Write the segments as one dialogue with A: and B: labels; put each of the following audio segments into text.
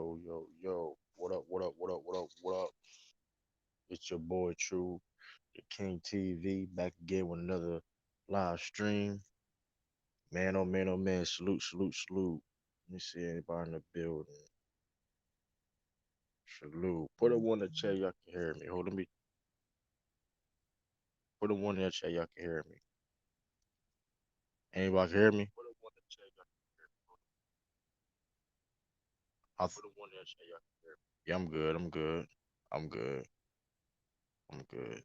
A: Yo. What up, what up, what up, what up, what up? It's your boy True, the King TV, back again with another live stream. Man, oh man, oh man, salute. Let me see anybody in the building. Salute. Put a one in the chat, y'all can hear me. Hold on, me. Put a one in the chat, y'all can hear me. Anybody can hear me? Put a one in the chat, y'all can hear me. I'll put a one in the chat, y'all can hear me. Yeah, I'm good, I'm good. I'm good. I'm good.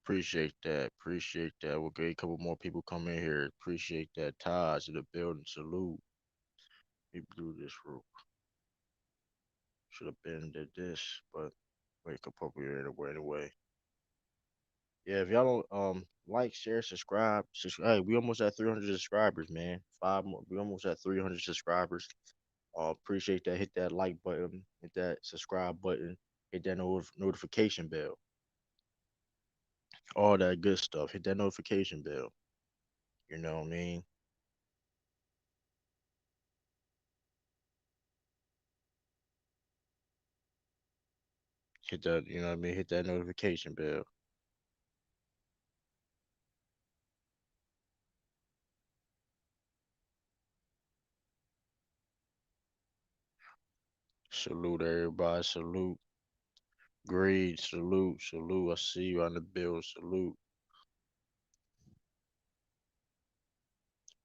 A: Appreciate that. Appreciate that. We'll get a couple more people come in here. Appreciate that. Taj to the building. Salute. People do this room. Should have been did this, but wake up up here anyway. Yeah, if y'all don't like, share, subscribe. Hey, we almost at 300 subscribers, man. Five more. We almost at 300 subscribers. Appreciate that. Hit that like button. Hit that subscribe button. Hit that notification bell. All that good stuff. Hit that notification bell. You know what I mean? Hit that. You know what I mean? Hit that notification bell. Salute everybody. Salute. Greed. Salute. I see you on the bill. Salute.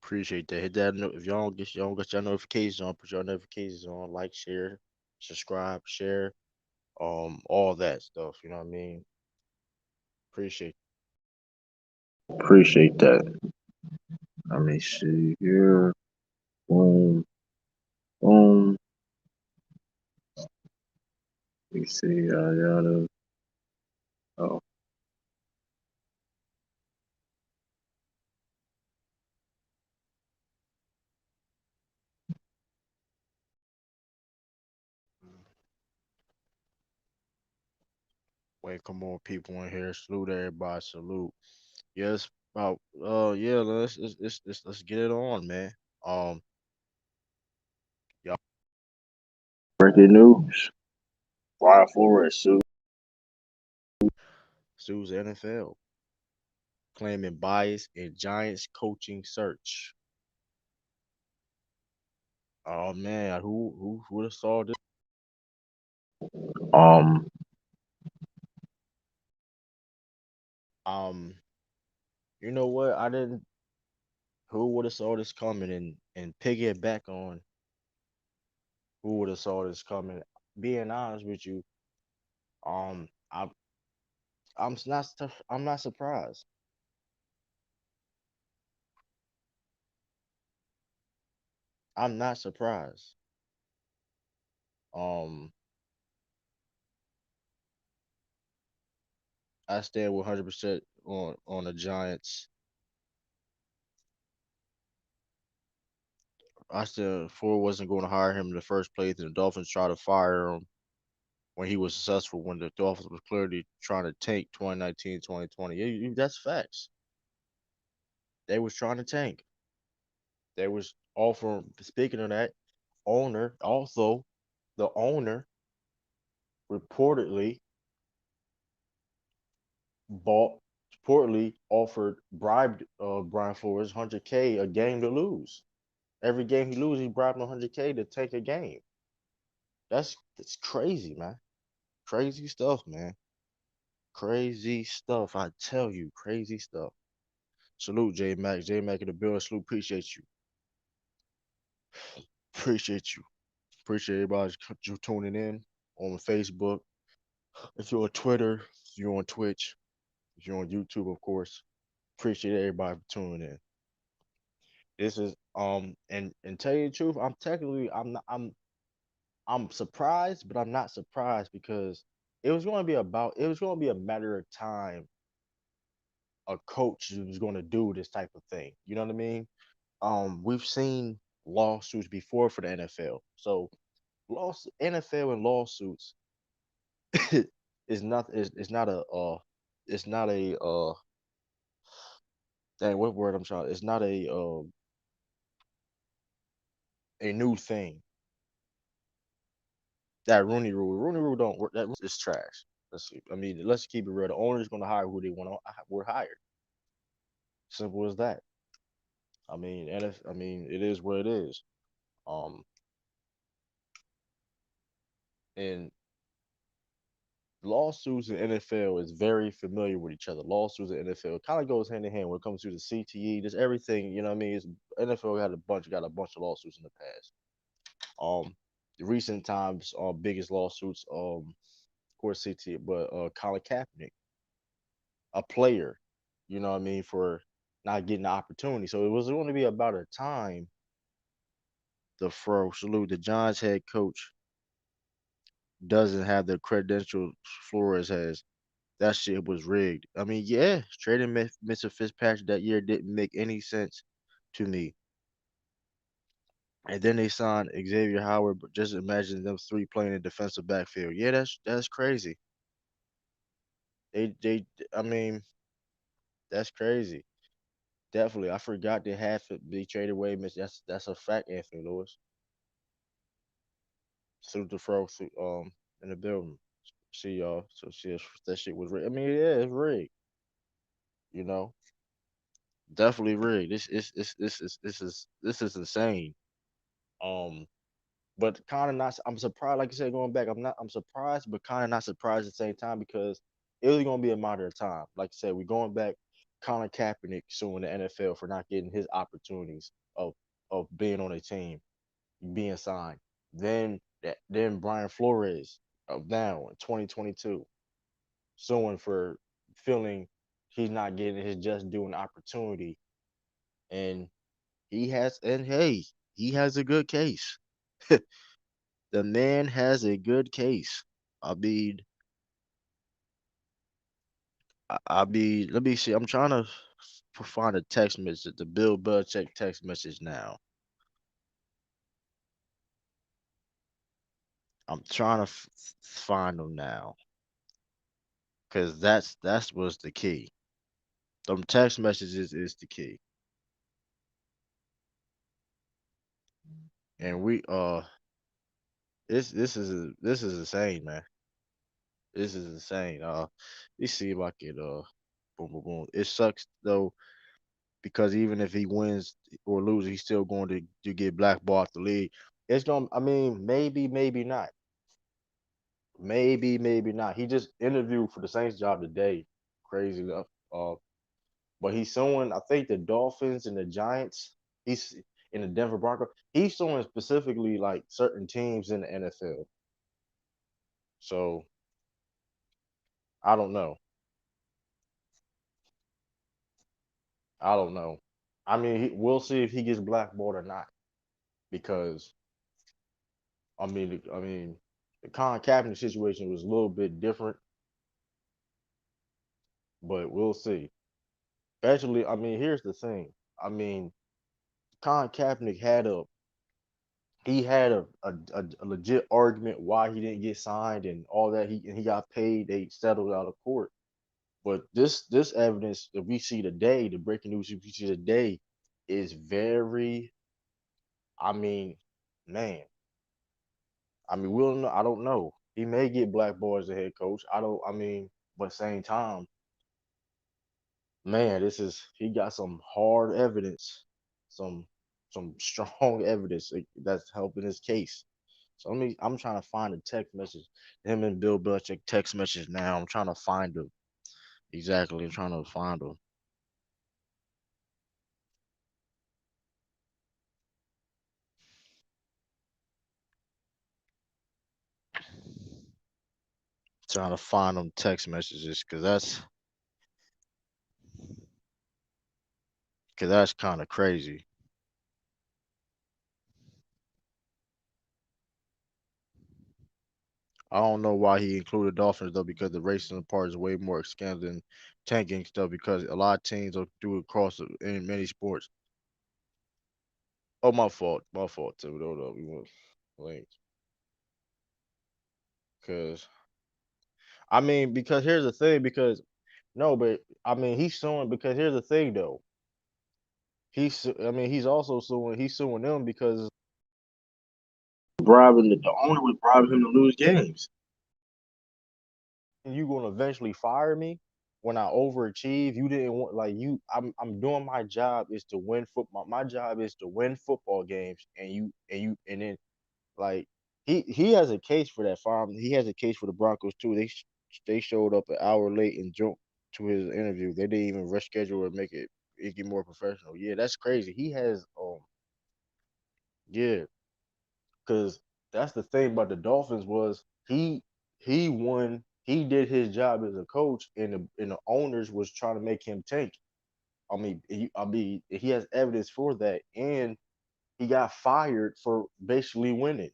A: Appreciate that. Hit that. If y'all don't get your notifications on, put your notifications on. Like, share, subscribe, share. All that stuff. You know what I mean? Appreciate. Appreciate that. Let me see here. Boom. Boom. Let me see. Yada. Oh. Wait, come on, people in here. Salute everybody. Salute. Yes. Yeah. Let's get it on, man. Um. Y'all. Breaking news. Flores sues N.F.L. claiming bias in Giants coaching search. Oh man, who would have saw this? Um. Um. You know what? I didn't. Who would have saw this coming? And piggy it back on who would have saw this coming. Being honest with you, um, I I'm not surprised. I'm not surprised. Um, I stand 100% on the Giants. I said Ford wasn't going to hire him in the first place, and the Dolphins tried to fire him when he was successful. When the Dolphins was clearly trying to tank 2019, 2020. That's facts. They was trying to tank. They was offering. Speaking of that, owner also the owner reportedly bought reportedly offered bribed Brian Flores 100K a game to lose. Every game he loses, he bribed him 100K to take a game. That's crazy, man. Crazy stuff, man. Crazy stuff. I tell you, crazy stuff. Salute, J Max. J Mac in the building. Salute. Appreciate you. Appreciate you. Appreciate everybody tuning in on Facebook. If you're on Twitter, if you're on Twitch, if you're on YouTube, of course. Appreciate everybody for tuning in. This is and tell you the truth, I'm surprised, but I'm not surprised because it was going to be a matter of time a coach was going to do this type of thing. You know what I mean? We've seen lawsuits before for the NFL. So loss NFL and lawsuits is not a it's not a dang, what word I'm trying, it's not a new thing. That Rooney Rule. Rooney Rule don't work. That is trash. I mean, let's keep it real. The owner's going to hire who they want to. We're hired. Simple as that. I mean, and if I mean, it is what it is. Um, and lawsuits in NFL is very familiar with each other. Lawsuits in NFL kind of goes hand in hand when it comes to the CTE. Just everything, you know what I mean? NFL got a bunch of lawsuits in the past. The recent times, biggest lawsuits, of course CTE, but Colin Kaepernick, a player, you know what I mean, for not getting the opportunity. So it was going to be about a time the Fro salute the Giants head coach doesn't have the credentials Flores has. That shit was rigged. I mean, yeah, trading Mr. Fitzpatrick that year didn't make any sense to me. And then they signed Xavier Howard, but just imagine them three playing in defensive backfield. Yeah, that's crazy. They I mean, that's crazy. Definitely. I forgot they had to be traded away. That's a fact, Anthony Lewis. Salute the Fro in the building. See y'all. So see that shit was rigged. I mean, yeah, it's rigged. You know, definitely rigged. This is insane. Um, but kind of not. I'm surprised. Like I said, going back, I'm not. I'm surprised, but kind of not surprised at the same time because it was gonna be a matter of time. Like I said, we're going back. Colin Kaepernick suing the NFL for not getting his opportunities of being on a team, being signed. Then Brian Flores of now in 2022 suing for feeling he's not getting his just due an opportunity, and hey, he has a good case. The man has a good case. I mean, let me see. I'm trying to find a text message, the Bill Belichick text message now. I'm trying to find them now because that's was the key. Them text messages is the key, and this is insane, man. This is insane. Let me see if I can boom boom boom. It sucks though because even if he wins or loses, he's still going to get blackballed off the league. It's going. I mean, maybe not. Maybe not. He just interviewed for the Saints job today. Crazy enough. But he's suing. I think the Dolphins and the Giants. He's in the Denver Broncos. He's suing specifically like certain teams in the NFL. So I don't know. I don't know. I mean, we'll see if he gets blackballed or not because I mean, the Colin Kaepernick situation was a little bit different, but we'll see. Especially, I mean, here's the thing. I mean, Colin Kaepernick had a legit argument why he didn't get signed and all that. He got paid. They settled out of court. But this evidence that we see today, the breaking news we see today, is very. I mean, man. I mean, we'll know. I don't know. He may get blackballed as a head coach. I don't. I mean, but same time, man, he got some hard evidence, some some strong evidence that's helping his case. So I'm trying to find a text message, him and Bill Belichick text message now. I'm trying to find them exactly. I'm trying to find them. Trying to find them text messages because that's kind of crazy. I don't know why he included Dolphins though, because the racing part is way more expensive than tanking stuff. Because a lot of teams will do it across in many sports. Oh, my fault too. Hold up, we went links because I mean because here's the thing because no, but I mean he's suing because here's the thing though. I mean he's also suing them because the owner was bribing him to lose games. And you gonna eventually fire me when I overachieve? You didn't want like you. I'm doing my job is to win football. My job is to win football games, and then like he has a case for that farm. He has a case for the Broncos too. They showed up an hour late and jumped to his interview. They didn't even reschedule or make it more professional. Yeah, that's crazy. He has yeah, because that's the thing about the Dolphins was he won. He did his job as a coach, and the owners was trying to make him tank. He has evidence for that, and he got fired for basically winning.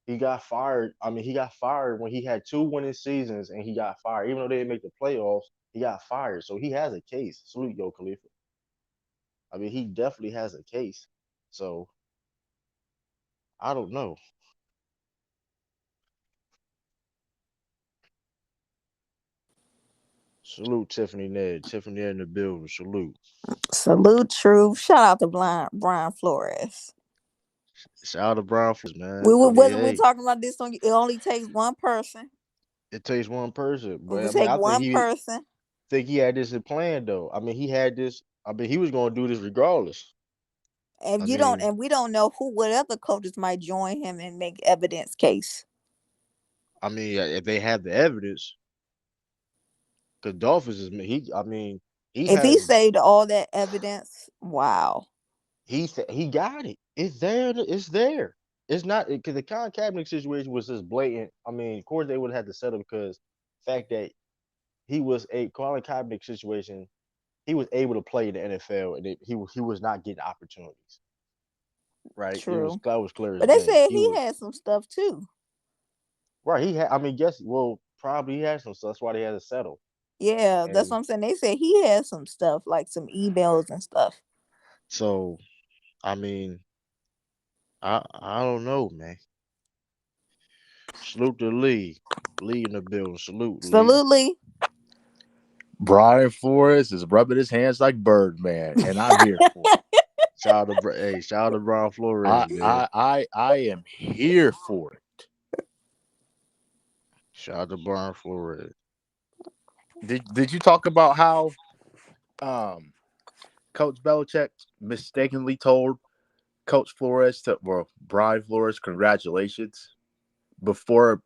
A: He got fired. He got fired when he had two winning seasons, and he got fired. Even though they didn't make the playoffs, he got fired. So he has a case. Salute Yo Khalifa. He definitely has a case. So I don't know. Salute Tiffany Ned. Tiffany Ned in the building. Salute.
B: Salute, Truth. Shout out to Brian Flores.
A: Shout out to Brown
B: We
A: man.
B: wasn't we
A: Hey,
B: talking about this on? It only takes one person.
A: it takes one person,
B: It
A: but
B: would take
A: I
B: one person.
A: think he had this in plan though. He had this. He was gonna do this regardless. I
B: And you don't,
A: mean,
B: and we don't know what other coaches might join him and make evidence case.
A: if they have the evidence, because Dolphins is he. He
B: If he
A: has
B: saved all that evidence, wow.
A: he got it. It's there. It's there. It's not because the Colin Kaepernick situation was just blatant. Of course they would have had to settle because the fact that he was a Colin Kaepernick situation. He was able to play in the NFL, and he was not getting opportunities. Right?
B: True.
A: That was clear as
B: But they
A: day.
B: said
A: He
B: he
A: was
B: had some stuff too.
A: right. He had. Guess probably he had some stuff. That's why they had to settle.
B: Yeah, that's
A: And
B: what I'm saying. They said he had some stuff, like some emails and stuff.
A: so I mean, I don't know, man. Salute to Lee. Lee in the building. Salute Lee.
B: Absolutely.
C: Brian Flores is rubbing his hands like Birdman, and I'm here for it.
A: Shout out to Brian Flores, man.
C: I am here for it.
A: Shout out to Brian Flores.
C: Did you talk about how um Coach Belichick mistakenly told Coach Flores Brian Flores congratulations before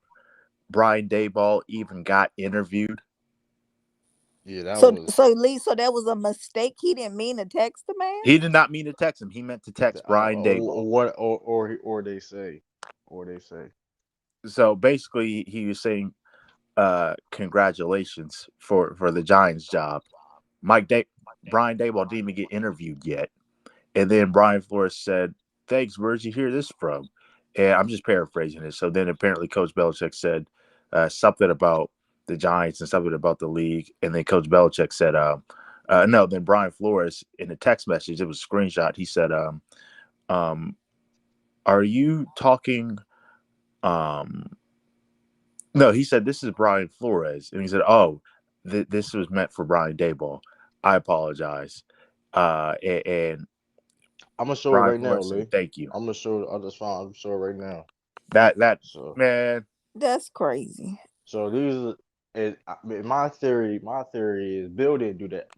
C: Brian Dayball even got interviewed?
A: Yeah, that
B: So
A: was
B: so Lee, so that was a mistake. He didn't mean to text the man.
C: He did not mean to text him. He meant to text Brian Dayball.
A: what or they say or they say.
C: So basically, he was saying congratulations for the Giants job. Brian Dayball didn't even get interviewed yet, and then Brian Flores said, "Thanks. Where'd you hear this from?" And I'm just paraphrasing it. So then apparently Coach Belichick said something about the Giants and something about the league, and then Coach Belichick said, "No." Then Brian Flores in a text message, it was a screenshot. He said, um, "Are you talking?" Um, No, he said this is Brian Flores, and he said, "Oh, this was meant for Brian Dayball. I apologize." And
A: I'm gonna show it
C: Brian
A: right now,
C: Flores said,
A: Lee.
C: "Thank you."
A: I'm gonna show it. I just found. I'm gonna show it right now.
C: That
A: So
C: man,
B: That's crazy.
A: so these are. My theory is Bill didn't do that.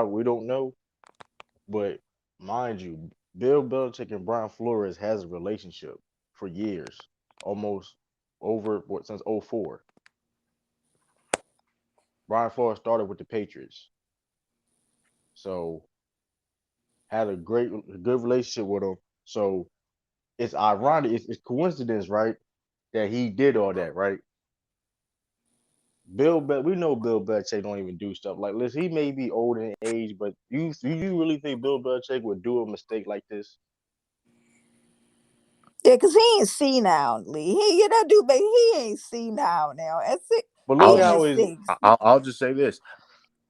A: We don't know, but mind you, Bill Belichick and Brian Flores has a relationship for years, almost over what since '04. Brian Flores started with the Patriots, so had a good relationship with him. So it's ironic, it's coincidence, right, that he did all that, right? We know Bill Belichick don't even do stuff like this. He may be old in age, but you really think Bill Belichick would do a mistake like this?
B: Yeah, cause he ain't senile, Lee. That dude, baby, he ain't senile now. At six,
A: But look
C: I'll
B: he in
A: how
C: just
A: his
B: six.
C: I'll just say this: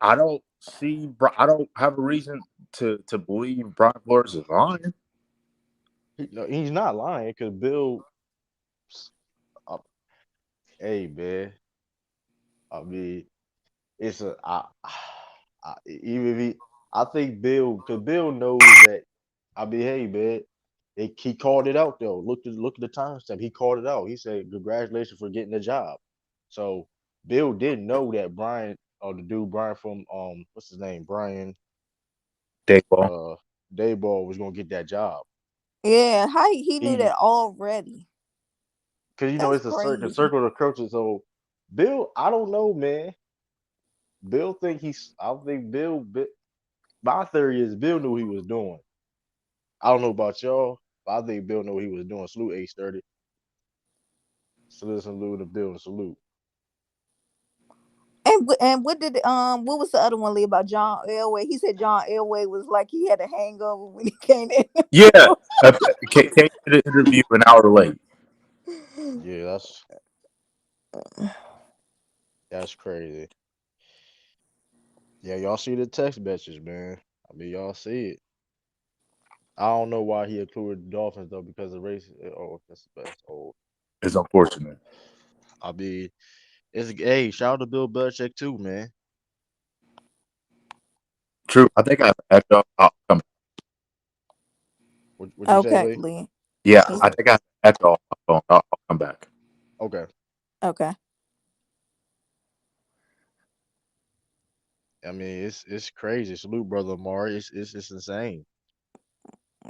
C: I don't have a reason to believe Brian Flores is lying.
A: no, he's not lying because Bill, uh, hey man, I mean it's a even if he, I think Bill, because Bill knows that. Hey man, he called it out though. Look at the timestamp. He called it out. He said, "Congratulations for getting the job." So Bill did know that Brian, or the dude Brian from what's his name, Brian
C: Dayball.
A: uh Dayball was gonna get that job.
B: Yeah, how he knew
A: He
B: that already?
A: Because
B: That's
A: it's a
B: crazy.
A: circle of coaches. So Bill, I don't know, man. Bill think he's. I think my theory is Bill knew what he was doing. I don't know about y'all, but I think Bill knew what he was doing. Salute H30. Salute to Bill and salute.
B: And what did what was the other one Lee about John Elway? He said John Elway was like he had a hangover when he came in.
C: Yeah, came to the interview an hour late.
A: Yeah, that's crazy. Yeah, y'all see the text message, man. I mean, y'all see it. I don't know why he included the Dolphins though, because of race. Oh, that's the best. Oh,
C: It's unfortunate.
A: I mean, it's hey, shout out to Bill Belichick too, man.
C: True. I think I have an echo. I'll come.
A: What you say,
B: Okay,
A: Lee?
B: Lee.
C: Yeah,
B: He
C: I
B: said,
C: think I have an echo on my phone. I'll come back.
A: Okay.
B: okay.
A: I mean, it's crazy. Salute, brother Amari. It's insane.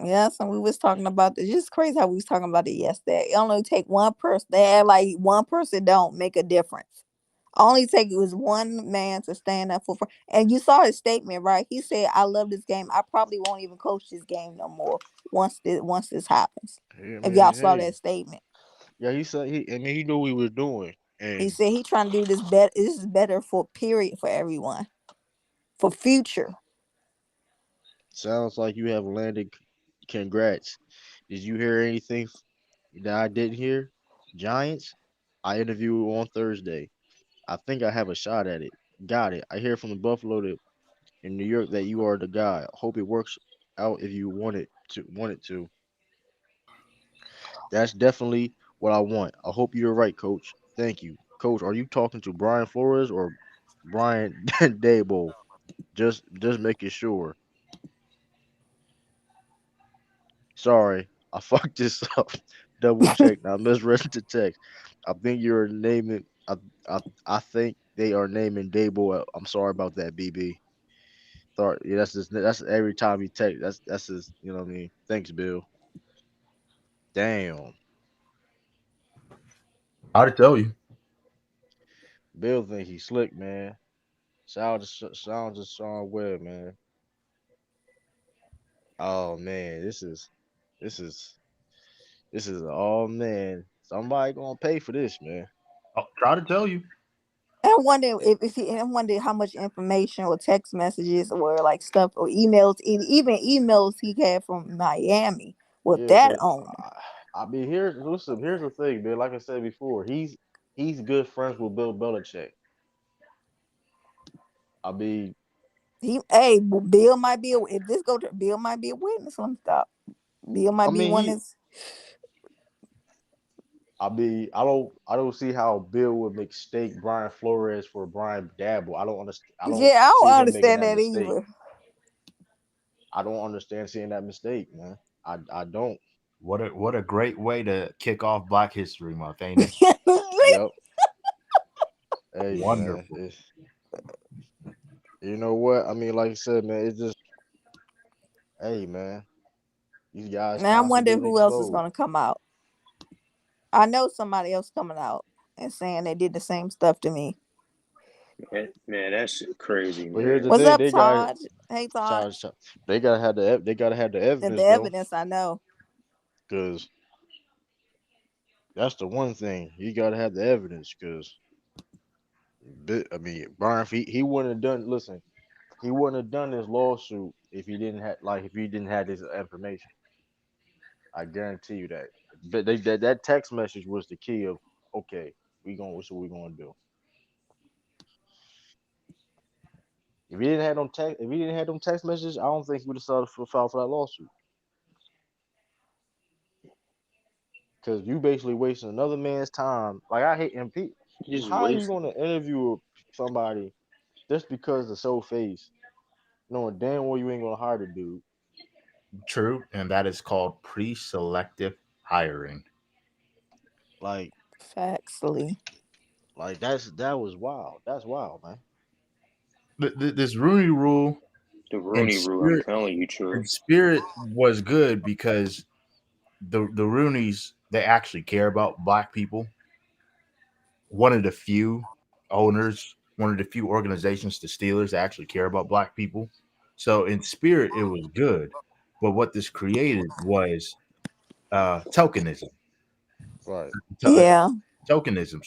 B: Yes, and we was talking about this. Just crazy how we was talking about it yesterday. It only take one person. They act like one person don't make a difference. Only take it was one man to stand up for. And you saw his statement, right? He said, "I love this game. I probably won't even coach this game no more once this happens."
A: I
B: If y'all
A: mean,
B: saw
A: hey,
B: that statement,
A: yeah, he said he. I mean, he knew what he was doing,
B: he
A: and
B: said he trying to do this better. This is better for period for everyone for future.
A: sounds like you have landed. Congrats. Did you hear anything that I didn't hear? Giants. I interviewed on Thursday. I think I have a shot at it. Got it. I hear from the Buffalo in New York that you are the guy. Hope it works out if you want it to. That's definitely what I want. I hope you're right, coach. Thank you. Coach, are you talking to Brian Flores or Brian Dable? Just making sure. Sorry, I fucked this up. Double check. I misread the text. I think you're naming I I think they are naming Dable. I'm sorry about that, BB. Thought yeah, that's every time he text. That's his. You know what I mean? Thanks, Bill. Damn,
C: How'd it tell you?
A: Bill think he's slick, man. Sounds to Sean Webb, man. Oh man, this is oh man. Somebody gonna pay for this, man.
C: I'll try to tell you.
B: I wonder
A: Eh,
B: if he, I wonder how much information or text messages or like stuff or emails, even emails he had from Miami with
A: Yeah,
B: that
A: cause
B: on.
A: I mean here's the thing, man. Like I said before, he's good friends with Bill Belichick. I mean,
B: Bill might be if this go to Bill might be a witness. Let me stop. Bill
A: I
B: might be
A: mean
B: one
A: he
B: that's
A: I don't see how Bill would mistake Brian Flores for Brian Dabble. I don't
B: yeah. I
A: see
B: don't
A: him making
B: understand
A: that
B: that
A: mistake.
B: either.
A: I don't understand seeing that mistake, man. I don't.
C: What a great way to kick off Black History Month, ain't it?
A: Yep. Hey man,
C: Wonderful.
A: it's you know what? I mean, like I said, man, it's just hey man, these guys
B: Now I
A: constantly
B: wonder
A: getting
B: who else is
A: exposed.
B: gonna come out. I know somebody else coming out and saying they did the same stuff to me.
D: Man, that shit crazy,
A: But here's the
D: man.
B: What's
A: thing,
B: up,
A: they got
B: Todd? Hey, Todd.
A: they gotta have the
B: The
A: evidence though,
B: evidence I know.
A: because that's the one thing you gotta have the evidence. Because I mean, Brian, he wouldn't have done. Listen, he wouldn't have done this lawsuit if he didn't have this information. I guarantee you that. But that text message was the key of okay, what's what we gonna do. If he didn't have them text messages, I don't think he would have filed for that lawsuit. Because you basically wasting another man's time. Like I hate
D: Just
A: how are you
D: waste.
A: gonna interview somebody just because of so face, knowing damn well you ain't gonna hire the dude.
C: True, and that is called pre-selective hiring.
A: Like,
B: Factly.
A: that was wild. That's wild, man.
C: This Rooney Rule
D: The
C: in
D: Rooney Rule, I'm
C: spirit
D: telling you, true.
C: was good because the Rooneys, they actually care about black people. One of the few owners, one of the few organizations, the Steelers, that actually care about black people. So in spirit, it was good, but what this created was tokenism.
A: Right.
C: To- uh,
B: Yeah.
C: Tokenism.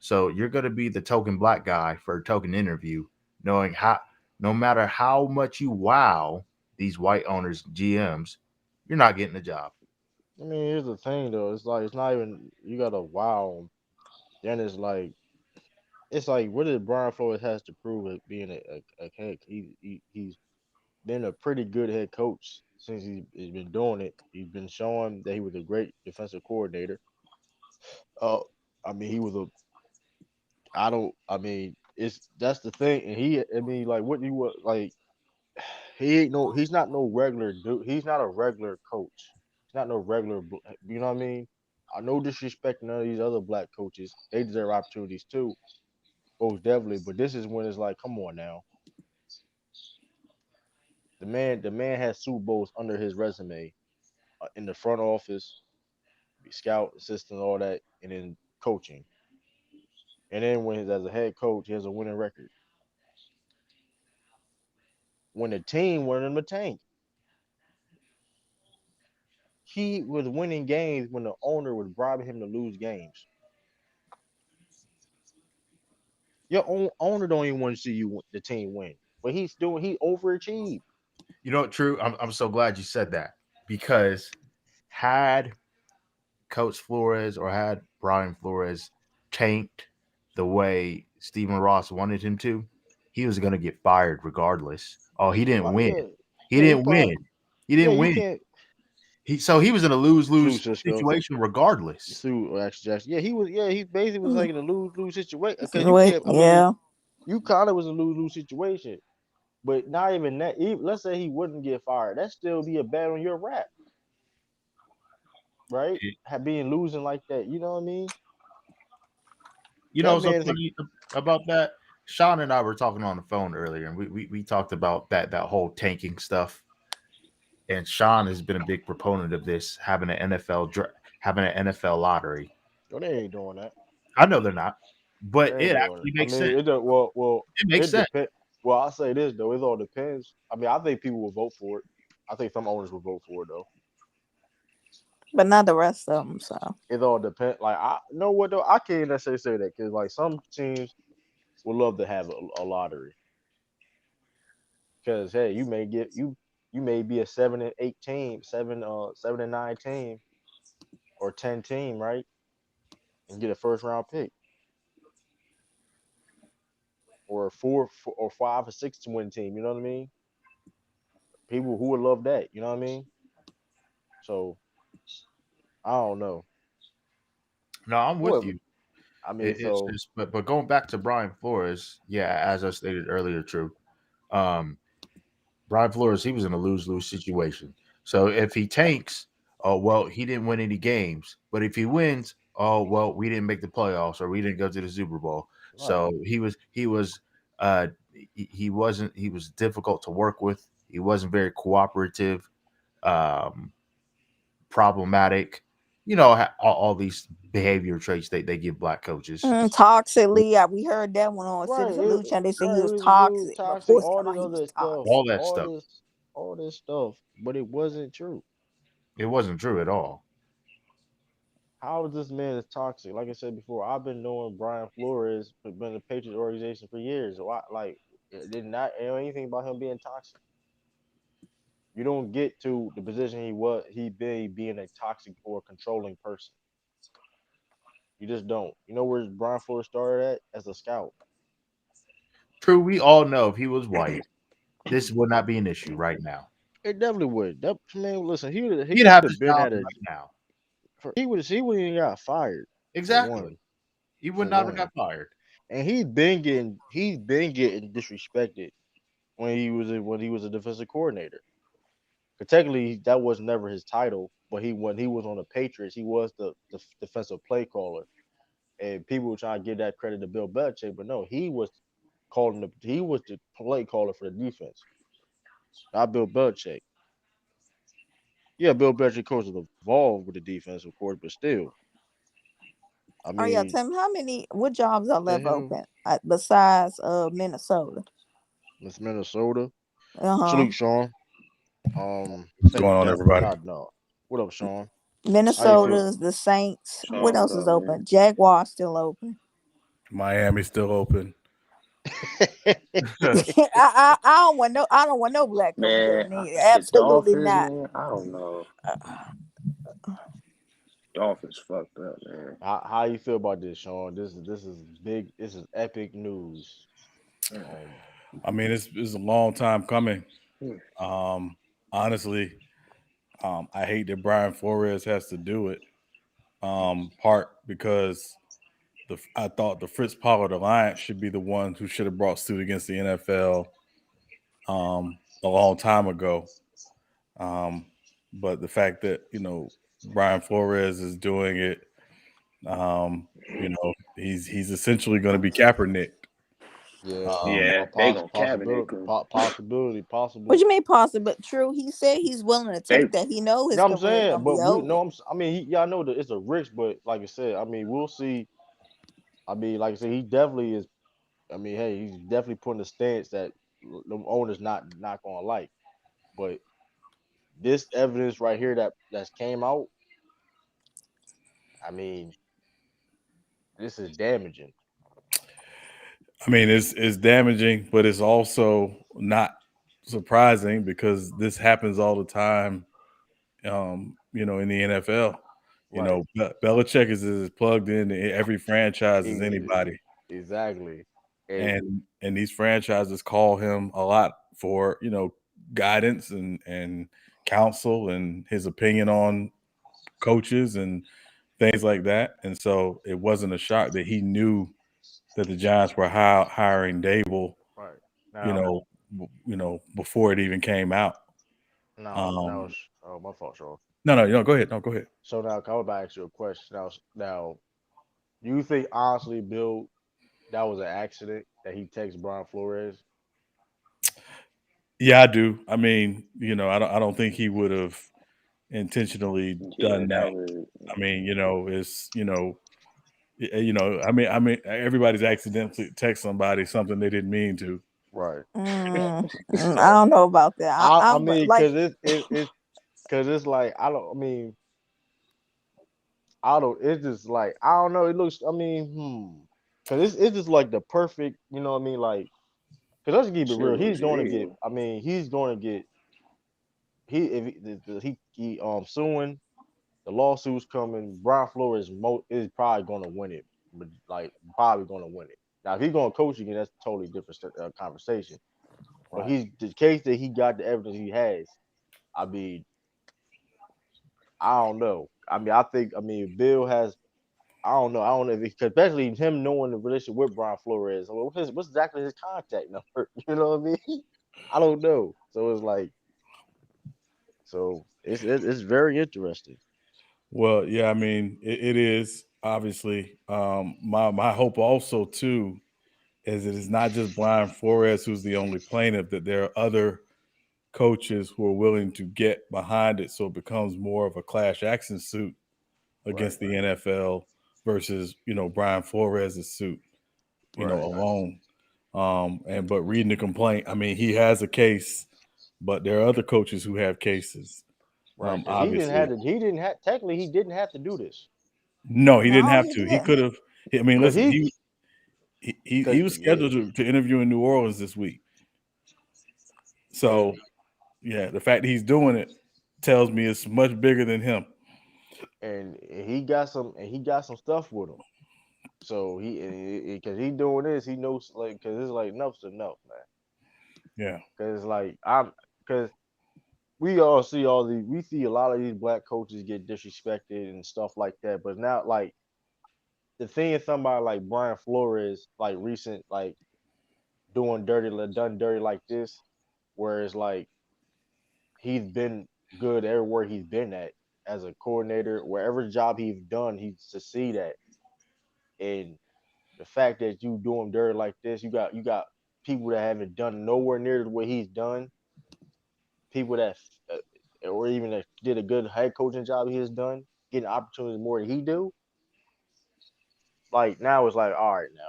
C: So you're going to be the token black guy for a token interview, knowing how no matter how much you wow these white owners, GMs, you're not getting a job.
A: I mean, here's the thing though. It's like it's not even you got to wow 'em. Then it's like what did Brian Flores has to prove at being a head? He's been a pretty good head coach since he's been doing it. He's been showing that he was a great defensive coordinator. Uh, I mean, he was a. I don't. I mean, it's that's the thing. And he. I mean, like what you what like. He ain't no. He's not no regular dude. He's not a regular coach. He's not no regular. You know what I mean? I no disrespect to none of these other black coaches. They deserve opportunities too, most definitely. But this is when it's like, come on now. The man has Super Bowls under his resume in the front office, be scout, assistant, all that, and then coaching. And then when he's as a head coach, he has a winning record. When the team wanted him to tank, he was winning games when the owner was bribing him to lose games. Your own owner don't even want to see the team win, but he overachieved.
C: You know what? True. I'm so glad you said that because had Coach Flores or had Brian Flores tanked the way Stephen Ross wanted him to, he was going to get fired regardless. Oh, he didn't win.
A: Yeah,
C: He
A: yeah, he
C: didn't
A: probably
C: win. He
A: yeah
C: didn't
A: you
C: win.
A: can't
C: So he was in a lose
A: sue
C: lose
A: Cisco
C: situation regardless.
A: sue Action Jackson. He basically was
B: Mm.
A: like in a lose situation because you
B: Wait,
A: can't. I mean,
B: yeah.
A: you kind of was a lose situation. But not even that. Even, let's say he wouldn't get fired. That still be a bet on your rap, right? Being losing like that. You know what I mean?
C: You know
A: That
C: what's so
A: man's a
C: funny about that? Sean and I were talking on the phone earlier, and we talked about that whole tanking stuff. And Sean has been a big proponent of this, having an having an NFL lottery.
A: no, they ain't doing that.
C: I know they're not, but
A: They ain't
C: it
A: doing it.
C: actually
A: I
C: makes sense.
A: mean, it does. Well,
C: It makes
A: it
C: sense.
A: depends. Well, I say this though. It all depends. I mean, I think people will vote for it. I think some owners will vote for it though.
B: But not the rest of them. So
A: It all depends. Like I know what though. I can't necessarily say that because like some teams would love to have a lottery because hey, you may be a 7 and 8 team, 7 and 9 team or 10 team, right? And get a first round pick or a four or 5 or 6 to win team. You know what I mean? People who would love that. You know what I mean? So I don't know.
C: No, I'm with
A: What
C: you.
A: I mean,
C: It's
A: so
C: just, but going back to Brian Flores, yeah, as I stated earlier, true. Um, Brian Flores, he was in a lose lose situation. So if he tanks, oh well, he didn't win any games. But if he wins, oh well, we didn't make the playoffs or we didn't go to the Super Bowl.
A: right.
C: So uh he wasn't he was difficult to work with. He wasn't very cooperative, um, problematic. You know, all these behavior traits they give black coaches.
B: toxically, we heard that one on
A: Right.
B: City Solution. They said he
A: Right. It
B: was
A: was a dude
B: toxic.
A: toxic,
B: Reports
A: all
B: come
A: this
B: out he was
A: other stuff.
B: toxic.
C: All that stuff.
A: All this stuff. But it wasn't true.
C: It wasn't true at all.
A: How is this man is toxic? Like I said before, I've been knowing Brian Flores, been in the Patriots organization for years. So I like it did not know anything about him being toxic. You don't get to the position he been being a toxic or controlling person. You just don't. You know where Brian Flores started at? As a scout.
C: True, we all know if he was white, this would not be an issue right now.
A: It definitely would. That man, listen,
C: He'd
A: he
C: have
A: would
C: this
A: have been
C: job
A: at a
C: right now.
A: he would even got fired for
C: Exactly.
A: one.
C: He would
A: For
C: not have
A: one.
C: got fired.
A: And he's been getting disrespected when he was a defensive coordinator. 'Cause technically that was never his title, but he when he was on the Patriots, he was the defensive play caller, and people were trying to give that credit to Bill Belichick, but no, he was the play caller for the defense, not Bill Belichick. Yeah, Bill Belichick coach was involved with the defense, of course, but still, I
B: Oh yeah,
A: mean,
B: tell me how many what jobs are
A: the
B: left
A: hell,
B: open besides Minnesota?
A: Miss Minnesota.
B: Uh huh.
A: Salute, Sean.
C: What's
A: Think
C: going on,
A: Denver,
C: everybody?
A: not no. What up, Sean? How you feel?
B: Minnesota's the Saints. What
D: Sean, what
B: else is
D: up, man?
B: open? Jaguars still open.
C: Miami's still open.
B: I don't want no black coach there
D: Man,
B: neither.
D: the
B: Absolutely
D: Dolphins,
B: not.
D: man. I don't know. Dolphins fucked up, man.
A: how you feel about this, Sean? This is big. This is epic news.
D: Mm,
A: Um,
C: I mean, it's a long time coming.
D: mm.
C: Um, honestly, I hate that Brian Flores has to do it. Part because I thought the Fritz Pollard Alliance should be the one who should have brought suit against the NFL a long time ago. Um, but the fact that Brian Flores is doing it, he's essentially going to be Kaepernick.
A: yeah,
C: Um,
D: Yeah, they gonna cabinet
A: possibility,
D: him.
A: possibility,
B: What
A: possible.
B: you mean possible but true? He said he's willing to
D: They
B: take that. He know
A: You
B: his
A: know what I'm
B: career is
A: saying?
B: gonna
A: But
B: be
A: we
B: over.
A: know. I mean, y'all know that it's a risk, but like I said, I mean, we'll see. I mean, like I said, he definitely is. I mean, hey, he's definitely putting a stance that the owner's not gonna like. But this evidence right here that's came out, I mean, this is damaging.
C: I mean, it's damaging, but it's also not surprising because this happens all the time. In the NFL,
A: Right.
C: Belichick is as plugged into every franchise as
A: E-
C: anybody,
A: exactly. And
C: and these franchises call him a lot for guidance and counsel and his opinion on coaches and things like that. And so it wasn't a shock that he knew that the Giants were hiring Dable,
A: right
C: you
A: now,
C: know, before it even came out.
A: now,
C: Um,
A: oh, my fault, Sean.
C: no, go ahead. No, go ahead.
A: So now, I was about to ask you a question. Now, do you think honestly, Bill, that was an accident that he texted Brian Flores?
C: Yeah, I do. I mean, I don't think he would have intentionally
D: yeah,
C: done
D: that
C: that.
D: was
C: I mean, it's I mean, everybody's accidentally text somebody something they didn't mean to.
A: Right.
B: I don't know about that.
A: I
B: I'm
A: mean,
B: like,
A: it's because it's like I don't. I mean, I don't. It's just like I don't know. It looks. I mean, because it's just like the perfect. You know what I mean? Like, because let's keep it
D: shit
A: real.
D: was
A: He's going to get.
D: real.
A: I mean, he's going to get. He if he suing, the lawsuits coming. Brian Flores is probably going to win it, but like probably going to win it. Now, if he's going to coach again, that's a totally different conversation. But
C: Right.
A: he's the case that he got the evidence he has. I mean, I don't know. I mean, I think. I mean, Bill has. I don't know. I don't know if because especially him knowing the relationship with Brian Flores. Well, what's exactly his contact number? You know what I mean? I don't know. So it's like, so it's very interesting.
C: Well, yeah, I mean, it is obviously. My hope also too is that it's not just Brian Flores who's the only plaintiff; that there are other coaches who are willing to get behind it, so it becomes more of a class action suit
A: Right.
C: against the NFL versus Brian Flores' suit,
A: Right.
C: alone. But reading the complaint, I mean, he has a case, but there are other coaches who have cases.
A: Right. Because he didn't
C: Obviously,
A: have to. He didn't have. Technically, he didn't have to do this.
C: no, he didn't
B: no,
C: have
B: he
C: to. He
B: didn't.
C: could have. I mean,
A: Cause
C: listen,
A: he.
C: he
A: Cause
C: was
A: yeah.
C: scheduled to interview in New Orleans this week. So
A: And
C: yeah, the fact that he's doing it tells me it's much bigger than him.
A: and he got some stuff with him. So because he doing this, he knows like because it's like enough's enough, man.
C: Yeah.
A: Because like I'm because we all see we see a lot of these black coaches get disrespected and stuff like that. But now like the thing is somebody like Brian Flores, like recent like done dirty like this, where it's like he's been good everywhere he's been at as a coordinator, wherever job he's done, he succeed at. And the fact that you do him dirty like this, you got people that haven't done nowhere near what he's done, people that or even that did a good head coaching job he has done, getting opportunities more than he do. Like now it's like, all right, now,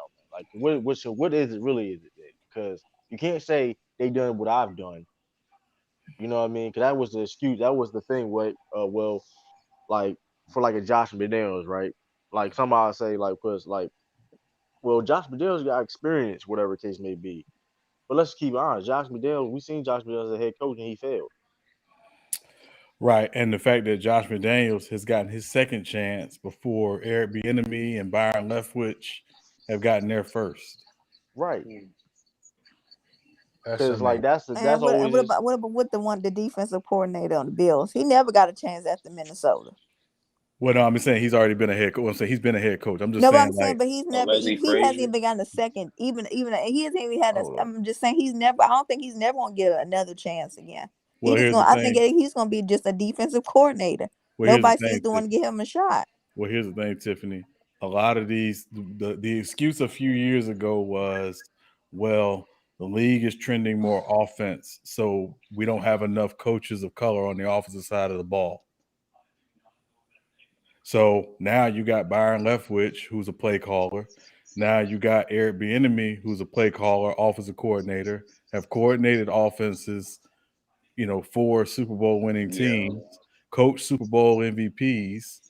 A: man, like what is it really? Is it? Because you can't say they done what I've done. You know what I mean? Because that was the excuse. That was the thing. What? Well, like for like a Josh McDaniels, right? Like somebody say like, cause like, well, Josh McDaniels got experience, whatever the case may be. But let's keep honest. Josh McDaniels, we seen Josh McDaniels as a head coach and he failed.
E: Right, and the fact that Josh McDaniels has gotten his second chance before Eric Bieniemy and Byron Leftwich have gotten their first.
A: Right.
D: Mm.
E: That's
A: Cause like
E: amazing.
A: that's
B: And
A: always just
B: what about with the defensive coordinator on the Bills? He never got a chance after Minnesota.
E: Well, no, I'm saying he's already been a head coach. I'm saying he's been a head coach. I'm just
B: No, but
E: saying,
B: I'm saying,
E: like,
B: but he's
D: Oh,
B: never
D: Leslie
B: he hasn't
D: Frazier.
B: even gotten a second, even he hasn't even had a.
A: hold up.
B: I'm just saying he's never. I don't think he's never gonna get another chance again.
E: well,
B: He's
E: here's the
B: gonna. I think
E: thing.
B: he's gonna be just a defensive coordinator.
E: Well, here's the
B: Nobody seems
E: thing.
B: to want to give him a shot.
E: Well, here's the thing, Tiffany. A lot of these, the excuse a few years ago was, well, the league is trending more offense, so we don't have enough coaches of color on the offensive side of the ball. So now you got Byron Leftwich, who's a play caller. Now you got Eric Bieniemy, who's a play caller, offensive coordinator, have coordinated offenses, for Super Bowl winning
D: Yeah.
E: teams, coach Super Bowl MVPs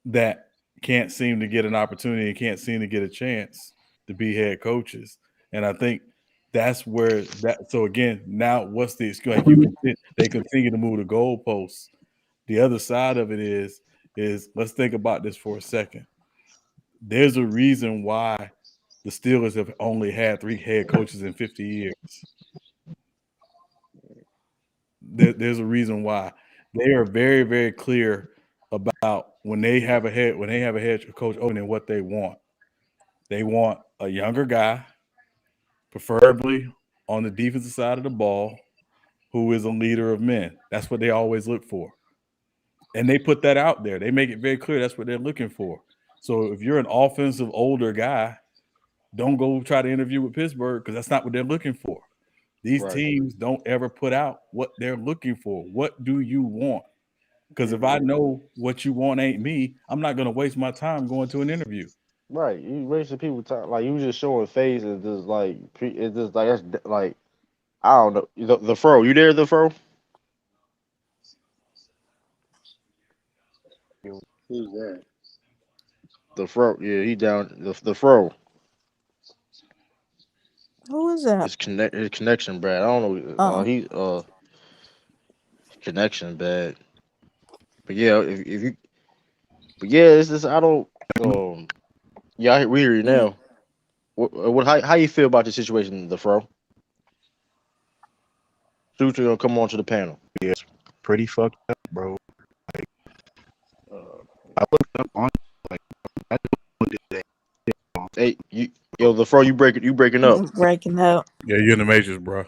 E: that can't seem to get an opportunity and can't seem to get a chance to be head coaches. And I think that's where that. So again, now what's the excuse? Like they continue to move the goalposts. The other side of it is let's think about this for a second. There's a reason why the Steelers have only had 3 head coaches in 50 years. There's a reason why. They are very, very clear about when they have a head coach opening what they want. They want a younger guy, preferably on the defensive side of the ball, who is a leader of men. That's what they always look for. And they put that out there. They make it very clear that's what they're looking for. So if you're an offensive older guy, don't go try to interview with Pittsburgh because that's not what they're looking for. These
A: right,
E: teams don't ever put out what they're looking for. What do you want? Because if I
D: Mm-hmm.
E: know what you want ain't me, I'm not going to waste my time going to an interview.
A: right. You wasting people time. Like you just showing face and just like it's just like that's like I don't know. The fro, you there, the fro?
D: Who's that?
A: The fro, yeah, he down the fro.
B: Who is that?
A: His connection bad. I don't know.
B: Oh,
A: Connection bad. But yeah, if you but yeah, it's just I don't yeah, we hear you
B: mm.
A: now. What how you feel about the situation, the fro? Suits are gonna come onto the panel.
C: Pretty fucked up, bro.
D: Uh,
C: I looked up on like I looked at that.
A: Hey, yo, the fro, you breaking up.
B: Breaking up.
E: Yeah, you're in the majors, bro.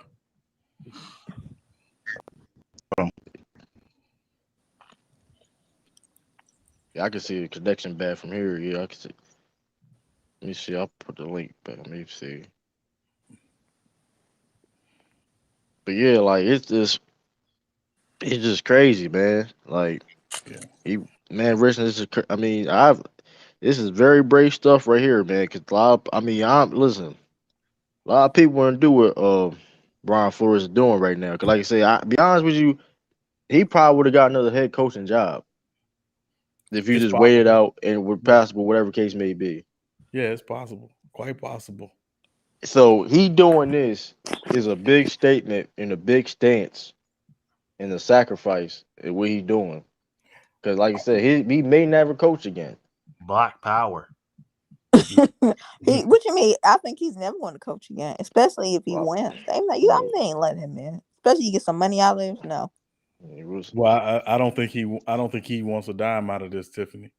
A: Yeah, I can see the connection bad from here. Yeah, I can see. Let me see. I'll put the link back. Let me see. But yeah, like it's just crazy, man. Like
E: Yeah.
A: he, man, Richard, I mean, this is very brave stuff right here, man. Cause a lot, I mean, I'm listen. A lot of people want to do what Brian Flores is doing right now. Cause like I say, I be honest with you, he probably would have got another head coaching job if you
E: It's
A: just waited
E: possible.
A: out and were passable, whatever case may be.
E: Yeah, it's possible. Quite possible.
A: So he doing this is a big statement and a big stance and a sacrifice in what he doing. Cause like I said, he may never coach again.
C: Black Power.
B: What you mean? I think he's never going to coach again, especially if he
A: Well,
B: wins. They like you.
A: well,
B: They ain't letting him in. Especially you get some money out of him. No.
A: it was
E: Well, I don't think I don't think he wants a dime out of this, Tiffany.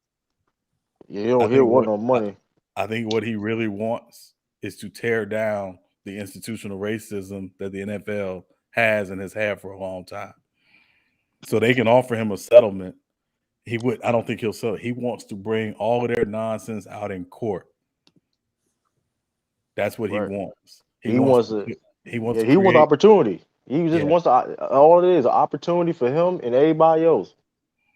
A: yeah. He
E: I
A: don't
E: think
A: want
E: what
A: no
E: I,
A: money.
E: I think what he really wants is to tear down the institutional racism that the NFL has and has had for a long time. so they can offer him a settlement. He would. I don't think he'll sell. He wants to bring all of their nonsense out in court. That's what he
A: Right.
E: wants. He
A: He
E: wants
A: wants
E: to.
A: to.
E: He wants
A: Yeah,
E: to
A: he wants
E: create.
A: opportunity. He just
E: Yeah,
A: wants all it is an opportunity for him and everybody else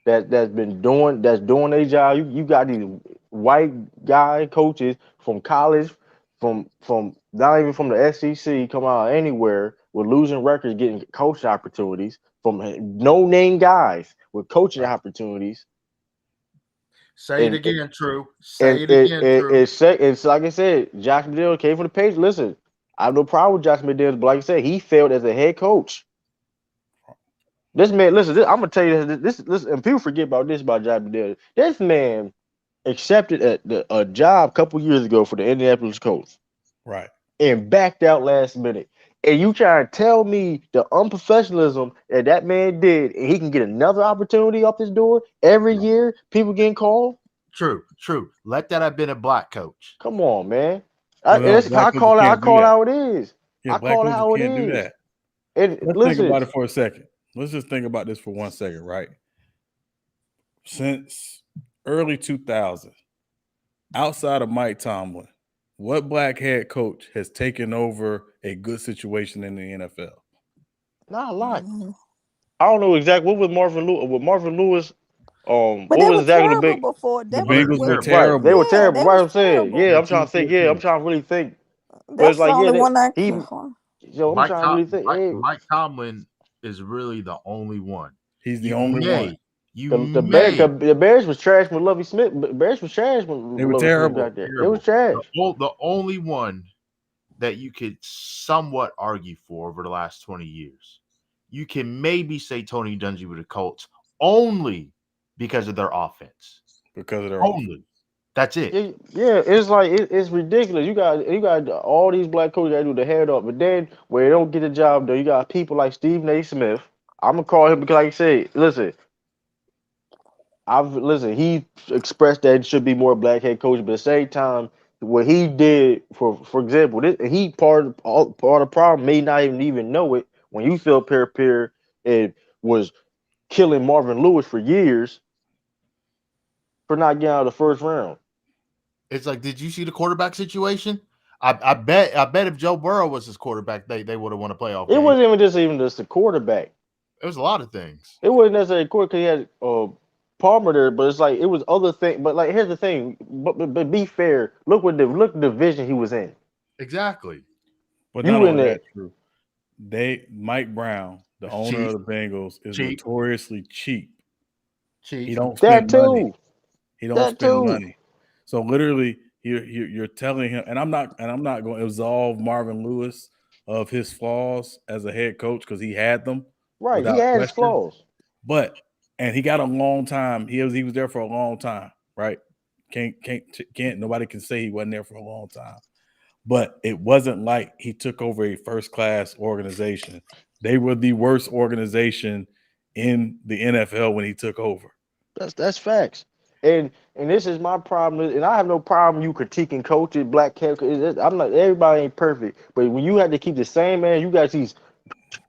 A: that's doing their job. You got these white guy coaches from college, from not even from the SEC, come out anywhere with losing records, getting coaching opportunities from no name guys with coaching
C: Right.
A: opportunities,
C: Say it
A: and
C: again, True.
A: and
C: Say it again, True.
A: it's like I said, Josh McDaniels came from the page. Listen, I have no problem with Josh McDaniels, but like I said, he failed as a head coach. This man, listen, I'm gonna tell you this, and people forget about this about Josh McDaniels. This man accepted a job a couple years ago for the Indianapolis Colts
E: right.
A: and backed out last minute. And you try to tell me the unprofessionalism that man did, and he can get another opportunity off this door every
C: Right.
A: year? People getting called.
C: True, true. Let that have been a black coach.
A: Come on, man.
E: Well, no, black
A: I
E: coaches
A: call it. I
E: can't do
A: call it
E: that.
A: how it is.
E: Yeah,
A: I
E: black
A: call it
E: coaches
A: how it
E: can't do
A: is.
E: that.
A: And
E: Let's think
A: listen,
E: about it for a second. Let's just think about this for 1 second, right? Since early 2000, outside of Mike Tomlin, what black head coach has taken over a good situation in the NFL?
A: not a lot.
B: Mhm.
A: I don't know exactly what was Marvin Lewis. With Marvin Lewis,
B: But
A: what
B: they
A: was
B: were
A: exactly the
B: terrible
A: big?
B: before.
E: The
B: That was
C: They're
E: Bengals
B: what.
E: were
C: terrible.
A: Right, they were
E: terrible.
B: Yeah,
A: terrible.
B: they
A: Right,
B: was
A: I'm saying,
B: terrible.
A: yeah,
E: They're
A: I'm trying
E: two
A: to think, yeah, I'm
E: 14.
A: trying to really think, but it's
B: That's the
A: like, yeah,
B: only one I
A: he,
B: can.
A: yo, I'm trying to really think. Hey,
C: Mike Tomlin is really the only one.
E: He's the
C: You
E: only one.
C: may, you may
A: the Bears was trash when Lovey Smith. Bears was trash when
E: They were
A: Lovey Smith
E: terrible.
A: got there. It was
C: terrible.
A: trash.
C: The only one that you could somewhat argue for over the last 20 years. You can maybe say Tony Dungy with the Colts only because of their offense.
E: Because of their offense.
C: Only. That's it.
A: Yeah, yeah, it's like it's ridiculous. You got all these black coaches that do the head up, but then where they don't get the job done, you got people like Stephen A. Smith. I'm gonna call him because, like I say, listen, he expressed that it should be more black head coach, but at the same time, what he did for example, he part of the problem may not even know it when you feel Pear and was killing Marvin Lewis for years for not getting out of the first round.
C: It's like, did you see the quarterback situation? I bet if Joe Burrow was his quarterback, they would have won a playoff
A: It
C: game.
A: wasn't even just the quarterback.
C: It was a lot of things.
A: It wasn't necessarily a quarterback because he had Palmer there, but it's like it was other things. But like here's the thing, but be fair. Look the division he was in.
C: Exactly.
E: But not
A: You in
E: only
A: there.
E: that, true. Mike Brown, the
C: It's
E: owner
C: cheap.
E: of the Bengals, is
C: Cheap.
E: notoriously cheap. He
C: Cheap.
E: don't
A: That
E: spend money.
A: too.
E: He don't
A: That
E: spend
A: too.
E: money. So literally, you're telling him, and I'm not going to absolve Marvin Lewis of his flaws as a head coach because he had them
A: Right. He
E: without
A: had his
E: question.
A: flaws.
E: But and he got a long time. He was there for a long time, right? Can't nobody can say he wasn't there for a long time. But it wasn't like he took over a first class organization. They were the worst organization in the NFL when he took over.
A: That's facts. And this is my problem. And I have no problem you critiquing coaches, black coaches. I'm not. Everybody ain't perfect, but when you have to keep the same man, you got these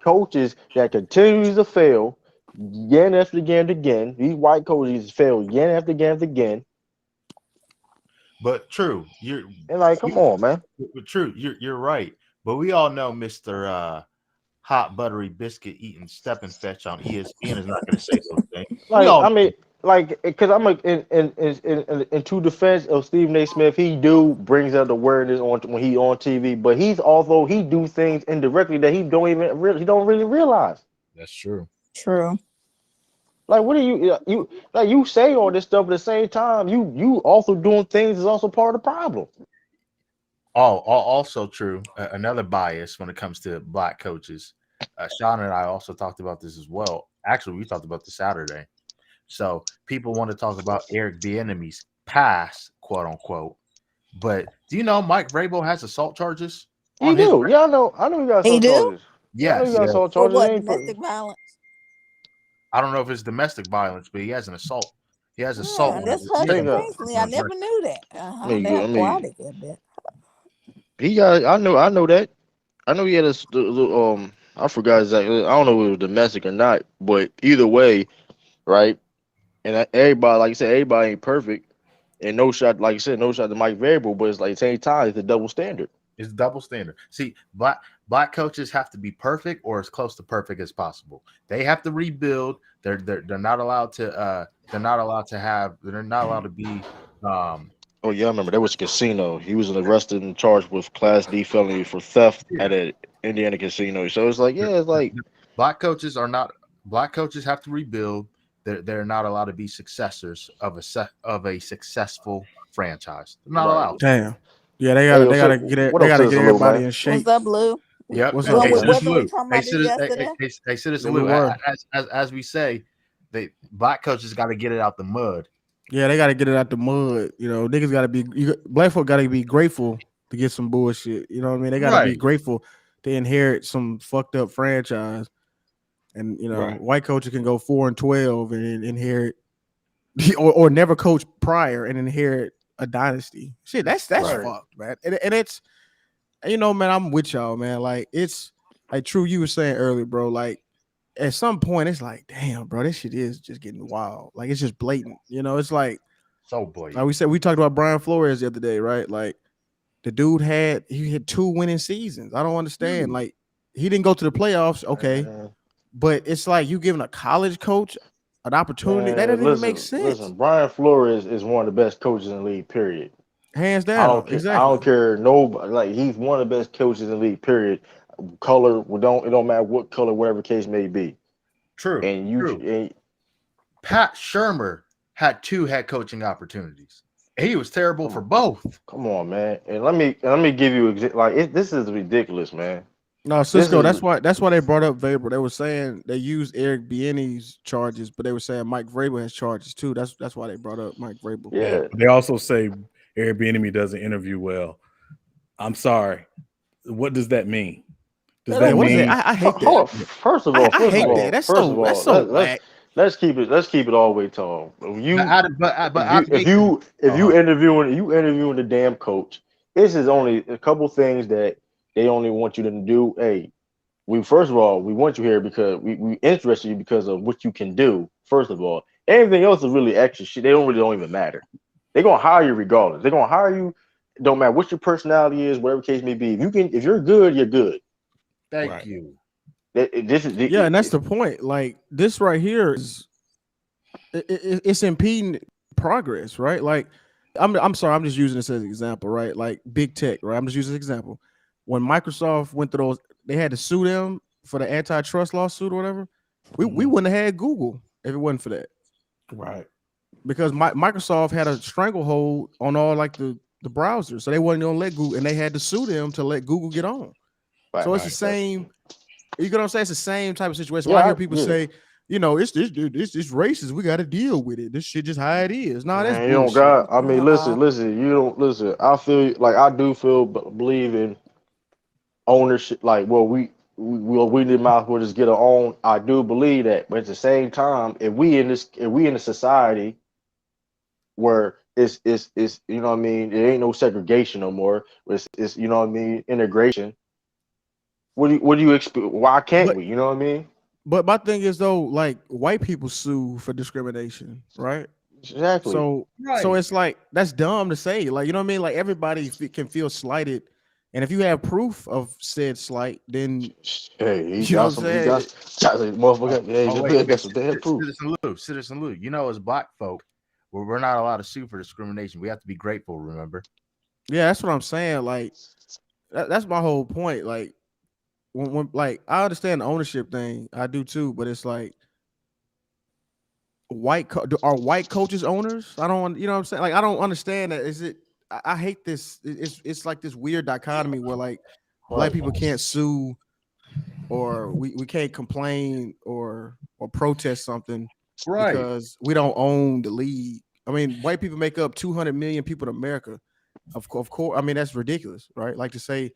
A: coaches that continues to fail, again after again and again. These white coaches fail again after again after again.
C: But true.
A: And like, come on, man.
C: True. You're right. But we all know Mr. Hot buttery biscuit eating stepping fetch on ESPN is not going to say those things. We
A: Like,
C: all
A: I mean, like, because I'm like, in true defense of Stephen A. Smith, he do brings out the awareness on when he on TV, but he's although he do things indirectly that he don't really realize.
C: That's true.
B: True.
A: Like, what do you like? You say all this stuff, but at the same time, you also doing things is also part of the problem.
C: Also true. Another bias when it comes to black coaches. Sean and I also talked about this as well. Actually, we talked about this Saturday. So people want to talk about Eric Bieniemy's past, quote unquote. But do you know Mike Vrabel has assault charges
A: He
C: on his
A: do.
C: record?
A: Yeah, I know you got
B: He
A: assault
B: do?
A: charges. Yeah, I know you
C: Yes.
A: got
C: Yeah.
A: assault
B: For
A: charges.
B: what?
A: Ain't put.
B: Domestic violence?
C: I don't know if it's domestic violence, but he has an assault. He has assault
B: Yeah,
C: on his.
B: that's
C: He has
B: Hush
A: Think
B: and
C: assault
B: Paisley.
C: on
B: I
C: his
B: never
C: record.
B: knew that. They
A: I mean,
B: applauded that bit.
A: he got. I know that. I know he had a. I forgot exactly. I don't know if it was domestic or not, but either way, right? And everybody, like you said, everybody ain't perfect, and no shot, like you said, no shot to Mike Variable, but it's like at the same time, it's a double standard.
C: It's double standard. See, black coaches have to be perfect or as close to perfect as possible. They have to rebuild. They're not allowed to they're not allowed to be
A: Oh yeah, I remember there was a casino. He was arrested and charged with Class D felony for theft
C: yeah.
A: at an Indiana casino. So it's like, yeah, it's like
C: Black coaches are not black coaches have to rebuild. They're not allowed to be successors of a successful franchise. They're not
A: right.
C: allowed to.
E: Damn. Yeah, they
A: Hey,
E: gotta
A: yo,
E: they
A: so
E: gotta get it.
A: what
E: They
A: up,
E: gotta get
A: Citizen Lou,
E: everybody
A: man?
E: in
B: What's
E: shape.
B: up, Blue?
C: Yep.
E: What's
C: Hey,
E: up,
B: When
C: hey,
B: we
E: bro?
C: Citizen
B: wasn't we
C: Lou.
B: talking
C: Hey,
B: about this
C: Citizen.
B: yesterday?
C: Hey, Citizen
E: Yeah, we
C: Lou.
E: were.
C: As we say, black coaches got to get it out the mud.
E: Yeah, they gotta get it out the mud. You know, niggas gotta be black folk gotta be grateful to get some bullshit. You know what I mean? They gotta be
C: Right.
E: grateful to inherit some fucked up franchise. And
C: Right.
E: white coaches can go 4-12 and inherit or never coach prior and inherit a dynasty. Shit, that's
C: Right.
A: Right.
E: fucked, man. And it's man, I'm with y'all, man. Like it's like true you were saying earlier, bro. Like at some point it's like, damn, bro, this shit is just getting wild. Like it's just blatant. It's
C: So
E: like
C: blatant.
E: we said, we talked about Brian Flores the other day, right? Like the dude he had 2 winning seasons. I don't understand.
C: Dude.
E: Like he didn't go to the playoffs, okay,
A: Man,
E: but it's like you giving a college coach an opportunity that
A: man,
E: doesn't even make
A: listen.
E: sense.
A: Brian Flores is one of the best coaches in the league. Period.
E: Hands
A: I
E: down,
A: don't care. I
E: exactly.
A: don't care. Nobody like he's one of the best coaches in the league. Period. Color, we don't. It don't matter what color, whatever case may be.
C: True.
A: And you,
C: True.
A: and,
C: Pat Shermer had 2 head coaching opportunities. He was terrible
A: come
C: for
A: on,
C: both.
A: come on, man. And let me give you this is ridiculous, man.
E: No,
A: This
E: Cisco.
A: is
E: That's why they brought up Vrabel. They were saying they used Eric Bieniemy's charges, but they were saying Mike Vrabel has charges too. That's why they brought up Mike Vrabel. Yeah. Yeah.
A: yeah.
E: Yeah.
A: Yeah.
E: They
A: Yeah.
E: also
A: Also
E: say Airbnb doesn't interview well. I'm sorry. What does that mean? Does
A: that
E: that
A: what is
E: mean?
A: it?
E: I hate that.
A: First of
E: Hate
A: all,
E: that. That's so
A: let's
E: whack.
A: let's keep it all the way tall.
C: But out of Mason,
A: If
C: uh-huh.
A: you interviewing the damn coach, this is only a couple things that they only want you to do. Hey, we first of all we want you here because we interested you because of what you can do. First of all, everything else is really extra shit. They don't even matter. They're gonna hire you regardless. They're gonna hire you. Don't matter what your personality is, whatever case may be. If you're good, you're good.
C: Thank
E: Right.
C: you.
A: This is
E: Yeah, and that's the point. Like this right here is it's impeding progress, right? Like I'm sorry, I'm just using this as an example, right? Like big tech, right? I'm just using this example. When Microsoft went through those, they had to sue them for the antitrust lawsuit or whatever. We wouldn't have had Google if it wasn't for that.
A: right.
E: Because Microsoft had a stranglehold on all like the browsers, so they wasn't gonna let Google, and they had to sue them to let Google get on. So it's the
A: Facts. That's
E: same. You know what I'm saying? It's the same type of situation. When I
A: yeah,
E: hear people
A: yeah.
E: say, it's this racist, we got to deal with it. This shit just how it is. Nah, that's
A: Man, you don't
E: bullshit.
A: got. I mean,
B: No.
A: listen. You don't listen. I feel like I do feel believe in ownership. Like, well, we need might as well just get our own. I do believe that, but at the same time, if we in a society where it's you know what I mean, it ain't no segregation no more. It's you know what I mean, integration. What do you expect? Why can't
E: But
A: we? You know what I mean?
E: my thing is though, like white people sue for discrimination, right?
A: Exactly.
E: So
C: Right.
E: it's like that's dumb to say. Like you know what I mean? Like everybody can feel slighted, and if you have proof of said slight, then
A: Hey, he
E: you know what
A: got
E: I'm
A: some. He
E: saying.
A: got some
C: Oh,
A: motherfucker. Hey,
C: oh
A: just
C: wait,
A: look, got some damn proof.
C: Citizen Lou. As black folk, we're not allowed to sue for discrimination. We have to be grateful. Remember?
E: Yeah, that's what I'm saying. Like that's my whole point. Like when like I understand the ownership thing, I do too, but it's like are white coaches owners? I don't, you know what I'm saying? Like I don't understand that. Is it? I hate this. It's like this weird dichotomy where like black
A: Right.
E: people can't sue or we can't complain or protest something
C: Right.
E: because we don't own the league. I mean, white people make up 200 million people in America. Of course, I mean that's ridiculous, right? Like to say,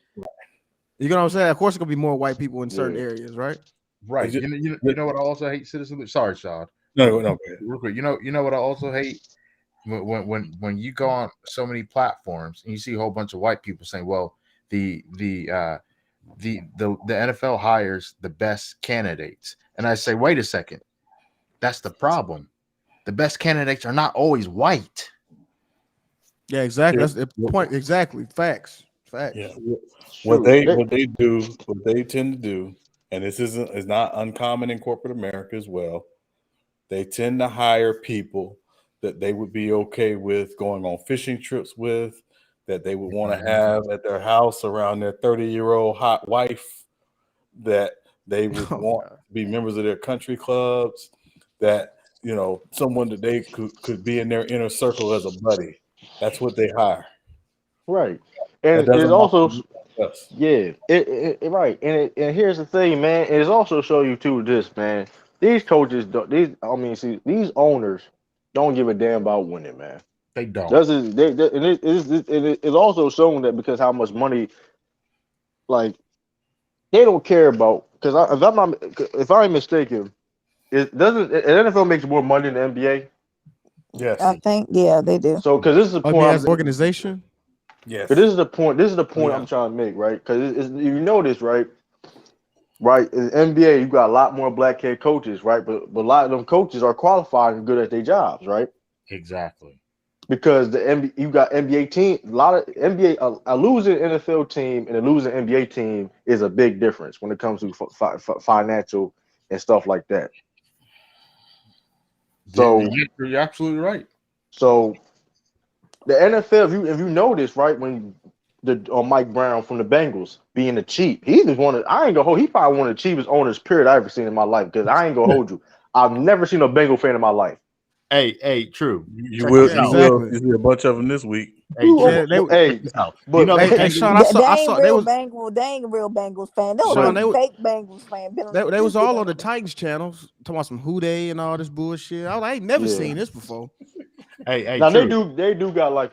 E: you know what I'm saying? Of course, it's gonna be more white people in certain
A: Yeah.
E: areas, right?
C: Right.
E: Just,
C: You know what I also hate, Citizen Lou? Sorry, Sean.
E: no, no,
C: Real quick. You know what I also hate when you go on so many platforms and you see a whole bunch of white people saying, "Well, the the NFL hires the best candidates. And I say, wait a second, that's the problem. The best candidates are not always white.
F: Yeah, exactly.
E: Here,
F: That's the point. Exactly. Facts. Facts.
E: yeah. What
A: Shoot,
E: they what they do, what they tend to do, and this is not uncommon in corporate America as well. They tend to hire people that they would be okay with going on fishing trips with, that they would want to have at their house around their 30-year-old hot wife, that they would
F: Oh
E: want
F: God.
E: to be members of their country clubs, that someone that they could be in their inner circle as a buddy. That's what they hire.
A: right.
E: That
A: And it's
E: doesn't
A: also
E: always be us.
A: yeah, right. And here's the thing, man. It's also show you too this, man. These coaches don't see these owners don't give a damn about winning, man.
C: They don't.
A: Does it and it's also showing that because how much money like they don't care about because if I'm mistaken, it doesn't an NFL makes more money than the NBA.
E: Yes,
B: I think, yeah, they do.
A: So because this is the
F: Oh, I mean,
A: point
F: as an organization.
E: yes.
A: this is the
F: Oh
A: point
F: yeah.
A: I'm trying to make, right? Because you know this, right? Right, in the NBA, you got a lot more black head coaches, right? But a lot of them coaches are qualified and good at their jobs, right?
C: Exactly.
A: Because you got NBA team, a lot of NBA, a losing NFL team and a losing NBA team is a big difference when it comes to financial and stuff like that. So,
C: You're absolutely right.
A: so the NFL, if you notice, right, when the Mike Brown from the Bengals being the cheap, he just wanted. I ain't gonna hold. He probably one of the cheapest owners period I ever seen in my life. Because I ain't gonna hold you. I've never seen a Bengal fan in my life.
C: Hey, true.
E: You
C: Check
E: will
C: this
F: Yeah,
E: you
C: out.
E: will
F: exactly.
E: you see a bunch of them this week.
C: Hey, true.
F: Yeah, they.
C: Check
A: Hey,
C: this out. Do you
A: but
C: know the
F: Hey,
C: Bengals?
F: Sean, I
B: They
F: saw
B: ain't
F: they
B: real
F: was
B: Bengals. They ain't real Bengals fan. Those
F: Sean.
A: but
B: them fake Bengals fan. Been
F: They
B: just
F: was
B: been
F: all
B: on
F: on the
B: the
F: Titans channels talking about some Who Dey and all this bullshit. I ain't never
A: yeah.
F: seen this before.
C: Hey,
A: Now
C: true.
A: they do got like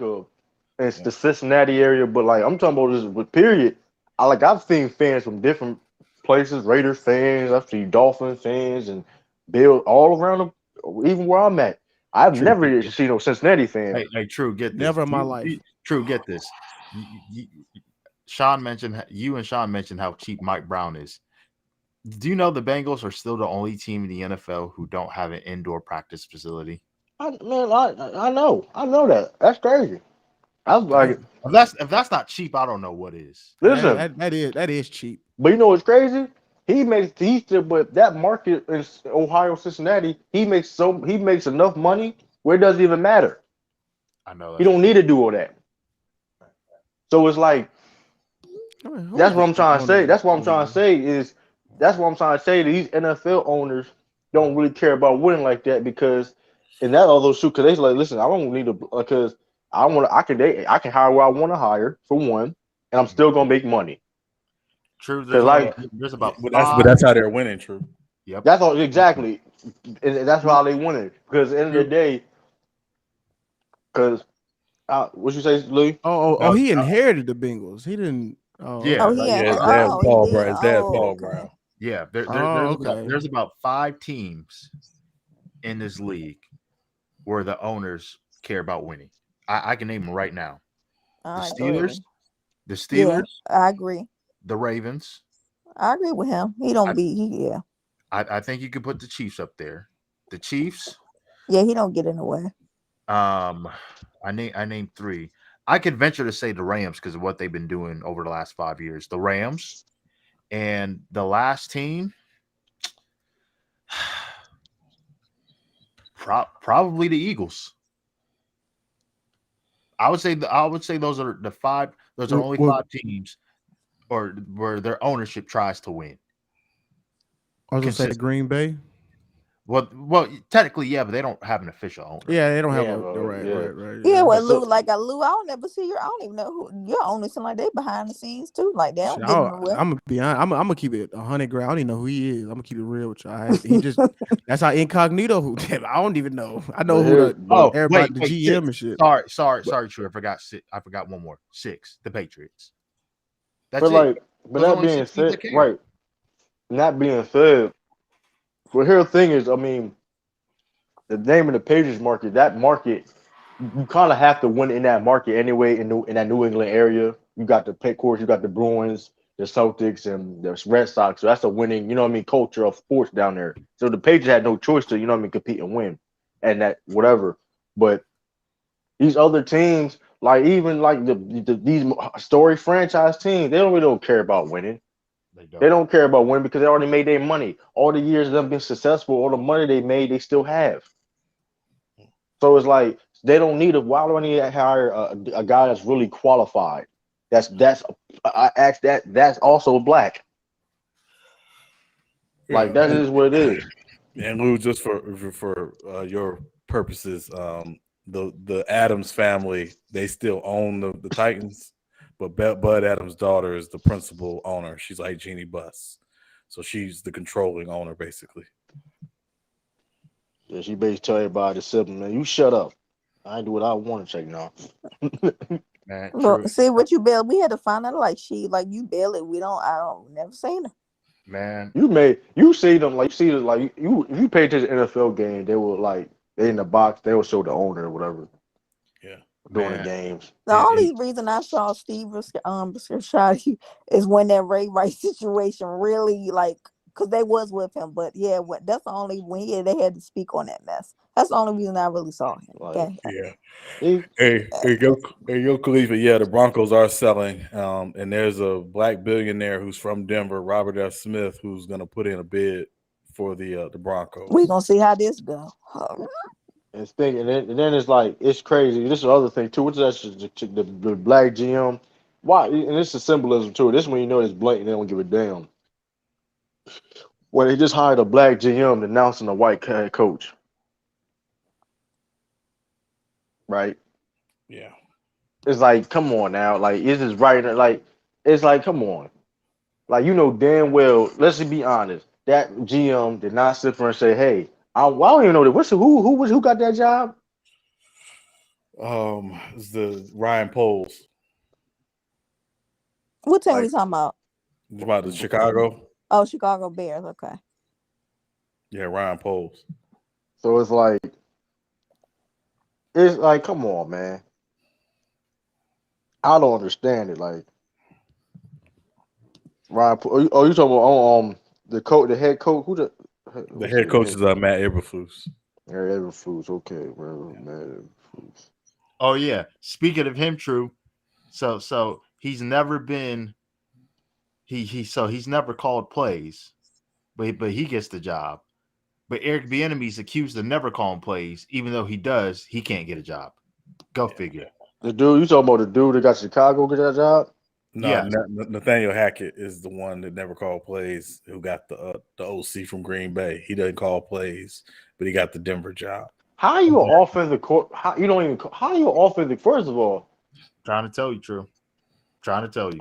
A: it's the Cincinnati area, but like I'm talking about this with period. I've seen fans from different places, Raiders fans, I've seen Dolphin fans and Bill all around even where I'm at. I've
C: True.
A: never seen no Cincinnati fan.
C: Hey, true. Get this.
F: Never in my life.
C: True. Get this. Sean mentioned you and Sean mentioned how cheap Mike Brown is. Do you know the Bengals are still the only team in the NFL who don't have an indoor practice facility?
A: I know that. That's crazy. I was like,
F: Damn.
C: If that's not cheap, I don't know what is.
A: listen,
F: That is cheap.
A: but you know what's crazy? He still but that market in Ohio, Cincinnati, he makes enough money where it doesn't even matter.
C: I know
A: He
C: that's
A: don't
C: true.
A: need to do all that. So it's like
F: I mean, who
A: that's
F: is
A: what
F: the
A: I'm trying to say.
F: owners
A: That's what I'm trying to
F: anymore?
A: say is that's what I'm trying to say. These NFL owners don't really care about winning like that because and that all those shoot because they like listen. I don't need to because I want I can hire where I want to hire for one, and I'm still gonna make money
C: True.
A: because like
C: There's
E: Yeah,
C: about
E: but
C: five.
E: that's how they're winning. True.
C: Yep.
A: that's all exactly, and that's why they winning because at the end of the
C: True.
A: day because what you say, Louis?
F: Oh,
C: No.
F: he inherited the Bengals. He didn't. Oh,
C: Yeah.
B: Oh,
F: okay.
B: he
E: Yeah,
B: ain't.
E: his dad
B: Oh, he
E: Paul
B: did.
E: Brown. His dad
B: Oh,
E: Paul
B: okay.
E: Brown.
C: Yeah.
F: Oh,
C: There's about
F: okay.
C: five teams in this league where the owners care about winning. I can name them right now.
B: All
C: The
B: right, go ahead.
C: Steelers, the
B: Yeah,
C: Steelers,
B: I agree.
C: the Ravens.
B: I agree with him. He don't
C: I,
B: be. Yeah,
C: I think you could put the Chiefs up there. The Chiefs.
B: yeah. He don't get in the way.
C: Um, I named three. I could venture to say the Rams because of what they've been doing over the last 5 years. The Rams and the last team, probably the Eagles. I would say those are the five. Those are
F: Well,
C: only
F: well,
C: five teams, or where their ownership tries to win
F: I was gonna say
C: consistently.
F: Green Bay.
C: Well, technically, yeah, but they don't have an official owner.
F: Yeah, they don't have
A: Yeah,
F: a.
A: bro.
F: Right,
A: Yeah.
F: right, right.
B: Yeah,
F: Yeah.
B: well,
A: So
B: Lou, like Lou, I don't never see your. I don't even know who your owner. Seem like they behind the scenes too. Like they
F: Shit,
B: don't get in the way.
F: I'm gonna be honest. I'm gonna keep it 100 grand. I don't even know who he is. I'm gonna keep it real with you. He just that's how incognito. Who I don't even know. I know
A: but
F: who
A: here
F: the
A: but
C: Oh,
F: everybody,
C: wait,
F: the
C: wait,
F: GM
C: six.
F: and shit.
A: but
C: True. I forgot one more. Six. The Patriots. That's
A: but
C: it.
A: like but
C: Those are
A: that
C: only
A: being
C: six teams
A: said,
C: that care.
A: right? Not being said, well here the thing is, I mean, the name of the Patriots market, that market, you kind of have to win in that market anyway. In that New England area, you got the pit course, you got the Bruins, the Celtics and the Red Sox. So that's a winning, culture of sports down there. So the Patriots had no choice to, compete and win, and that whatever. But these other teams, like even like these story franchise teams, they don't care about winning. They don't care about winning because they already made their money. All the years of them being successful, all the money they made, they still have. So it's like they don't need a. Why do I need to hire a guy that's really qualified? That's I asked that. That's also black. Like
E: Yeah,
A: that is what it is.
E: and Lou, just for your purposes, the Adams family, they still own the Titans, but Bud Adams' daughter is the principal owner. She's like Jeannie Buss, so she's the controlling owner basically.
A: Yeah, she basically tell everybody to sibling, man, you shut up. I do what I want to check now.
C: Man,
B: Well,
C: true.
B: see what you bail. We had to find out like you bail it. We don't. I don't never seen her.
C: Man,
A: You see them like you see them like you if you pay attention to NFL game, they will like they in the box, they will show the owner or whatever
E: Yeah,
A: during the
C: man,
A: games.
B: The only reason I saw Steve Bisciotti is when that Ray Rice situation really like because they was with him, but yeah, that's the only when they had to speak on that mess. That's the only reason I really saw him.
A: Like
B: Okay,
E: yeah.
A: he,
E: Yo, Khalifa, yeah, the Broncos are selling, and there's a black billionaire who's from Denver, Robert F. Smith, who's going to put in a bid for the
B: we
E: Broncos.
B: gonna see how this go.
A: and thing and then it's like it's crazy. This is the other thing too. Which is the black GM. Why? And this is symbolism too. This when you know it's blatant. They don't give a damn. Well, they just hired a black GM announcing a white head coach, right?
E: Yeah,
A: It's like, come on now. Like, is this right? Like, it's like, come on. Like, damn well. Let's just be honest. That GM did not sit there and say, "Hey, I don't even know that. Who got that job?"
E: it's the Ryan Poles
B: What team we
A: Like,
B: talking about?
E: about the Chicago.
B: Oh, Chicago Bears. Okay.
E: Yeah, Ryan Poles.
A: so it's like, come on, man. I don't understand it. Like, Ryan, you talking about the coach, the head coach?
E: The
A: What's
E: head
A: the
E: coach
A: head?
E: is Matt Eberflus.
A: Harry Foods. Okay, bro, man. Foods.
C: oh yeah. Speaking of him, true. So he's never been he's never called plays, but he gets the job. But Eric Bieniemy's accused of never calling plays, even though he does. He can't get a job. Go figure.
A: The dude you talking about the dude that got Chicago get that job?
E: No,
C: Yes.
E: Nathaniel Hackett is the one that never called plays. Who got the OC from Green Bay? He doesn't call plays, but he got the Denver job.
A: How are you an offensive court? How you don't even? How are you an offensive? First of all,
C: Trying to tell you, true. Trying to tell you.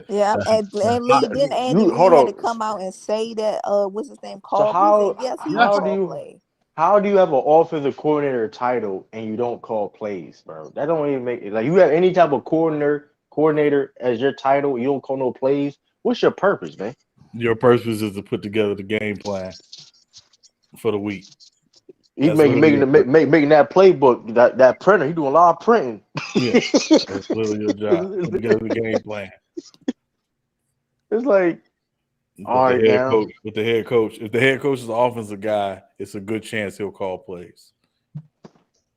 B: Yeah, and Lee didn't Andy
A: you hold
B: Reid had to
A: on.
B: come out and say that what's his name
A: So
B: called. He said yes, he
C: Yes.
B: called play.
A: how do you have an offensive coordinator title and you don't call plays, bro? That don't even make it. Like you have any type of coordinator as your title, you don't call no plays. What's your purpose, man?
E: Your purpose is to put together the game plan for the week.
A: He's
E: That's literally your purpose.
A: making that playbook, that printer. He doing a lot of printing.
E: Yeah, that's literally your job. Put together the game plan.
A: It's like, all right now.
E: If the head coach is the offensive guy, it's a good chance he'll call plays.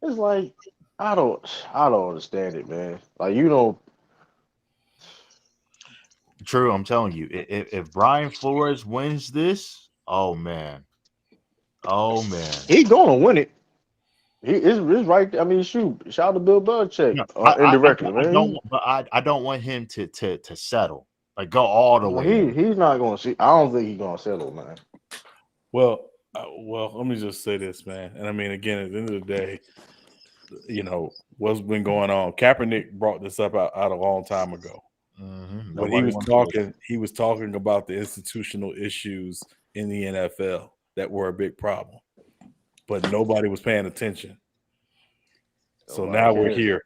A: It's like I don't understand it, man. Like you don't.
C: True. I'm telling you. If Brian Flores wins this, oh man. Oh man.
A: He gonna win it. He is right. I mean, shoot. Shout out to Bill Belichick
C: No,
A: indirectly,
C: I
A: man.
C: don't. But I don't want him to settle. Like go all the way in.
A: He's not gonna see. I don't think he's gonna settle, man.
E: Well, let me just say this, man. And I mean, again, at the end of the day, what's been going on. Kaepernick brought this up out a long time ago. When
C: Nobody wants to.
E: he was talking about the institutional issues in the NFL that were a big problem, but nobody was paying attention. So
A: Nobody
E: now we're
A: cares.
E: here.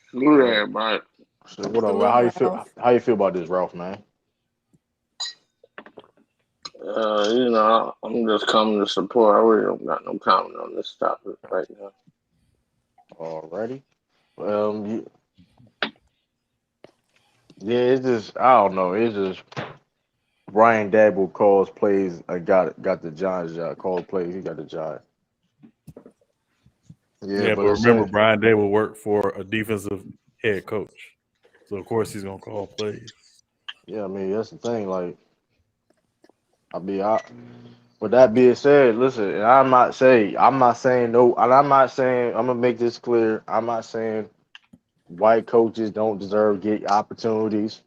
D: Screw everybody.
A: So what up?
B: Salute, Ralph.
A: How you feel about this, Ralph, man?
D: I'm just coming to support. I really don't got no comment on this topic right now.
A: Alrighty. Yeah, it's just I don't know. It's just Brian Dabble calls plays. I got the Giants job. Calls plays. He got the job. Yeah,
E: Yeah,
A: but
E: but remember,
A: listen.
E: Brian Day will work for a defensive head coach, so of course he's gonna call plays.
A: Yeah, I mean that's the thing. Like I be I. With that being said, listen, and I'm not saying no, and I'm not saying I'm gonna make this clear. I'm not saying white coaches don't deserve to get opportunities.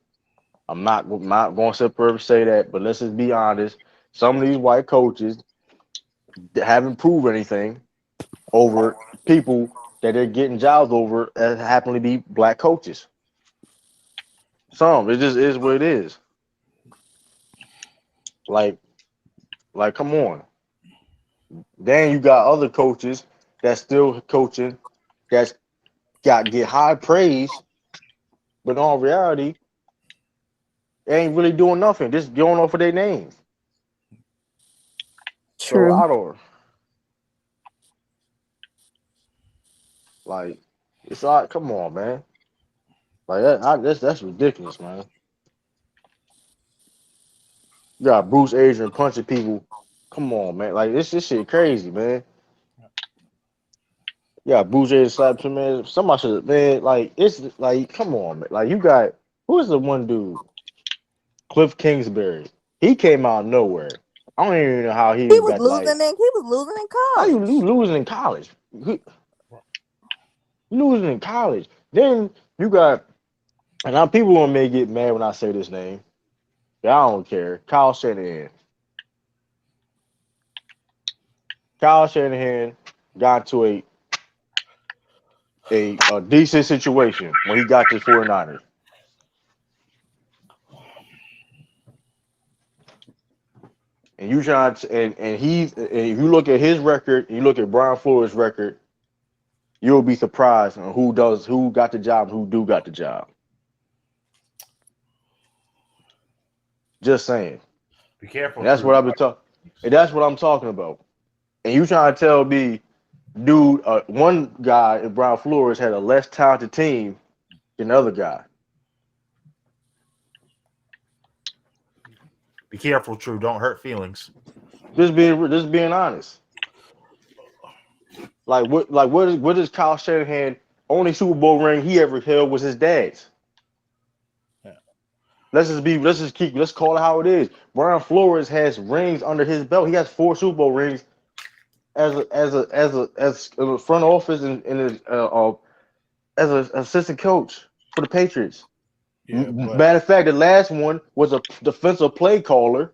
A: I'm not going to sit here and say that, but let's just be honest. Some of these white coaches haven't proved anything over people that they're getting jobs over that happen to be black coaches. Some it just is what it is. Like like come on. Then you got other coaches that's still coaching that's got get high praise, but in all reality, they ain't really doing nothing. Just going off of their names. So
B: True.
A: I don't like it's all right, come on, man. Like that's ridiculous, man. You got Bruce Adrian punching people. Come on, man. Like this shit crazy, man. Yeah, Bruce Adrian slapped him, man. Somebody should, man. Like it's like, come on, man. Like you got who is the one dude? Cliff Kingsbury. He came out of nowhere. I don't even know how he
B: He
A: even
B: was
A: got like.
B: losing in
A: How you
B: college.
A: losing in college? You losing in college. Then you got, and now people gonna may get mad when I say this name. Yeah, I don't care. Kyle Shanahan. Kyle Shanahan got to a decent situation when he got to the 49ers. And you trying to, and if you look at his record, you look at Brian Flores' record, you'll be surprised on who got the job, and who do got the job. Just saying.
C: Be careful,
A: And that's
C: True.
A: what I've been talking. And that's what I'm talking about. And you trying to tell me, dude, one guy in Brian Flores had a less talented team than the other guy.
C: Be careful, True. Don't hurt feelings.
A: Just being honest. What is Kyle Shanahan only Super Bowl ring he ever held was his dad's.
E: Yeah.
A: Let's call it how it is. Brian Flores has rings under his belt. He has 4 Super Bowl rings as a front office and as an assistant coach for the Patriots.
E: Yeah, but
A: Matter of fact, the last one was a defensive play caller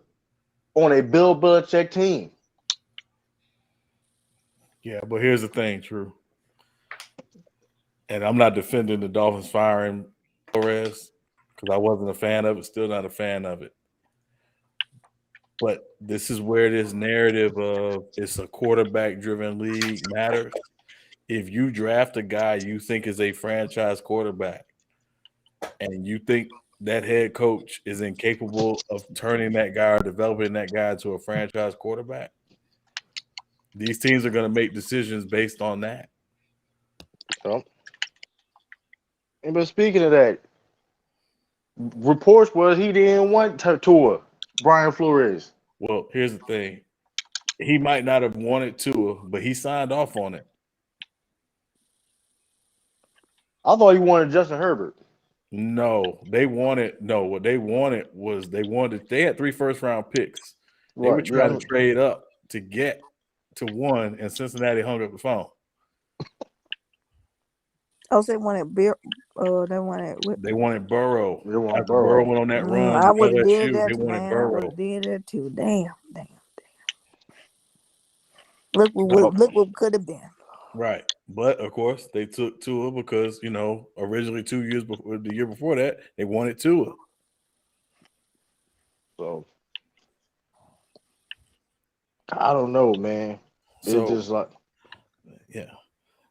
A: on a Bill Belichick team.
E: here's the thing, True, and I'm not defending the Dolphins firing Flores because I wasn't a fan of it. Still not a fan of it. But this is where this narrative of it's a quarterback driven league matters. If you draft a guy you think is a franchise quarterback and you think that head coach is incapable of turning that guy or developing that guy to a franchise quarterback, these teams are going to make decisions based on that.
A: So, but speaking of that, reports was he didn't want Tua, Brian Flores.
E: Well, here's the thing. He might not have wanted to, but he signed off on it.
A: I thought he wanted Justin Herbert.
E: No, what they wanted was they had 3 first round picks. They were
A: Right? Yeah.
E: trying to trade up to get to 1, and Cincinnati hung up the phone.
B: Oh, so they wanted beer. They wanted.
E: They wanted Burrow.
A: They want
E: After Burrow
A: Burrow.
E: went on that run
B: I
E: with
B: would have did
E: LSU, they
B: that,
E: wanted
B: man. I would
E: Burrow.
B: have did that too. Damn, damn.
E: But
B: Look what could have been.
E: right. But of course, they took Tua because, originally 2 years before the year before that, they wanted Tua.
A: So I don't know, man. It's
E: So,
A: just like
E: yeah.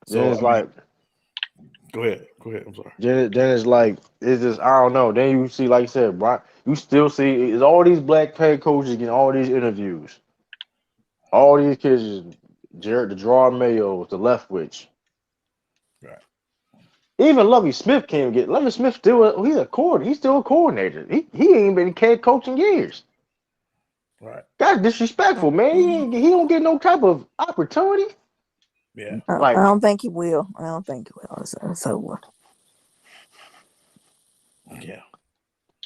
A: then
E: So,
A: it's
E: I mean,
A: like
E: go ahead. Go ahead. I'm sorry.
A: then it's like it's just I don't know. Then you see, like you said, Brian, you still see it's all these black head coaches getting all these interviews. All these kids, Jared the Draw Mayo, the Leftwich.
E: Right.
A: Even Lovey Smith can't get. Lovey Smith still he's still a coordinator. He ain't been head coach in years.
E: Right.
A: That's disrespectful, man. He don't get no type of opportunity.
E: Yeah.
B: I
A: Like
B: don't think he will. I don't think he will. So what?
E: Yeah.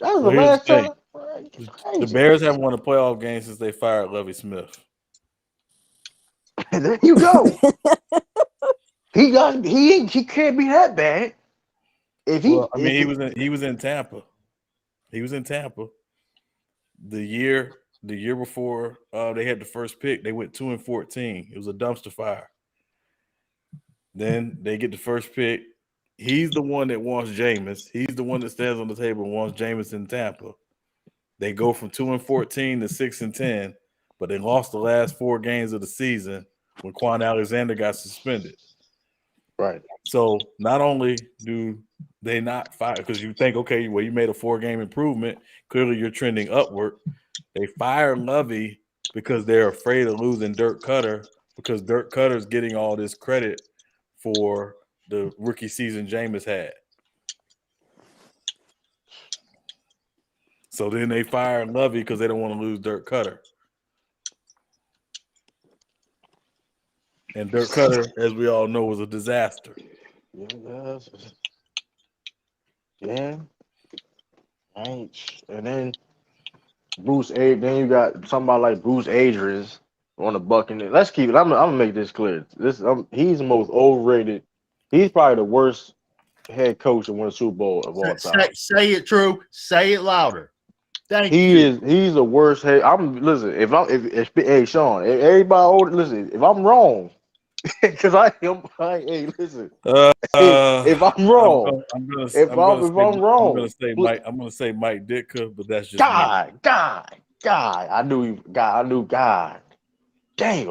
A: that was the
E: Well, here's the
A: last
E: thing:
A: time.
E: the
A: Crazy.
E: Bears haven't won a playoff game since they fired Lovey Smith.
A: There you go. He can't be that bad. If
E: Well, I mean,
A: if
E: he was in Tampa. He was in Tampa the year before they had the first pick. They went 2-14. It was a dumpster fire. Then they get the first pick. He's the one that wants Jameis. He's the one that stands on the table and wants Jameis in Tampa. They go from 2-14 to 6-10, but they lost the last 4 games of the season when Quan Alexander got suspended.
A: right.
E: So not only do they not fire, because you think, okay, well, you made a 4-game improvement. Clearly, you're trending upward. They fire Lovey because they're afraid of losing Dirk Cutter, because Dirk Cutter's getting all this credit for the rookie season Jameis had. So then they fire Lovey because they don't want to lose Dirk Cutter. And Dirk Cutter, as we all know, was a disaster.
A: Yeah. And then then you got somebody like Bruce Arians on the Buccaneers. Let's keep it. I'm gonna make this clear. He's the most overrated. He's probably the worst head coach to win a Super Bowl of all time.
C: Say it true. Say it louder. Thank
A: He
C: you.
A: is. He's the worst head. Listen. If hey Sean, if everybody older, listen. If I'm wrong, because I am. Hey, listen. Hey, if I'm wrong, if I'm wrong,
E: I'm gonna say Mike Ditka, but that's just me.
A: God. I knew God. Damn.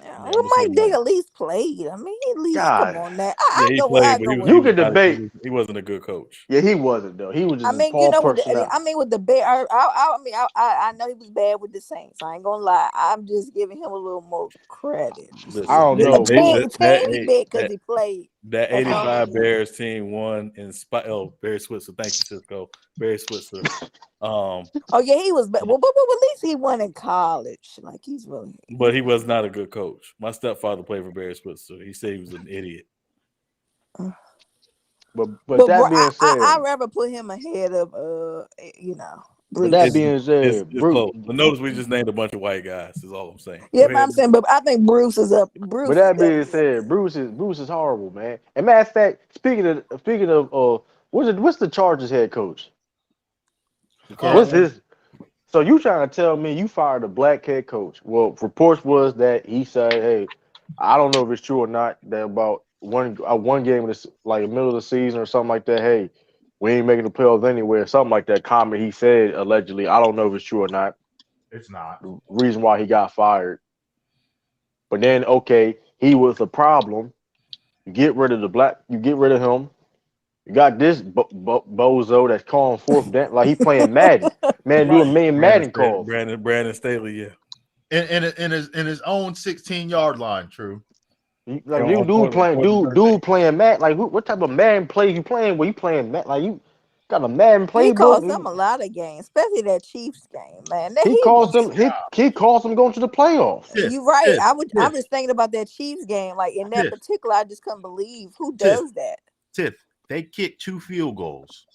E: Yeah,
B: Well,
E: I'm gonna say
B: Mike Dick
E: Mike.
B: at least played. I mean, he at least come
A: God.
B: on now.
E: Yeah, he played,
B: I
E: but
B: go with
A: You
B: him.
A: can debate.
E: he wasn't a good coach.
A: Yeah, he wasn't though. He was
B: I
A: just a
B: mean, you
A: Paul
B: know,
A: personality.
B: with the Bear, I know he was bad with the Saints. I ain't gonna lie. I'm just giving him a little more credit.
A: I
E: Listen,
A: don't
E: they,
A: know,
E: they
A: bro.
B: Teeny bit because he played.
E: that
B: That's all it
E: 85
B: is.
E: Bears team won in spite. Oh, Barry Switzer, thank you, Cisco. Barry Switzer.
B: Oh yeah, he was. But at least he won in college. Like he's really.
E: But he was not a good coach. My stepfather played for Barry Switzer. He said he was an idiot.
A: But that being
B: I
A: said,
B: rather put him ahead of
A: but that
B: Bruce.
A: being said,
E: It's
A: Bruce.
E: close. But notice we just named a bunch of white guys. Is all I'm saying. Go
B: Yeah, but
E: ahead.
B: I'm saying, but I think Bruce is up.
A: But
B: Bruce is
A: that being
B: definitely up
A: said,
B: there.
A: Bruce is horrible, man. And matter of fact, speaking of what's the Chargers head coach?
E: The
A: What's
E: Cardinals.
A: his? So you trying to tell me you fired a black head coach? Well, reports was that he said, "Hey, I don't know if it's true or not. That about one game in this like the middle of the season or something like that. Hey, we ain't making the playoffs anywhere. Something like that. Comment he said allegedly. I don't know if it's true or not.
C: It's not.
A: Reason why he got fired. But then okay, he was a problem. You get rid of the black. You get rid of him. You got this bozo that's calling fourth down like he playing Madden. Man, doing main Madden calls.
E: Brandon Staley, yeah.
C: In his own 16-yard line, true.
A: Like dude playing Madden. Like what type of Madden plays you playing? Where you playing Madden? Like you got a Madden
B: He cost them
A: playbook.
B: a lot of games, especially that Chiefs game, man. That
A: He
B: he
A: calls
B: was.
A: them. He calls them going to the playoffs.
B: You right.
C: Tiff,
B: I'm just thinking about that Chiefs game. Like in that
C: Tiff,
B: particular, I just couldn't believe who
C: Tiff,
B: does that.
C: Tiff. They kicked 2 field goals.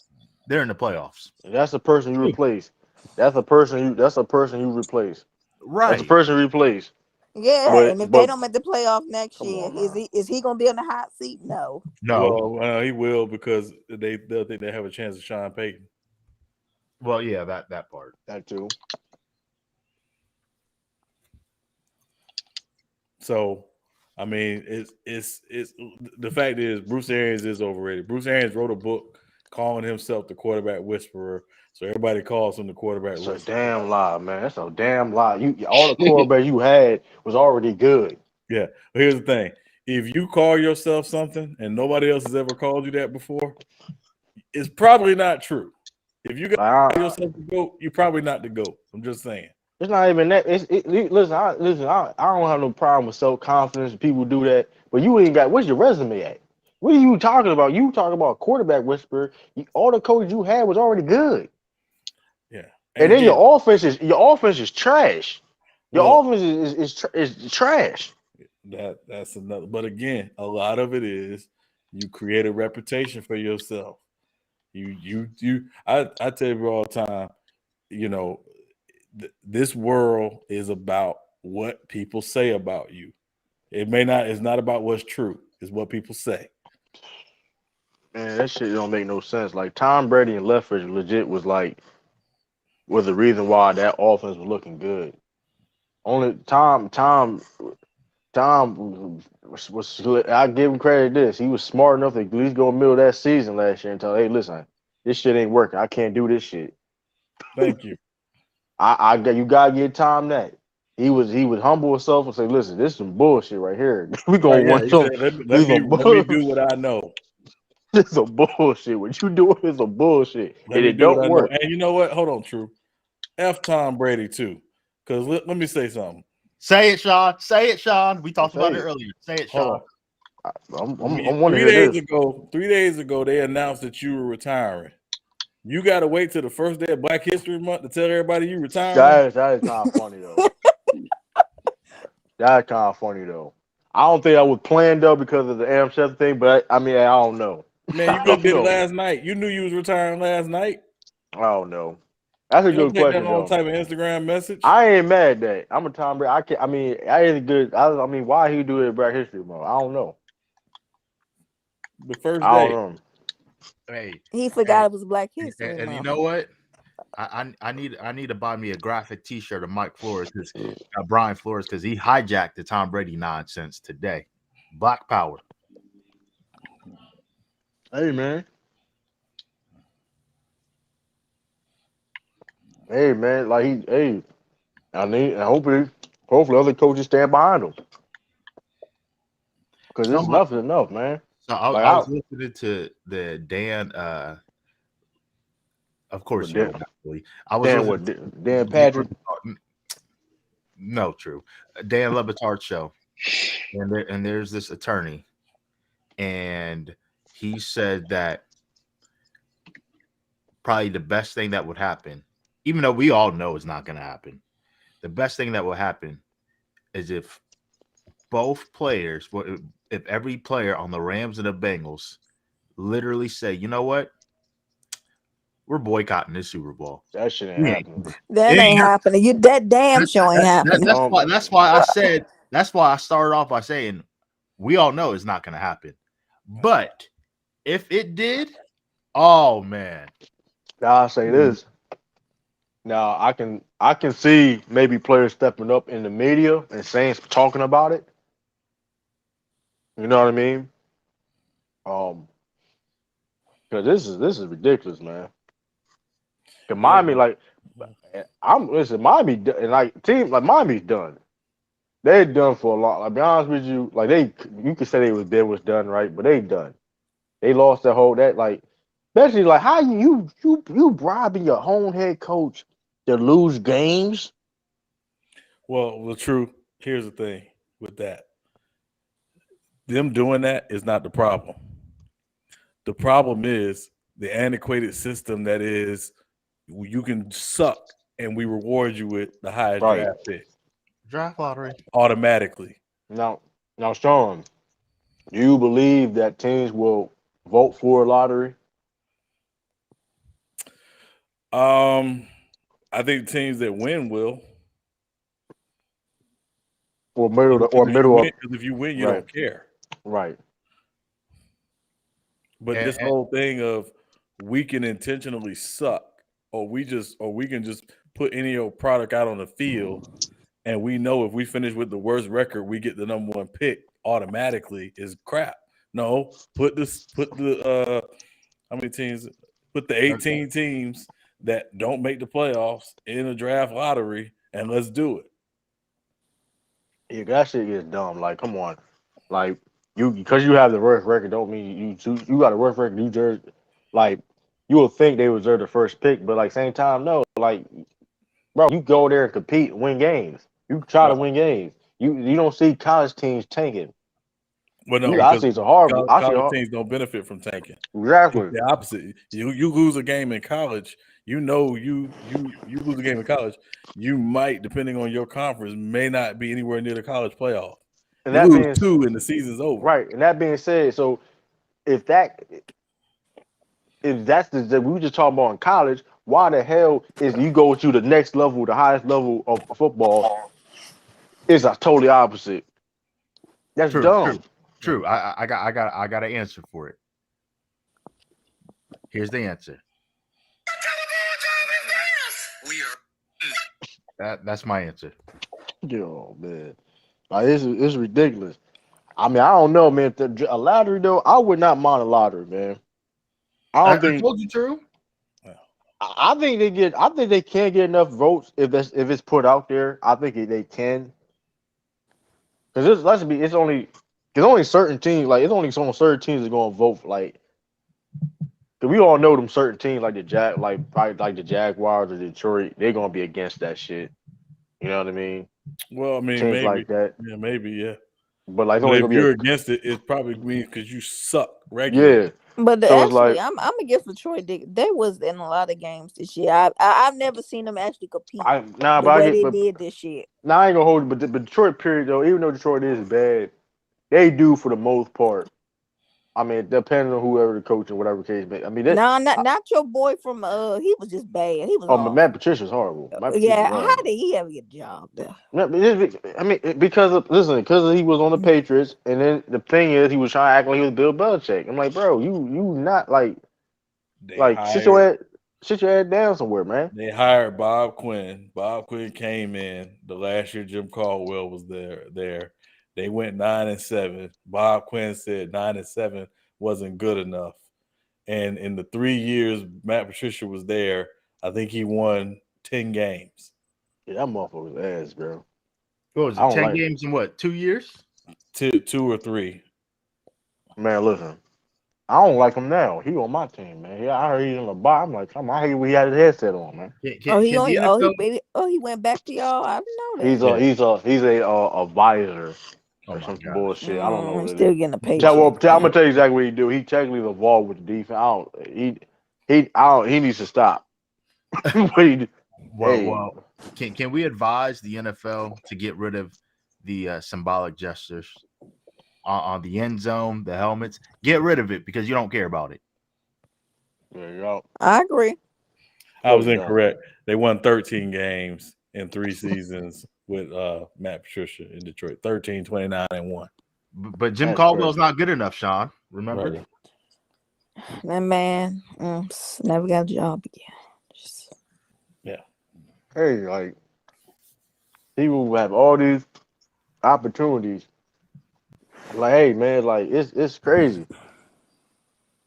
C: They're in the playoffs.
A: That's the person you replace. That's a person you. That's a person you replace. That's a
C: Right.
A: person you replace.
B: Yeah, and if they
A: But
B: don't make the playoff next
A: come
B: year,
A: on, man.
B: is he gonna be on the hot seat? No.
C: No.
E: Well, he will because they'll think they have a chance of Sean Payton.
C: Well, yeah, that part.
A: That too.
E: So, I mean, it's the fact is Bruce Arians is overrated. Bruce Arians wrote a book calling himself the quarterback whisperer, so everybody calls him the quarterback
A: That's a
E: whisperer.
A: damn lie, man. That's a damn lie. All the quarterbacks you had was already good.
E: Yeah. But here's the thing: if you call yourself something and nobody else has ever called you that before, it's probably not true. If you got
A: Like,
E: yourself the GOAT, you're probably not the GOAT. I'm just saying.
A: it's not even that. Listen. I don't have no problem with self confidence. People do that, but you ain't got. Where's your resume at? What are you talking about? You talking about quarterback whisperer? All the coaches you had was already good,
E: Yeah. And
A: and then
E: again,
A: your offense is trash. Your
E: well,
A: offense is trash.
E: that's another. But again, a lot of it is you create a reputation for yourself. I tell you all the time, you know, this world is about what people say about you. It may not. It's not about what's true. It's what people say.
A: Man, that shit don't make no sense. Like Tom Brady and Leftwich legit was the reason why that offense was looking good. Only Tom was I give him credit this. He was smart enough to at least go middle of that season last year and tell, hey, listen, this shit ain't working. I can't do this shit.
E: Thank you.
A: I got you gotta give Tom that. He was humble himself and say, listen, this is some bullshit right here. We gonna
E: Right? Yeah.
A: want
E: He said,
A: some
E: "Let
A: this
E: me
A: some
E: let me
A: bull,
E: do what I know.
A: this some bullshit. What you doing is some bullshit.
E: Let
A: And
E: me
A: it
E: do
A: don't
E: what I know."
A: work.
E: And you know what? Hold on, True. F Tom Brady too. Because let me say something.
C: Say it, Sean. Say it, Sean. We
A: I
C: talked about it
A: say
C: earlier. Say it,
E: Hold
C: Sean.
E: on.
A: I'm wanna
E: Three
A: hear
E: days
A: this.
E: ago, 3 days ago, they announced that you were retiring. You got to wait till the first day of Black History Month to tell everybody you retiring.
A: That is kind of funny though. That's kind of funny though. I don't think I was planned though because of the Amchester thing, but I mean I don't know.
E: Man, you
A: I
E: could have
A: don't
E: did it
A: know.
E: last night. You knew you was retiring last night.
A: I don't know. That's a
E: It don't
A: good
E: take that
A: question
E: long
A: though.
E: to type an Instagram message.
A: I ain't mad at that. I'm a Tom Brady. I can not I mean, I ain't good. I mean, why he do it at Black History Month? I don't know.
E: The first
A: I don't
E: day.
A: know.
C: Hey,
B: He
C: hey,
B: forgot it was Black History
C: and you
B: Month.
C: know what? I need to buy me a graphic T-shirt of Mike Flores because Brian Flores because he hijacked the Tom Brady nonsense today. Black Power.
A: Hey man, hey man, like hey, I hopefully other coaches stand behind him because this
C: Someone.
A: enough is enough, man.
C: So I,
A: Like
C: I
A: I,
C: was listening to the Dan. Of course,
A: but
C: you know. Naturally, I was
A: Dan
C: listening
A: what
C: to
A: Dan
C: Dan.
A: Patrick.
C: No, true. Dan Lebatard show, and there's this attorney, and he said that probably the best thing that would happen, even though we all know it's not going to happen, the best thing that will happen is if both players, if every player on the Rams and the Bengals literally say, you know what, we're boycotting this Super Bowl.
A: That shit ain't
C: We ain't.
A: happening.
C: It
B: That
C: ain't
B: ain't happening. You that damn show ain't happening.
C: that's why I said that's why I started off by saying we all know it's not going to happen. But if it did, oh man,
A: Now I say this. Now I can see maybe players stepping up in the media and saying talking about it. You know what I mean? Um, because this is ridiculous, man. 'Cause
E: Yeah,
A: Miami,
E: but
A: like I'm listen, Miami and like team like Miami's done. They're done for a lot. Like be honest with you, like you could say they was done right, but they done. They lost their whole that like especially like how you bribing your own head coach to lose games.
E: well, the truth. Here's the thing with that. Them doing that is not the problem. The problem is the antiquated system that is you can suck and we reward you with the highest
A: Right.
E: draft pick
C: draft lottery.
E: automatically.
A: Now Sean, do you believe that teams will vote for a lottery
E: Um, I think teams that win will.
A: or middle to, or
E: Because if you
A: middle
E: win,
A: of
E: because if you win, you
A: right,
E: don't care.
A: right.
E: But this
C: And
E: whole thing of we can intentionally suck, or we can just put any old product out on the field, and we know if we finish with the worst record, we get the number one pick automatically is crap. No, put the how many teams? Put the 18 teams that don't make the playoffs in a draft lottery, and let's do it.
A: Yeah, that shit is dumb. Like, come on, like you because you have the worst record don't mean you got a worst record. You deserve like you will think they deserve the first pick, but like same time, no. Like, bro, you go there and compete, and win games. You try to
E: Well,
A: win games. You don't see college teams tanking.
E: Well, no,
A: I
E: because
A: see it's a horrible. I see
E: college
A: hor-
E: teams don't benefit from tanking. It's
A: exactly.
E: the opposite. You lose a game in college, you lose a game in college, you might, depending on your conference, may not be anywhere near the college playoff.
A: And
E: You
A: that
E: lose
A: being
E: two and the season's over.
A: right, and that being said, so if that if that's we were just talking about in college, why the hell is you go to the next level, the highest level of football is a totally opposite. That's
C: True,
A: dumb.
C: true, true. I got an answer for it. Here's the answer. That's my answer.
A: Yo, man, like it's ridiculous. I mean, I don't know, man. A lottery though, I would not mind a lottery, man. I
C: I
A: don't think.
C: told you true.
A: I think they get. I think they can get enough votes if it's put out there. I think they can. Because let's be. It's only. There's only certain teams. Like it's only some certain teams that going to vote. Like, cause we all know them certain teams like like the Jaguars or Detroit. They're gonna be against that shit. You know what I mean?
E: Well, I mean,
A: Teams like
E: maybe,
A: that.
E: yeah, maybe, yeah.
A: But like, it's
E: But
A: only
E: if
A: gonna be
E: you're against it, it probably means because you suck regularly.
A: yeah.
B: But
A: So it's
B: actually,
A: like,
B: I'm against Detroit. They was in a lot of games this year. I've never seen them actually compete the
A: but I
B: way
A: get,
B: they
A: but
B: did this year.
A: now I ain't gonna hold you. But Detroit period though, even though Detroit is bad, they do for the most part. I mean, depending on whoever the coach or whatever case may. I mean, that.
B: No, not your boy from he was just bad. He was
A: Oh, but
B: awful.
A: Matt Patricia's horrible. Matt Patricia's
B: Yeah, how
A: horrible.
B: did he ever get a job there?
A: I mean, because he was on the Patriots, and then the thing is, he was trying to act like he was Bill Belichick. I'm like, bro, you not
E: They
A: like
E: hired
A: sit your head down somewhere, man.
E: they hired Bob Quinn. Bob Quinn came in the last year Jim Caldwell was there. They went 9-7. Bob Quinn said 9-7 wasn't good enough. And in the 3 years Matt Patricia was there, I think he won 10 games.
A: Yeah, that motherfucker's ass, bro.
C: What was
A: I
C: it?
A: don't
C: 10
A: like,
C: games in what? 2 years?
E: Two or three.
A: man. Listen, I don't like him now. He on my team, man. Yeah, I heard he's in the bottom. I'm like, come on, I hate we had his headset on, man.
B: Oh, he
C: Can the
B: only oh he
C: NFL?
B: baby oh he went back to y'all. I didn't know that.
E: Yeah.
A: He's a advisor
C: Oh
A: or
C: my
A: some
C: gosh.
A: bullshit. I don't know what it is.
B: Still getting a
A: Well,
B: paycheck.
A: I'm gonna tell you exactly what he do. He technically is involved with the defense. He needs to stop. Wait,
C: Well,
A: hey,
C: well, can we advise the NFL to get rid of the symbolic gestures on the end zone, the helmets? Get rid of it because you don't care about it.
A: there you go.
B: I agree.
E: I was
A: Totally dumb.
E: incorrect. They won 13 games in 3 seasons with Matt Patricia in Detroit. 13, 29, and 1.
C: But Jim
A: That's
C: Caldwell's
A: crazy.
C: not good enough, Sean. Remember?
E: Right.
B: That man never got a job again. Just,
E: Yeah.
A: Hey, like people who have all these opportunities. Like, hey, man, like it's crazy.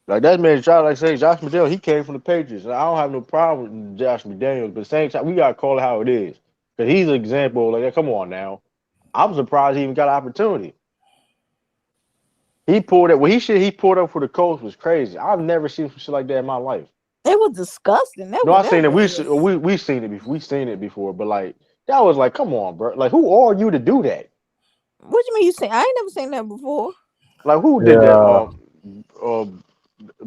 A: Like that man, like say Josh McDaniels, he came from the Patriots, and I don't have no problem with Josh McDaniels. But at the same time, we gotta call it how it is, because he's an example. Like, come on now, I'm surprised he even got an opportunity. He pulled it. Well, he pulled up for the Colts was crazy. I've never seen some shit like that in my life.
B: it was disgusting.
A: No, I
B: That
A: seen it.
B: was.
A: We seen it before. We seen it before. But like that was like, come on, bro. Like, who are you to do that?
B: What you mean you seen? I ain't never seen that before.
A: Like, who did that?
E: Yeah.
A: Uh,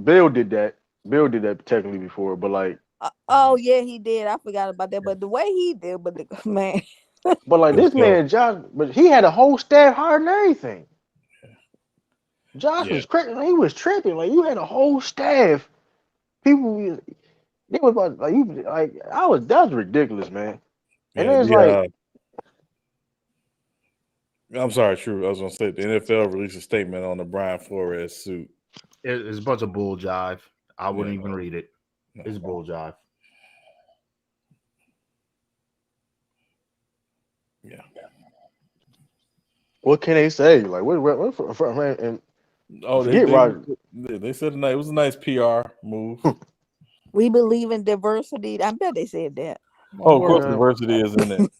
A: Bill did that. Bill did that technically before. But like,
B: Oh yeah, he did. I forgot about that. But the way he did, man,
A: but like this
E: So,
A: man, Josh. But he had a whole staff hired and everything. Josh
E: yeah.
A: was crazy. He was tripping. Like you had a whole staff. People, they was like you. Like I was. That was ridiculous, man. And
E: Yeah.
A: then it's like,
E: I'm sorry, true. I was gonna say the NFL released a statement on the Brian Flores suit.
C: It's a bunch of bull jive. I wouldn't
E: Yeah.
C: even read it. It's bull jive.
E: Yeah.
A: what can they say? Like what and
E: Oh,
A: forget Roger.
E: they said it was a nice PR move.
B: we believe in diversity. I bet they said that.
E: Oh, of course,
A: Yeah.
E: diversity is in it.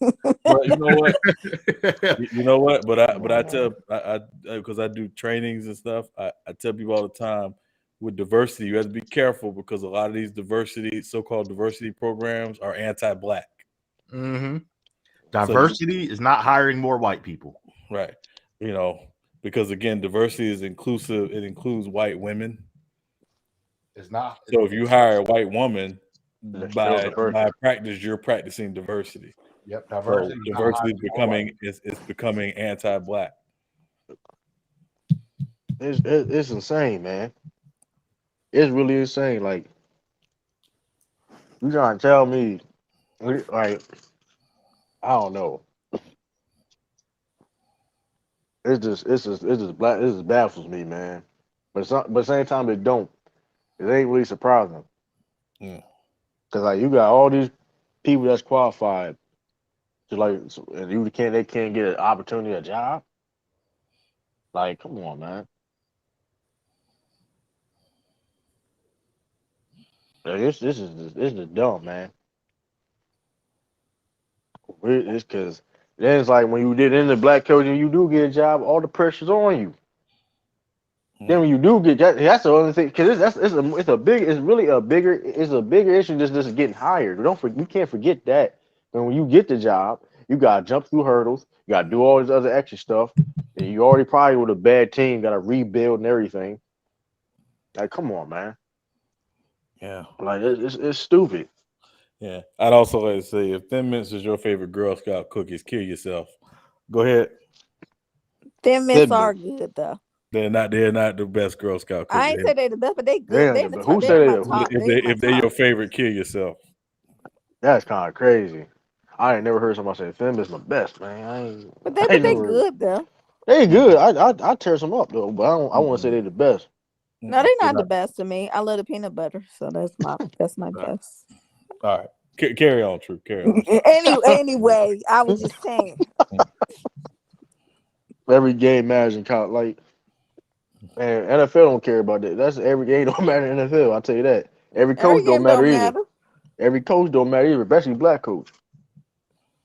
E: But you know what? You know what? But I tell I because I do trainings and stuff. I tell people all the time with diversity, you have to be careful because a lot of these so-called diversity programs are anti-black.
C: Mm-hmm.
E: So
C: Diversity is not hiring more white people.
E: right, you know, because again, diversity is inclusive. It includes white women.
C: It's not.
E: So if you hire a white woman,
A: That's still
E: by
A: diversity.
E: practice, you're practicing diversity.
C: Yep,
E: So
C: diversity is not
E: diversity
C: high
E: is
C: or white.
E: becoming anti-black.
A: It's insane, man. It's really insane. Like you trying to tell me, like I don't know. It's just black. It just baffles me, man. But at the same time, it don't. It ain't really surprising
E: Mm.
A: because like you got all these people that's qualified, just and they can't get an opportunity, a job. Like, come on, man. Like, this is dumb, man. It's because then it's like when you did in the black coach and you do get a job, all the pressure's on you. Then
E: Mm.
A: when you do get that, that's the only thing because it's a bigger issue than just getting hired. You can't forget that. And when you get the job, you gotta jump through hurdles, you gotta do all this other extra stuff, and you already probably with a bad team, gotta rebuild and everything. Like, come on, man.
E: Yeah,
A: Like it's stupid.
E: yeah. I'd also like to say, if Thin Mints is your favorite Girl Scout cookies, kill yourself. Go ahead.
B: Thin mints are
A: Stedman.
B: good though.
E: They're not the best Girl Scout
B: I
E: cookies.
B: ain't say they the best, but they good.
A: Yeah,
B: They in the
A: but
B: top.
A: who
B: They in
A: said
B: my
A: it?
B: top.
E: If
B: They in my
E: they're your
B: top.
E: favorite, kill yourself.
A: That's kind of crazy. I ain't never heard somebody say Finn is my best, man.
B: But they
A: I
B: but
A: ain't
B: they
A: never.
B: good though.
A: They good.
E: Mm-mm,
A: I tear some up though, but I don't. I want to say
E: mm-mm,
A: they the best.
B: No, they
E: They're
B: not the
E: not.
B: best to me. I love the peanut butter, so that's my
A: Right.
B: best.
E: All right. Carry on, True. Carry on.
B: Anyway, I was just saying.
E: Mm.
A: Every game matters in college. Like, man, NFL don't care about that. That's every game don't matter in NFL. I tell you that. Every
B: Every
A: coach don't
B: game
A: matter
B: don't
A: either.
B: matter.
A: Every coach don't matter either, especially black coach.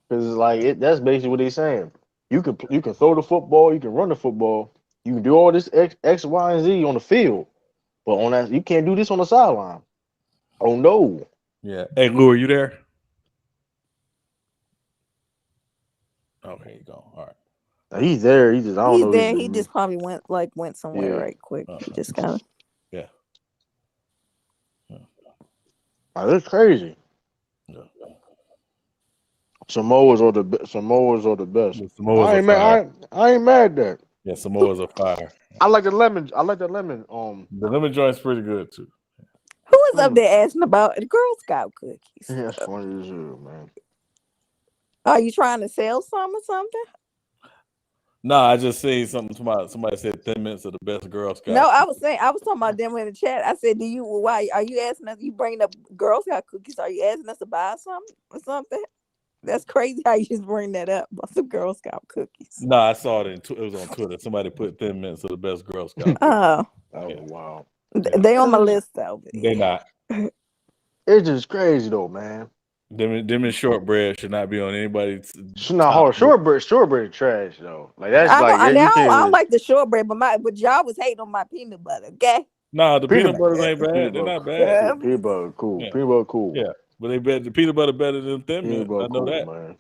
A: Because it's like that's basically what they're saying. You can throw the football, you can run the football, you can do all this X, Y, and Z on the field, but on that you can't do this on the sideline. Oh no.
E: Yeah. Hey, Lou, are you there? Oh, here you go. All right.
A: He's there. He just I don't
B: He's
A: know. He's
B: there. He just probably went somewhere
A: yeah.
B: right quick. He
E: Okay.
B: just kind of.
E: Yeah. Yeah.
A: Like, that's crazy.
E: Yeah.
A: Samoas are the best.
E: The Samoas
A: I
E: are
A: ain't mad.
E: fire.
A: I ain't mad at that.
E: Yeah, Samoas are fire.
A: I like the lemon. I like the lemon.
E: The lemon joint's pretty good too.
B: Who is up
A: Mm,
B: there asking about the Girl Scout cookies?
A: that's funny as hell, man.
B: Are you trying to sell some or something?
E: Nah, I just seen something. Somebody said 10 minutes of the best Girl
B: No,
E: Scout cookies.
B: I was talking about them in the chat. I said, why are you asking us? You bringing up Girl Scout cookies? Are you asking us to buy something or something? That's crazy how you just bring that up about some Girl Scout cookies.
E: No, I saw it it was on Twitter. Somebody put 10 minutes of the best Girl Scout cookies.
B: Oh,
A: Oh
E: Yeah,
A: wow.
E: yeah.
B: they on my
A: It's
B: list though. But
E: They
B: yeah.
E: not.
A: it's just crazy though, man.
E: Them and shortbread should not be on anybody's
A: It's not
E: top
A: hard.
E: list.
A: Shortbread trash though. Like that's
B: I don't.
A: like you
B: I don't
A: can't
B: like the shortbread, but y'all was hating on my peanut butter. Okay.
E: Nah, the peanut
A: peanut
E: butters ain't bad.
A: peanut
E: They're
A: butter.
E: not bad.
A: Peanut butter cool.
E: Yeah,
A: Peanut butter cool.
E: yeah. But they bet the peanut butter better than Thin
A: Peanut
E: Mints.
A: butter
E: I know
A: cool,
E: that.
A: man.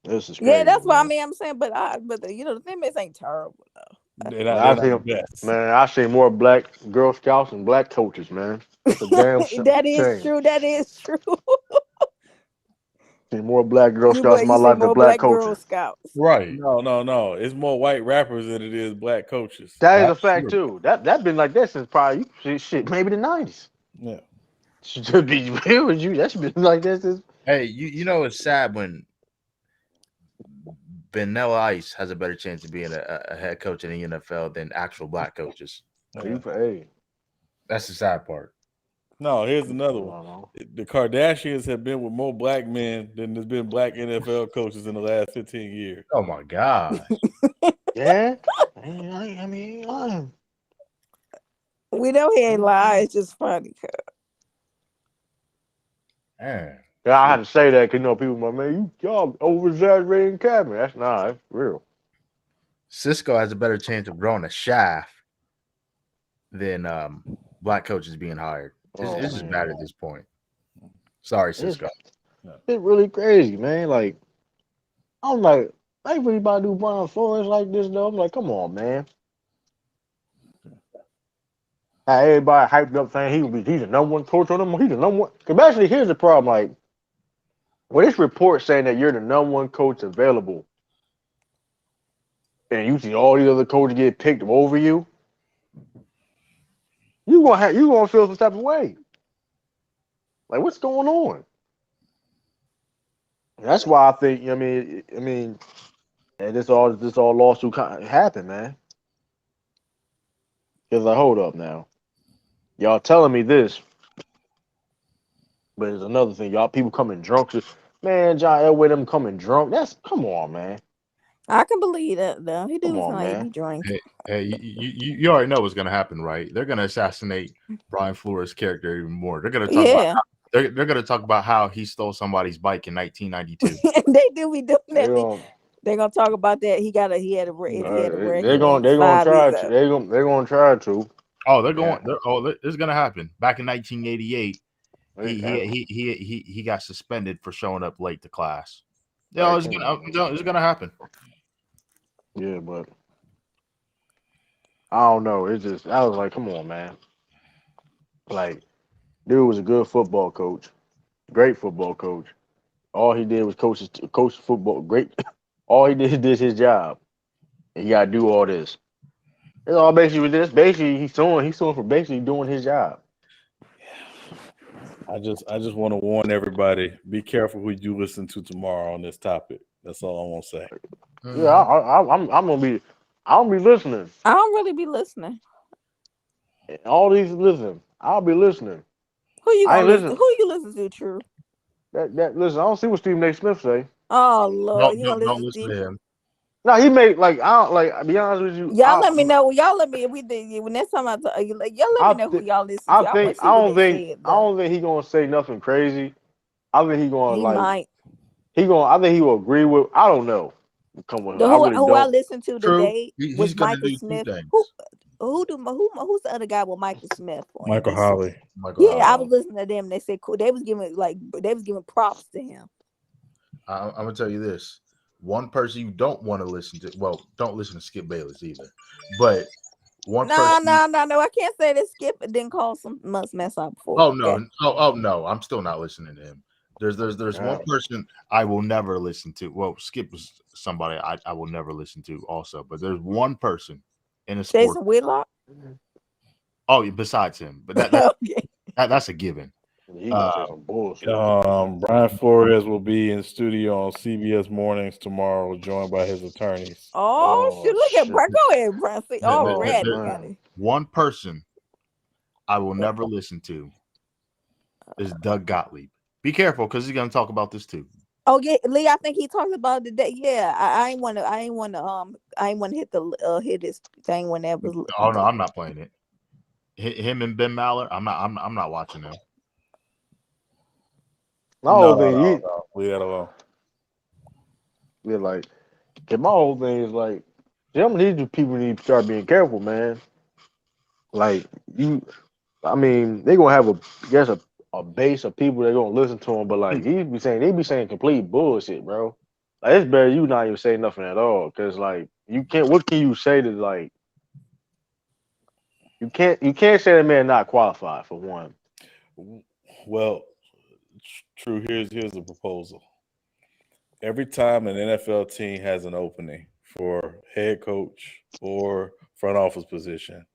A: This is
B: Yeah,
A: crazy,
B: that's what I
A: man.
B: mean. I'm saying, but the Thin Mints ain't terrible though.
E: They're
A: I
E: not
A: see,
E: the best.
A: man. I see more black Girl Scouts and black coaches, man. It's a damn
B: That is
A: shame.
B: true. That is true.
A: See more black Girl Scouts in my
B: You see
A: life than
B: more
A: black
B: black Girl
A: coaches.
B: Scouts.
C: Right.
E: No. It's more white rappers than it is black coaches.
A: That is a
C: That's
A: fact
C: true.
A: too. That been like that since probably shit maybe the '90s.
E: Yeah.
A: Should be real with you. That should been like that since.
C: Hey, you know it's sad when Vanilla Ice has a better chance of being a head coach in the NFL than actual black coaches.
E: Yeah.
A: Hey,
C: That's the sad part.
E: No, here's another one.
A: no.
E: The Kardashians have been with more black men than there's been black NFL coaches in the last 15 years.
C: Oh my gosh.
A: Yeah. I mean, lying.
B: We know he ain't lying. It's just funny.
C: Man.
A: Yeah, I had
C: Shoot.
A: to say that because people, my man, y'all over exaggerating Kevin. That's real.
C: Cisco has a better chance of growing a shaft than black coaches being hired.
A: Oh
C: It's just bad
A: man,
C: at this point. Sorry,
A: it's
C: Cisco.
E: Yeah.
A: it's really crazy, man. Like I'm like, everybody do Brian Flores like this though. I'm like, come on, man. Had everybody hyped up saying he's the number one coach on them. He's the number one. Because basically, here's the problem. Like, when this report saying that you're the number one coach available, and you see all these other coaches get picked over you, you gonna feel some type of way. Like, what's going on? That's why I think. I mean, and this all lawsuit happened, man. Because like, hold up now, y'all telling me this, but there's another thing. Y'all people coming drunk. Man, John Elway them coming drunk. That's come on, man.
B: I can believe that though. He
A: Come
B: do sound
A: on,
B: like he
A: man.
B: be drinking.
C: Hey, you already know what's going to happen, right? They're going to assassinate Brian Flores' character even more. They're going to talk about
B: Yeah,
C: they're going to talk about how he stole somebody's bike in 1992.
B: they do be doing
A: They
B: that.
A: gonna
B: They're gonna talk about that. If he had a wreck
A: they're
B: and
A: gonna
B: then
A: they're gonna
B: 5 years
A: try to
B: up.
A: they're gonna try to.
C: Oh, they're
A: Yeah.
C: going. It's going to happen. Back in 1988,
A: They- uh,
C: he got suspended for showing up late to class.
A: like, come on, man.
C: It's going to happen.
A: Yeah, but I don't know. It's just I was like, come on, man. Like, dude was a good football coach, great football coach. All he did was coach football. Great. All he did his job. And he got to do all this. It's all basically with this. Basically, he's suing for basically doing his job.
E: I just want to warn everybody: be careful who you listen to tomorrow on this topic. That's all I want to say.
A: Yeah,
C: Mhm.
A: I'm gonna be. I'll be listening.
B: I don't really be listening.
A: All these listen. I'll be listening.
B: Who you
A: I
B: gonna
A: ain't
B: listen?
A: listen.
B: Who you listen to? True.
A: That listen. I don't see what Stephen A. Smith say.
B: Oh Lord, you gonna
C: Don't
B: listen
C: listen
B: to?
C: to him.
A: No, he made like I don't like. I'll be honest with you.
B: Y'all let me know. Y'all let me if we did when next time y'all let me
A: I
B: know who
A: think.
B: y'all listen
A: I
B: to. I want
A: think.
B: to see what they said
A: I
B: though.
A: don't think he gonna say nothing crazy. I think he gonna
B: He
A: like.
B: might.
A: I think he will agree with. I don't know. Come with.
B: The
A: I really
B: who I
A: don't.
B: listened to
C: True.
B: today
C: He's
B: was
C: going to
B: Michael
C: do two
B: Smith.
C: things.
B: Who's the other guy with Michael Smith on
E: Michael
B: NBC?
E: Holley.
C: Michael
B: Yeah, I
C: Howard.
B: was listening to them. They said cool. They was giving props to him.
C: I'm going to tell you this. One person you don't want to listen to. Well, don't listen to Skip Bayless either. But one
B: No,
C: person.
B: no, no, no. I can't say that Skip didn't call some must mess up before.
C: Oh no! Oh no! I'm still not listening to him. There's one
A: Yeah.
C: person I will never listen to. Well, Skip was somebody I will never listen to also. But there's one person in a sport.
B: Jason Whitlock.
C: Oh, besides him, but
B: Okay.
C: that's a given.
A: He gonna say
C: Uh,
A: some bullshit.
E: Brian Flores will be in studio on CBS Mornings tomorrow, joined by his attorneys.
B: Oh
A: Oh
B: shit! Look at
A: shit.
B: Brad. Go ahead, Brad. See,
A: Oh
B: already got
A: man.
B: it.
C: one person I will
B: Yeah.
C: never listen to is Doug Gottlieb. Be careful because he's going to talk about this too.
B: Oh yeah, Lee. I think he talked about it today. Yeah, I ain't want to. I ain't want to hit his thing when that was.
C: Oh no, I'm not playing it. Him and Ben Maller, I'm not watching them.
A: My
E: No,
A: whole
E: no,
A: thing,
E: no, no. Leave that alone.
A: yeah, like, 'cause my whole thing is like, some of these people need to start being careful, man. Like you, I mean, they gonna have a base of people that gonna listen to him, but like they be saying complete bullshit, bro. Like it's better you not even say nothing at all, cause like you can't. What can you say to like you can't say that man not qualified for one.
E: Well, true. Here's the proposal. Every time an NFL team has an opening for head coach or front office position,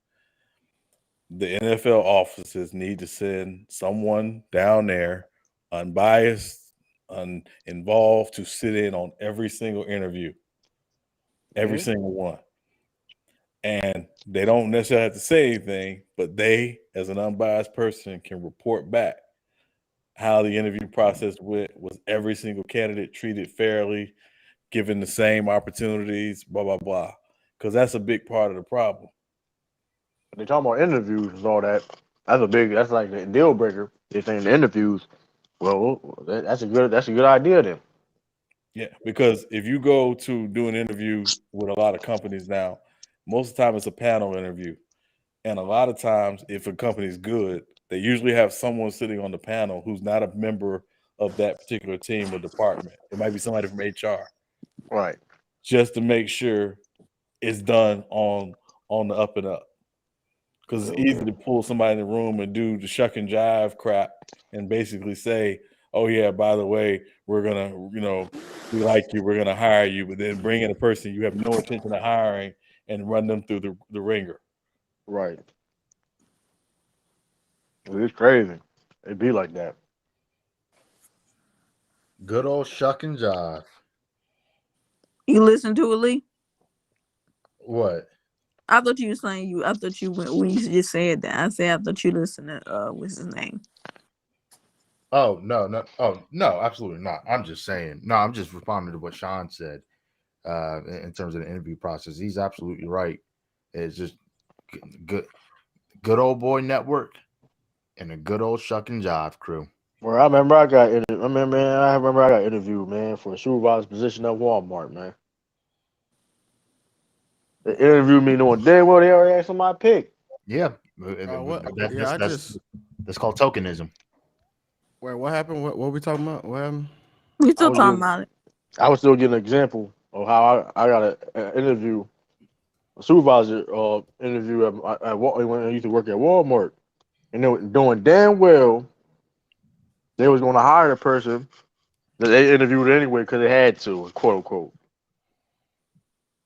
E: the NFL offices need to send someone down there, unbiased, uninvolved, to sit in on every single interview, every
A: Mhm.
E: single one. And they don't necessarily have to say anything, but they, as an unbiased person, can report back how the interview process went. Was every single candidate treated fairly, given the same opportunities, blah, blah, blah. Because that's a big part of the problem.
A: They talking about interviews and all that. That's like the deal breaker. They saying the interviews. Well, that's a good idea then.
E: Yeah, because if you go to do an interview with a lot of companies now, most of the time it's a panel interview. And a lot of times, if a company's good, they usually have someone sitting on the panel who's not a member of that particular team or department. It might be somebody from HR,
A: Right.
E: just to make sure it's done on the up and up. because it's easy to pull somebody in the room and do the shuck and jive crap and basically say, "Oh yeah, by the way, we're gonna, we like you, we're gonna hire you," but then bring in a person you have no intention of hiring and run them through the ringer.
A: Right. It's crazy. It be like that.
C: Good old shuck and jive.
B: You listen to it, Lee?
C: What?
B: I thought you were saying you. I thought you went when you just said that. I said I thought you listened to what's his name?
C: Oh no. Oh no, absolutely not. I'm just saying. No, I'm just responding to what Sean said. In terms of the interview process, he's absolutely right. It's just good old boy network and a good old shuck and jive crew.
A: Well, I remember I got I remember I got interviewed, man, for a supervisor position at Walmart, man. They interviewed me knowing damn well they already asked for my pick.
C: Yeah,
F: What? Yeah,
C: that's called tokenism.
F: Wait, what happened? What we talking about? What happened?
B: We
A: I
B: still
A: was
B: talking
A: getting
B: about it.
A: I was still getting an example of how I got an interview, a supervisor interview when I used to work at Walmart, and they were doing damn well they was going to hire the person that they interviewed anyway because they had to, quote unquote.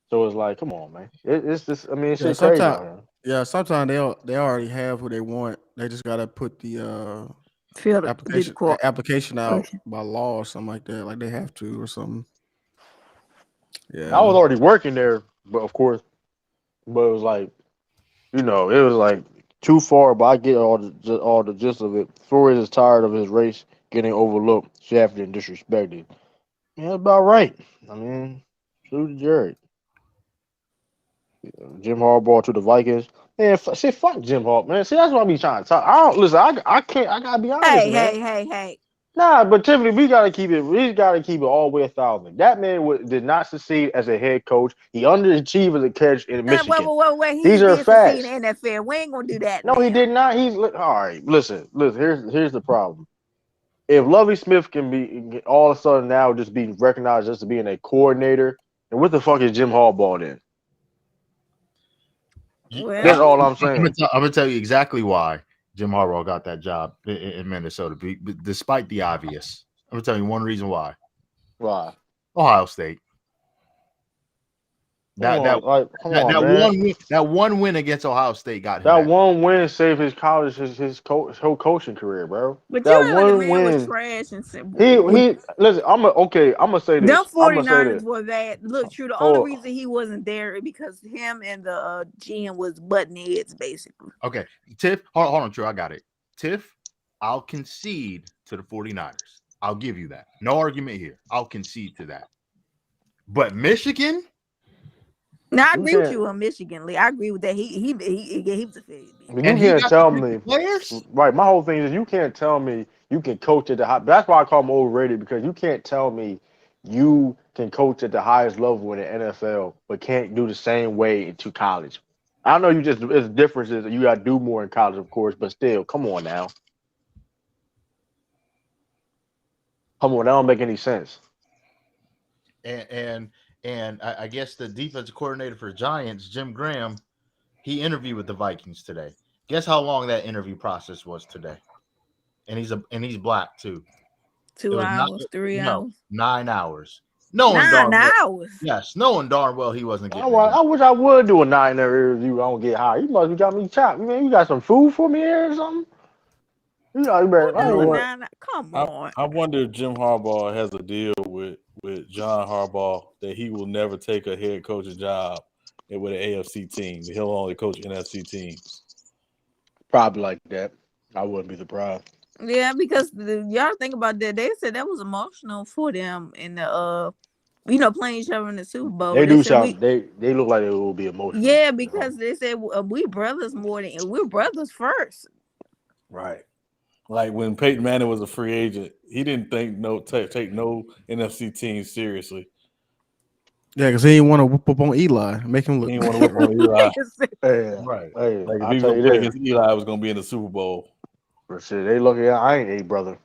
A: So it's like, come on, man. It's just, I mean, it's
F: Yeah,
A: shit crazy
F: sometimes.
A: out here.
F: Yeah, sometimes they already have who they want. They just gotta put the
B: Feel the did the
F: application
B: court.
F: application out
B: Okay.
F: by law or something like that. Like they have to or something.
A: I was
F: Yeah.
A: already working there, but of course, but it was like, it was like too far. But I get all the gist of it. Flores is tired of his race getting overlooked, shafted, and disrespected. Yeah, that's about right. I mean, salute to Jared. Jim Harbaugh to the Vikings. Man, see, fuck Jim Harbaugh, man. See, that's what I be trying to talk. I don't listen. I can't. I gotta be honest,
B: Hey,
A: man.
B: hey, hey, hey.
A: Nah, but Tiffany, we gotta keep it. We gotta keep it all the way 1,000. That man did not succeed as a head coach. He underachieved as a coach in Michigan.
B: Wait. He
A: These are
B: did succeed in
A: facts.
B: the NFL. We ain't gonna do that
A: No, he
B: now.
A: did not. All right. Listen. Here's the problem. If Lovey Smith can be all of a sudden now just be recognized just as being a coordinator, then what the fuck is Jim Harbaugh then? That's
B: Well,
A: all I'm saying.
C: I'm gonna tell you exactly why Jim Harbaugh got that job in Minnesota, despite the obvious. I'm gonna tell you one reason why.
A: Why?
C: Ohio State.
A: Come
C: That that
A: on, like, come on,
C: that
A: man.
C: one win against Ohio State got him
A: That
C: that.
A: one win saved his college, his whole coaching career, bro.
B: but
A: That
B: you act like the
A: one
B: man was
A: win.
B: trash and said,
A: He listen. I'm gonna say
B: them
A: this. I'm gonna say
B: 49ers
A: this.
B: were bad. Look, true. The only
A: Hold,
B: reason he wasn't there is because him and the GM was button heads, basically.
C: Okay, Tiff, hold on, True, I got it. Tiff, I'll concede to the 49ers. I'll give you that. No argument here. I'll concede to that. But Michigan,
B: Now I
A: you
B: agree with
A: can't.
B: you on Michigan, Lee. I agree with that. He was a failure.
A: You
C: and he
A: can't
C: got the
A: tell
C: freaking
A: me.
C: players.
A: Right. My whole thing is you can't tell me you can coach at the high. That's why I call him overrated because you can't tell me you can coach at the highest level in the NFL, but can't do the same way into college. I know you just it's differences. You got to do more in college, of course, but still, come on now. Come on, that don't make any sense.
C: And and and I guess the defensive coordinator for Giants, Jim Graham, he interviewed with the Vikings today. Guess how long that interview process was today? And he's black too. It
B: Two
C: was not
B: hours, three
C: no
B: hours,
C: 9 hours. No one
B: nine
C: darn well.
B: hours.
C: Yes, no one darn well he wasn't
A: I,
C: getting it done.
A: I wish I would do a 9 hour interview. I don't get high. You must have got me chopped. You got some food for me here or something? You
B: Who
A: better. I
E: You
B: does
E: know
B: a
A: ain't.
E: what?
B: 9? Come
E: I
B: on.
E: I wonder if Jim Harbaugh has a deal with John Harbaugh that he will never take a head coaching job with an AFC team. He'll only coach NFC teams.
A: Probably like that. I wouldn't be surprised.
B: Yeah, because y'all think about that. They said that was emotional for them in the playing each other in the Super Bowl.
A: They
B: They
A: do
B: said
A: sound. They look like it will be emotional.
B: yeah, because they said we brothers more than we're brothers first.
E: Right. Like when Peyton Manning was a free agent, he didn't think take no NFC team seriously.
F: Yeah, because he didn't want to whoop up on Eli, make him
E: He
F: look.
E: didn't want to whip on Eli.
A: Yeah.
C: Right.
A: Hey,
E: Like if
A: I'll
E: he was
A: tell
E: gonna
A: you
E: play
A: this.
E: against Eli, it was gonna be in the Super Bowl.
A: For shit, they looking at. I ain't a brother.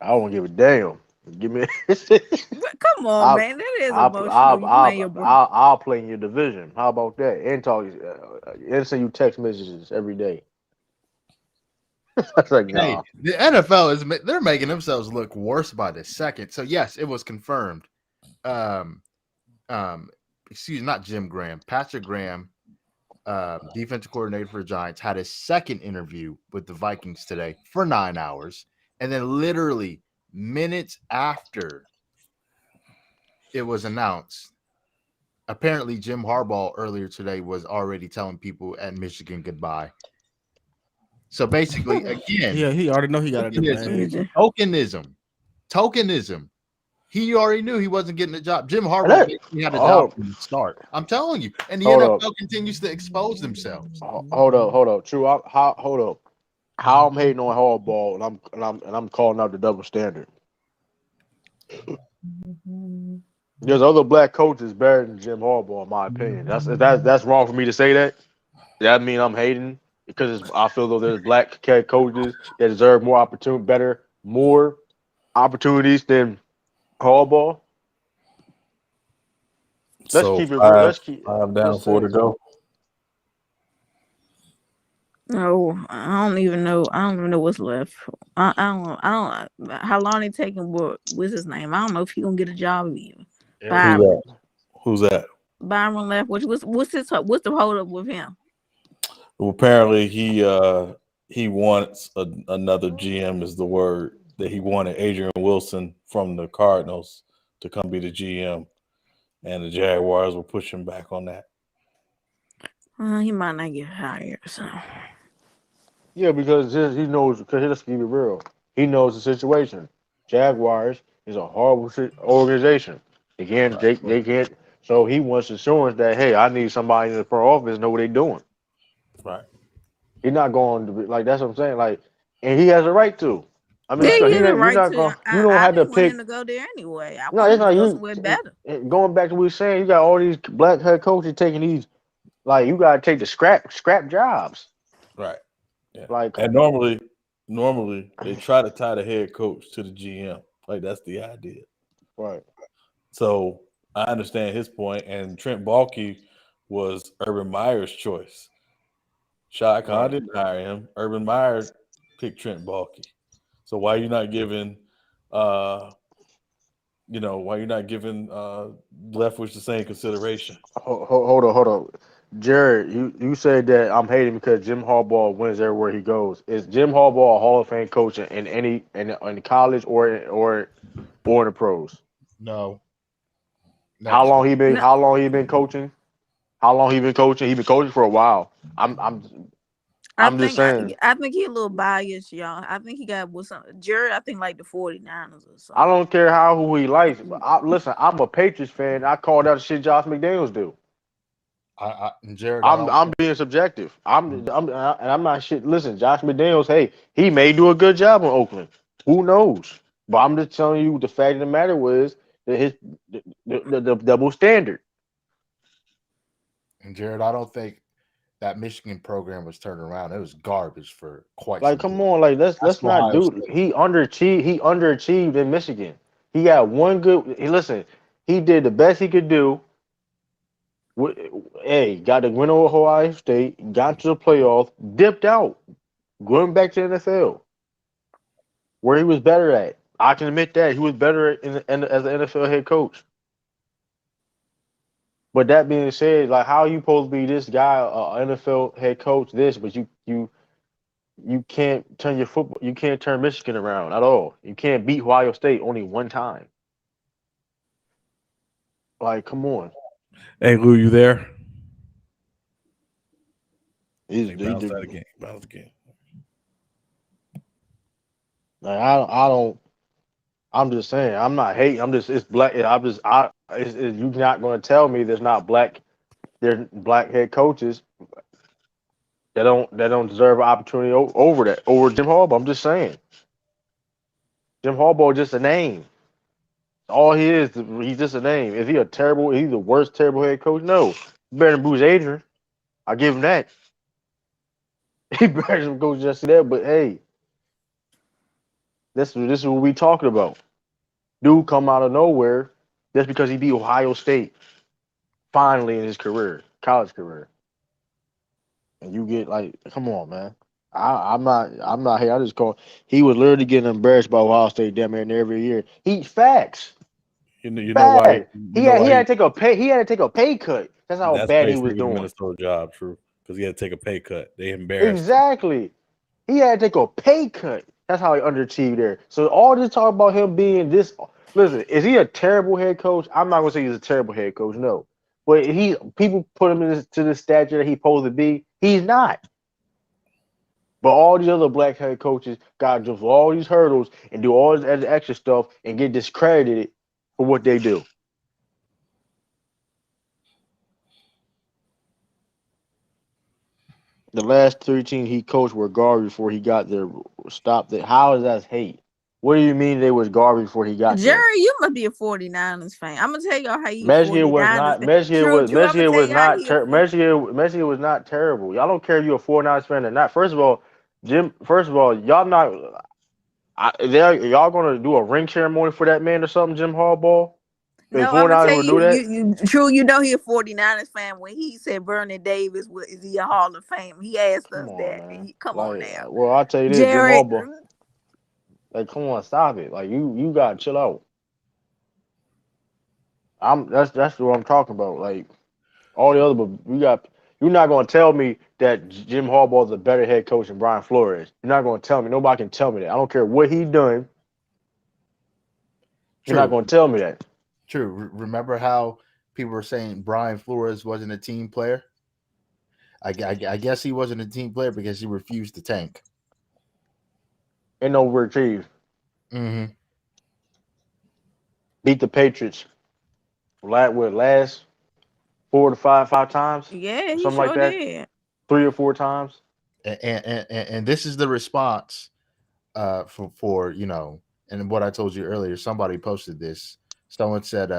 A: I don't give a damn. Give me.
B: But come on,
A: I'll,
B: man, that is
A: I'll,
B: emotional.
A: I'll,
B: You playing your
A: I'll,
B: bro.
A: I'll play in your division. How about that? And talk, and send you text messages every day. That's like,
C: Hey,
A: nah.
C: the NFL they're making themselves look worse by the second. So yes, it was confirmed. Um, um, excuse not Jim Graham, Patrick Graham, defensive coordinator for the Giants, had a second interview with the Vikings today for 9 hours, and then literally minutes after it was announced, apparently Jim Harbaugh earlier today was already telling people at Michigan goodbye. So basically, again,
F: Yeah, he already know he got a new
C: tokenism,
B: You
F: bag.
B: just-
C: tokenism, tokenism. He already knew he wasn't getting a job. Jim
A: And
C: Harbaugh
A: that,
C: basically had a job
A: hold,
C: from the start. I'm telling you. And the
A: hold up,
C: NFL continues to expose themselves.
A: hold up. True, hold up. How I'm hating on Hardball, and I'm calling out the double standard. There's other black coaches better than Jim Harbaugh, in my opinion. That's wrong for me to say that. That mean I'm hating because I feel though there's black head coaches that deserve more opportunity, better, more opportunities than Harbaugh. Let's
E: So
A: keep it real.
E: five,
A: Let's keep.
E: five
A: I'm
E: down,
A: just
E: four to
A: saying.
E: go.
B: No, I don't even know. I don't even know what's left. I don't. I don't. How long it taking? What's his name? I don't know if he gonna get a job even.
A: Eric
E: Who's
B: Byron.
E: that?
A: Bieniemy.
E: Who's that?
B: Byron left. What's the hold up with him?
E: Well, apparently he wants another GM is the word that he wanted Adrian Wilson from the Cardinals to come be the GM, and the Jaguars were pushing back on that.
B: He might not get hired. So
A: Yeah, because he knows. Because let's keep it real. He knows the situation. Jaguars is a horrible organization. Again,
E: Right,
A: they can't. So he wants assurance that hey, I need somebody in the front office know what they're doing.
E: right.
A: He's not going to be like that's what I'm saying. Like, and he has a right to. I mean,
B: yeah,
E: Right.
B: he
A: he
B: has a
A: not, you're
B: right
A: not
B: to.
A: going. You don't
B: I
A: have to
B: didn't want him
A: pick.
B: to go there anyway. I
A: No,
B: wanted
A: it's
B: him to
A: not
B: go
A: you.
B: somewhere better.
A: Going back to what we were saying, you got all these black head coaches taking these. Like, you got to take the scrap jobs.
E: Right. Yeah.
A: Like,
E: And normally they try to tie the head coach to the GM. Like that's the idea.
A: right.
E: So I understand his point. And Trent Baalke was Urban Meyer's choice. Shad Khan
A: Right.
E: didn't hire him. Urban Meyer picked Trent Baalke. So why you not giving uh why you're not giving Leftwich the same consideration?
A: Hold on. Jared, you said that I'm hating because Jim Harbaugh wins everywhere he goes. Is Jim Harbaugh a Hall of Fame coach in any in college or in the pros?
C: No, never seen it.
B: No,
A: How long he been coaching? How long he been coaching? He been coaching for a while. I'm just saying.
B: I think he a little biased, y'all. I think he got with some Jared. I think like the 49ers or
A: I
B: something.
A: don't care who he likes. But listen, I'm a Patriots fan. I called out the shit Josh McDaniels do.
C: And Jared, I don't
A: I'm
C: think.
A: being subjective. And I'm not shit. Listen, Josh McDaniels. Hey, he may do a good job in Oakland. Who knows? But I'm just telling you the fact of the matter was that the double standard.
C: And Jared, I don't think that Michigan program was turned around. It was garbage for quite
A: Like,
C: some
A: come
C: time.
A: on, like
C: That's
A: let's not
C: Ohio
A: do.
C: State.
A: He underachieved. He underachieved in Michigan. He got one good. Listen, he did the best he could do. Hey, got the win over Ohio State. Got to the playoff. Dipped out. Going back to the NFL, where he was better at. I can admit that he was better as an NFL head coach. But that being said, like how you supposed to be this guy, NFL head coach, this, but you can't turn your football, you can't turn Michigan around at all. You can't beat Ohio State only one time. Like, come on,
E: Hey Lou, you there?
A: he's
E: They
A: he
E: bounced
A: did.
E: out again. Bounced again.
A: Like, I don't. I'm just saying. I'm not hating. I'm just it's black. I'm just you're not going to tell me there's not black. There's black head coaches that don't deserve an opportunity over that over Jim Harbaugh. I'm just saying. Jim Harbaugh is just a name. All he is, he's just a name. Is he a terrible? He's the worst terrible head coach? No, better than Bruce Adrian. I give him that. He better than Coach Jesse that. But hey, this is what we talking about. Dude come out of nowhere just because he beat Ohio State finally in his career, college career. And you get like, come on, man. I'm not here. I just call. He was literally getting embarrassed by Ohio State damn near every year. He facts,
E: You know why?
A: facts.
E: You know
A: He
E: why
A: had to take a pay. He had to take a pay cut. That's how
E: that's
A: bad he was
E: basically the
A: doing.
E: Minnesota job, true, because he had to take a pay cut. They embarrassed him.
A: Exactly. He had to take a pay cut. That's how he underachieved there. So all this talk about him being this. Listen, is he a terrible head coach? I'm not gonna say he's a terrible head coach. No, but he people put him in to the stature that he's supposed to be. He's not. But all these other black head coaches got to jump through all these hurdles and do all this other extra stuff and get discredited for what they do. The last 13 he coached were garbage before he got there. Stop that. How is that hate? What do you mean they was garbage before he got there?
B: Jerry, you must be a 49ers fan. I'm gonna tell y'all how you
A: Michigan was
B: 49ers
A: not.
B: fan. True, true. I'm gonna
A: Michigan
B: tell
A: was
B: you how
A: not.
B: he a
A: Michigan was not terrible. Y'all don't care if you're a 49ers fan or not. First of all, Jim. First of all, y'all not. Y'all gonna do a ring ceremony for that man or something, Jim Harbaugh? The
B: No, I'm gonna
A: 49ers
B: tell
A: will do
B: you,
A: that.
B: true, you know he a 49ers fan. When he said Vernon Davis was is he a Hall of Fame? He asked
A: Come
B: us
A: on,
B: that.
A: man.
B: Come on
A: Like,
B: now.
A: well, I'll tell you this, Jim
B: Jared,
A: Harbaugh. Like, come on, stop it. Like, you gotta chill out. That's what I'm talking about. Like, all the other, but we got. You're not gonna tell me that Jim Harbaugh is a better head coach than Brian Flores. You're not gonna tell me. Nobody can tell me that. I don't care what he done. You're not
C: True,
A: gonna tell me that.
C: true. Remember how people were saying Brian Flores wasn't a team player? I guess he wasn't a team player because he refused to tank.
A: Ain't no retrieve.
C: Mm-hmm.
A: Beat the Patriots. Last 4 to 5 times
B: yeah,
A: or
B: he
A: something like
B: sure
A: that.
B: did.
A: 3 or 4 times.
C: And this is the response for and what I told you earlier. Somebody posted this. Someone said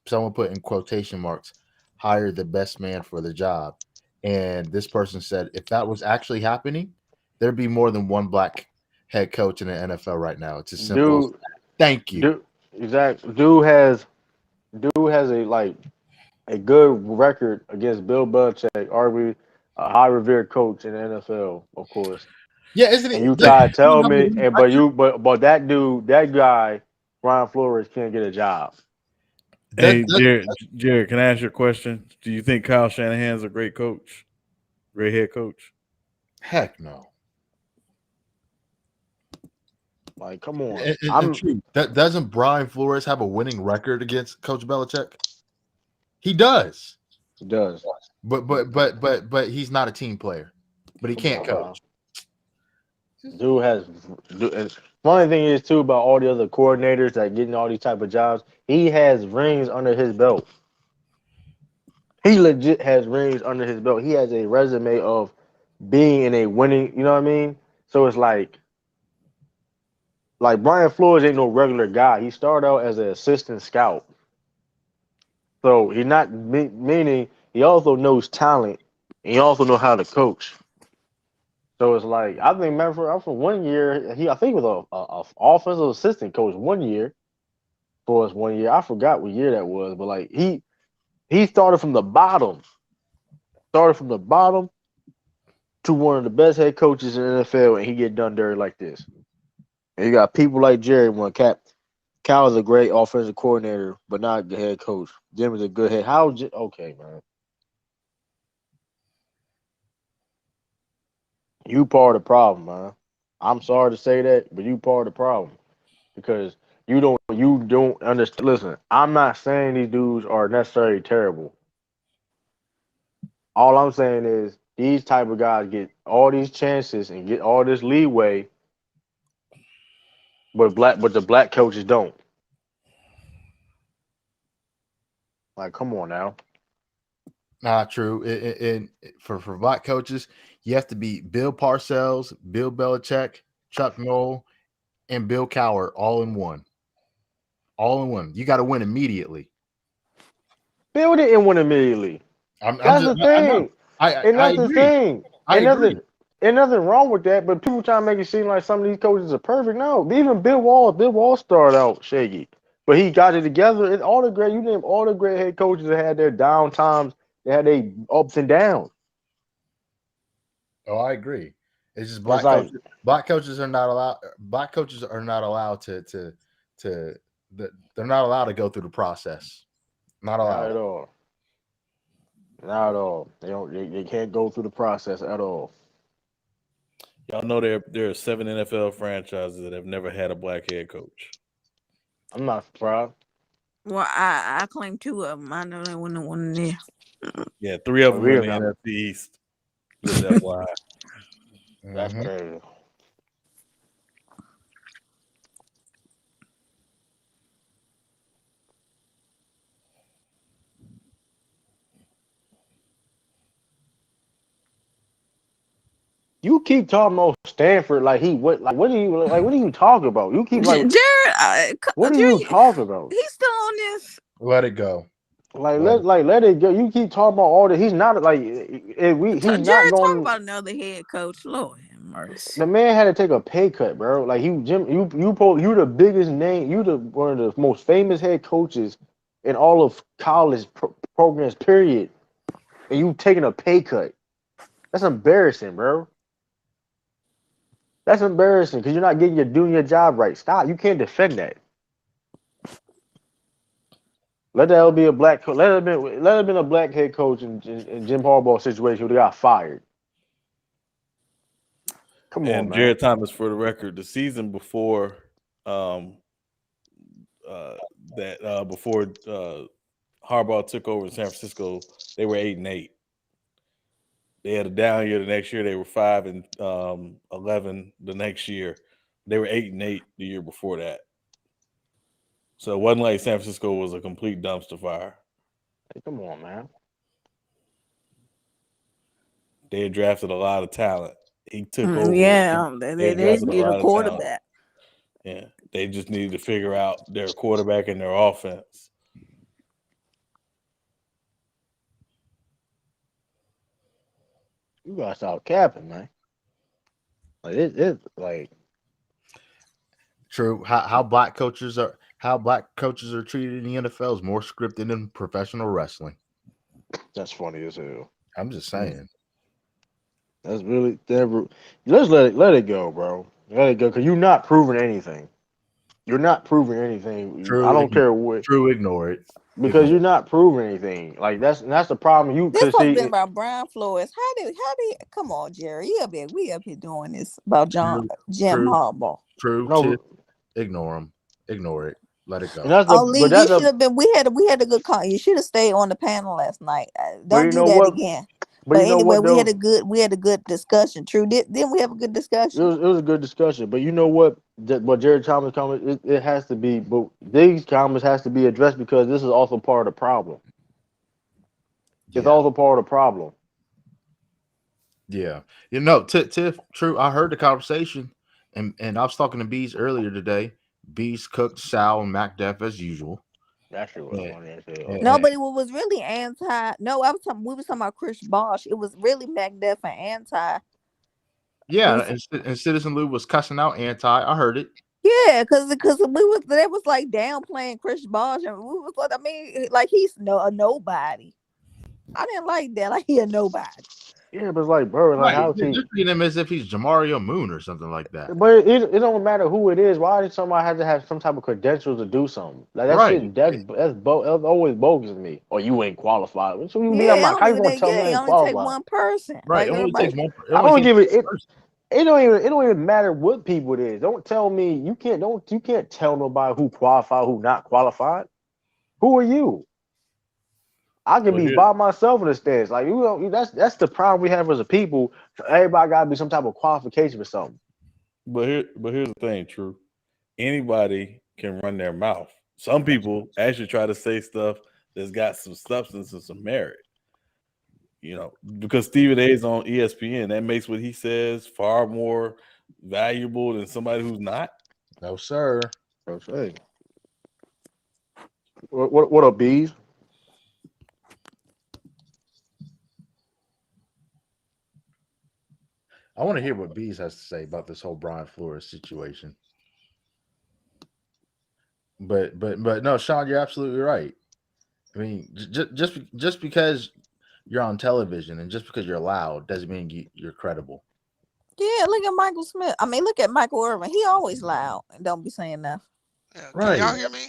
C: someone put in quotation marks, hire the best man for the job. And this person said if that was actually happening, there'd be more than one black head coach in the NFL right now. It's as simple as
A: Dude,
C: that. Thank you.
A: dude, exactly. Dude has a good record against Bill Belichick, arguably a high revered coach in the NFL, of course.
C: Yeah, isn't
A: And
C: it?
A: you
C: Doesn't
A: try to
C: he still
A: tell
C: have a
A: me,
C: winning
A: and
C: record?
A: but that dude, that guy, Brian Flores, can't get a job.
E: Hey,
C: Does,
E: Jared, can I ask you a question? Do you think Kyle Shanahan's a great coach, great head coach?
C: heck no.
A: Like, come on.
C: And true. That doesn't Brian Flores have a winning record against Coach Belichick? He does.
A: He does.
C: But he's not a team player. But he
A: Come
C: can't
A: on, man.
C: coach.
A: Dude has. And funny thing is too about all the other coordinators that getting all these type of jobs. He has rings under his belt. He legit has rings under his belt. He has a resume of being in a winning. You know what I mean? So it's like Brian Flores ain't no regular guy. He started out as an assistant scout. So he's not meaning he also knows talent and he also know how to coach. So it's like I think remember for 1 year I think he was a offensive assistant coach 1 year for us 1 year. I forgot what year that was, but like he started from the bottom, started from the bottom to one of the best head coaches in the NFL, and he get done dirty like this. And you got people like Jerry one Cal is a great offensive coordinator, but not a good head coach. Jim is a good head. Okay, man. You part of the problem, man. I'm sorry to say that, but you part of the problem because you don't understand. Listen, I'm not saying these dudes are necessarily terrible. All I'm saying is these type of guys get all these chances and get all this leeway, but the black coaches don't. Like, come on now.
C: Not true. And for black coaches, you have to be Bill Parcells, Bill Belichick, Chuck Noll, and Bill Cowher all in one. All in one. You got to win immediately.
A: Build it and win immediately.
C: I'm
A: That's
C: just
A: the
C: I know.
A: thing. And
C: I
A: that's the
C: agree.
A: thing.
C: I
A: And
C: agree.
A: nothing wrong with that, but people try to make it seem like some of these coaches are perfect. No, even Bill Wall started out shaky. But he got it together. And all the great, you name all the great head coaches that had their down times, they had their ups and downs.
C: Oh, I agree. It's just
A: It's like
C: Black coaches are not allowed. Black coaches are not allowed to. They're not allowed to go through the process. Not
A: not
C: allowed.
A: at all. Not at all. They don't. They can't go through the process at all.
E: Y'all know there are 7 NFL franchises that have never had a black head coach.
A: I'm not surprised.
B: Well, I claim two of them. I know they wouldn't one there.
E: Yeah, 3 of
A: But
E: them in
A: we're
E: the
A: not.
E: NFC East. Just FYI.
A: That's
C: Mm-hmm.
A: crazy. You keep talking about Stanford like he what do you like what are you talking about? You keep like
B: Jared,
A: what are you
B: Jared,
A: talking about?
B: he's still on this.
C: Let it go.
A: Like
C: Let it.
A: let it go. You keep talking about all that. He's not like he's not
B: Jared, talk
A: going.
B: about another head coach. Lord have mercy.
A: The man had to take a pay cut, bro. Like you the biggest name. You the one of the most famous head coaches in all of college programs. Period. And you taking a pay cut. That's embarrassing, bro. That's embarrassing because you're not getting doing your job right. Stop. You can't defend that. Let that be a black. Let it been a black head coach in Jim Harbaugh situation who got fired. Come on,
E: And
A: man.
E: Jared Thomas, for the record, the season before um, uh, before Harbaugh took over in San Francisco, they were 8-8. They had a down year the next year. They were 5-11 the next year. They were 8-8 the year before that. So it wasn't like San Francisco was a complete dumpster fire.
A: Hey, come on, man.
E: They had drafted a lot of talent. He took over.
B: Yeah,
E: They had
B: they
E: drafted a
B: need a
E: lot of talent.
B: quarterback.
E: Yeah, they just needed to figure out their quarterback and their offense.
A: You gotta stop capping, man. Like it's like
C: True. How black coaches are treated in the NFL is more scripted than professional wrestling.
A: that's funny as hell.
C: I'm just
B: Mm.
C: saying.
A: That's really never. Let's let it go, bro. Let it go because you're not proving anything. You're not proving anything. I
C: True.
A: don't care what
C: True. Ignore it.
A: because
C: Ignore
A: you're not proving anything. Like that's the problem. You
B: This
A: cause
B: supposed to be
A: see
B: about Brian Flores. How did come on, Jerry? We up here doing this about
C: True.
B: Jim
C: True.
B: Harbaugh.
C: True.
A: no,
C: Ignore them. Ignore it. Let it
A: and
C: go.
A: that's the
B: Oh, Lee,
A: but
B: you
A: that's
B: should
A: a
B: have been. We had a good call. You should have stayed on the panel last night.
A: but
B: Don't
A: you
B: do
A: know
B: that
A: what?
B: again.
A: But
B: But
A: you know
B: anyway,
A: what though?
B: we had a good discussion. True, didn't we have a good discussion?
A: It was a good discussion. But you know what? What Jared Thomas comment it has to be. But these comments has to be addressed because this is also part of the problem. It's
C: Yeah.
A: also part of the problem.
C: Yeah. Tiff, true. I heard the conversation and I was talking to Bees earlier today. Bees cooked Sal and Mac Def as usual.
A: That shit was
C: And,
A: funny as hell.
C: and,
B: Nobody was really anti. No, I was talking. We was talking about Chris Bosh. It was really McDuff and anti. It
C: yeah,
B: was
C: and Citizen Lou was cussing out anti. I heard it.
B: yeah, because we was they was like downplaying Chris Bosh, and we was like, I mean, like he's a nobody. I didn't like that. Like he a nobody.
A: Yeah, but it's like, bro, like
C: Right.
A: how
C: They're
A: can
C: treating him as if he's Jamario Moon or something like that.
A: but it don't matter who it is. Why does somebody have to have some type of credentials to do something? Like that
C: Right.
A: shit, that's always bogus to me. Or you ain't qualified. What you mean? I'm
B: Yeah,
A: like, how you gonna tell me I
B: it
A: ain't
B: only take
A: qualified?
B: one person.
C: Right.
B: Like
C: It only
B: everybody.
C: takes one. It
A: I
C: only
A: don't
C: takes
A: give it.
C: one person.
A: It don't even matter what people it is. Don't tell me you can't tell nobody who qualified, who not qualified. Who are you? I can
E: But
A: be
E: here,
A: by myself in the stands. Like you know, that's the problem we have as a people. Everybody gotta be some type of qualification for something.
E: but here's the thing, True. Anybody can run their mouth. Some people actually try to say stuff that's got some substance and some merit. Because Stephen A is on ESPN, that makes what he says far more valuable than somebody who's not.
C: No, sir.
A: Okay. What up, bees?
C: I want to hear what Bees has to say about this whole Brian Flores situation. But no, Sean, you're absolutely right. I mean, just because you're on television and just because you're loud doesn't mean you're credible.
B: Yeah, look at Michael Smith. I mean, look at Michael Irvin. He always loud and don't be saying nothing.
G: Yeah, can y'all
C: Right.
G: hear me?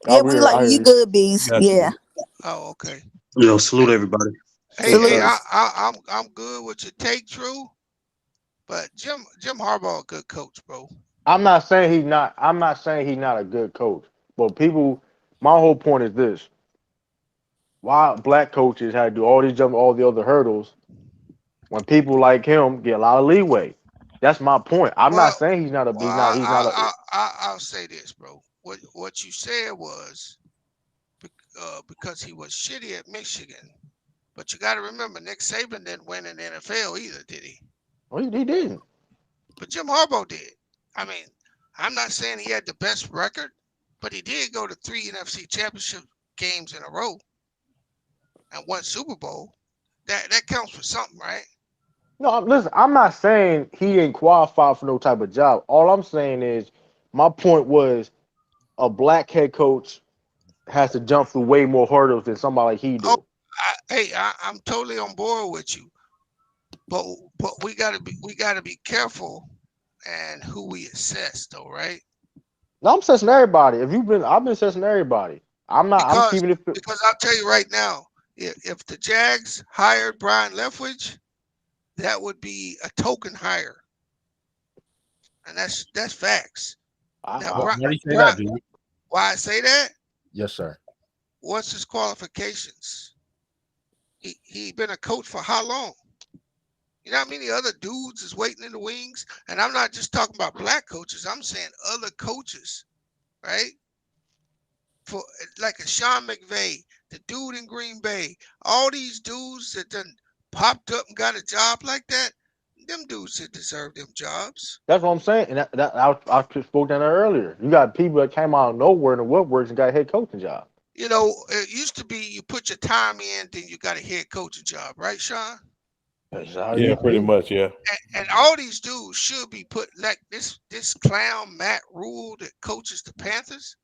B: Yeah, we like
A: I hear
B: you
A: you.
B: good, bees.
E: Got
B: Yeah.
E: you.
G: Oh, okay.
H: Yo, salute
G: Hey,
H: everybody.
A: Yes,
G: hey,
A: sir.
B: Salute.
G: I'm good with your take, True. But Jim Harbaugh, a good coach, bro.
A: I'm not saying he's not. I'm not saying he's not a good coach. But people, my whole point is this: why black coaches had to do all these jump, all the other hurdles, when people like him get a lot of leeway. That's my point. I'm not
G: Well,
A: saying he's not a.
G: well,
A: He's not. He's not a.
G: I'll say this, bro. What you said was because he was shitty at Michigan. But you got to remember, Nick Saban didn't win in the NFL either, did he?
A: Well, he didn't.
G: But Jim Harbaugh did. I mean, I'm not saying he had the best record, but he did go to 3 NFC championship games in a row and one Super Bowl. That counts for something, right?
A: No, listen. I'm not saying he didn't qualify for no type of job. All I'm saying is, my point was a black head coach has to jump through way more hurdles than somebody like he
G: Oh,
A: do.
G: I'm totally on board with you, but we gotta be careful and who we assess, though, right?
A: No, I'm assessing everybody. If you've been, I've been assessing everybody. I'm not. I'm
G: Because
A: keeping it.
G: because I'll tell you right now, if the Jags hired Brian Leftwich, that would be a token hire, and that's facts. Now,
A: I,
C: Why
G: Brian,
C: do you say
G: Brian
C: that, B?
G: why I say that?
C: Yes, sir.
G: What's his qualifications? He been a coach for how long? You know how many other dudes is waiting in the wings? And I'm not just talking about black coaches. I'm saying other coaches, right? For like a Sean McVay, the dude in Green Bay, all these dudes that done popped up and got a job like that, them dudes that deserve them jobs.
A: that's what I'm saying. And I spoke down there earlier. You got people that came out of nowhere in the woodworks and got a head coaching job.
G: You know, it used to be you put your time in, then you got a head coaching job, right, Sean?
A: That's how it
E: Yeah,
A: used to
E: pretty
A: be.
E: much. Yeah.
G: And all these dudes should be put like this clown Matt Rule that coaches the Panthers.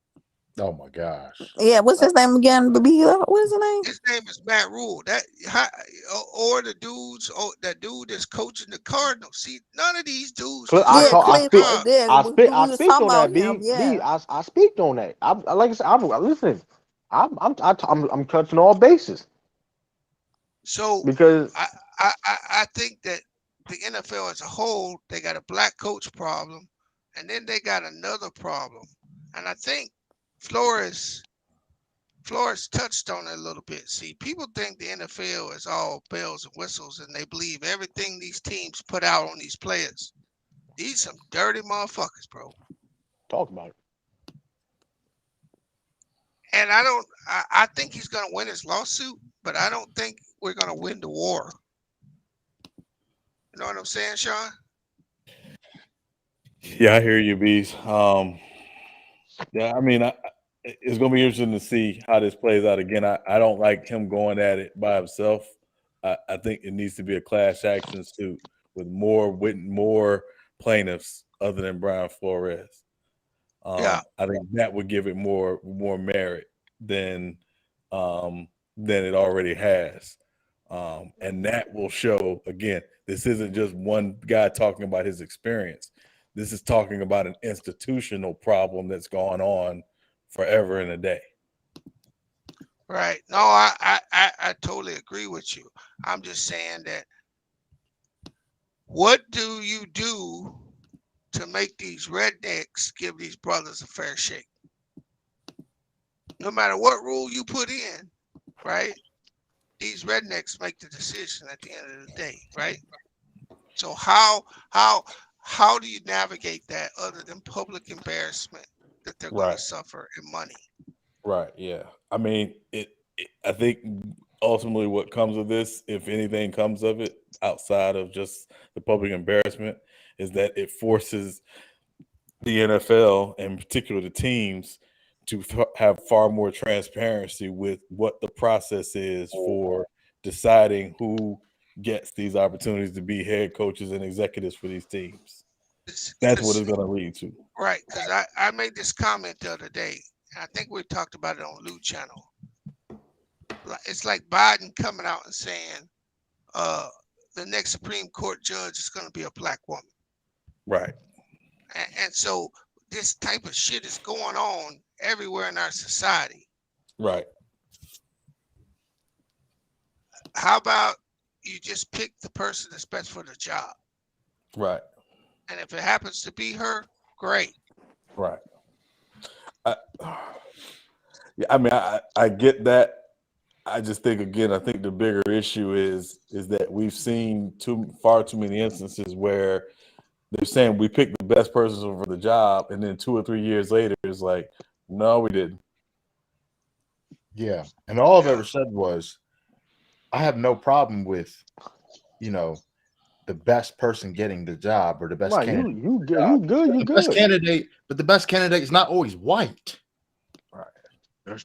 C: Oh my gosh.
B: Yeah, what's
A: Uh,
B: his name again? Baby? What is his name?
G: His name is Matt Rule. Or the dudes, or that dude that's coaching the Cardinals. See, none of these dudes
B: Yeah,
G: deserve them
B: Cliff.
G: jobs.
B: Yeah,
A: I
B: we was
A: speak
B: talking
A: on
B: about
A: that.
B: him. Yeah.
A: I speak on that. Like I said, listen. I'm touching all bases
G: So
A: because
G: I think that the NFL as a whole, they got a black coach problem, and then they got another problem. And I think Flores Flores touched on it a little bit. See, people think the NFL is all bells and whistles, and they believe everything these teams put out on these players. These some dirty motherfuckers, bro.
A: talk about it.
G: And I don't. I think he's gonna win his lawsuit, but I don't think we're gonna win the war. You know what I'm saying, Sean?
E: Yeah, I hear you, bees. Yeah, I mean, it's going to be interesting to see how this plays out. Again, I don't like him going at it by himself. I think it needs to be a class action suit with more plaintiffs other than Brian Flores.
G: Yeah.
E: I think that would give it more merit than than it already has. And that will show again, this isn't just one guy talking about his experience. This is talking about an institutional problem that's gone on forever and a day.
G: Right. No, I totally agree with you. I'm just saying that what do you do to make these rednecks give these brothers a fair shake? No matter what rule you put in, right? These rednecks make the decision at the end of the day, right? So how do you navigate that other than public embarrassment that they're going to
E: Right.
G: suffer in money?
E: Right. Yeah. I mean, I think ultimately what comes of this, if anything comes of it, outside of just the public embarrassment, is that it forces the NFL and in particular the teams to have far more transparency with what the process is for deciding who gets these opportunities to be head coaches and executives for these teams. That's what
G: Because
E: it's going to lead to.
G: right, because I made this comment the other day, I think we talked about it on Lou Channel. It's like Biden coming out and saying, the next Supreme Court judge is going to be a black woman.
E: Right.
G: And so this type of shit is going on everywhere in our society.
E: Right.
G: How about you just pick the person that's best for the job?
E: Right.
G: And if it happens to be her, great.
E: Right. I mean, I get that. I just think again, I think the bigger issue is that we've seen far too many instances where they're saying we picked the best person for the job, and then 2 or 3 years later, it's like, no, we didn't.
C: Yeah, and all I've ever said was, I have no problem with, the best person getting the job or the best
A: Right,
C: candidate.
A: you good.
C: The best candidate, but the best candidate is not always white.
E: Right.
A: That's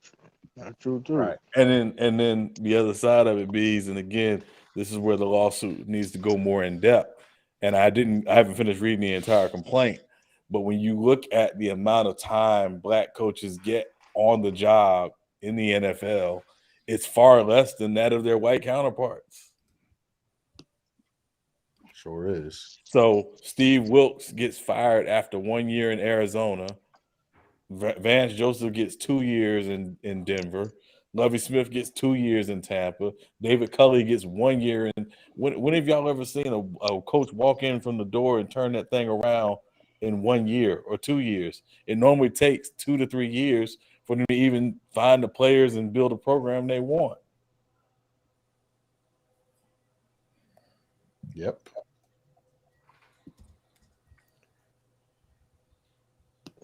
A: true too.
E: Right. And then the other side of it, Bees, and again, this is where the lawsuit needs to go more in depth. And I haven't finished reading the entire complaint, but when you look at the amount of time black coaches get on the job in the NFL, it's far less than that of their white counterparts.
C: Sure is.
E: So Steve Wilkes gets fired after 1 year in Arizona. Vance Joseph gets 2 years in Denver. Lovie Smith gets 2 years in Tampa. David Culley gets 1 year. And when have y'all ever seen a coach walk in from the door and turn that thing around in 1 year or 2 years? It normally takes 2 to 3 years for them to even find the players and build a program they want.
C: Yep.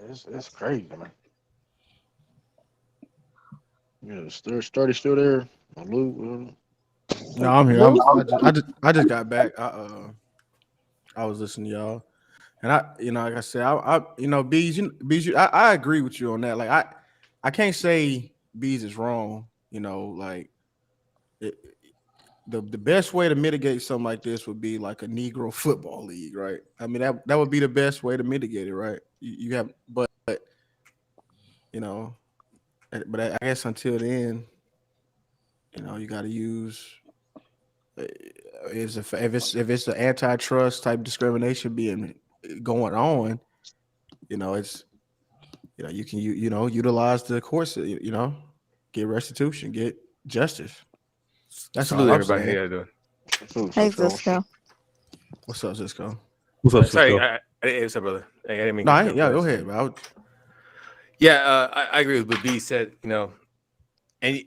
A: It's crazy, man. Yeah, Sturdy still there. Lou,
F: No, I'm here. I just got back. I was listening to y'all, and like I said, Bees, I agree with you on that. Like I can't say Bees is wrong. Like the best way to mitigate something like this would be like a Negro football league, right? I mean that would be the best way to mitigate it, right? You have, but I guess until then, you got to use. If it's an antitrust type discrimination being going on, it's you can utilize the courts, get restitution, get justice. That's all
H: Salute
F: I'm
H: everybody. How
F: saying.
H: y'all doing?
B: Hey, Cisco.
F: What's up, Cisco?
E: What's up,
H: Sorry,
E: Cisco?
H: what's up, brother? Hey, I didn't mean
F: No,
H: to
F: I ain't, yeah, go
H: interrupt.
F: ahead, bro.
H: Yeah, I agree with what B said. And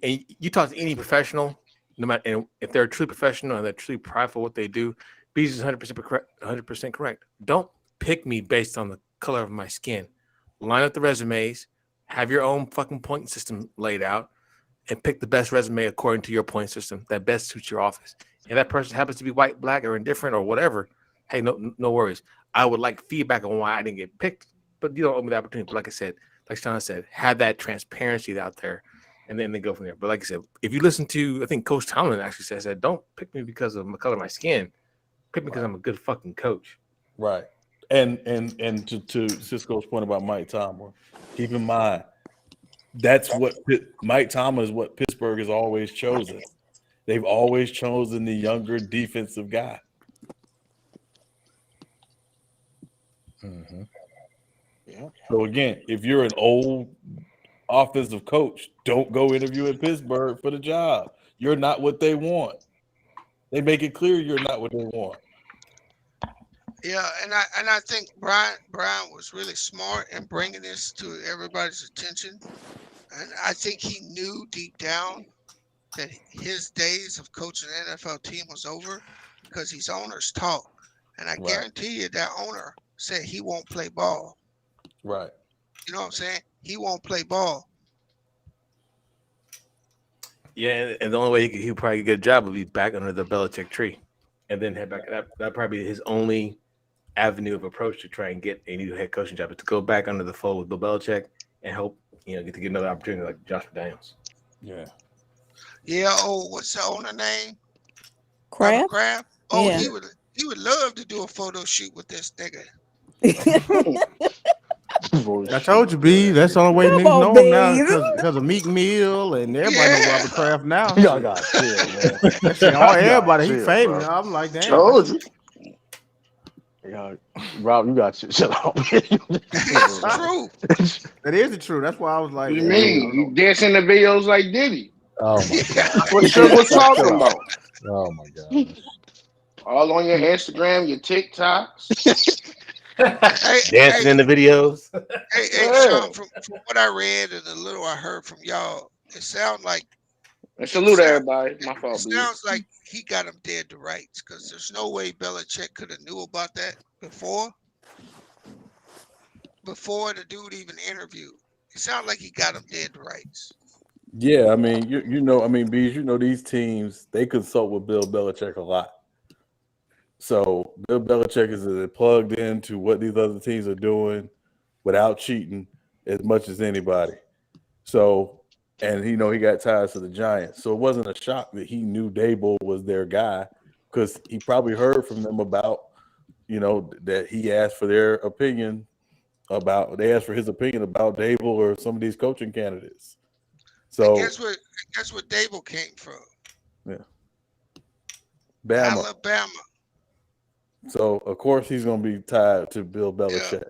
H: you talk to any professional, no matter and if they're truly professional and they're truly proud for what they do, B's is 100% correct. 100% correct. Don't pick me based on the color of my skin. Line up the resumes, have your own fucking point system laid out, and pick the best resume according to your point system that best suits your office. If that person happens to be white, black, or indifferent or whatever, hey, no worries. I would like feedback on why I didn't get picked, but you don't owe me the opportunity. But like I said, like Sean said, have that transparency out there, and then they go from there. But like I said, if you listen to, I think Coach Tomlin actually says that, don't pick me because of the color of my skin. Pick me because I'm a good fucking coach.
E: Right. And to Cisco's point about Mike Tomlin, keep in mind, that's what Mike Tomlin is what Pittsburgh has always chosen. They've always chosen the younger defensive guy.
C: Mm-hmm.
A: yeah.
E: So again, if you're an old offensive coach, don't go interview in Pittsburgh for the job. You're not what they want. They make it clear you're not what they want.
G: Yeah, and I think Brian was really smart in bringing this to everybody's attention, and I think he knew deep down that his days of coaching an NFL team was over because his owners talk, and I guarantee you that owner said he won't play ball.
E: Right.
G: You know what I'm saying? He won't play ball.
H: Yeah, and the only way he could probably get a job would be back under the Belichick tree, and then head back. That probably be his only avenue of approach to try and get a new head coaching job, is to go back under the fold with Bill Belichick and hope get to get another opportunity like Josh McDaniels.
E: Yeah.
G: Yeah. Oh, what's the owner name?
B: Kraft?
G: Kraft. Oh,
B: Yeah.
G: he would love to do a photo shoot with this nigga.
F: I told you, B. That's the only way
B: Come
F: niggas
B: on,
F: know him now,
B: bees.
F: because of Meek Mill and everybody know
G: Yeah.
F: Robert Kraft now.
A: Y'all
F: Shit.
A: gotta chill, man.
F: That shit, all
A: You gotta
F: everybody, he
A: chill,
F: famous.
A: bro.
F: I'm like, damn.
D: Told you.
A: Y'all, Rob, you gotta chill out.
G: It's true.
F: That is the truth. That's why I was
D: What
F: like,
D: you
F: damn, I
D: mean?
F: don't
D: You
F: know.
D: dance in the videos like Diddy.
A: Oh my god.
D: What Suge was
A: Chill
D: talking
A: out.
D: about.
A: Oh my god.
D: All on your Instagram, your TikToks.
G: Hey,
H: Dancing
G: hey,
H: in the videos.
G: hey,
D: Yeah.
G: Sean. From what I read and the little I heard from y'all, it sounds like
D: And
G: it
D: salute
G: sound,
D: everybody. My
G: it
D: fault, B.
G: sounds like he got him dead to rights because there's no way Belichick could have knew about that before the dude even interviewed. It sounds like he got him dead to rights.
E: Yeah, I mean, I mean, Bees, these teams, they consult with Bill Belichick a lot. So Bill Belichick is plugged into what these other teams are doing without cheating as much as anybody. So, and he got ties to the Giants. So it wasn't a shock that he knew Dable was their guy because he probably heard from them about, that he asked for their opinion they asked for his opinion about Dable or some of these coaching candidates.
G: And
E: So,
G: guess where Dable came from?
E: yeah, Bama.
G: Alabama.
E: So of course he's gonna be tied to Bill
G: Yeah,
E: Belichick.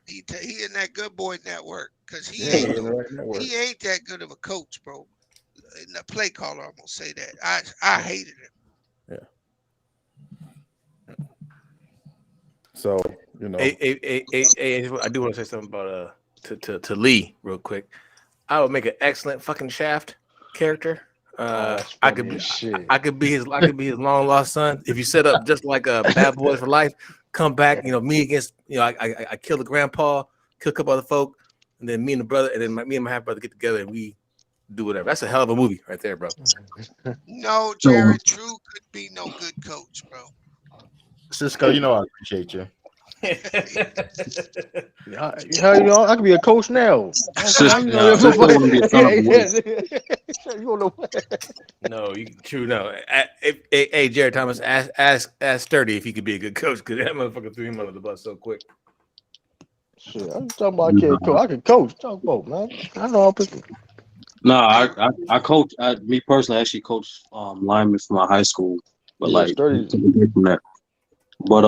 G: he in that good boy network because
E: Yeah, he in the right network.
G: he ain't that good of a coach, bro. And the play caller, I'm gonna say that. I hated him.
E: Yeah. So
H: I do want to say something about to Lee real quick. I would make an excellent fucking Shaft character.
A: That's
H: I
A: funny
H: could
A: as shit.
H: I could be his long lost son. If you set up just like a Bad Boys for Life, come back, me against I kill the grandpa, kill a couple other folk, and then me and the brother, and then me and my half brother get together and we do whatever. That's a hell of a movie right there, bro.
G: No, Jared Drew could be no good coach, bro.
C: Cisco, I appreciate you.
A: Hell, I could be a coach now. How you know
I: Cisco want to be a son of a witch.
A: You don't know.
H: No, true. No, hey, Jared Thomas, ask Sturdy if he could be a good coach because that motherfucker threw him under the bus so quick.
A: Shit, I'm talking about I can't coach. I can coach. Talk about, man. I know how people.
I: No, I coach. Me personally, I actually coach linemen from my high school, but
A: Yeah,
I: like
A: sturdy.
I: took a break from that. But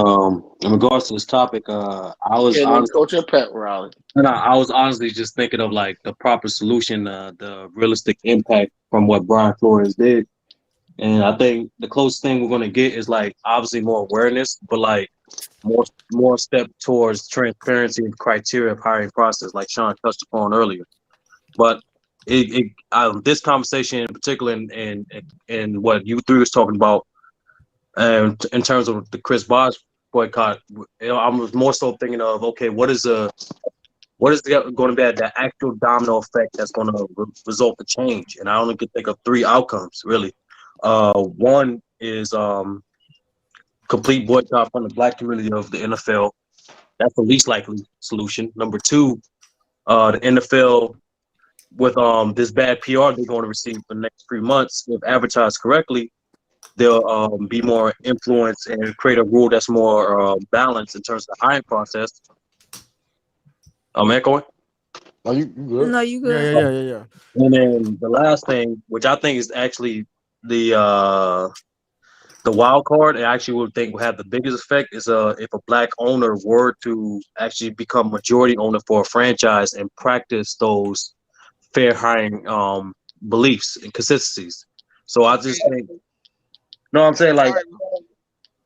I: in regards to this topic, I was
D: Can't even coach your pet rally.
I: I was honestly just thinking of like the proper solution, the realistic impact from what Brian Flores did, and I think the closest thing we're gonna get is like obviously more awareness, but like more step towards transparency and criteria of hiring process, like Sean touched upon earlier. But this conversation in particular, and what you three was talking about, in terms of the Chris Bosh boycott, I was more so thinking of, okay, what is going to be the actual domino effect that's going to result in change? And I only could think of three outcomes really. One is complete boycott from the black community of the N.F.L. That's the least likely solution. Number two, the N.F.L. with this bad PR they're going to receive for the next 3 months, if advertised correctly, they'll be more influence and create a rule that's more balanced in terms of the hiring process. I'm echoing.
A: Are you good?
B: No, you
F: Yeah,
B: good.
F: yeah, yeah, yeah, yeah.
I: And then the last thing, which I think is actually the wild card, and I actually would think will have the biggest effect, is if a black owner were to actually become majority owner for a franchise and practice those fair hiring beliefs and consistencies. So I just think, no, I'm saying like,
G: Sorry,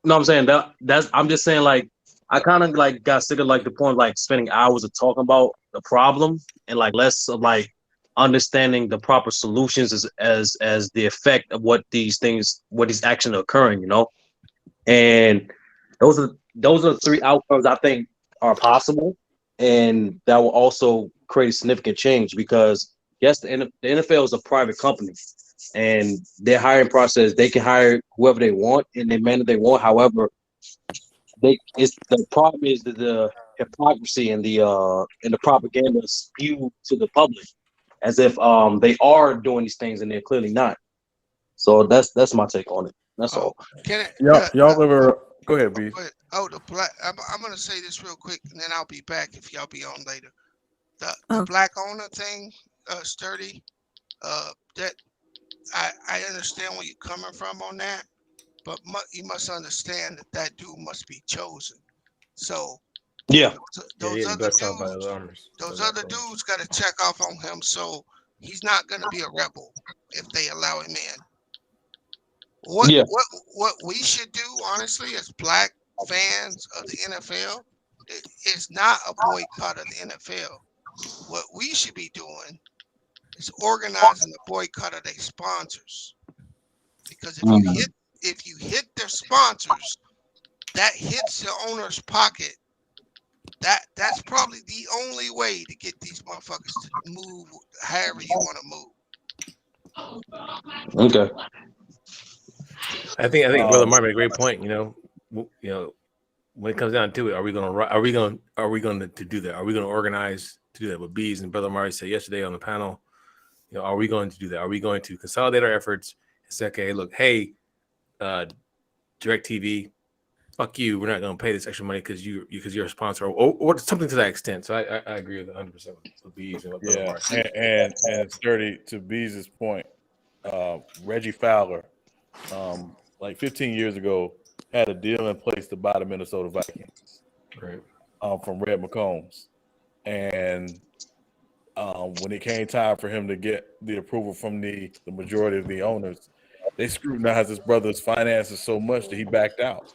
I: no, I'm saying that's I'm just saying like I kind of like got sick of like the point of, like spending hours of talking about the problem and like less of like understanding the proper solutions as the effect of what these actions are occurring, and those are three outcomes I think are possible, and that will also create significant change because yes, the NFL is a private company, and their hiring process, they can hire whoever they want in the manner they want. However, the problem is the hypocrisy and the propaganda spewed to the public as if they are doing these things and they're clearly not. So that's my take on it. That's all.
G: can it,
E: Y'all ever go ahead, B.
G: the black. I'm gonna say this real quick, and then I'll be back if y'all be on later. the black owner thing, Sturdy. That I understand where you're coming from on that, but you must understand that dude must be chosen. So
I: Yeah.
G: those
H: the
G: other
H: best out by the
G: dudes,
H: armors.
G: those other dudes got to check off on him. So he's not gonna be a rebel if they allow him in. What
I: Yeah.
G: what what we should do, honestly, as black fans of the NFL, is not a boycott of the NFL. What we should be doing is organizing the boycott of their sponsors. Because
I: Mm.
G: if you hit their sponsors, that hits the owner's pocket. That's probably the only way to get these motherfuckers to move however you want to move.
I: Okay.
H: I think Brother Mark made a great point. When it comes down to it, are we going to do that? Are we going to organize to do that? With Bees and Brother Murray said yesterday on the panel, are we going to do that? Are we going to consolidate our efforts and say, okay, look, hey, DirecTV, fuck you, we're not going to pay this extra money because you're a sponsor, or something to that extent. So I agree with 100% with Bees and what Brother Murray said.
E: And Sturdy, to Bees' point, Reggie Fowler, like 15 years ago, had a deal in place to buy the Minnesota Vikings,
H: right?
E: From Red McCombs, and when it came time for him to get the approval from the majority of the owners, they scrutinized his brother's finances so much that he backed out.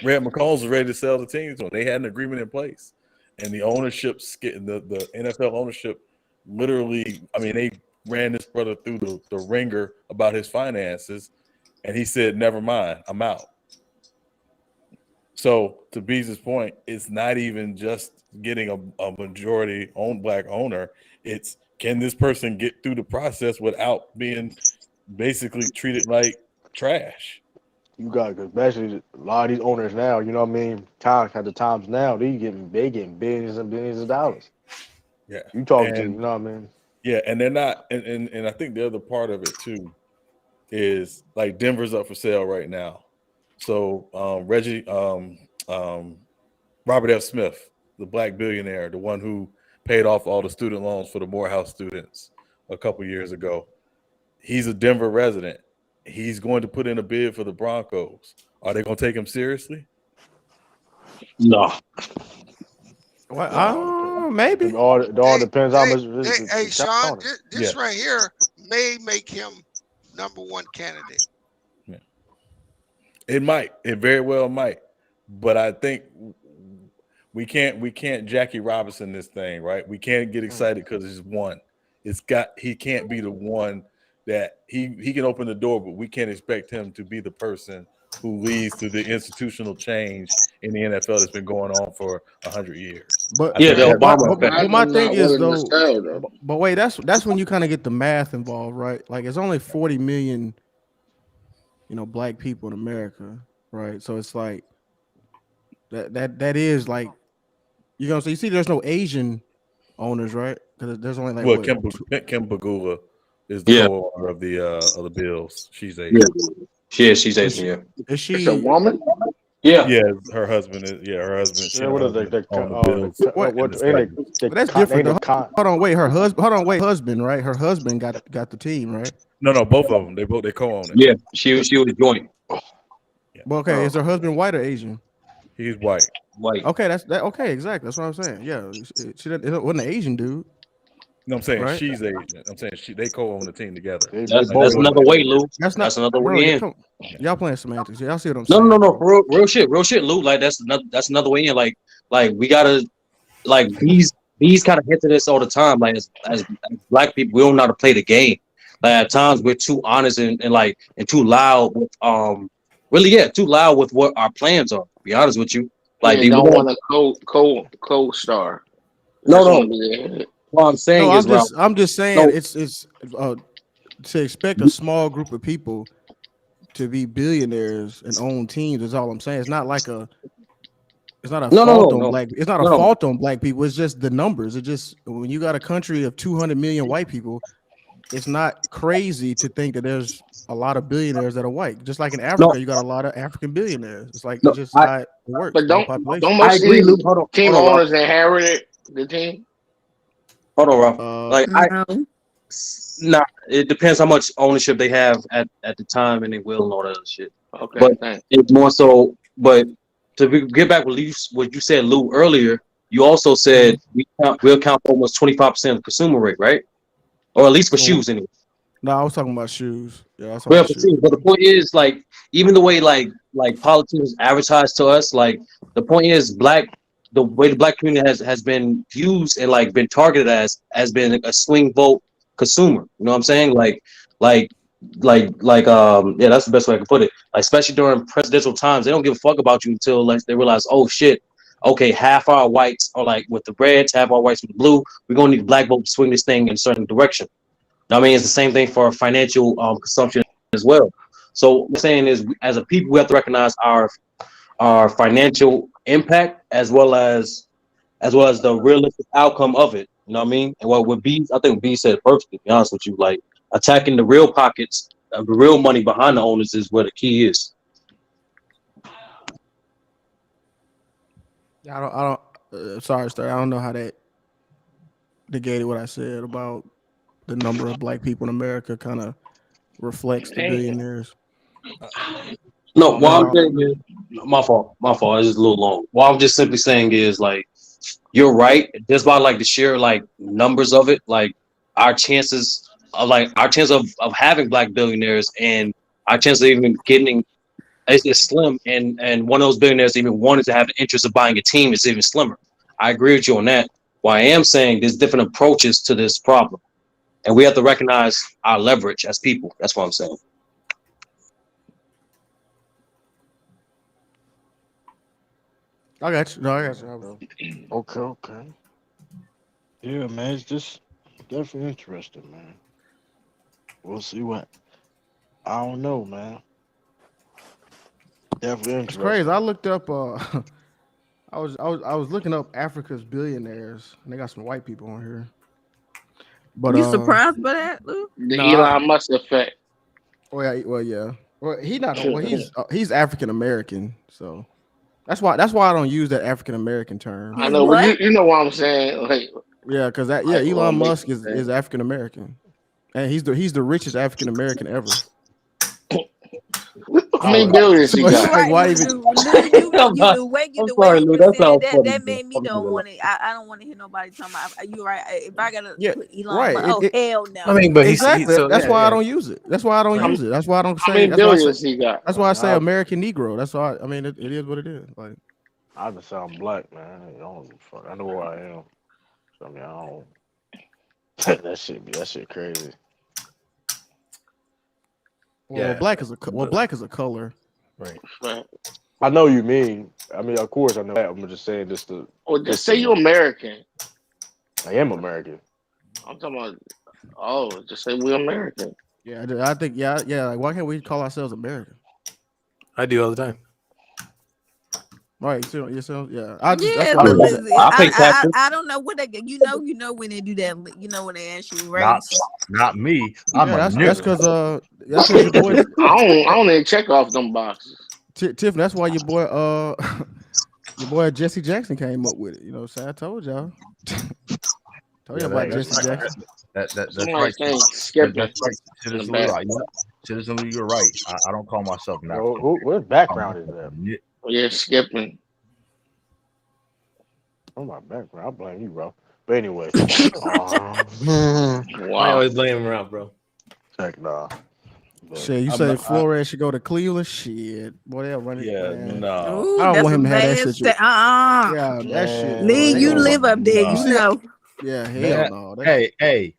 E: Red McCombs was ready to sell the team to him. They had an agreement in place, and the ownership, the NFL ownership, literally, I mean, they ran this brother through the ringer about his finances, and he said, "Never mind, I'm out." So to Bees' point, it's not even just getting a majority owned black owner. It's, can this person get through the process without being basically treated like trash?
A: You got, especially a lot of these owners now. You know what I mean? Times at the times now, they getting billions and billions of dollars.
E: Yeah,
A: You talking to, you
E: and
A: know what I mean?
E: yeah, and they're not, and I think the other part of it too is like Denver's up for sale right now. So Robert F. Smith, the black billionaire, the one who paid off all the student loans for the Morehouse students a couple years ago, he's a Denver resident. He's going to put in a bid for the Broncos. Are they going to take him seriously?
I: No.
F: Well, maybe.
A: It all depends how much
G: Hey, Sean,
A: counter.
G: this right here may make him #1 candidate.
E: Yeah. It might. It very well might. But I think we can't Jackie Robinson this thing, right? We can't get excited because it's one. He can't be the one that he can open the door, but we can't expect him to be the person who leads to the institutional change in the NFL that's been going on for 100 years.
F: But
I: Yeah, the
F: but, but,
I: Obama
F: but,
I: effect.
F: but my
D: I'm
F: thing
D: not
F: is
D: willing to
F: though,
D: sell though.
F: but wait, that's when you kind of get the math involved, right? Like it's only 40 million, black people in America, right? So it's like that is like so you see, there's no Asian owners, right? Because there's only like
E: Well,
F: what?
E: Kim Bagula is the
I: Yeah.
E: co-owner of the Bills. She's
I: Yeah.
E: Asian.
I: Yeah, she's
F: Is
I: Asian.
F: she?
I: Yeah.
F: Is
D: It's a
F: she?
D: woman.
I: Yeah.
E: Yeah, her husband is. Yeah, her husband. She
A: Yeah,
E: and her
A: what is
E: husband own the Bills
F: What?
E: and the
A: what ain't it?
E: Steelers.
A: The
F: But that's
A: con,
F: different
A: ain't
F: though.
A: it con?
F: Hold on, wait. Her husband. Hold on, wait. Husband, right? Her husband got the team, right?
E: No, both of them. They co-own it.
I: Yeah. She was joint.
F: Well, okay. Is her husband white or Asian?
E: He's white.
I: White.
F: Okay, that's that. Okay, exactly. That's what I'm saying. Yeah, it wasn't an Asian dude,
E: No, I'm saying
F: right?
E: she's Asian. I'm saying they co-own the team together.
A: They
I: That's
A: both
I: another
A: of
I: way, Lou.
F: That's not,
I: That's another
F: bro.
I: way in.
F: Y'all playing semantics. Y'all see what I'm
I: No,
F: saying?
I: no, no,
F: Bro.
I: no. Real shit, Lou. Like that's another way in. Like we gotta these kind of hit to this all the time. Like as black people, we don't know how to play the game. Like at times we're too honest and too loud with too loud with what our plans are. To be honest with you. Like
D: Yeah, don't want a co-star.
I: no. What I'm saying
F: No,
I: is
F: I'm just saying
I: no.
F: it's to expect a small group of people to be billionaires and own teams is all I'm saying. It's not a fault on black. It's not a fault on black people. It's just the numbers. It just, when you got a country of 200 million white people, it's not crazy to think that there's a lot of billionaires that are white. Just like in Africa, you got a lot of African billionaires. It's like it's just how it works.
D: But don't
F: population.
D: most
I: I agree, Luke.
D: team
I: Hold on,
D: owners inherit the team?
I: Hold on, Rob.
F: Uh,
I: Like
B: No.
I: nah, it depends how much ownership they have at the time and they will and all that other shit.
D: Okay,
I: But
D: thanks.
I: it's more so. But get back what you said, Lou, earlier. You also said
F: mhm.
I: we'll count almost 25% of consumer rate, right? Or at least for
F: Well,
I: shoes, anyway.
F: no, I was talking about shoes. Yeah, I was talking
I: Well,
F: about
I: for
F: shoes.
I: sure. But the point is, like, even the way like politicians advertise to us, like the point is, the way the black community has been used and like been targeted as been a swing vote consumer. You know what I'm saying? Like yeah, that's the best way I can put it. Like especially during presidential times, they don't give a fuck about you until like they realize, oh shit, okay, half our whites are like with the reds, half our whites with the blue. We're gonna need the black vote to swing this thing in a certain direction. I mean, it's the same thing for financial consumption as well. So what I'm saying is, as a people, we have to recognize our financial impact as well as the realistic outcome of it. You know what I mean? And what B, I think B said perfectly. To be honest with you, like attacking the real pockets of the real money behind the owners is where the key is.
F: Sorry, sir. I don't know how that negated what I said about the number of black people in America kind of reflects the
D: Damn.
F: billionaires.
I: No, what I'm
F: No,
I: saying is my fault. My fault. It's just a little long. What I'm just simply saying is like you're right. Just by like the sheer like numbers of it, like our chance of having black billionaires and our chance of even getting is slim. And one of those billionaires even wanted to have the interest of buying a team is even slimmer. I agree with you on that. What I am saying there's different approaches to this problem, and we have to recognize our leverage as people. That's what I'm saying.
F: I got you. No, I got you.
A: Okay. Yeah, man, it's just definitely interesting, man. We'll see what. I don't know, man. Definitely
F: It's crazy.
A: interesting.
F: I looked up. I was looking up Africa's billionaires, and they got some white people on here. But
B: You surprised by that, Lou?
F: no,
D: The Elon Musk effect.
F: yeah. Well, he not. Well, he's African American, so that's why I don't use that African American term.
D: I
B: He's
D: know, but
B: what?
D: you know what I'm saying.
F: Yeah, because
D: Like,
F: Elon
D: make
F: Musk
D: sense.
F: is African American, and he's the richest African American ever.
D: How
A: Oh,
D: many billions
F: So
D: he
F: it's
B: You
D: got?
F: like
B: right,
F: why
B: Lou.
F: even?
I: I'm
B: The way
I: I'm
B: the way
I: sorry,
B: you
I: Lou. That
B: presented
I: sounds
B: that
I: funny,
B: that
I: bro.
B: made me
I: I'm not
B: don't
I: gonna lie.
B: want to. I don't want to hear nobody talking about. You right? If I gotta
F: Yeah,
B: put Elon,
F: right.
B: oh hell
H: I
B: no.
H: mean, but he
F: Exactly.
H: so
F: That's
H: yeah,
F: why I
H: yeah,
F: don't use it. That's why I don't
D: How,
H: right.
F: use it. That's why I don't
D: how
F: say.
D: many
F: That's why I say.
D: billions he got?
F: That's
A: I
F: why I
A: mean,
F: say American Negro. That's why. I mean, it is what it is. Like,
A: I just sound black, man. I don't give a fuck. I know who I am. So, I mean, I don't. that shit crazy.
H: Yeah,
F: black is a color.
H: right.
D: Man.
A: I know you mean. I mean, of course I know that. I'm just saying
D: Or just
A: just
D: say
A: to
D: you American.
A: I am American.
D: I'm talking about. Oh, just say we American.
F: Yeah, I think. Yeah. Like, why can't we call ourselves American?
H: I do all the time.
F: Right. So yourself. Yeah. I just. That's
B: Yeah,
F: why I
I: Yeah,
F: don't use it.
I: I pay taxes.
B: I don't know what they when they do that when they ask you
C: Not
B: race.
C: not me. I'm
F: Yeah.
C: a
F: That's
C: nigga.
F: because that's because your boy
D: I don't even check off them boxes.
F: Tiff. That's why your boy your boy Jesse Jackson came up with it. You know, so I told y'all. Told you
C: Yeah,
F: about
A: Hey,
C: that's
F: Jesse
C: right.
F: Jackson.
C: That's
D: Somebody
C: right.
D: saying skipping
C: That's right.
D: in the
C: Citizen Lou,
D: back.
C: Citizen Lou, you're right. I don't call myself an
A: well,
C: African.
A: what
C: I call
A: background is
C: myself
A: that?
C: a nigga.
D: Oh, yeah, skipping.
A: Oh, my background. I blame you, bro. But anyway,
H: Why you
D: Wow.
H: always blame him around, bro?
A: heck nah. But
F: Shit, you
E: I'm
F: say
E: not.
F: Flores should go to Cleveland? Shit, boy, they'll run it,
E: Yeah,
F: man.
E: no.
F: I
B: Ooh,
F: don't
B: that's
F: want
B: a
F: him to have that
B: bad
F: situation.
B: step.
F: Yeah, that shit,
B: Lee,
F: boy. They
B: you
F: gonna.
B: live up there,
F: You
B: you
E: No.
F: see that?
B: know.
F: Yeah, hell
C: Man,
F: no.
C: hey,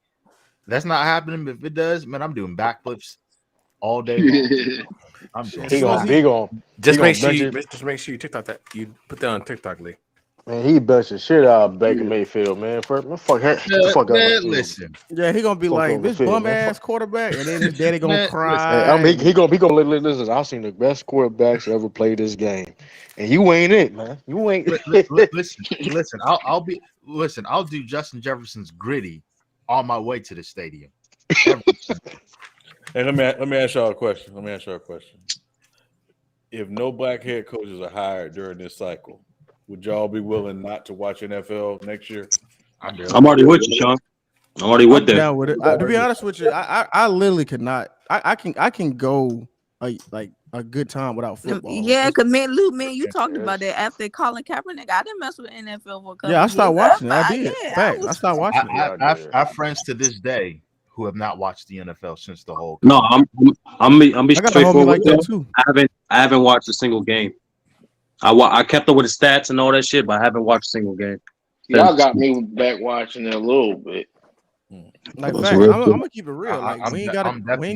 C: that's not happening. But if it does, man, I'm doing backflips all day long. I'm
F: Shit,
C: doing
F: as
A: he
F: soon as
A: gonna
C: back.
F: he,
A: he gonna he
H: Just
A: gonna
H: make sure
A: bench
H: you
A: it.
H: TikTok that you put that on TikTok, Lee.
A: Man, he bench the shit out of Baker Mayfield, man. Fuck her. Get the fuck out of the
C: Man,
A: field.
C: listen,
F: yeah, he gonna be
A: Fuck
F: like
A: on the
F: this
A: field,
F: bum
A: man.
F: ass quarterback, and then his daddy gonna
C: man, listen.
A: Hey,
F: cry.
A: he gonna listen. I've seen the best quarterbacks ever play this game, and you ain't it, man. You ain't.
C: Listen. Listen. I'll do Justin Jefferson's gritty on my way to the stadium. Every
E: Hey, let me ask y'all a question. If no black head coaches are hired during this cycle, would y'all be willing not to watch NFL next year?
C: I do.
I: I'm already with you, Sean. I'm already
F: I'm
I: with that.
F: down with it. To be honest with you, I literally could not. I can go like a good time without football.
B: Yeah,
F: Like,
B: because Lou, you talked
A: Yes.
B: about that after Colin Kaepernick. I didn't mess with NFL for a couple
F: yeah, I
B: years.
F: started watching it. I
B: I-
F: did.
B: yeah, I
F: Facts. I
B: was.
F: started watching it.
A: Yeah, I did.
C: I have friends to this day who have not watched the NFL since the whole.
I: No, I'm be
F: I got a homie
I: straightforward
F: like
I: with
F: that
I: y'all.
F: too.
I: I haven't watched a single game. I kept up with the stats and all that shit, but I haven't watched a single game.
D: Y'all got me back watching it a little bit.
F: Like
I: That's
F: facts.
I: real
F: I'm
I: shit.
F: gonna keep it real. Like
C: I'm definitely with it.
F: we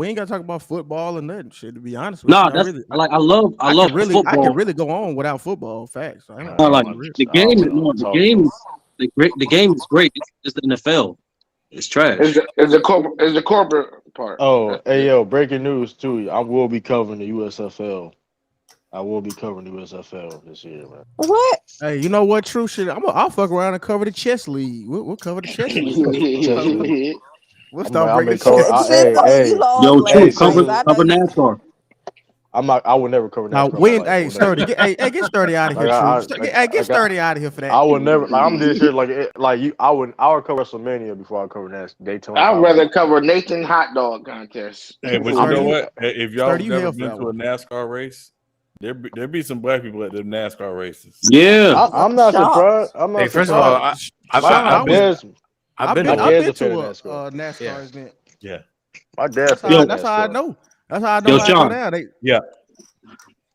F: ain't gotta talk about football and nothing. Shit, to be honest with
I: No,
F: you,
I: that's like I love
F: I
I: football.
F: can really go on without football. Facts. I
A: I
F: ain't
I: Like
A: don't,
F: real.
I: the
A: I
I: game,
A: don't know what
I: the
A: I'm talking
I: game
A: about.
I: is the game is great. It's the NFL. It's trash.
D: Is the corporate part.
A: Oh,
D: That's
A: hey
D: it.
A: yo, breaking news too. I will be covering the USFL. I will be covering the USFL this year, man.
B: What?
F: Hey, you know what? True shit. I'll fuck around and cover the chess league. We'll cover the chess league.
A: Chess league.
F: We'll
A: I'm
F: start
A: I'm
F: breaking
A: in cover.
F: chess.
B: Shit, so you all
I: Yo,
B: over
I: true.
A: Hey,
B: the place.
A: since
B: I know
I: Cover
B: you.
I: NASCAR.
A: I'm not. I would never cover
F: Now,
A: NASCAR in my
F: when
A: life. I
F: hey
A: would never.
F: Sturdy, get Sturdy out of here,
A: Like
F: True. Get
A: like
F: Sturdy out of here for that.
A: I would never. Like, I'm this shit. Like you. I would cover WrestleMania before I cover NASCAR Daytona
D: I'd
A: 500.
D: rather cover Nathan hot dog contest.
E: Hey, but you
F: Sturdy,
E: know
F: you
E: what? If y'all
F: Sturdy,
E: have
F: you
E: never
F: hell for
E: been
F: that
E: to a
F: one.
E: NASCAR race, there be some black people at the NASCAR races.
I: Yeah.
A: I'm not surprised. I'm
H: Hey,
A: not
H: first of all,
A: surprised.
F: Sean,
A: My dad's
H: I've been
A: my
H: to
F: I've
H: one.
A: dad's
F: been
A: a fan of
F: to a
A: NASCAR.
F: NASCAR
H: Yeah.
F: event.
E: Yeah,
A: My dad's fan of
I: Yo,
F: That's how I
A: NASCAR.
F: know. That's how I know
I: yo,
F: how I go
I: Sean,
F: down.
E: yeah.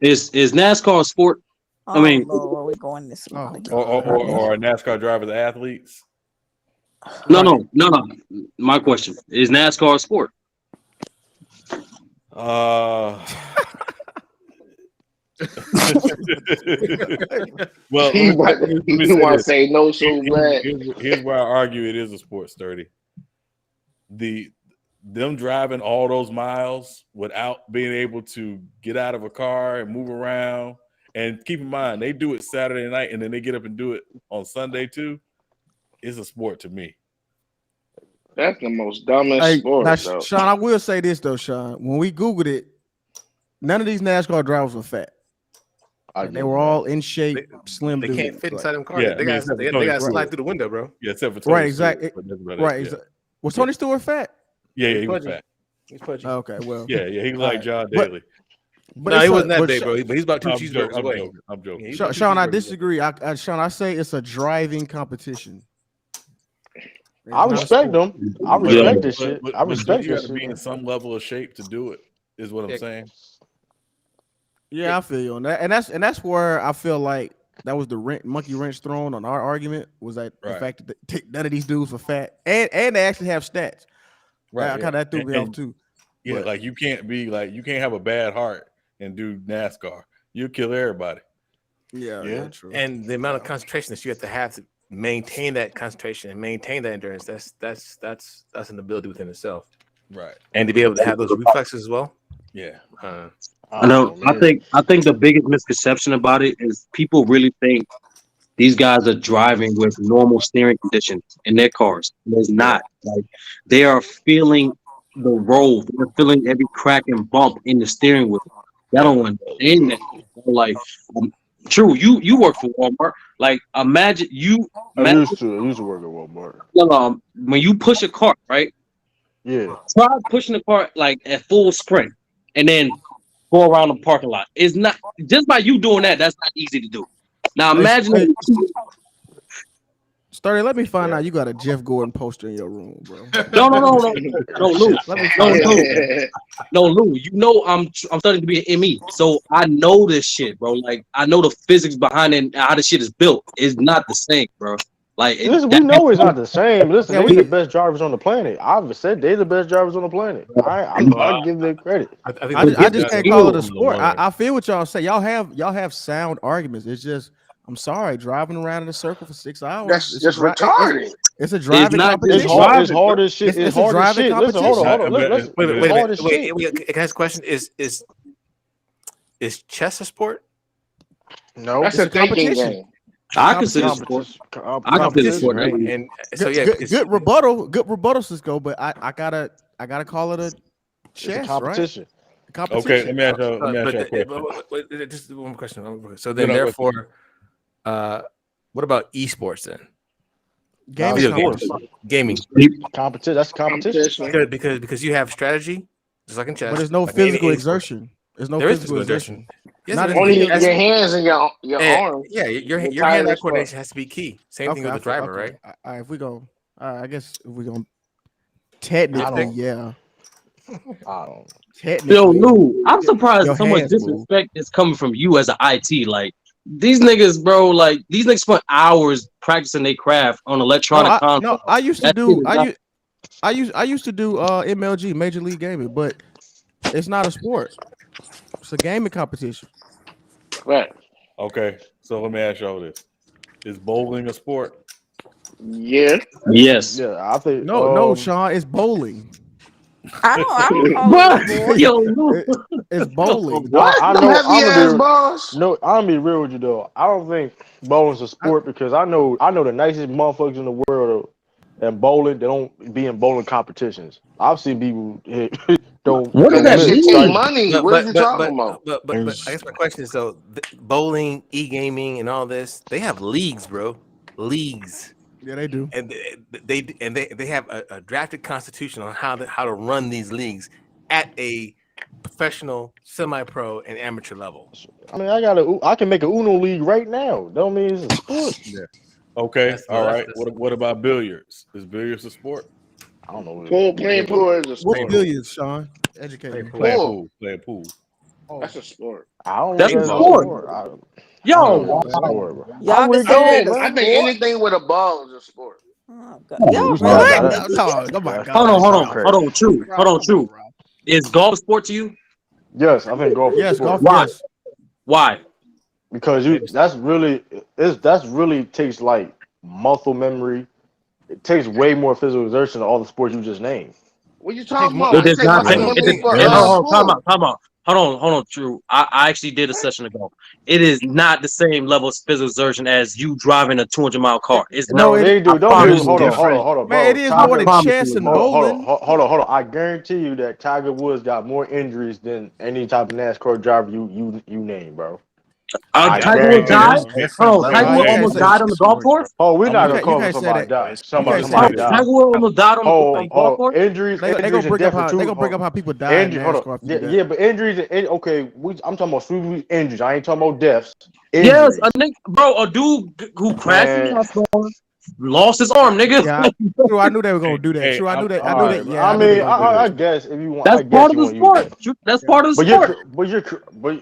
I: is NASCAR a sport? I
B: Oh
I: mean,
B: Lord, we going this
F: Oh
B: smart again.
F: God, here we go.
E: Or NASCAR drivers, athletes.
F: Right.
I: no. My question is NASCAR a sport?
E: Uh, well,
D: He
E: let
D: want
E: me
D: he
E: say
D: want to
E: this.
D: say no so bad.
E: Here's where I argue it is a sport, Sturdy. Them driving all those miles without being able to get out of a car and move around, and keep in mind they do it Saturday night and then they get up and do it on Sunday too. It's a sport to me.
D: That's the most dumbest
F: Hey, now
D: sport, though.
F: Sean, I will say this though, Sean. When we Googled it, none of these NASCAR drivers were fat.
A: I
F: Like, they
A: give
F: were
A: him that.
F: all in shape, slim
H: They
F: dudes.
H: can't fit
F: Like,
H: inside them cars.
E: Yeah, I mean, except for
H: They
E: Tony
H: got to
E: Stewart.
H: slide through the window, bro.
E: Yeah, except for Tony
F: right,
E: Stewart,
F: exactly.
E: but that's about it.
F: Right.
E: Yeah.
F: Was Tony Stewart fat?
E: Yeah,
H: He's
E: he was
H: pudgy.
E: fat.
H: He's pudgy.
F: Okay, well,
E: Yeah, he's
F: all
E: like
F: right.
E: John
F: But
E: Daly.
F: but
H: No,
F: it's
H: he
F: a
H: wasn't that
F: but
H: big, bro. But he's about two cheeseburgers
E: I'm
H: away.
E: joking. I'm joking.
H: Yeah, he's about two
F: Sean, I
H: cheeseburgers away.
F: disagree. Sean, I say it's a driving competition. It's
A: I
F: not a
A: respect
F: sport.
A: them. I
E: But
I: Yeah.
A: respect this shit. I
E: but don't
A: respect
E: you got
A: this
E: to
A: shit,
E: be in
A: man.
E: some level of shape to do it? Is what I'm
H: Yeah.
E: saying.
F: Yeah, I feel you on that, and that's where I feel like that was the monkey wrench thrown on our argument was that the
E: Right.
F: fact that none of these dudes were fat, and they actually have stats.
E: Right.
F: I kind of that threw me off too.
E: Yeah,
F: But
E: like you can't have a bad heart and do NASCAR. You'll kill everybody.
F: yeah, true.
H: And the amount of concentration that you have to maintain that concentration and maintain that endurance, that's an ability within itself.
E: Right.
H: And to be able to have those reflexes as well.
E: Yeah.
I: I know. I think the biggest misconception about it is people really think these guys are driving with normal steering conditions in their cars. And it's not. Like they are feeling the roll. They're feeling every crack and bump in the steering wheel. Y'all don't understand that. Like, true. You work for Walmart. Like, imagine
A: I used to work at Walmart.
I: when you push a cart, right?
A: Yeah.
I: Try pushing the cart like at full sprint, and then go around the parking lot. It's not just by you doing that. That's not easy to do. Now imagine.
F: Hey, Sturdy, let me find out you got a Jeff Gordon poster in your room, bro.
I: No, Lou.
F: Let me find out.
I: No, Lou. You know I'm starting to be an ME, so I know this shit, bro. Like I know the physics behind it and how the shit is built. It's not the same, bro. Like
A: Listen, we know it's not the same. Listen, they the best drivers on the planet. I've said they're the best drivers on the planet. I give them credit.
F: I just can't call it a sport. I feel what y'all say. Y'all have sound arguments. It's just I'm sorry, driving around in a circle for 6 hours.
D: That's just retarded.
F: It's a driving competition.
A: It's hard as shit. It's hard as shit. Listen, hold on. Listen,
H: Wait. Can I ask a question? Is chess a sport?
A: No,
D: That's a thinking game.
I: I consider sport. I consider sport.
H: Right? And so yeah,
F: good rebuttal, Cisco. But I gotta call it a chess,
A: it's a competition.
F: Right? Competition.
E: Okay, let me ask you a question.
H: Just one more question. So then, therefore, what about esports then?
A: Not a
F: Gaming
H: Video games,
A: sport.
F: competition,
H: gaming.
A: Competition. That's competition.
H: Because you have strategy, just like in
F: but
H: chess,
F: there's no
H: like in
F: physical
H: any sport.
F: exertion. There's no
H: There is
F: physical
H: physical exertion.
F: exertion.
H: Yes,
F: Not
H: there
F: in
H: is.
D: Only
F: video.
D: your hands and your
H: And
D: arms.
H: yeah, your
D: Entire
H: hand-eye
D: sport.
H: coordination has to be key. Same thing
F: Okay,
H: with the driver,
F: okay.
H: right?
F: If we go, I guess if we go,
A: I
F: technically,
H: Dipstick.
A: don't.
F: yeah,
A: I don't.
I: Yo,
F: technically,
I: Lou, I'm surprised
F: your
I: so much
F: hands move.
I: disrespect is coming from you as an IT. Like these niggas, bro. Like these niggas spent hours practicing their craft on electronic
F: No,
I: console.
F: I used to
I: That shit
F: do.
I: is not.
F: I used to do MLG, Major League Gaming, but it's not a sport. It's a gaming competition.
D: Right.
E: Okay, so let me ask y'all this: is bowling a sport?
D: Yeah.
I: Yes,
A: Yeah, I think.
F: No, Sean, it's bowling.
B: I don't call it a
I: but
B: sport.
I: yo, Lou,
F: It's bowling.
I: bro.
D: What?
A: I
D: Them
A: know.
D: heavy ass balls?
A: No, I'm gonna be real with you though. I don't think bowling's a
F: I,
A: sport because I know the nicest motherfuckers in the world and bowling. They don't be in bowling competitions. I've seen people
I: What does
D: Cause
A: don't
D: that
I: that
A: miss
D: shit take
A: strike.
I: mean?
D: money.
H: But
D: What is
H: but
D: you
H: but
D: talking
H: but
D: about?
H: but but,
A: And
H: but I guess my question is though, bowling, e-gaming, and all this, they have leagues, bro. Leagues.
F: yeah, they do.
H: And they have a drafted constitution on how to run these leagues at a professional, semi-pro, and amateur level.
A: I mean, I can make a Uno league right now. Don't mean it's a sport.
E: Yeah. Okay.
H: That's
E: All
H: that's,
E: right.
H: that's
E: What about billiards? Is billiards a sport?
A: I don't know.
D: Playing
A: Billiards.
D: pool is a
F: What's
D: sport.
H: painful.
F: billiards, Sean? Educate me.
H: Painful.
E: Playing
D: Pool.
E: pool. Playing pool.
F: Oh,
D: That's a sport.
A: I don't look
I: That's
A: at
I: a
A: it as a
H: Baseball.
I: sport.
A: sport. I don't
I: Yo,
A: look at it as a
F: man.
A: sport, bro. I
B: Y'all
A: really
B: consider
A: don't,
B: that a
D: I
A: man.
D: think
B: sport?
D: anything with a ball is a sport.
B: Oh, God. Y'all
A: You
B: really
A: start
F: What?
B: think
A: that.
B: that
F: No,
B: deep?
F: oh my
A: That's
I: hold
F: God,
I: on,
A: that
I: hold
A: sound
I: on,
F: Rob.
I: hold
A: crazy.
I: on, true, hold
F: Rob,
I: on,
F: come on,
I: true.
F: Rob.
I: Is golf a sport to you?
A: Yes, I think golf is a
F: Yes, golf.
A: sport
I: Why?
F: Yes.
I: Why?
A: because that's really takes like muscle memory. It takes way more physical exertion than all the sports you just named.
D: What you
H: It takes
D: talking
H: more.
I: It
D: about? It
I: does
D: take
I: not
A: I
I: take.
D: muscle
A: mean,
I: It
D: memory
I: does.
F: It
D: for
I: It,
D: every
F: does.
I: Time
D: sport.
I: out. Hold on, True. I actually did a session ago. It is not the same level of physical exertion as you driving a 200-mile car. It's not.
F: No,
A: no,
F: it
A: they
I: I
A: do. Don't
I: promise
A: do.
F: there's
I: you,
A: Hold on,
I: it's
A: hold
I: not.
A: on,
F: different.
A: hold on,
F: Man, it
A: bro.
F: is more
I: I
F: than
A: Tiger,
I: promise
F: chess
I: you, it's
F: and
I: not.
F: bowling.
A: hold on. I guarantee you that Tiger Woods got more injuries than any type of NASCAR driver you name, bro. I
C: Yeah,
I: Tiger
C: but
I: Woods
A: guarantee
I: died.
A: that.
C: there's
E: I'm
C: different
I: Hold on, Tiger
C: levels
F: You
I: Woods
C: of
F: can't
I: almost
F: say.
I: died on the golf
C: endurance, bro.
I: course.
A: Oh, we're
E: I'm
A: not
E: gonna
F: You
A: gonna
F: can't. You
A: call
F: can't say
A: somebody
F: that.
A: die.
F: You
E: I'm
F: can't
A: Somebody
F: say
I: Hold
A: somebody
I: on,
F: that.
A: died.
I: Tiger Woods almost died on the golf course.
A: Injuries,
F: They gonna
A: injuries, and
F: bring up
A: death are
F: how they
A: two.
F: gonna bring up how people die in
A: Injury, hold on.
F: NASCAR if you
A: Yeah,
F: do that.
A: yeah, but injuries. Okay, I'm talking about strictly injuries. I ain't talking about deaths.
I: Yes, a
A: Injuries,
I: nigga, bro, a dude who crashed in
A: man.
I: NASCAR lost his arm, nigga.
F: Yeah, true. I knew they were gonna
E: hey,
F: do that.
E: hey,
F: True. I knew that. I
E: all
F: knew
E: right.
F: that.
A: I
F: Yeah, I knew they
A: mean,
F: gonna do that.
A: I guess if you want, I
I: That's
A: guess
I: part
A: you
I: of the
A: want to use
I: sport.
A: that.
I: That's
F: Yeah.
I: part of the sport.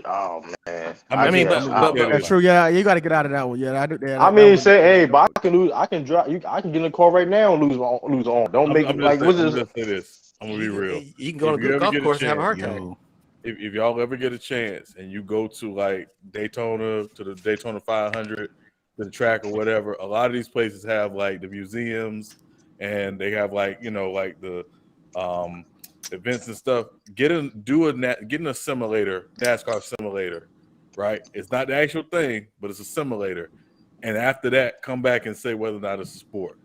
A: Oh man,
E: I'm
A: I
E: gonna
H: I mean,
E: I'm
A: guess.
E: gonna
H: but
E: just
H: but
E: say
F: That's
E: this.
F: true. Yeah, you got to get out of that one. Yeah, I do. Yeah,
A: I
F: that
A: mean,
F: one.
A: say,
F: Yeah,
A: hey,
F: that
A: but
F: one.
A: I can lose. I can drive. I can get in the car right now and lose an arm. Don't make
E: I'm
A: it
E: just
A: like
E: say,
A: what's
E: I'm
A: this?
E: just say this. I'm gonna be real.
H: you can go on
E: If
H: a
E: you
H: good
E: ever
H: golf
E: get a
H: course and have a
E: chance,
H: heart attack.
C: Yo,
E: if y'all ever get a chance and you go to like Daytona to the Daytona 500 to the track or whatever, a lot of these places have like the museums and they have like like the um, events and stuff. Get in a simulator, NASCAR simulator, right? It's not the actual thing, but it's a simulator. And after that, come back and say whether or not it's a sport.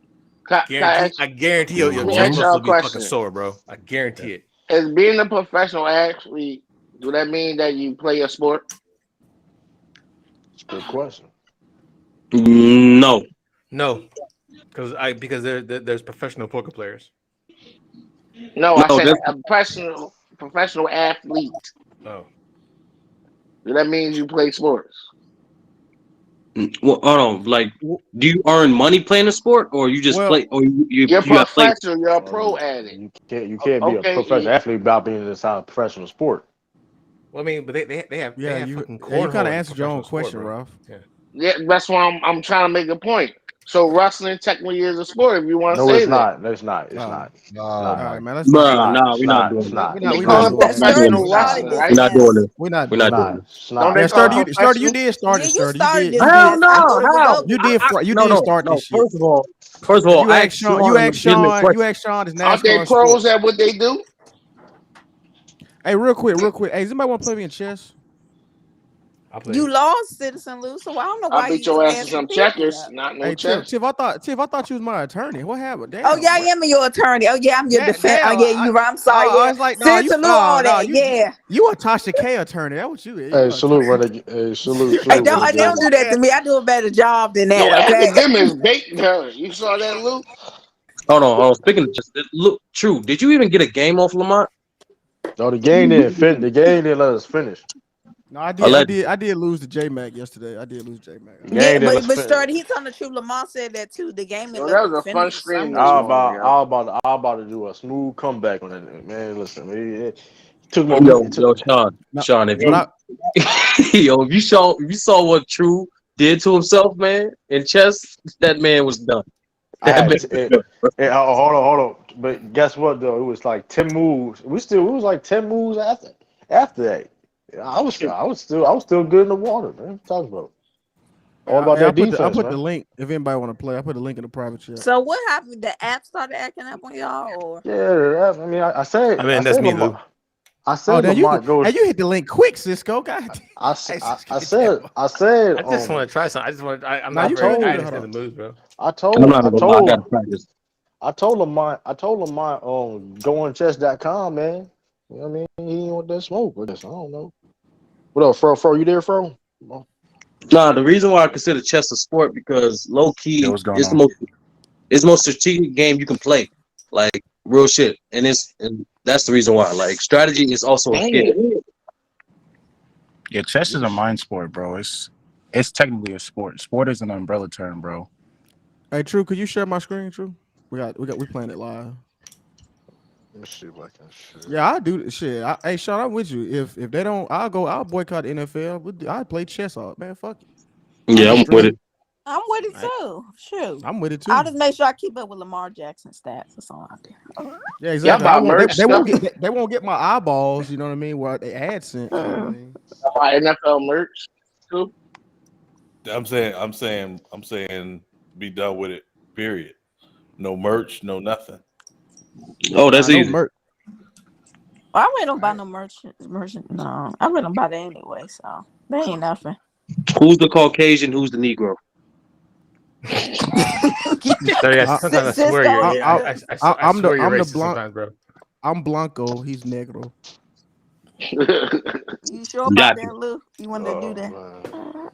H: I guarantee your
D: Let me
H: chest
D: ask
C: mm-hmm.
H: muscles
D: y'all a
H: will be fucking
D: question.
H: sore, bro. I
E: Yeah.
H: guarantee it.
D: As being a professional athlete, do that mean that you play a sport?
A: It's a good question.
I: No,
H: No, because there's professional poker players.
D: No, I
I: no,
D: said
I: that's
D: a professional athlete.
H: Oh,
D: Do that means you play sports?
I: well, hold on. Like, do you earn money playing a sport, or you just
F: Well,
I: play, or
D: You're
I: you got played?
D: professional. You're a
A: Well,
D: pro at it.
A: you can't be a
D: Okay,
A: professional athlete without being inside a professional sport.
H: well, I mean, but they
F: yeah,
H: have
F: you.
H: fucking
F: Yeah, you kind
H: cornhole
F: of
H: as a
F: answered your own
H: professional sport,
F: question,
H: bro.
F: Ralph.
H: Yeah.
D: yeah, that's why I'm trying to make a point. So wrestling technically is a sport if you want to
A: No,
D: say
A: it's
D: that.
A: not. No, it's not. It's
F: Oh,
A: not. It's
F: all
C: Nah,
A: not.
F: right,
C: man.
F: man. Let's
A: It's
F: not.
I: Bruh,
A: not.
I: nah,
A: It's
I: we're not
A: not.
I: doing
A: It's
I: that.
A: not.
F: We're
D: They
A: It's
D: call
F: not
A: not.
D: it
F: doing
B: That
F: that.
A: It's
B: sturdy
D: professional
A: not.
B: started
D: wrestling,
B: this
I: We're
D: right?
I: not doing
B: mess.
I: this.
F: We're not
I: We're
A: It's
I: not
F: doing
I: doing
F: that.
A: not.
I: this.
A: It's
D: Don't
A: not.
D: they
F: Yeah,
D: call
F: Sturdy,
D: it
F: You
D: professional?
F: did start
B: Yeah,
F: it,
B: you
F: Sturdy.
B: started this
I: Hell
B: mess. I
I: no,
B: told you to
I: how?
B: go.
F: You did. You
I: No,
F: did
I: no,
F: start
I: no.
F: this shit.
I: First of
F: Cause
I: all, ask
F: You
I: Sean a
F: asked
I: legitimate
F: Sean. You
I: question.
F: asked Sean. Is
D: Aren't they
F: NASCAR a
D: pros
F: sport?
D: at what they do?
F: Hey, real quick. Hey, does anybody want to play me in chess?
H: I played.
B: You lost, Citizen Lou. So I don't know
D: I
B: why
D: beat
B: you
D: your ass in
B: asking
D: some
B: people
D: checkers,
B: that.
D: not no
F: Hey, Tiff,
D: chess.
F: Tiff, I thought you was my attorney. What happened?
B: Oh
F: Damn.
B: yeah, I am your attorney. Oh yeah, I'm your defense. Oh
F: Damn.
B: yeah, you right. I'm sorry.
F: I
B: Yeah,
F: was like, no,
B: Citizen Lou, all that. Yeah.
F: you a Tasha K attorney. That what you is.
A: Hey,
F: You a
A: salute,
F: Tasha.
A: renegade. Hey, salute,
B: Hey,
A: salute,
B: don't they don't
A: renegade.
B: do that to me. I do a better job than
D: No,
B: that. Okay.
D: academics baiting her. You saw that, Lou?
I: Hold on, hold on. Speaking of just look, true. Did you even get a game off Lamont?
A: No, the game didn't finish. The game didn't let us finish.
F: No, I did.
I: Allegedly.
F: I did lose to J Mac yesterday. I did lose to J Mac.
A: The
B: Yeah,
A: game didn't let us
B: but
A: finish.
B: Sturdy, he telling the truth. Lamar said that too. The game and
D: Yo,
B: let
D: that
B: them
D: was a
B: finish
D: fun
B: for some
D: stream this
A: I
B: reason.
A: about,
D: morning, yo.
A: I about, I about to do a smooth comeback on that. Man, listen, it took me.
I: Yo,
A: It took.
I: yo, Sean,
F: No,
I: Sean, if
F: but
I: you yo, if you saw what True did to himself, man, in chess, that man was done.
A: I
I: That
A: had
I: man
A: t-
I: was done, bro.
A: hold on. But guess what though? It was like 10 moves. It was like 10 moves after that. I was still good in the water, man. What you talking about? All about
F: I
A: that
F: I
A: defense,
F: put the
A: man.
F: link if anybody want to play. I put the link in the private chat.
B: So what happened? The app started acting up on y'all, or
A: Yeah, I mean,
H: I
A: I
H: mean, that's
A: said
H: me, Lou.
A: Lamar, I
F: Oh,
A: said
F: then you
A: Lamont goes.
F: you hit the link quick, Cisco. God damn.
A: I,
F: Hey,
A: I,
F: Cisco,
A: I
F: get that
A: said,
F: one.
A: I said,
H: I just want to try something. I just want. I'm
F: Nah,
H: not
A: I
F: you
H: very.
F: good. You
H: I
A: told,
F: good. Hold
H: understand
F: on.
H: the moves, bro.
A: I
I: I'm
A: told,
I: not
A: I
I: gonna lie, I got
A: told,
I: to practice.
A: I told Lamont, go on chess.com, man. You know what I mean? He ain't want that smoke with us. I don't know. What up, Fro? You there, Fro?
I: Nah, the reason why I consider chess a sport because low
C: Yo,
I: key,
C: what's going on?
I: it's the most strategic game you can play, like real shit, and that's the reason why. Like strategy is also a skill.
D: Damn.
C: Yeah, chess is a mind sport, bro. It's technically a sport. Sport is an umbrella term, bro.
F: Hey, True, could you share my screen, True? We playing it live.
A: Let me see if I can share.
F: Yeah, I do shit. Hey, Sean, I'm with you. If they don't, I'll boycott the NFL. I play chess all man. Fuck it. I'll
I: Yeah,
F: just
I: I'm with
F: stream.
I: it.
B: I'm with it
F: I,
B: too. Shoot,
F: I'm with it
B: I'll
F: too.
B: just make sure I keep up with Lamar Jackson stats. That's all I do.
F: Yeah,
D: Y'all
F: exactly. I
D: buy
F: won't.
D: merch stuff?
F: They won't get my eyeballs. You know what I mean? Where they AdSense. You know what I mean?
D: Y'all buy NFL merch too?
E: I'm saying, be done with it. Period. No merch, no nothing.
I: Oh,
F: Nah,
I: that's
F: no
I: easy.
F: merch.
B: I really don't buy
F: I,
B: no merchant. No, I really don't buy that anyway. So that ain't nothing.
I: Who's the Caucasian? Who's the Negro?
H: Sorry,
F: I,
H: sometimes I swear
B: Cisco,
H: you're.
B: he
F: I,
B: could.
H: I swear you're
F: I'm the
H: racist
F: blanc.
H: sometimes, bro.
F: I'm Blanco. He's Negro.
B: You sure about
I: Got
B: that,
I: you.
B: Lou? You wanted to do
A: Oh
B: that?
A: man,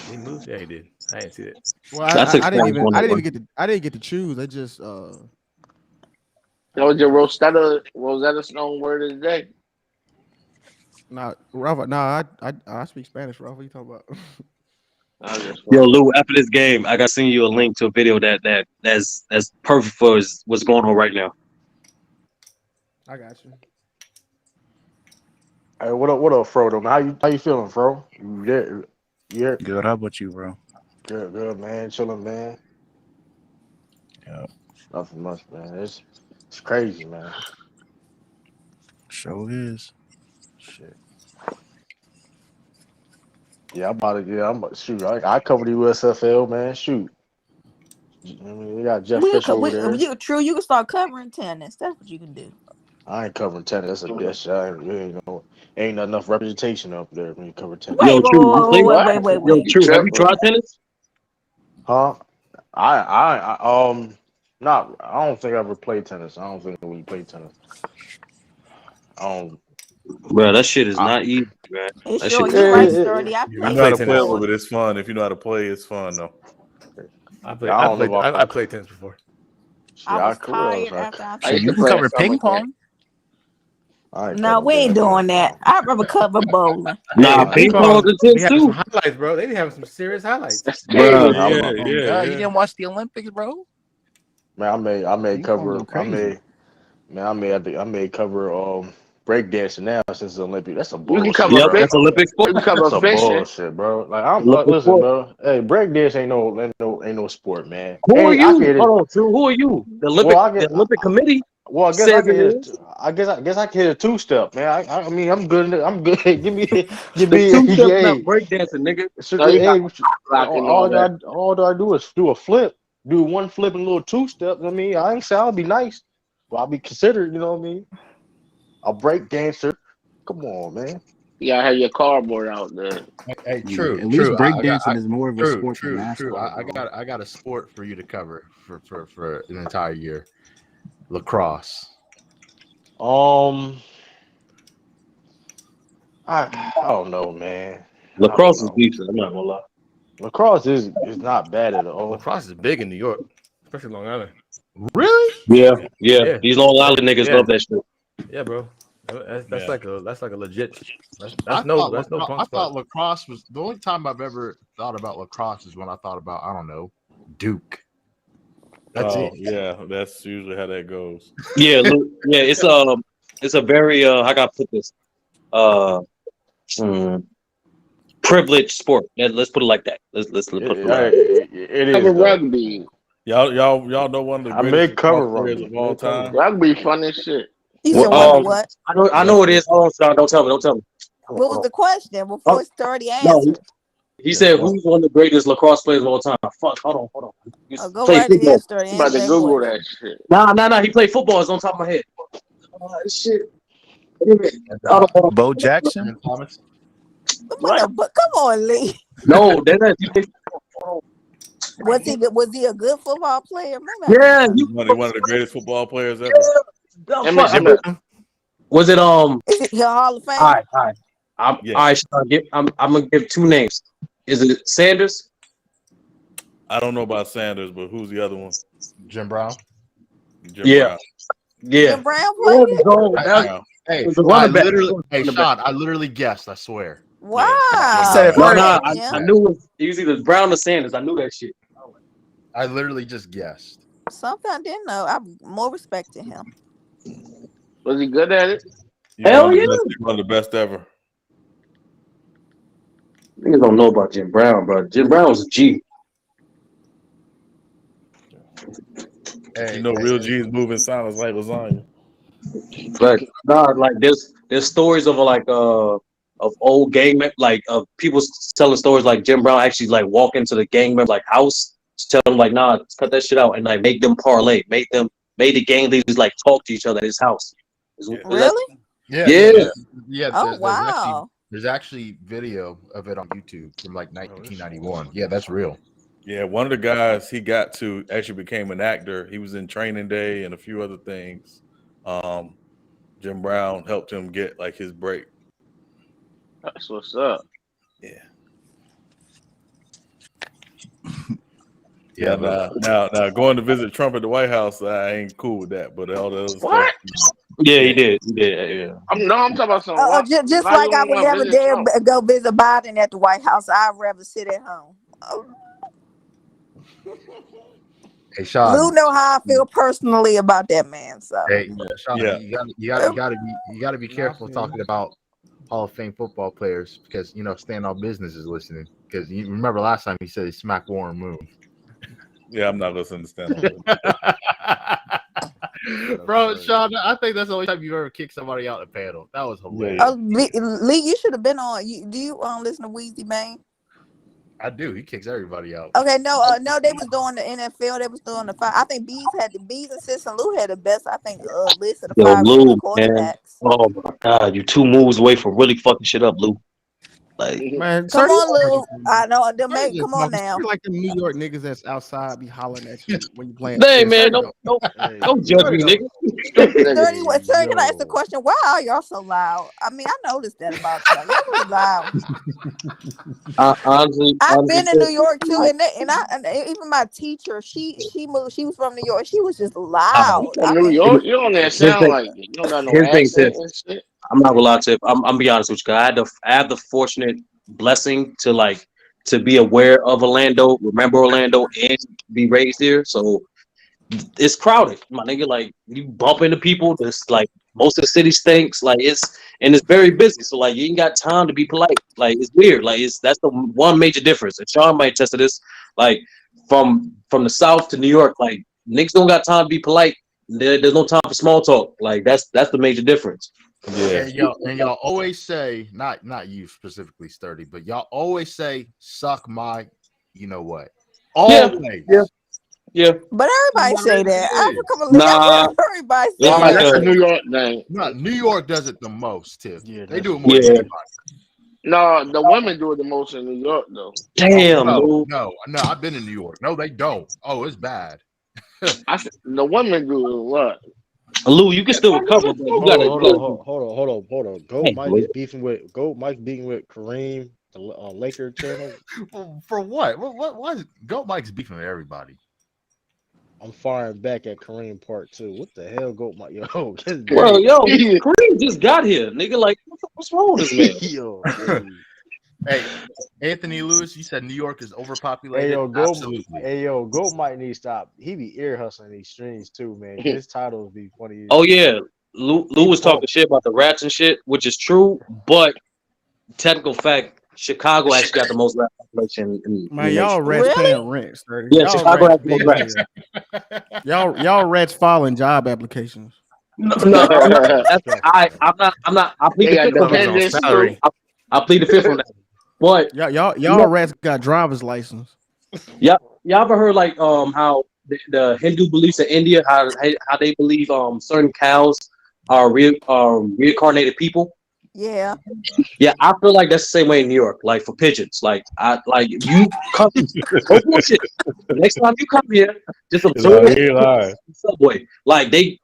H: He moved. Yeah, he did. I didn't see that.
F: Well,
I: I took
F: I didn't
I: Spanish
F: even
I: 101.
F: I didn't get to choose. They just
D: That was your Rosetta Stone word of the day.
F: not Rafa. Nah, I speak Spanish. Rafa, what you talking about?
D: I was just
I: Yo,
D: playing.
I: Lou, after this game, I got to send you a link to a video that's perfect for what's going on right now.
F: I got you.
A: hey, what up, Fro? Though, man? How you feeling, Fro? You there? Yeah,
C: Good. How about you, bro?
A: good, man. Chilling, man.
C: Yeah,
A: Nothing much, man. It's crazy, man.
C: sure is.
A: Shit. Yeah, I'm about to. Yeah, I'm about, shoot. I cover the USFL, man. Shoot. I mean, we got Jeff
B: We
A: Fisher
B: could.
A: over there.
B: You true. You can start covering tennis. That's what you can do.
A: I ain't covering tennis. That's a bitch. Ain't enough representation up there when you cover tennis.
B: Wait,
I: Yo,
B: wait,
I: True, you play?
B: wait,
D: What?
B: wait, wait,
I: Yo,
B: wait.
D: You
I: True, have you
D: tripping?
I: tried tennis?
A: Huh? Not. I don't think I ever played tennis. I don't think we played tennis. I don't.
I: Bro, that shit is
A: I,
I: not easy, man.
B: It's
I: That
B: sure
I: shit is
B: you
I: not
B: right,
I: easy.
B: Sturdy. I
E: If you
H: I
E: know
B: played
E: how
H: played
E: to play a
H: tennis.
E: little
B: before.
E: bit, it's fun. If you know how to play, it's fun though.
A: yeah, I don't know
H: I
A: about.
H: played tennis before.
B: I
A: Yeah, I
B: was
A: could. I was
B: tired
A: like,
B: after I
D: I
C: Shit,
D: used
C: you
D: to
B: played.
C: can
D: play at
C: cover
D: summer
C: ping
D: camp.
C: pong.
A: I ain't
B: No,
A: covering
B: we ain't
A: damn thing.
B: doing that. I'd rather cover bowling.
I: Nah,
H: Hey,
A: I ain't
H: ping
I: ping
A: covering.
I: pong's
H: pong. They
I: intense
H: having some
I: too.
H: highlights, bro. They having some serious highlights.
D: That's
I: Bro,
D: table.
E: Yeah, yeah,
C: Oh
E: yeah,
C: God, you
E: yeah.
C: didn't watch the Olympics, bro?
A: Man, I may
C: Ping pong go
A: cover.
C: crazy.
A: I may cover breakdancing now since the Olympic. That's a
D: You can
A: bullshit,
D: cover
I: yep,
A: bro.
I: that's
D: fish.
I: Olympic sport.
D: You can cover
A: That's a
D: fishing.
A: bullshit, bro. Like I'm
I: Olympic
A: listen,
I: sport.
A: bro. Hey, breakdance ain't no sport, man.
I: Who are
A: Hey, I can
I: you?
A: hit it.
I: Hold on, True. Who are you?
A: Well,
I: The Olympic Committee
A: well, I guess I
I: says
A: can
I: it
A: hit.
I: is.
A: I guess I can hit a two step, man. I mean, I'm good. I'm good. Give
I: The
A: me.
I: two step not
A: Hey,
I: breakdancing, nigga.
A: so,
D: No, you got
A: hey,
D: block and all that.
A: all I do is do a flip, do one flip and a little two step. I mean, I ain't say I'll be nice, but I'll be considered. You know what I mean? A break dancer. Come on, man.
D: You gotta have your cardboard out there.
C: Hey,
J: Yeah,
C: true,
J: at least
C: true.
J: breakdancing is more of a
C: true,
J: sport than
C: true, true.
J: basketball, bro.
C: I got a sport for you to cover for an entire year. Lacrosse.
A: Um, I don't know, man. I don't
I: Lacrosse is
A: know.
I: decent. I'm not gonna lie.
A: Lacrosse is not bad at all.
H: Lacrosse is big in New York, especially Long Island.
C: Really?
I: Yeah,
H: Yeah,
I: yeah.
H: yeah,
I: These Long
H: yeah,
I: Island niggas
H: yeah,
I: love that shit.
H: yeah, bro. That's
C: Yeah.
H: like a legit.
C: I
H: That's no punk
C: thought
H: sport.
C: lacrosse was the only time I've ever thought about lacrosse is when I thought about, I don't know, Duke. That's
E: Oh
C: it.
E: yeah, that's usually how that goes.
I: Yeah, look, yeah. It's a very how can I put this? Uh, hmm, privileged sport. Let's put it like that. Let's put it like that.
A: It
D: Cover
A: is though.
D: rugby.
E: Y'all know one of the
A: I
E: greatest
A: may
E: lacrosse
A: cover
E: players
A: rugby.
E: of all
A: May cover
E: time.
A: rugby.
D: Rugby fun as shit.
B: He said,
I: Well,
B: "One of what?
I: I know
E: Yeah,
I: what it is. Hold on, Sean. Don't tell me. Don't tell me.
B: What was
I: Hold
B: the question before
I: on.
B: it's already
I: No,
B: answered?"
I: he
E: yeah.
I: said who's one of the greatest lacrosse players of all time. Fuck. Hold on. He
B: Oh, go
I: played
B: right ahead,
I: football.
B: start
D: I'm about
B: answer
D: to
B: that
D: Google
B: question.
D: that shit.
I: Nah. He played football. It's on top of my head. Shit. Wait a minute.
C: And
I: Hold
C: Thomas.
I: on.
C: And
I: Hold
C: then
I: on.
C: Jackson.
B: What
D: What?
B: the? But come on, Lee.
I: No, he played football.
B: Was he a good football player? Maybe I need to
I: Yeah,
B: know.
I: you
E: One of the greatest football players ever.
I: yeah. The
D: Emmett
I: fuck.
D: Smith.
I: Was it
B: Is he a Hall of
I: All
B: Famer?
I: right, all right. All
E: Yes.
I: right. I'm gonna give two names. Is it Sanders?
E: I don't know about Sanders, but who's the other one?
C: Jim Brown.
E: Jim
I: Yeah,
E: Brown.
I: yeah.
B: Jim Brown
I: There
B: played
I: we
B: it.
I: go.
E: Jim
I: That's
E: Brown.
C: Hey,
I: the
C: I
I: running back.
C: literally, hey
I: Running back.
C: Sean, I literally guessed. I swear.
E: Yeah, Jim
B: Wow.
C: Said it
E: Brown.
I: No,
C: first.
B: Okay,
I: I
B: Jim.
I: knew it was either Brown or Sanders. I knew that shit.
C: I literally just guessed.
B: Something I didn't know. I'm more respect to him.
D: Was he good at it?
E: He's
I: Hell yeah.
E: one of the best ever.
I: Niggas don't know about Jim Brown, bro. Jim Brown was a G.
E: You
C: Hey,
E: know, real G's move in silence like lasagna.
I: But nah, like there's stories of like of old like of people telling stories like Jim Brown actually like walk into the gang member like house, tell them like nah, cut that shit out and like make them parlay, made the gang leaders like talk to each other at his house.
E: Yeah.
B: Really?
I: Yeah.
B: Oh
C: There's
B: wow.
C: actually video of it on YouTube from like
E: Oh, this
C: 1991. Yeah, that's real.
E: Yeah, one of the guys he got to actually became an actor. He was in Training Day and a few other things. Jim Brown helped him get like his break.
D: That's what's up.
E: Yeah.
C: Yeah,
E: Now going to visit Trump at the White House, I ain't cool with that. But all the other
D: What?
E: stuff,
I: Yeah,
E: yeah.
I: he did. Yeah.
D: I'm talking about some.
B: Just
D: Why you
B: like I
D: don't
B: would
D: want to
B: never
D: visit
B: dare
D: Trump?
B: go visit Biden at the White House. I'd rather sit at home.
C: Hey Sean.
B: Lou know how I feel personally about that man. So
C: Hey Sean,
E: Yeah.
C: you gotta be careful talking about Hall of Fame football players because Stand On Business is listening. Because you remember last time he said he smacked Warren Moon.
E: Yeah, I'm not listening to stand on it.
C: Bro, Sean, I think that's the only time you've ever kicked somebody out the panel. That was hilarious.
B: oh, Lee, you should have been on. Do you listen to Weezy Bang?
C: I do. He kicks everybody out.
B: Okay, no, they was doing the N.F.L. They was doing the five. I think Bees and Sis and Lou had the best. I think list of the
I: Yo,
B: 5 greatest
I: Lou, man.
B: quarterbacks.
I: Oh my god, you 2 moves away from really fucking shit up, Lou. Like
F: Man,
B: Come
F: sir, you
B: on, Lou.
F: talking-
B: I know the
F: sir,
B: mate.
F: you
B: Come on
F: talking-
B: now.
F: sir like the New York niggas that's outside be hollering at you when you playing.
I: Dang, man,
F: Sir,
I: don't judge me, nigga.
B: 30, sir, can I ask the question? Why are y'all so loud? I mean, I noticed that about y'all. Y'all really loud.
I: Honestly,
B: I've been in New York too, and even my teacher, she moved. She was from New York. She was just loud.
D: You from
B: I
D: New
B: mean,
D: York? You don't there
I: His
D: sound
I: thing,
D: like it. You don't got no
I: his thing, Tiff.
D: accent and shit.
I: I'm not gonna lie, Tiff. I'm gonna be honest with you. 'Cause I have the fortunate blessing to be aware of Orlando, remember Orlando, and be raised here. So it's crowded, my nigga. Like you bump into people. This like most of the city stinks. Like it's very busy. So like you ain't got time to be polite. Like it's weird. Like that's the one major difference. And Sean might attest to this. Like from the South to New York, like niggas don't got time to be polite. There's no time for small talk. Like that's the major difference.
E: Yeah.
C: And y'all always say, not you specifically, Sturdy, but y'all always say, suck my, you know what?
I: Yeah,
C: Always.
I: yeah. Yeah.
B: But everybody say that.
J: It
B: I'm
J: is.
B: from
I: Nah,
B: everybody
I: it's
B: say
D: Nah,
I: like
B: that.
D: that's
I: a
D: a New York thing.
J: No, New York does it the most, Tiff.
A: Yeah,
J: They
A: that's
J: do it
A: New
J: more than
I: yeah.
A: York.
J: anybody.
D: No, the women do it the most in New York though.
J: Oh
I: Damn,
J: no,
I: Lou.
J: no, no! I've been in New York. No, they don't. Oh, it's bad.
D: The women do it a lot.
I: Lou, you can
J: Yeah,
I: still
J: no, no,
I: recover,
J: they
I: but
J: don't.
A: Hold on,
I: you
A: hold on. Goat
I: dang,
A: Mike
I: Lou.
A: is beefing with Kareem, the Laker channel.
J: For what? What is Goat Mike's beefing with everybody?
A: I'm firing back at Kareem Part 2. What the hell, Goat Mike? Yo, this
I: Well,
A: dude,
I: yo, Kareem just got here, nigga. Like, what's wrong with this man?
A: yo, hey,
J: Hey, Anthony Lewis, you said New York is
A: hey,
J: overpopulated.
A: yo,
J: Absolutely.
A: Goat Mike need to stop. He be ear hustling these streams too, man. His titles be funny as
I: Oh
A: shit.
I: yeah, Lou
A: He
I: was talking
A: Paul,
I: shit about the rats and shit, which is true. But technical fact, Chicago actually got the most rat population in the
F: Man, y'all
I: nation.
F: rats
B: Really?
F: paying rent, sturdy.
I: Yeah,
F: Y'all
I: Chicago
F: rats
I: has the most
F: been
I: rats.
F: here. Y'all rats filing job applications.
I: No, no, I'm not.
A: disrespectful,
I: That's,
A: disrespectful.
I: I'm not. I plead
D: They
I: the
D: got
I: fifth on that.
H: On
D: dependents too.
H: salary.
I: I plead the fifth on that. But you
F: Y'all
I: know,
F: rats got driver's license.
I: y'all ever heard like how the Hindu beliefs in India how they believe certain cows are reincarnated people.
B: Yeah.
I: Yeah, I feel like that's the same way in New York. Like for pigeons, like if you come, no bullshit. Next time you come here, just observe
E: He
I: it
E: ain't lying.
I: on the subway. Like they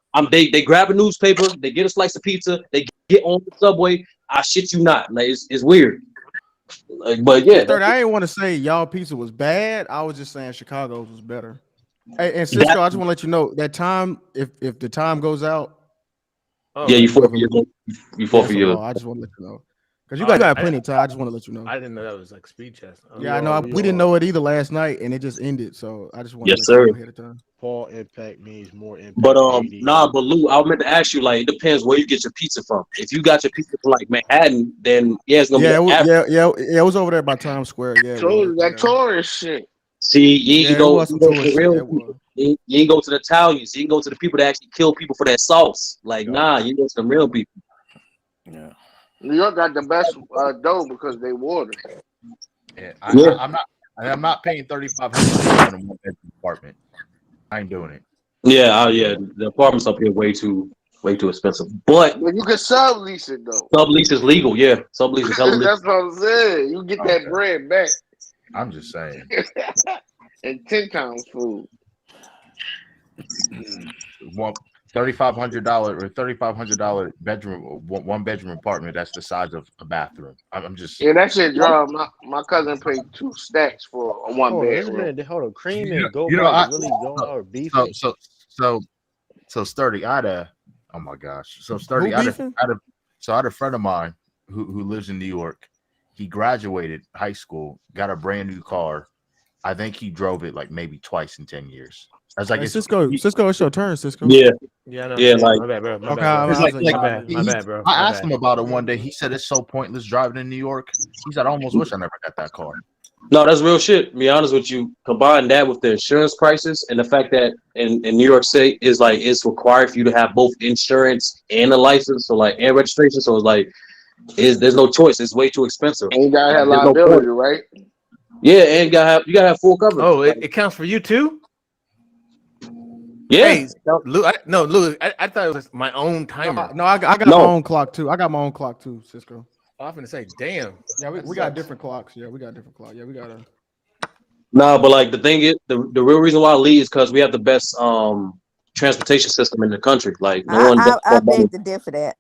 I: grab a newspaper, they get a slice of pizza, they get on the subway. I shit you not. Like it's weird. Like, but
F: And
I: yeah,
F: sturdy, I didn't want to say y'all pizza was bad. I was just saying Chicago's was better. Hey, and
I: that
F: Cisco, I just want to let you know that time, if the time goes out,
H: Oh,
I: yeah, you
H: really?
I: forfeit your you
F: yeah,
I: forfeit
F: it's a
I: your.
F: law. I just want to let you know. Because you
H: Oh,
F: got plenty of time. I just want to let you know.
H: I didn't know that was like speed chess. Oh,
A: We
F: Yeah, I
A: all,
F: know.
A: we
F: We didn't
A: all.
F: know it either last night, and it just ended. So I just want to
I: Yes,
F: let you
I: sir.
F: know ahead of time.
A: Paul impact means more
I: But
A: impact. AD.
I: nah, but Lou, I meant to ask you, like, it depends where you get your pizza from. If you got your pizza from like Manhattan, then yeah, it's gonna be
F: Yeah,
I: an average.
F: yeah. It was over there by Times Square. Yeah, it was.
D: So that
F: Yeah,
D: tourist shit.
I: See, you
F: yeah.
I: ain't
F: It
I: go,
F: was
I: you
F: some
I: go to the
F: tourist shit.
I: real
F: That
I: people.
F: was.
I: You ain't go to the Italians. You ain't go to the people that actually kill people for that sauce. Like,
F: Yeah.
I: nah, you go to the real people.
E: Yeah.
D: New York got the best dough because they water.
J: Yeah,
I: Yeah,
J: I'm not paying $3,500 to live in a one-bedroom apartment. I ain't doing it.
I: yeah. The apartments up here way too expensive. But
D: But you can sublease it though.
I: sublease is legal. Yeah, sublease is hella legal.
D: That's what I'm saying. You get that
J: Okay,
D: bread back
J: I'm just saying.
D: and 10 times food.
J: One $3,500 bedroom, one bedroom apartment. That's the size of a bathroom. I'm just,
D: Yeah, that shit draw. My cousin paid 2 stacks for a one
A: Hold on, this
D: bedroom.
A: man. Hold on, Cream
J: you know,
A: and Goat
J: you know,
A: Mike
J: I
A: really going
J: so
A: out
J: so
A: beefing.
J: so so, so sturdy. I had a, oh my gosh, so
F: Who
J: sturdy.
F: beefing?
J: I had a friend of mine who lives in New York. He graduated high school, got a brand new car. I think he drove it like maybe twice in 10 years. I was like,
F: Hey, Cisco. Cisco, it's your turn. Cisco.
I: Yeah,
H: yeah, I know.
I: yeah,
H: Yeah,
I: like
H: my bad, bro. My
F: Okay,
H: bad, bro.
J: It's
F: I was
J: like,
F: letting you
H: My
J: like
F: know.
H: bad.
F: Yeah.
H: My
J: he,
H: bad, bro.
J: I
H: My
J: asked him
H: bad.
J: about it one day. He said it's so pointless driving in New York. He said, I almost wish I never got that car.
I: no, that's real shit. To be honest with you, combine that with the insurance prices and the fact that in New York State is like it's required for you to have both insurance and a license, so like and registration. So it's like is there's no choice. It's way too expensive.
D: And you gotta
I: Like
D: have
I: there's no point.
D: liability, right?
I: Yeah, and you gotta have full coverage.
H: Oh,
I: Like,
H: it counts for you too?
I: yeah,
H: Hey, Lou, no, Lou, I thought it was my own
F: No,
H: timer.
F: no, I got my
I: no,
F: own clock too. I got my own clock too, Cisco.
H: I was gonna say, damn,
F: Yeah,
H: that
F: we got
H: sucks.
F: different clocks. Yeah, we got different clocks. Yeah, we got a.
I: no, but like the thing is, the real reason why I leave is because we have the best transportation system in the country. Like no one
B: I
I: invests
B: I
I: more money.
B: beg to differ that.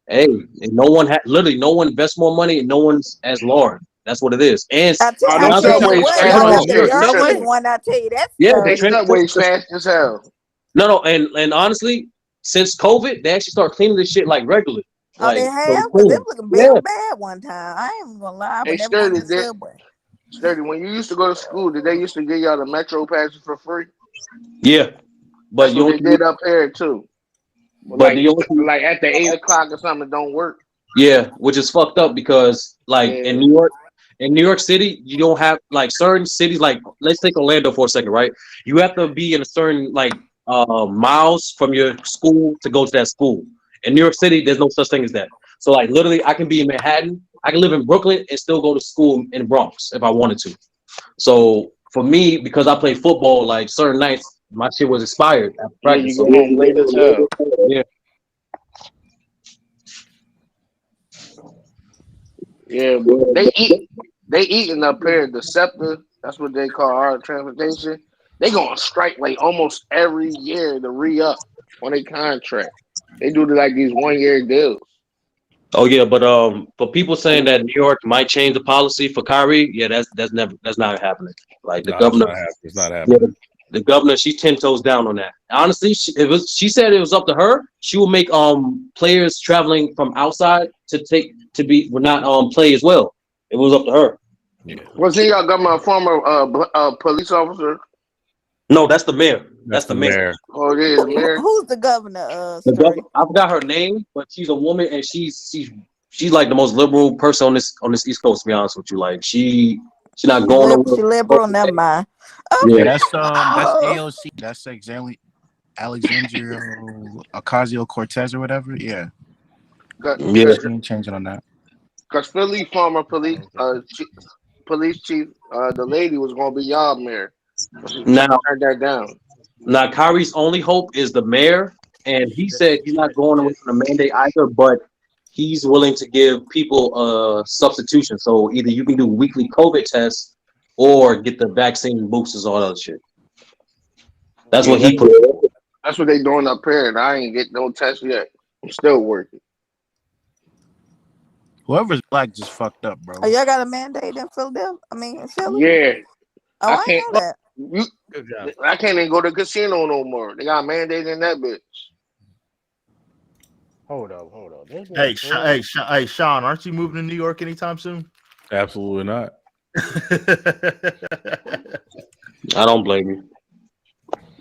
I: And no one literally no one invests more money, and no one's as large. That's what it is. And
B: I tell
D: Oh,
I: to be
D: them
I: honest with you,
D: subways
B: what,
I: hold
D: fast
B: y'all
I: on,
D: as
B: got
I: hold
B: the
I: on.
D: shit.
H: Your
B: dirtiest
H: subway?
B: one. I tell you that
I: Yeah, the
D: They
B: sturdy.
I: transportation
D: subways
I: system.
D: fast as hell.
I: No, and honestly, since COVID, they actually start cleaning this shit like regularly.
B: Oh, they
I: Like so
B: have because it
I: clean.
B: was looking
I: Yeah,
B: real bad one time. I ain't even gonna lie. I
D: Hey,
B: would never go in
D: sturdy,
B: the subway.
D: when you used to go to school, did they used to give y'all the metro passes for free?
I: yeah. But
D: That's what
I: you
D: they did up here too. But
I: but the only thing,
D: like at the 8 o'clock or something, it don't work.
I: yeah, which is fucked up because like
D: Yeah.
I: In New York City, you don't have like certain cities. Like let's take Orlando for a second, right? You have to be in a certain like miles from your school to go to that school. In New York City, there's no such thing as that. So like literally, I can be in Manhattan, I can live in Brooklyn and still go to school in Bronx if I wanted to. So for me, because I played football, like certain nights, my shit was expired after
D: Yeah,
I: practice.
D: you
I: So
D: go home late as hell.
I: yeah,
D: Yeah, they eating up here. The SEPTA, that's what they call our transportation. They go on strike like almost every year to re-up on their contract. They do like these 1 year deals.
I: oh yeah, but for people saying that New York might change the policy for Kyrie, yeah, that's not happening. Like the
E: No,
I: governor,
E: it's not
I: yeah,
E: happening.
I: the governor, she's 10 toes down on that. Honestly, she said it was up to her. She will make players traveling from outside to be will not play as well. It was up to her.
E: Yeah,
D: Was he government a former police officer?
I: No, that's the mayor. That's
E: that's
I: the
E: the
I: mayor.
E: mayor.
D: Or it is mayor?
B: Who's the governor?
I: The
B: Sturdy.
I: governor, I forgot her name, but she's a woman and she's like the most liberal person on this East Coast. To be honest with you, like she's not going
B: She
I: nowhere.
B: liberal. Never mind.
C: Yeah,
I: Yeah,
C: that's
B: Oh,
C: AOC. That's Alexandria Ocasio Cortez or whatever. Yeah,
I: yeah.
D: Because
C: she ain't changing on that.
D: Philly former
A: Okay.
D: police chief, the lady was going to be y'all mayor, but she
I: Now,
D: turned that down.
I: now, Kyrie's only hope is the mayor, and he said he's not going away from the mandate either, but he's willing to give people a substitution. So either you can do weekly COVID tests or get the vaccine boosters, all that other shit. That's
D: Yeah,
I: what he put.
D: that's what they doing up here, and I ain't get no test yet. I'm still working.
C: Whoever's black just fucked up, bro.
B: oh, y'all got a mandate in Philadelphia? I mean, in Philly?
D: Yeah,
B: Oh,
D: I
B: I
D: can't.
B: ain't know that.
D: You,
H: Good job.
D: I can't even go to the casino no more. They got a mandate in that bitch.
A: Hold up. They
J: Hey,
A: getting real.
J: hey, Sean, aren't you moving to New York anytime soon?
E: Absolutely not.
I: I don't blame you.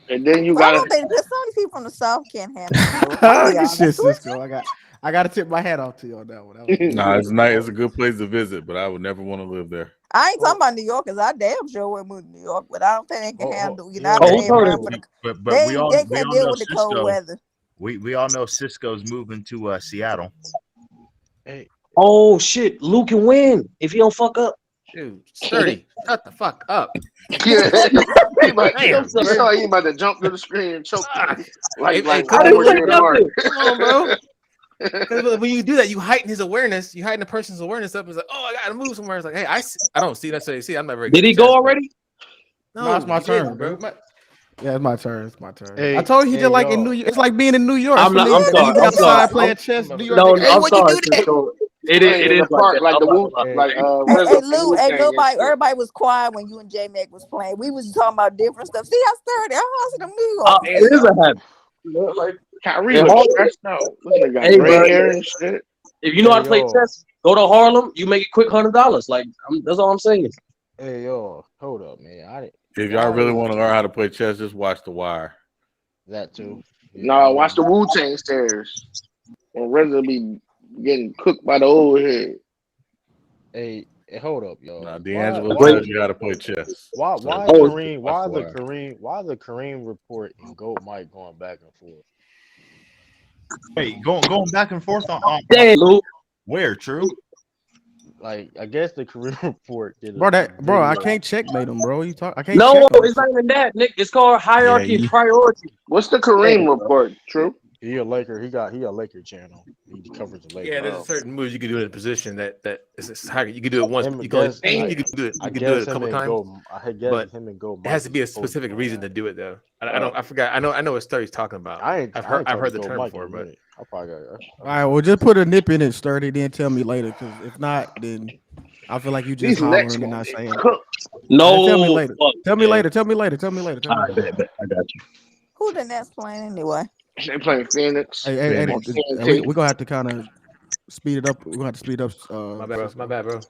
D: And then you
B: Well, I
D: gotta.
B: don't think there's some people from the South can't handle New York. I'm be
F: Good
B: honest
F: shit,
B: with you.
F: Cisco. I got to tip my hat off to you on that one. That was good.
E: Nah, it's nice. It's a good place to visit, but I would never want to live there.
B: I ain't talking about New Yorkers. I damn sure would move to New York, but I don't think they can handle. You know, I
J: Hey,
B: think
I: Oh, who
B: they
I: told
B: burn
I: you?
B: for the.
J: but we
B: They
J: all
B: can't deal
J: know
B: with the cold
J: Cisco.
B: weather.
J: We all know Cisco's moving to Seattle.
A: Hey,
I: Oh shit, Luke can win if he don't fuck up.
H: Dude, Sturdy, shut the fuck up.
D: Yeah,
H: Damn,
D: you
H: bro.
D: saw he about to jump to the screen and choke
H: Ah,
D: like
H: hey,
I: I
H: because
I: didn't
D: Homer
I: say
D: did Mark.
I: nothing.
H: come on, bro. Because when you do that, you heighten his awareness. You heighten a person's awareness up. It's like, oh, I gotta move somewhere. It's like, hey, I don't see. That's what you see. I'm not very good.
I: Did he
H: at
I: go
H: chess,
I: already?
F: No, it's my
H: you didn't,
F: turn, bro.
H: bro.
F: Yeah, it's my turn. It's my turn. I
A: hey,
F: told you he
A: hey,
F: just like in New
A: y'all.
F: York. It's like being in New York.
I: I'm
F: For
I: not.
F: me,
I: I'm
B: Yeah,
F: you
I: sorry.
F: be
I: I'm
B: yeah.
I: sorry.
F: outside playing chess.
A: I'm
F: New
A: about
F: York,
A: to
F: they
I: No,
F: got
B: Hey,
I: I'm
B: when you
I: sorry,
B: do that,
I: Cisco.
D: Playing
I: It
D: in
I: is
D: the
I: like
D: park
I: that.
D: like
I: I'm
D: the
I: not gonna
D: Wu,
I: lie.
A: hey,
D: like
B: hey,
D: RZA
B: hey
D: from
B: Lou,
D: Wu
B: hey
D: Tang and
B: nobody,
D: shit.
B: everybody was quiet when you and J Mac was playing. We was talking about different stuff. See, I started. I was in New York.
I: It
B: See,
I: is a habit. Like
D: Kyrie
I: in
D: look
I: Harlem.
D: stressed out. This nigga got
I: Hey,
D: gray
I: bro.
D: hair and shit.
I: If you know how
A: hey,
I: to play
A: yo.
I: chess, go to Harlem. You make a quick $100. Like that's all I'm saying.
A: Hey, yo. Hold up, man.
E: If y'all
A: Why
E: really
A: is
E: want to learn how to play chess, just watch The Wire.
A: that too?
D: No, watch the Wu Tang stairs. When RZA be getting cooked by the old head.
A: Hey, hold up, yo.
E: Nah,
A: Why,
E: D'Angelo
A: why,
E: tells you how to play chess.
A: why,
E: So
A: why
I: Oh,
A: Kareem?
E: watch The Wire.
A: Why the Kareem report and Goat Mike going back and forth?
J: Wait, going back and forth on
I: damn, Lou.
J: where? True.
A: Like, I guess the Kareem report did a
F: bro, I
A: video.
F: can't checkmate him, bro. I can't
I: No,
F: check on
I: it's
F: him.
I: not even that, Nick. It's called
C: Yeah,
I: hierarchy and priority.
D: What's the
I: Damn,
D: Kareem
I: bro.
D: report? True.
A: He a Laker. He a Laker channel. He covers the
H: Yeah,
A: Lakers.
H: there's
D: Oh.
H: certain moves you can do in a position that it's higher. You can do it once.
A: Him,
H: You can only
A: guess
H: you
A: I,
H: can do it.
A: I
H: You can do it
A: guess
H: a
A: him
H: couple
A: and
H: times,
A: Go. I guess
H: but
A: him and Go
H: it has
A: Mike
H: to
A: is
H: be a
A: supposed to be
H: specific
A: doing
H: reason
A: that.
H: to do it though. I don't. I forgot. I know what story he's talking about.
A: I
H: I've
A: ain't
H: heard
A: talked to
H: the
A: Go
H: term
A: Mike in
H: before,
A: a
H: but
A: minute. I probably got.
F: All right, well, just put a nip in it, Sturdy, then tell me later. Because if not, then I feel like you just
D: These Knicks
F: hollering and
D: gonna
F: not
D: get
F: saying it.
D: cooked.
F: Tell me
I: No,
F: later.
I: fuck,
F: Tell me
I: man.
F: later. Tell me later. Tell me later. Tell
I: All
F: me
I: right,
F: later.
I: I got you.
B: who the next playing anyway?
D: They playing Phoenix
F: Hey,
D: on
E: Phoenix.
F: we're
D: TNT.
F: gonna have to kind of speed it up. We're gonna have to speed up.
H: my bad, bro. My
F: Cisco.
H: bad, bro.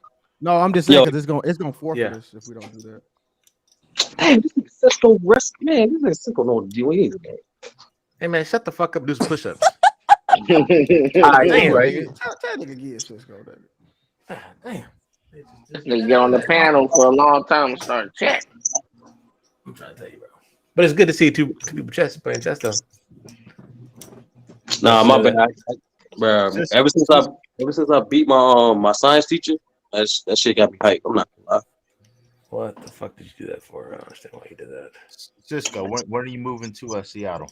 F: No, I'm just saying
I: Yo,
F: because it's gonna forfeit
H: Yeah.
F: us if we don't do that.
I: damn, this nigga Cisco rest, man. This nigga Cisco know what to do either, man.
H: Hey man, shut the fuck up. Do some push-ups.
I: All right, you
H: Damn,
I: right.
H: nigga.
F: Tell nigga give Cisco that.
H: Ah, damn.
D: They get on the panel for a long time and start chatting.
H: I'm trying to tell you, bro. But it's good to see two people playing chess though.
I: Nah, my bad. Bro,
J: Sis-
I: ever since I beat my my science teacher, that shit got me hyped. I'm not gonna lie.
H: What the fuck did you do that for? I don't understand why you did that.
J: Cisco, when are you moving to Seattle?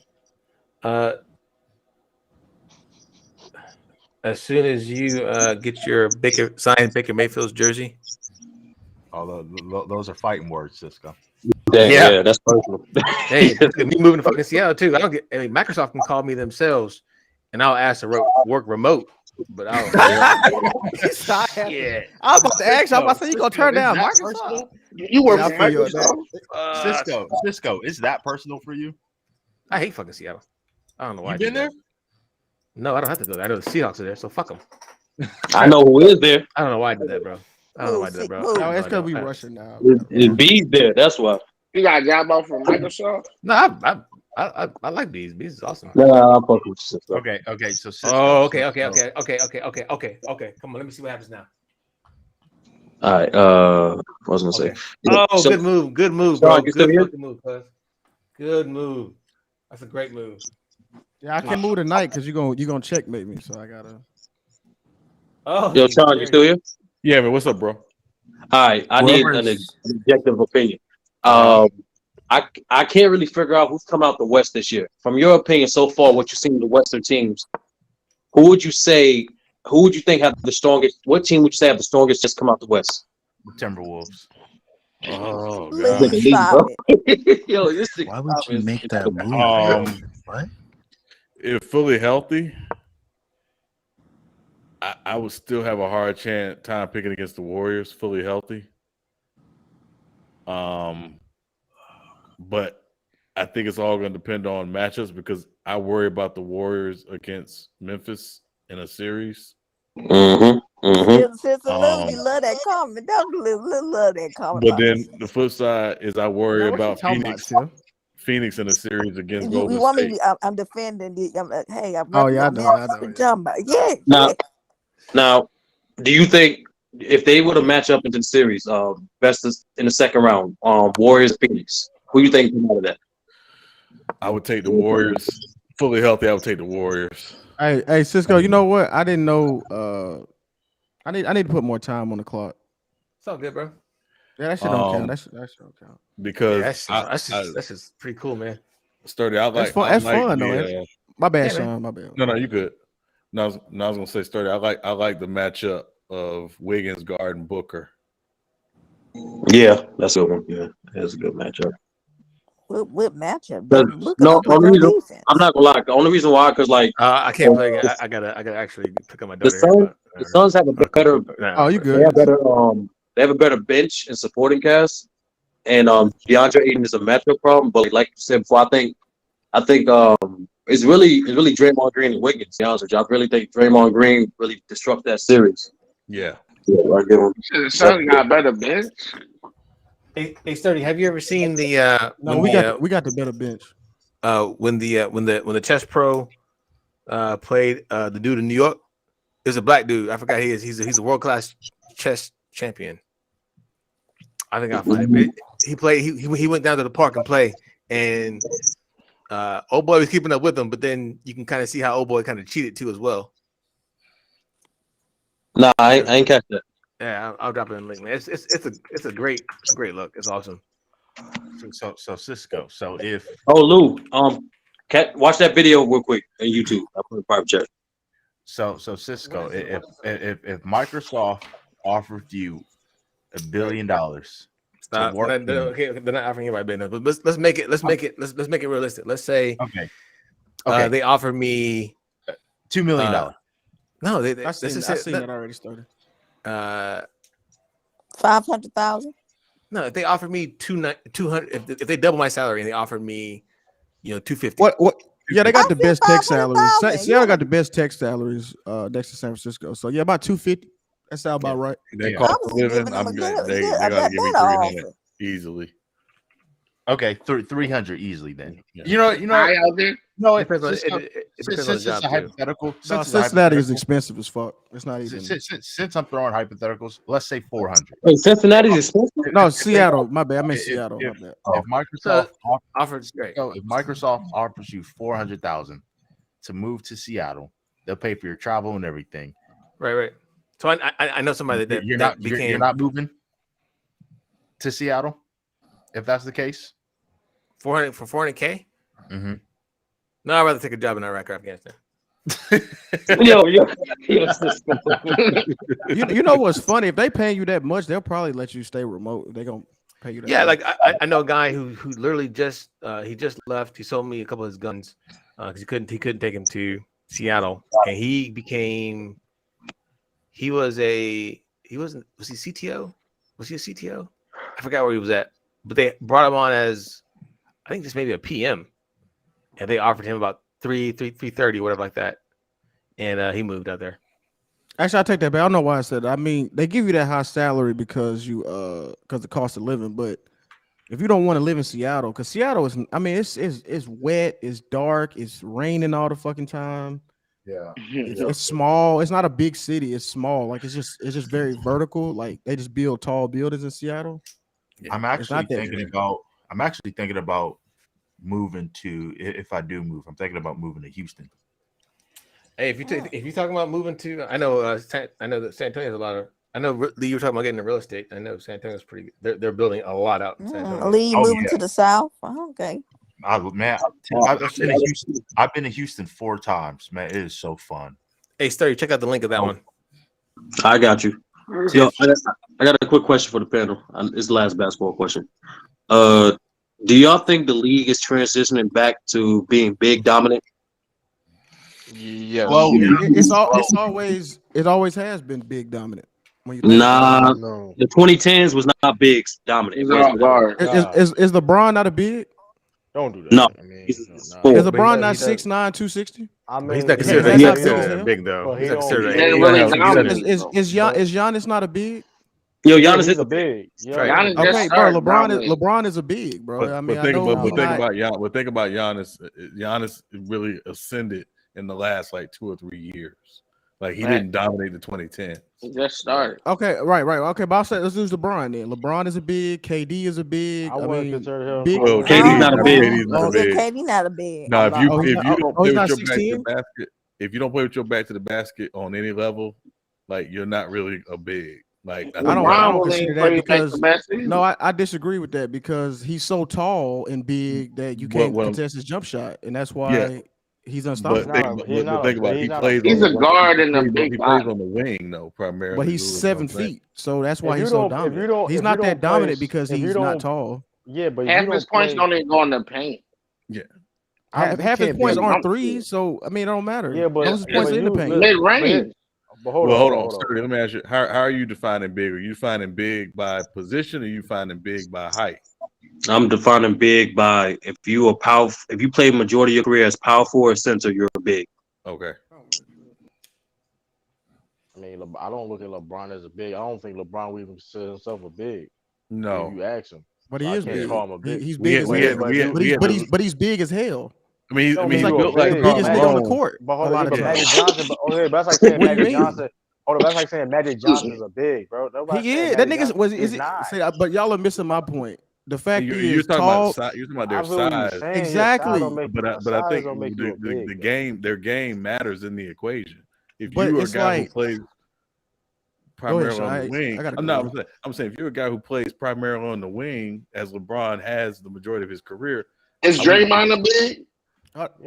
H: As soon as you get your signed Baker Mayfield's jersey.
J: Oh, those are fighting words, Cisco.
I: Yeah, that's personal.
H: Hey, me moving to fucking Seattle too. I don't get. I mean, Microsoft can call me themselves, and I'll ask to work remote. But I'll.
F: Yeah. I was about to ask you. I'm about to say you gonna turn down Microsoft.
D: You work
F: Yeah, I
D: for
F: feel you on that.
D: Microsoft?
J: Cisco, is that personal for you?
H: I hate fucking Seattle. I don't know why.
J: You been there?
H: No, I don't have to go there. I know the Seahawks are there, so fuck them.
I: I know who is there.
H: I don't know why I did that, bro. I don't know why I did that, bro.
F: No, it's because we rushing now.
I: B's there. That's why.
D: You got a job offer from Microsoft?
H: No, I like Bees. Bees is awesome.
I: Nah, I'm fucking with you.
J: Okay. So Cisco,
H: okay. Come on, let me see what happens now.
I: All right. What was I gonna say?
H: Oh, good move, bro.
I: Sean, you still here?
H: Fucking move, cuz. Good move. That's a great move.
F: Yeah, I can't move tonight because you're gonna checkmate me, so I gotta.
H: Oh,
I: Yo, Sean, you still here?
E: Yeah, man. What's up, bro?
I: All right. I need an objective opinion. I can't really figure out who's come out the West this year. From your opinion so far, what you've seen in the Western teams, who would you think have the strongest? What team would you say have the strongest just come out the West?
J: The Timberwolves.
E: Oh
B: Please
E: god.
B: stop it.
I: Yo, this thing.
C: Why would you make that move? What?
E: If fully healthy, I would still have a hard time picking against the Warriors fully healthy. But I think it's all going to depend on matchups because I worry about the Warriors against Memphis in a series.
B: Sister Lou, you love that comment. Don't love that comment.
E: But then the flip side is I worry about Phoenix.
F: About,
E: Phoenix in a series against
B: you
E: Golden
B: want
E: State.
B: me? I'm defending the. I'm like, hey, I'm
F: I know.
B: Yeah.
I: Now, do you think if they were to match up into the series, best in the second round, Warriors Phoenix, who do you think come out of that?
E: I would take the Warriors fully healthy. I would take the Warriors.
F: Hey, Cisco. You know what? I didn't know. I need to put more time on the clock.
H: It's all good, bro.
F: Yeah, that shit don't count. That shit don't count.
E: Because
H: that's just pretty cool, man.
E: Sturdy, I like.
F: That's fun though. My bad, Sean. My bad.
E: No, you good. No, I was gonna say Sturdy. I like the matchup of Wiggins guarding Booker.
I: Yeah, that's a good one. Yeah, that's a good matchup.
B: What matchup?
I: No, I'm not gonna lie. The only reason why, because like
H: I can't play. I gotta actually pick up my daughter.
I: The Suns have a better.
F: Oh, you good?
I: They have better. They have a better bench and supporting cast, and DeAndre Ayton is a matchup problem. But like you said before, I think it's really Draymond Green and Wiggins. To be honest with you, I really think Draymond Green really disrupt that series.
E: Yeah.
I: I give him.
D: The Suns got a better bench.
H: Hey, Sturdy, have you ever seen the?
F: No, we got the better bench.
H: When the chess pro played the dude in New York, it was a black dude. I forgot he is. He's a world class chess champion. I think I'll find it. He played. He went down to the park and play, and old boy was keeping up with him. But then you can kind of see how old boy kind of cheated too as well.
I: Nah, I ain't catch that.
H: Yeah, I'll drop it in the link, man. It's a great look. It's awesome.
J: So Cisco. So if
I: Lou, watch that video real quick on YouTube. I'll put it in private chat.
J: So Cisco, if Microsoft offered you $1 billion,
H: stop. Okay, they're not offering you $1 billion, but let's make it realistic. Let's say
J: okay,
H: they offer me
J: $2 million.
H: No,
F: I seen that already started.
B: 500,000.
H: No, if they offer me 200, if they double my salary and they offer me, 250.
F: What? Yeah, they got the best tech salaries. Seattle got the best tech salaries next to San Francisco. So yeah, about 250. That sounds about right.
E: They cost of living. They gotta give me 300 easily.
J: Okay, 300 easily then.
E: Yeah.
J: You know.
D: Out there?
J: No,
H: it depends on
J: it's a hypothetical.
F: Cincinnati is expensive as fuck. It's not even.
J: Since I'm throwing hypotheticals, let's say 400.
I: Wait, Cincinnati's expensive?
F: No, Seattle. My bad. I meant Seattle.
J: If
F: my bad.
J: If Microsoft offers you 400,000 to move to Seattle, they'll pay for your travel and everything.
H: Right. So I know somebody that
J: you're not moving. to Seattle, if that's the case.
H: 400 for 400K?
J: Mm-hmm.
H: No, I'd rather take a job in Iraq or Afghanistan.
D: yo.
F: You know what's funny? If they paying you that much, they'll probably let you stay remote. They gonna pay you that.
H: Yeah,
F: much.
H: like I know a guy who literally just he just left. He sold me a couple of his guns because he couldn't take him to Seattle, and he was he CTO? Was he a CTO? I forgot where he was at, but they brought him on as I think just maybe a PM, and they offered him about 330 whatever like that, and he moved out there.
F: Actually, I take that back. I don't know why I said that. I mean, they give you that high salary because the cost of living. But if you don't want to live in Seattle, because Seattle is, I mean, it's wet, it's dark, it's raining all the fucking time.
J: Yeah.
F: It's small. It's not a big city. It's small. Like it's just very vertical. Like they just build tall buildings in Seattle.
J: I'm
F: not
J: actually
F: that
J: thinking about moving to, if I do move, I'm thinking about moving to Houston.
H: Hey, if you're talking about moving to, I know that San Antonio has a lot of. I know Lee, you were talking about getting into real estate. I know San Antonio's pretty good. They're building a lot out in San Antonio.
B: Lee moving to the south. Oh, okay.
J: I've been to Houston 4 times, man. It is so fun.
H: Hey, Sturdy, check out the link of that one.
I: I got you. Yo, I got a quick question for the panel. It's the last basketball question. Do y'all think the league is transitioning back to being big dominant?
D: Yeah.
J: Well,
F: it always has been big dominant. When you
I: Nah,
A: No.
I: the 2010s was not big dominant.
D: He's all guard.
F: is LeBron not a big?
A: Don't do that.
I: No.
A: I mean,
I: He's
A: no, nah.
I: full.
F: Is LeBron
H: he
F: not
H: does.
F: 6'9", 260?
A: I
H: But
A: mean,
H: he's not
F: Is
H: considered.
F: that
H: He's
F: not
H: not
F: big as
H: considered
F: hell?
H: big though.
A: But
H: He's
A: he
H: not considered.
A: don't-
D: He ain't
H: he's
D: really
H: not considered-
D: dominant.
F: Is Giannis not a big?
I: Yo,
A: Yeah,
I: Giannis
A: he's
I: is
A: a big. Yeah.
H: Right.
D: Giannis just
F: Okay, bro.
D: started
F: LeBron
D: dominating.
F: is a big, bro. I mean,
E: But
F: I know he's
E: think
F: not.
E: about Giannis. Giannis really ascended in the last like 2 or 3 years. Like he didn't dominate the 2010s.
D: He just started.
F: Okay, right. Okay, but I'll say let's use LeBron then. LeBron is a big. KD is a big.
A: I
F: I
A: wouldn't
F: mean,
A: consider him.
F: big.
A: I
E: Well,
A: wouldn't
I: KD's not a
A: consider
I: big.
A: him
E: KD's not a
B: Yeah,
E: big.
B: KD not a big.
E: Now, if
A: I'm
E: you
A: not-
E: if you don't play
F: he's
E: with
F: not
E: your back to
F: 16?
E: the basket, if you don't play with your back to the basket on any level, like you're not really a big. Like
F: I don't
D: LeBron
F: consider
D: ain't
F: that
D: played back
F: because
D: to back season.
F: no, I disagree with that because he's so tall and big that you can't contest his jump shot, and that's why he's
E: But
F: unstoppable.
A: He's not
E: think
A: a-
E: about it.
A: he's
E: He
A: not a
E: plays
A: big.
E: on
D: He's a
E: the
D: guard
E: he
D: in a
E: plays on-
D: big
E: he plays
D: body.
E: on the wing though primarily.
F: But he's
E: is what I'm
F: 7
E: saying.
F: feet, so that's why
A: If you
F: he's so
A: don't- if
F: dominant.
A: you don't-
F: He's
A: if
F: not
A: you
F: that
A: don't
F: dominant
A: play-
F: because
A: if you
F: he's not
A: don't-
F: tall.
A: Yeah, but
D: Half
A: you
D: his
A: don't
D: points
A: play.
D: don't even go in the paint.
F: Half his
A: can't
F: points
A: be-
F: aren't threes, so I mean, it don't matter.
A: Yeah, but
F: Most of his points
A: but
F: in the
A: you
F: paint.
A: look- but
D: Mid-range.
A: here- But hold
E: Hold
A: on.
E: on, Sturdy, let me ask you: how are you defining big? Are you defining big by position, or are you defining big by height?
I: I'm defining big by if you play majority of your career as power forward center, you're big.
E: Okay.
A: I mean, I don't look at LeBron as a big. I don't think LeBron would even consider himself a big.
E: No.
A: If you ask him,
F: But
A: So
F: he
A: I
F: is
A: can't
F: big.
A: call him a big.
F: He's
E: We
F: big
E: had-
F: as
E: we
F: hell.
E: had- we had-
F: But
E: we had the-
F: he's big as hell.
E: I mean,
A: Don't
E: he's
A: mean you
E: built
A: a
E: like
F: The
A: big,
F: biggest
A: man.
F: nigga on the
E: Carmelo.
F: court.
A: But
F: A
A: hold on,
F: lot
A: yeah,
F: of
A: but
F: times.
A: Magic Johnson. But okay, but that's like saying
F: What do you
A: Magic
F: mean?
A: Johnson. Hold on, that's like saying Magic Johnson is a big, bro. Nobody
F: He
A: saying
F: is. That
A: Magic
F: nigga
A: Johnson
F: was.
A: is
F: Is it?
A: not.
F: Say, but y'all are missing my point. The fact
E: You're
F: is,
E: talking
F: tall.
E: about you're talking about their
A: I feel what you're
E: size.
A: saying.
F: Exactly.
E: But I think
A: don't make you a big.
E: the game, their game matters in the equation. If
F: But
E: you are a
F: it's
E: guy who
F: like-
E: plays
F: Go ahead,
E: primarily on the
F: Sean.
E: wing,
F: I gotta
E: I'm
F: go.
E: not. I'm saying if you're a guy who plays primarily on the wing, as LeBron has the majority of his career,
D: Is Draymond a big?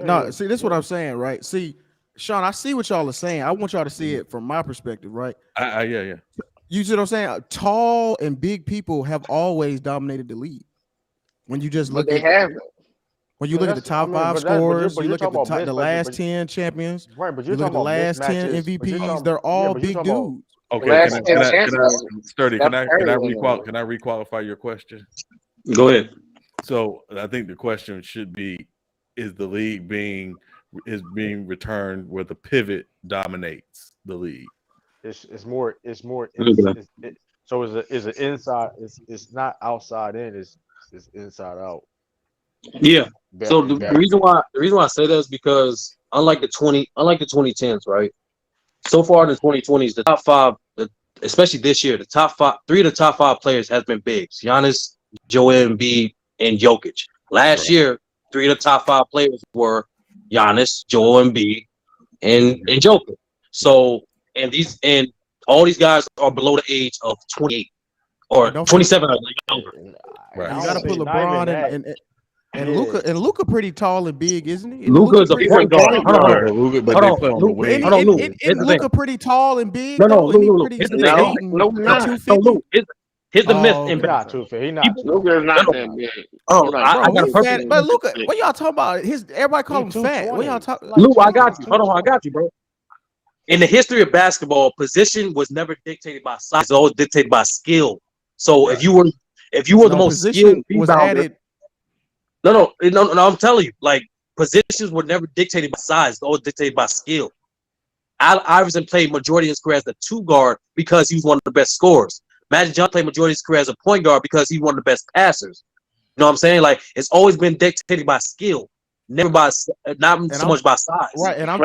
F: No, see, this is what I'm saying, right? See, Sean, I see what y'all are saying. I want y'all to see it from my perspective, right?
E: yeah.
F: You see what I'm saying? Tall and big people have always dominated the league. When you just
D: But
F: look
D: they
F: at
D: haven't.
F: when you look at the top five
A: but
F: scorers,
A: you're
F: you look at
A: talking about
F: the last 10 champions,
A: Right, but
F: you
A: you're
F: look at
A: talking
F: the
A: about
F: last 10
A: mismatches. But you're
F: MVPs,
A: talking-
F: they're all
A: but you're
F: big
A: talking about-
F: dudes.
E: Okay,
D: Last
E: can I
D: champions.
E: Sturdy,
D: Steph
E: can I
D: Curry was
E: can I requalify your question?
I: Go ahead.
E: So I think the question should be: is the league being returned where the pivot dominates the league?
A: It's more.
I: Okay.
A: So is it inside? It's not outside in. It's inside out.
I: Yeah. So the
A: Back-
I: reason why I say that is because unlike the 2010s, right? So far in the 2020s, the top five, especially this year, the top five, 3 of the top 5 players has been bigs: Giannis, Joel Embiid, and Jokic. Last year, 3 of the top 5 players were Giannis, Joel Embiid, and Jokic. So and all these guys are below the age of 28. or
F: Don't forget,
I: 27 or younger.
A: And
E: Right.
A: I
F: you got to
A: don't
F: put
A: think not
F: LeBron
A: even that.
F: and
A: Yeah,
F: Luca pretty tall and big, isn't he? Isn't
I: Luka
F: Luca
I: is a
F: pretty?
A: he's a
I: point guard.
A: point
I: Hold
E: Yeah,
I: on,
A: guard.
E: but Luka, but
I: hold
E: they
I: on,
E: play on the
I: Luke.
F: Isn't,
E: wing.
I: Hold on, Luke. Here's
F: isn't
I: the thing.
F: Luca pretty tall and big
I: No, no,
F: though? Isn't he
I: Luke.
F: pretty
I: Here's the
F: six
I: thing.
D: No,
F: eight and
D: no,
I: No,
D: not.
F: two
I: no,
F: fifty?
I: Luke. Here's the myth
F: Oh,
A: He
I: in
F: okay,
A: not
F: okay.
A: too fit. He not
I: people.
A: too
D: Luka is
A: fit.
I: No,
D: not
I: no,
A: He
D: that
A: not.
D: big.
I: oh,
D: He like
I: I
F: Bro,
I: got a
F: he
I: perfect.
F: fat. But
D: six
F: look,
D: six.
F: what y'all talking about? Everybody call
A: He
F: him fat. What y'all
A: 220.
F: talking?
A: Like
I: Luke, I
A: two.
I: got
A: He's
I: you. Hold on, I
A: 220.
I: got you, bro. In the history of basketball, position was never dictated by size; it's always dictated by skill. So
E: Right.
I: if you were the
F: No,
I: most skilled
F: position was
I: rebounder,
F: added.
I: no, I'm telling you, like positions were never dictated by size; it's always dictated by skill. Al Iverson played majority of his career as a two guard because he was one of the best scorers. Magic Johnson played majority of his career as a point guard because he's one of the best passers. You know what I'm saying? Like it's always been dictated by skill, never by not
F: And
I: so
F: I'm
I: much by size.
F: right, and
D: Fact.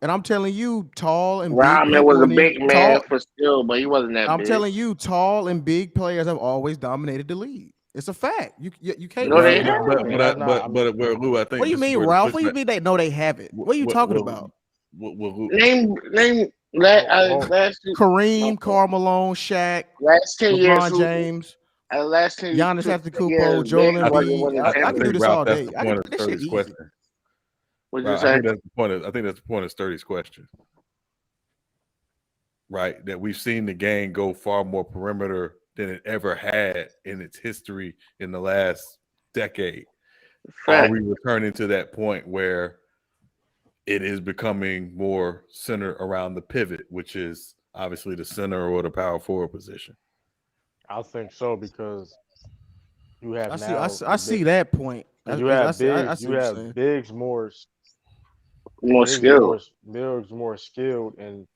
F: I'm telling you, tall and big
D: Rodman was
F: people
D: a
F: in the
D: big man
F: tall.
D: for skill, but he wasn't that
F: I'm
D: big.
F: telling you, tall and big players have always dominated the league. It's a fact. You can't
D: No, they
F: dispute
E: Well,
F: that.
A: I
D: haven't.
A: mean, that's not. I mean,
E: where Lou, I
F: What
E: think
F: do you
E: this is
F: mean,
E: where the
F: Ralph? What do you
E: pushback.
F: mean they no they haven't? What are you talking about?
E: Lou,
D: Name
A: hold,
F: Kareem, Karl Malone, Shaq,
D: last 10 years
F: LeBron
D: who
F: James,
D: last 10
F: Giannis
D: years
F: Antetokounmpo,
D: big
F: Joel
E: I,
D: wasn't
F: Embiid.
D: winning
F: I can do
E: think
F: this
E: Ralph,
F: all
E: that's
F: day.
E: the point of
F: This shit
E: Sturdy's
F: easy.
E: question.
D: What'd you
E: Right. I
D: say?
E: think that's the point of. I think that's the point of Sturdy's question. Right. That we've seen the game go far more perimeter than it ever had in its history in the last decade. Are
D: Fact.
E: we returning to that point where it is becoming more centered around the pivot, which is obviously the center or the power forward position?
A: I think so because you have now
F: I
A: the
F: see
A: big
F: that point.
A: because you
F: I
A: have
F: see I
A: bigs.
F: see
A: You
F: what you're
A: have
F: saying.
A: bigs more.
D: More skill.
A: Bigs more skilled, and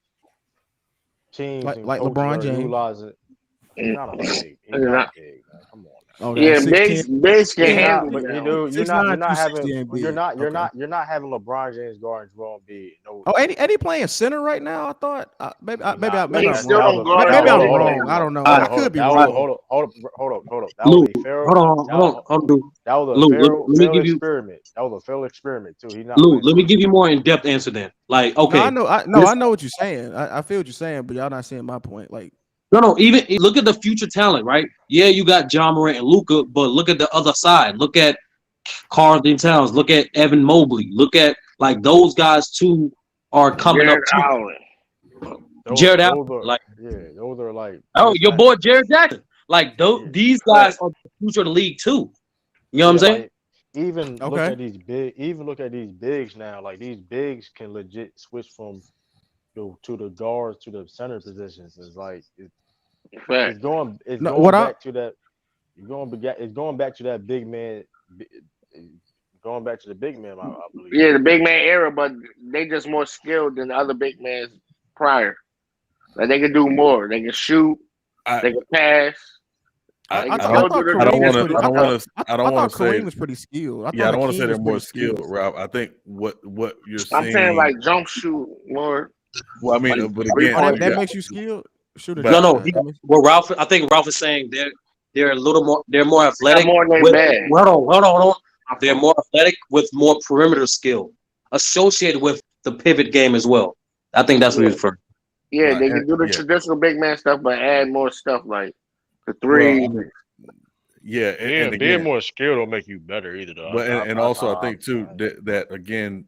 A: teams and
F: Like
A: coaches
F: LeBron
A: are
F: James.
A: utilizing. He's
D: Mm.
A: not a big. He's
D: You're
A: not
D: not-
A: a big man. Come on now.
F: Okay,
D: Yeah,
F: 6'10".
D: bigs can
A: He's
F: Yeah,
A: not,
D: handle
A: but he
D: now.
A: do.
F: 6'9",
A: You're not having.
F: 260 ain't big. Okay.
A: You're not having LeBron James guarding Joel Embiid. No,
F: Oh,
A: no.
F: Eddie playing center right now. I thought
A: He not.
D: But
A: But
F: maybe
D: he
F: I'm
D: still
A: that
F: wrong.
A: was
D: don't
A: a
D: guard
A: that.
F: Maybe
A: Hold
F: I'm
A: on, hold on,
F: wrong.
D: everything
F: I
D: though.
F: don't know.
A: hold
F: I
A: on, hold
F: could
A: up.
F: be
A: That was a
F: wrong.
A: hold up. That was
I: Luke,
A: a failed.
I: hold on, hold on, Luke.
A: That was a
I: Luke, let me
A: failed
I: give you
A: experiment. That was a failed experiment too. He's not
I: Luke.
A: playing
I: Let me
A: center.
I: give you more in depth answer then. Like,
F: No, I
I: okay,
F: know. I
I: this
F: know what you're saying. I feel what you're saying, but y'all not saying my point. Like,
I: no. Even look at the future talent, right? Yeah, you got John Morant and Luca, but look at the other side. Look at Carlton Towns. Look at Evan Mobley. Look at like those guys too are coming up
D: Jared
I: too.
D: Allen.
I: Jared Allen,
A: Those are
I: like
A: those are like
I: oh, your boy
A: mismatches.
I: Jared Jackson. Like
A: Yeah,
I: these
D: Fact.
I: guys are the future of the league too. You know what I'm
A: yeah.
I: saying?
A: Like even look
F: okay,
A: at these big. Even look at these bigs now. Like these bigs can legit switch from to the guards to the center positions. It's like
D: Fact.
A: it's
F: no,
A: going
F: what I
A: back to that. It's going back to that big man. bi- Going back to the big man, I believe.
D: Yeah, the big man era, but they just more skilled than the other big men prior. Like they can do more. They can shoot.
E: I
D: They can pass.
E: I,
D: They can
E: I
F: I
E: don't
D: still do
F: thought
D: the
E: I don't
F: Kareem was
E: want to
F: pretty.
D: traditional
E: I don't
D: stuff.
E: want to I don't
F: I
E: want
F: thought
E: to say
F: Kareem was pretty skilled. I
E: yeah I
F: thought
E: don't want to say
F: Hakeem
E: they're
F: was
E: more
F: pretty
E: skilled,
F: skilled.
E: Ralph. I think what you're
D: I'm saying
E: seeing.
D: like jump shoot more,
E: Well, I mean,
D: like
E: but
D: three
E: again,
F: Oh,
D: point
E: you
F: that
E: got
D: shot.
F: makes you skilled. Shooting
E: but
I: No,
F: jump
I: no.
F: shot. That makes
I: What Ralph? I think Ralph is saying they're a little more. They're more
D: They got
I: athletic.
D: more in their
I: With
D: bag.
I: hold on.
D: My
I: They're
D: fault.
I: more athletic with more perimeter skill associated with the pivot game as well. I think that's what
D: Yeah,
I: he's referring.
D: yeah,
E: right
D: they
E: and,
D: can do the
E: yeah.
D: traditional big man stuff, but add more stuff like the
E: Well, I
D: three.
E: mean, yeah, and
A: Being
E: again,
A: more skilled will make you better either though.
E: but and
A: That's
E: also I
A: how I'm
E: think too
A: saying.
E: that again,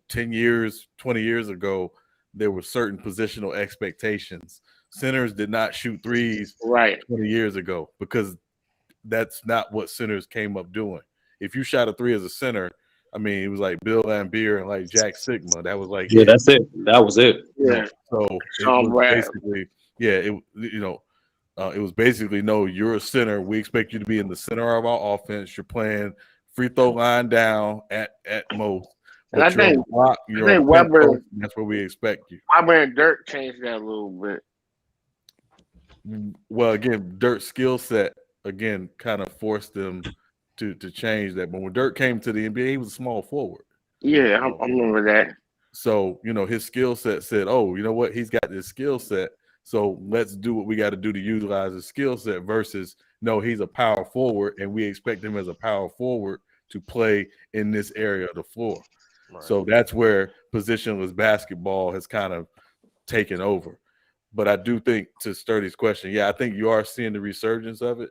E: 10 years, 20 years ago, there were certain positional expectations. Centers did not shoot threes
D: Right.
E: 20 years ago because that's not what centers came up doing. If you shot a three as a center, I mean, it was like Bill Lambier and like Jack Sigma. That was like
I: Yeah,
E: it.
I: that's it. That was it.
D: Yeah.
E: So it
D: Sean
E: was
D: Brad.
E: basically, yeah, it was basically no, you're a center. We expect you to be in the center of our offense. You're playing free throw line down at most,
D: And I
E: but you're a
D: think
E: block,
D: I
E: you're a
D: think
E: pinch
D: Weber
E: post, and that's where we expect you.
D: and Dirk changed that a little bit.
E: Well, again, Dirk's skill set again kind of forced them to change that. But when Dirk came to the NBA, he was a small forward.
D: Yeah, I remember that.
E: So, his skill set said, oh, you know what? He's got this skill set. So let's do what we got to do to utilize his skill set versus, no, he's a power forward and we expect him as a power forward to play in this area of the floor.
A: Right.
E: So that's where positionless basketball has kind of taken over. But I do think, to Sturdy's question, yeah, I think you are seeing the resurgence of it,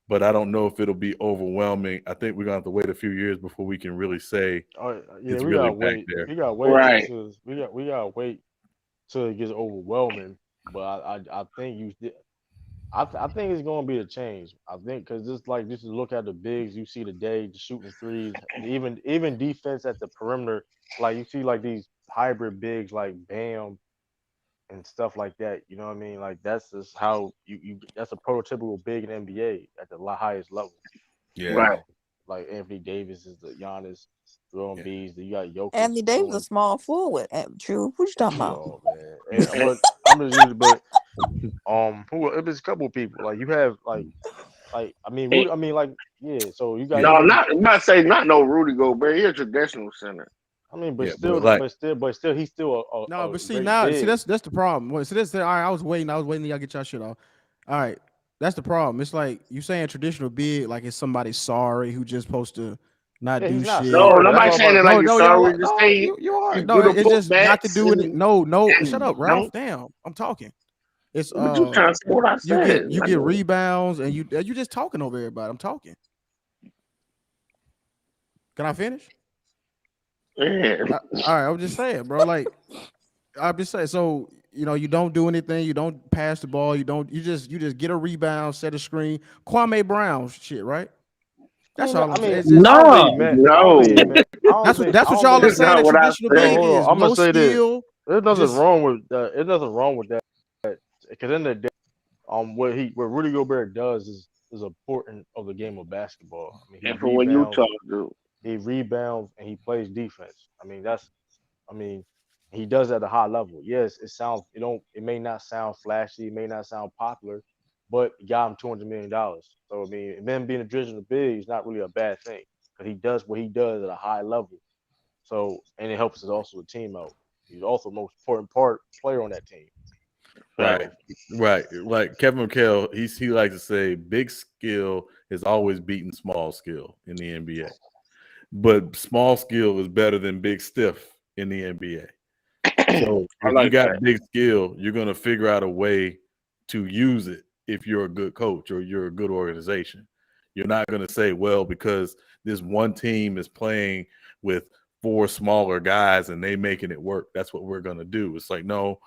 E: but I don't know if it'll be overwhelming. I think we're gonna have to wait a few years before we can really say
A: Yeah,
E: it's
A: we
E: really
A: gotta
E: back
A: wait.
E: there.
A: We gotta wait till,
D: Right.
A: till we gotta wait till it gets overwhelming. But I think I think it's gonna be a change. I think because just to look at the bigs you see today, the shooting threes, even defense at the perimeter, like you see like these hybrid bigs like Bam and stuff like that. You know what I mean? Like that's just how you that's a prototypical big in NBA at the highest level.
E: Yeah,
D: Right.
A: Like Anthony Davis is the Giannis, Joel Embiid. You got Jokic
B: Anthony Davis a
A: doing.
B: small forward. True. What you talking about?
A: Oh man, but I'm just using. But who? It was a couple of people. Like you have like I mean Rudy. I mean like yeah. So you got
E: yeah,
D: No,
A: even.
D: I'm not saying not no Rudy Gobert. He's a traditional center.
A: I mean,
E: yeah. But like,
A: but still, he's still
F: No,
A: a
F: but see
A: great
F: now, see
A: big.
F: that's the problem. Well, see this, all right, I was waiting till y'all get y'all shit off. All right, that's the problem. It's like you saying traditional big, like it's somebody sorry who just supposed to not
A: Yeah,
F: do
A: he's not
D: No,
F: shit.
A: sorry. That's
D: nobody
A: all
D: saying
A: about.
D: it like
F: No,
D: you're
F: no, y'all
D: sorry.
F: are.
D: Just
F: No,
D: say
F: you are.
D: he's
F: No,
D: good at
F: it's just not to
D: putbacks
F: do it. No, no. Shut
D: and
F: up, Ralph.
D: dunk.
F: Damn, I'm talking. It's
D: But you trying to say what I said?
F: you get rebounds and you just talking over everybody. I'm talking. Can I finish?
D: Yeah.
F: All right, I was just saying, bro. Like I'm just saying. So you don't do anything. You don't pass the ball. You don't. You just get a rebound, set a screen. Kwame Brown shit, right? That's all I'm saying. It's just
A: I don't
I: No,
A: think he meant. I don't
D: No,
A: think he meant.
F: that's
A: I
F: what
A: don't
F: y'all
A: think
F: are
A: he
D: that's
A: meant.
F: saying.
D: not
F: A
D: what I
F: traditional
A: Hold on,
F: big
D: said.
A: hold
F: is
A: on. I'm gonna
F: no
A: say this.
F: skill.
A: There's nothing
F: Just
A: wrong with that. There's nothing wrong with that. Because in the day, what Rudy Gobert does is important of the game of basketball. I mean,
D: And for when you talk, dude,
A: he rebounds, and he plays defense. I mean, I mean, he does it at a high level. Yes, it may not sound flashy, it may not sound popular, but he got him $200 million. So I mean, and then being a traditional big is not really a bad thing because he does what he does at a high level. So and it helps us also the team out. He's also the most important player on that team.
D: right?
E: right,
A: So
E: right. Like Kevin McHale, he likes to say, big skill is always beating small skill in the NBA, but small skill is better than big stiff in the NBA. So
D: I
E: if you
D: like that.
E: got big skill, you're going to figure out a way to use it if you're a good coach or you're a good organization. You're not going to say, well, because this one team is playing with four smaller guys and they making it work, that's what we're going to do. It's like, no,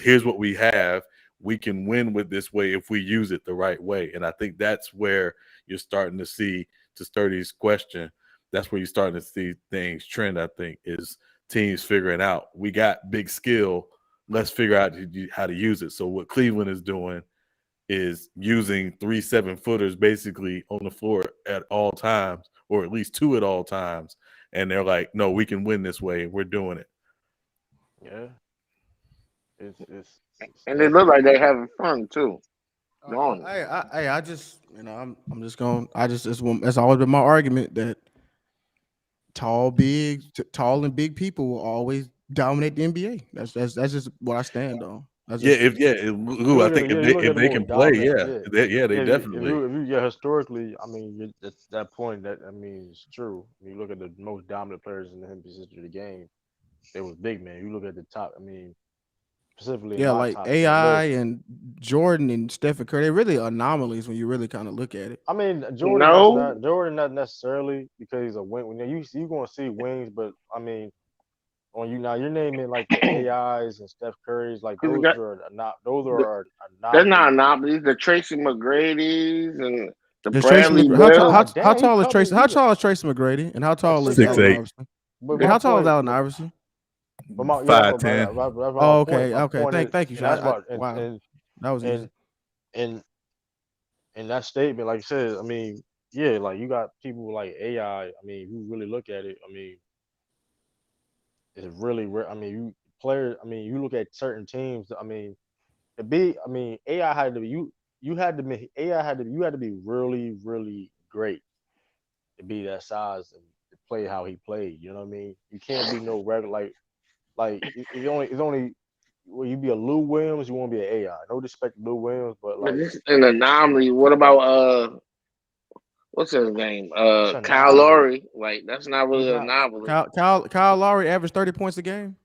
E: here's what we have. We can win with this way if we use it the right way. And I think that's where you're starting to see, to Sturdy's question, that's where you're starting to see things trend, I think, is teams figuring out we got big skill. Let's figure out how to use it. So what Cleveland is doing is using 3 7-footers basically on the floor at all times, or at least two at all times. And they're like, no, we can win this way. We're doing it.
A: yeah, it's
D: And they look
A: definitely
D: like they having fun too, don't they?
F: I just I'm just going. I just that's always been my argument that tall and big people will always dominate the NBA. That's just what I stand on. That's
E: Yeah,
F: just
A: you
E: Lou, I
A: look
E: think
A: at you look at
E: if
A: the
E: they
A: most
E: can play,
A: dominant,
E: yeah,
A: yeah.
E: they definitely.
A: If you yeah historically, I mean that point that I mean is true. When you look at the most dominant players in the NBA history of the game, they was big men. You look at the top. I mean, specifically in
F: yeah,
A: my
F: like
A: top 10
F: AI
A: list.
F: and Jordan and Stephen Curry. They're really anomalies when you really kind of look at it.
A: I mean,
D: No,
A: Jordan not necessarily because he's a wing. When you gonna see wings, but I mean, on you now you're naming like the AIs and Steph Curry's like
D: because
A: those are
D: they're not
A: anomalies.
D: anomalies. The Tracy McGrady's and the
F: There's Tracy
D: Bradley
F: McGrady.
D: Bill.
A: Damn, he
F: How
A: covered.
F: tall is Tracy McGrady? And how
A: Like
F: tall is
A: six
F: Allen
A: eight.
E: 6'8",
F: Iverson?
A: But
F: And
A: my
F: how tall is
A: point,
F: Allen Iverson?
A: but my yeah,
E: 5'10".
A: that's my
F: Oh,
A: point.
F: okay,
A: My
F: okay.
A: point is,
F: Thank you.
A: and that's what
F: Wow, that was
A: and
F: easy.
A: and and that statement, like I said, I mean, yeah, like you got people like AI. I mean, who really look at it, I mean, it's really rare. I mean, you players. I mean, you look at certain teams. I mean, to be. I mean, AI had to be you. You had to be AI had to. You had to be really, really great to be that size and to play how he played. You know what I mean? You can't be no regular it's only well, you be a Lou Williams, you want to be an AI. No disrespect to Lou Williams, but
D: But
A: like
D: this is an anomaly. What about what's his name?
A: it's an
D: Kyle
A: anomaly.
D: Lowry. Like that's not
A: He's
D: really an
A: not.
D: anomaly.
F: Kyle Lowry averaged 30 points a game.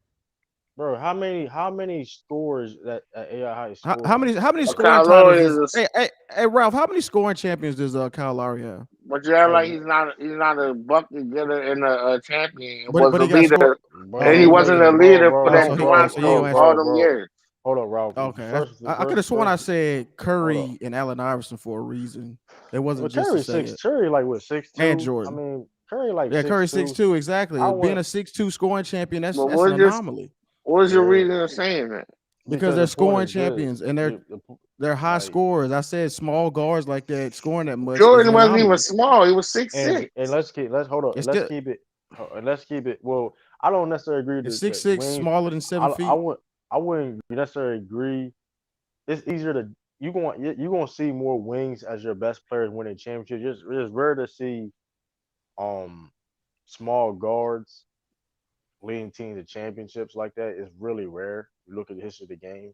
A: bro. How many scores that AI High
F: How
A: scored
F: many
A: on?
F: how many scoring
D: Kyle
F: titles
D: Lowry is
F: does
D: a,
F: hey Ralph? How many scoring champions does Kyle Lowry have?
D: but you act
A: Bro,
D: like he's not a bucket getter and a champion. It
F: But
D: was
F: but
D: a
F: he got score.
D: leader, and he
F: Oh,
A: he
F: okay.
D: wasn't a
A: didn't, bro,
D: leader for
A: bro,
F: Oh,
D: that
F: so he
A: bro,
F: oh so you
D: Toronto
F: don't
A: bro,
F: answer.
D: all
A: bro,
D: them
A: bro.
D: years.
A: Hold up, Ralph.
F: Okay,
A: First,
F: I could have sworn I said
A: hold up.
F: Curry and Allen Iverson for a reason. It
A: Well,
F: wasn't just to say it.
A: Curry like what
F: And
A: 6'2". I
F: Jordan.
A: mean, Curry like
F: Yeah,
A: six
F: Curry six
A: two.
F: two
A: I
F: exactly. Being
A: went
F: a 6'2" scoring champion,
D: But
F: that's an anomaly
D: what was your
A: yeah
D: reason of saying that?
F: because
A: because
F: they're
A: the point
F: scoring
A: is this.
F: champions and they're high
A: Like
F: scorers. I said small guards like that scoring that much is
D: Jordan
F: an
D: wasn't even
F: anomaly.
D: small. He was 6'6".
A: and let's hold up.
F: It's still
A: Let's keep it. Well, I don't necessarily agree
F: it's
A: that,
F: six
A: that
F: six,
A: wings.
F: smaller than 7 feet.
A: I wouldn't necessarily agree. It's easier to you going to see more wings as your best players winning championships. It's rare to see um small guards leading teams to championships like that. It's really rare. You look at the history of the game,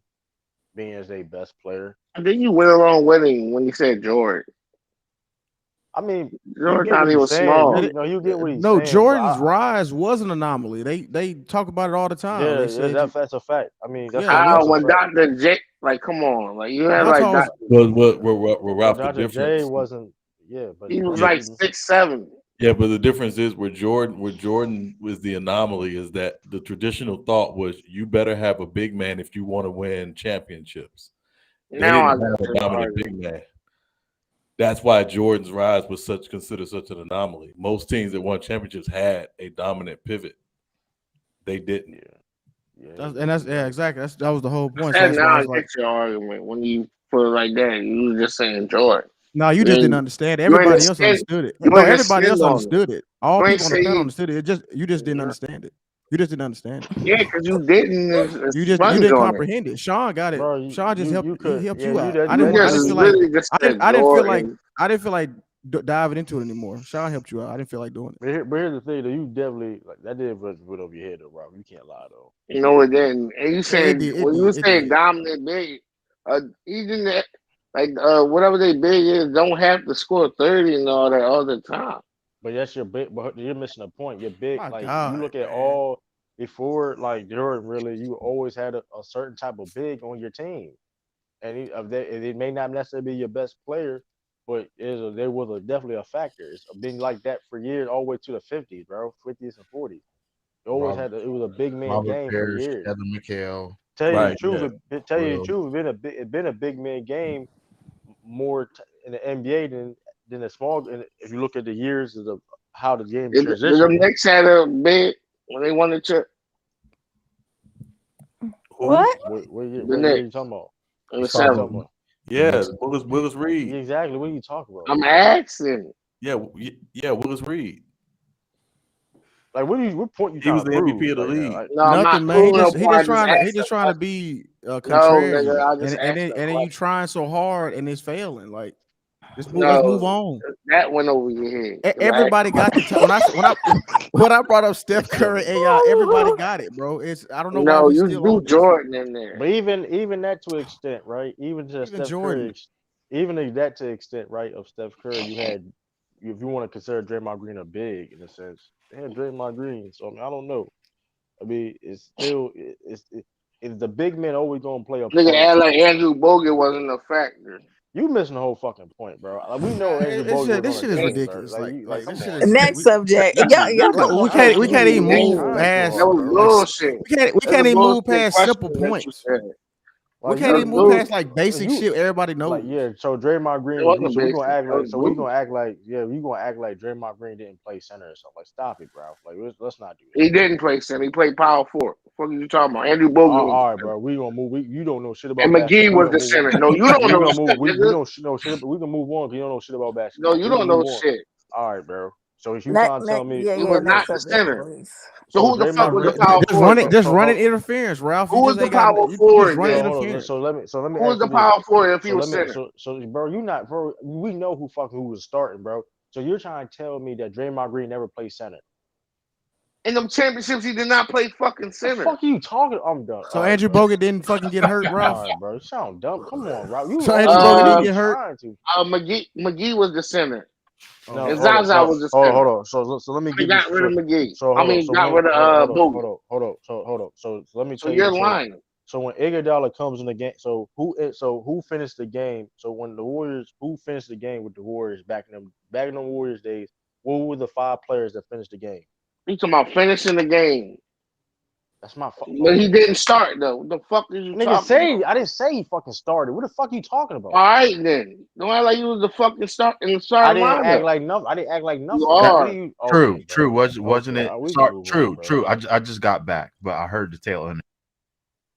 A: being as a best player.
D: I think you went along with him when you said Jordan.
A: I mean, you
D: Jordan
A: get what
D: thought he
A: he's
D: was
A: saying.
F: It,
D: small.
A: You know, you get what he's
F: no,
A: saying, but
F: Jordan's rise was an anomaly. They talk about it all the time.
A: yeah,
F: They said
A: that's a fact. I mean,
F: yeah,
D: How
A: that's a
D: when
A: fact.
D: Dr. J, like, come on, like you had
F: how
D: like
F: tall was
D: Dr.
E: But
A: But
E: Ralph, the
A: Dr. J
E: difference,
A: wasn't. Yeah, but
D: he was
E: yeah,
D: like 6'7".
E: yeah, but the difference is where Jordan was the anomaly is that the traditional thought was you better have a big man if you want to win championships. They
D: Now I
E: didn't
D: got
E: have a
D: your
E: dominant
D: argument.
E: big man. That's why Jordan's rise was considered such an anomaly. Most teams that won championships had a dominant pivot. They didn't.
A: yeah, yeah, they
F: and that's
A: didn't,
F: yeah,
A: bro.
F: exactly. That was the whole point. So
D: And
F: that's why
D: now
F: I
D: I
F: was
D: get
F: like,
D: your argument when you put it like that. You were just saying Jordan.
F: no, you
D: You
F: just didn't
D: ain't,
F: understand.
D: you ain't
F: Everybody
D: just
F: else
D: stand,
F: understood it.
D: you
F: No,
D: ain't just
F: everybody else
D: stand on it.
F: understood it. All
D: You ain't
F: people on the
D: say
F: panel understood it. You just didn't
D: you,
F: understand it. You just didn't understand it.
D: yeah, because you didn't
F: You
D: sponge
F: didn't
D: on it.
F: comprehend it. Sean got it.
A: Bro,
F: Sean just
A: you
F: helped. He
A: could,
F: helped
A: yeah,
F: you
A: you
F: out.
A: that
D: You
A: that
F: I
D: just
F: didn't
A: you
F: feel like
D: really just said
F: I didn't feel like
D: Jordan.
F: diving into it anymore. Sean helped you out. I didn't feel like doing it.
A: but here's the thing though. You definitely like that did put over your head though, Rob. You can't lie though.
D: You know it didn't. And you
F: It
D: saying
F: did. It
D: when you
F: did. It
D: saying
F: did.
D: dominant big, even that like whatever they big is don't have to score 30 and all that all the time.
A: But that's your big. But you're missing a point. You're big.
F: My
A: Like you
F: God,
A: look at
F: man.
A: all before, like Jordan. Really, you always had a certain type of big on your team, and it may not necessarily be your best player, but there was definitely a factor. It's been like that for years, all the way to the 50s, bro, 50s and 40s. It always
J: Robert,
A: had. It was a big man
J: Robert
A: game for
J: Parrish,
A: years.
J: Kevin McHale,
A: Tell you the
E: Right.
A: truth,
E: Yeah.
A: tell you the
J: Will.
A: truth, it's been a big man game more in the NBA than the small. And if you look at the years of how the game
D: Did the
A: transitioned,
D: Knicks had a big when they won the chip?
E: Who?
B: What?
D: The
A: what year
D: Knicks
A: you talking about?
D: in the
J: He's
A: What you
J: talking
A: talking
J: about
D: '70s.
A: about?
J: the
E: Yeah,
J: Knicks.
E: Willis Reed.
A: Yeah, exactly. What are you talking about?
D: I'm asking.
E: Yeah, yeah, Willis Reed.
A: Like, what point you
E: He
A: trying
E: was
A: to
E: the MVP
A: prove
E: of the
A: right now?
E: league.
A: Like,
D: No, I'm not
F: Nothing, man.
D: proving no point. I just
F: He
D: asked a
F: just trying to
D: question.
F: be
D: No, nigga,
F: contrarian,
D: I just asked a
F: and you
D: question.
F: trying so hard and it's failing. Like let's move
D: No,
F: on.
D: that went over your head. 'Cause I asked
F: Everybody
D: a
F: got the
D: question.
F: when I when I brought up Steph Curry AI, everybody got it, bro. It's I don't know why
D: No,
F: we
D: you
F: still
D: do
F: on this.
D: Jordan in there.
A: but even that to an extent, right? Even to
F: Even
A: Steph Curry,
F: Jordan.
A: even that to extent, right? Of Steph Curry, you had, if you want to consider Draymond Green a big in a sense, they had Draymond Green. So I mean, I don't know. I mean, it's still it's the big men always gonna play a
D: Nigga
A: part.
D: act like Andrew Bogut wasn't a factor.
A: You missing the whole fucking point, bro. Like, we know Andrew Bogut was
F: This
A: on a
F: shit is
A: team, bro.
F: ridiculous.
A: Like you, like
F: This
A: come
F: shit
A: on,
F: is
A: bro.
B: Next subject. Y'all
F: like
B: come on.
F: we
A: You
F: can't
A: you
F: even
A: you
F: move
A: trying too
D: That
F: past
A: hard,
D: was
A: bro.
D: bullshit.
F: we
D: That's
F: can't
D: a
F: even move
D: bullshit
F: past
D: question
F: simple
D: that you
F: points.
D: said.
F: We
A: Like
F: can't
D: That's
F: even
A: you,
F: move
D: bullshit.
F: past like
A: if
F: basic
A: you
F: shit everybody
A: like
F: knows.
A: yeah. So Draymond
D: It
A: Green,
D: wasn't
A: so we
D: basic.
A: gonna act
D: That
A: like
D: was bullshit.
A: we gonna act like Draymond Green didn't play center or something. Like stop it, bro. Like let's not do
D: He
A: that.
D: didn't play center. He played power forward. What are you talking about? Andrew Bogut was the
A: All right,
D: center.
A: bro. We gonna move. You don't know shit about
D: And McGee
A: basketball. We
D: was
A: gonna
D: the
A: move on.
D: center. No, you don't
A: We
D: know
A: gonna move.
D: shit,
A: We
D: nigga.
A: don't know shit. We can move on because you don't know shit about
D: No,
A: basketball.
D: you
A: We can
D: don't know
A: move on.
D: shit.
A: All right, bro. So if you trying to tell me,
B: Yeah,
D: He
B: yeah.
D: was
A: so
B: Next
D: not the
B: subject,
D: center.
B: please.
D: So
A: so
D: who the fuck
A: Draymond
D: was the
A: Green,
D: power forward then?
F: Just running interference, Ralph.
D: Who was the power
F: You just
D: forward
F: running
D: then?
A: so hold on.
F: interference.
A: So let me
D: Who was
A: ask
D: the
A: you this.
D: power forward if he
A: So
D: was
A: let me
D: center?
A: bro, you not bro. We know who was starting, bro. So you're trying to tell me that Draymond Green never played center?
D: In them championships, he did not play fucking
A: The
D: center.
A: fuck are you talking? I'm done.
F: So
A: All right,
F: Andrew
A: bro.
F: Bogut didn't fucking get hurt,
A: All
F: Ralph.
A: right, bro. You sound dumb. Come on, bro. You
F: So Andrew
A: always
F: Bogut
A: you
F: didn't
D: Uh,
A: be
F: get hurt.
A: trying to.
D: McGee was the center.
A: No,
D: And
A: hold on,
D: Zaza
A: so
D: was the
A: hold on,
D: center.
A: hold on. So let me
D: They
A: give you
D: got rid of McGee.
A: so
D: I
A: hold on.
D: mean,
A: So
D: got
A: when
D: rid of Boogie.
A: hold on. So let me
D: So
A: tell you
D: you're
A: this.
D: lying.
A: So when Iguodala comes in the game, so who finished the game? So when the Warriors, who finished the game with the Warriors back in the Warriors days? What were the 5 players that finished the game?
D: You talking about finishing the game.
A: That's my
D: But he
A: okay.
D: didn't start though. What the fuck is you
A: Nigga
D: talking about?
A: say I didn't say he fucking started. What the fuck are you talking about?
D: All right then. Don't act like you was the fucking start in the
A: I
D: starting
A: didn't act
D: lineup.
A: like nothing. I didn't act like
D: You
A: nothing. What are
D: are.
A: you?
J: True,
A: Okay,
J: true.
A: bro.
J: Wasn't
A: Okay,
J: it?
A: we can
J: Sorry,
A: move on,
J: true,
A: bro.
J: true. I just got back, but I heard the tail end.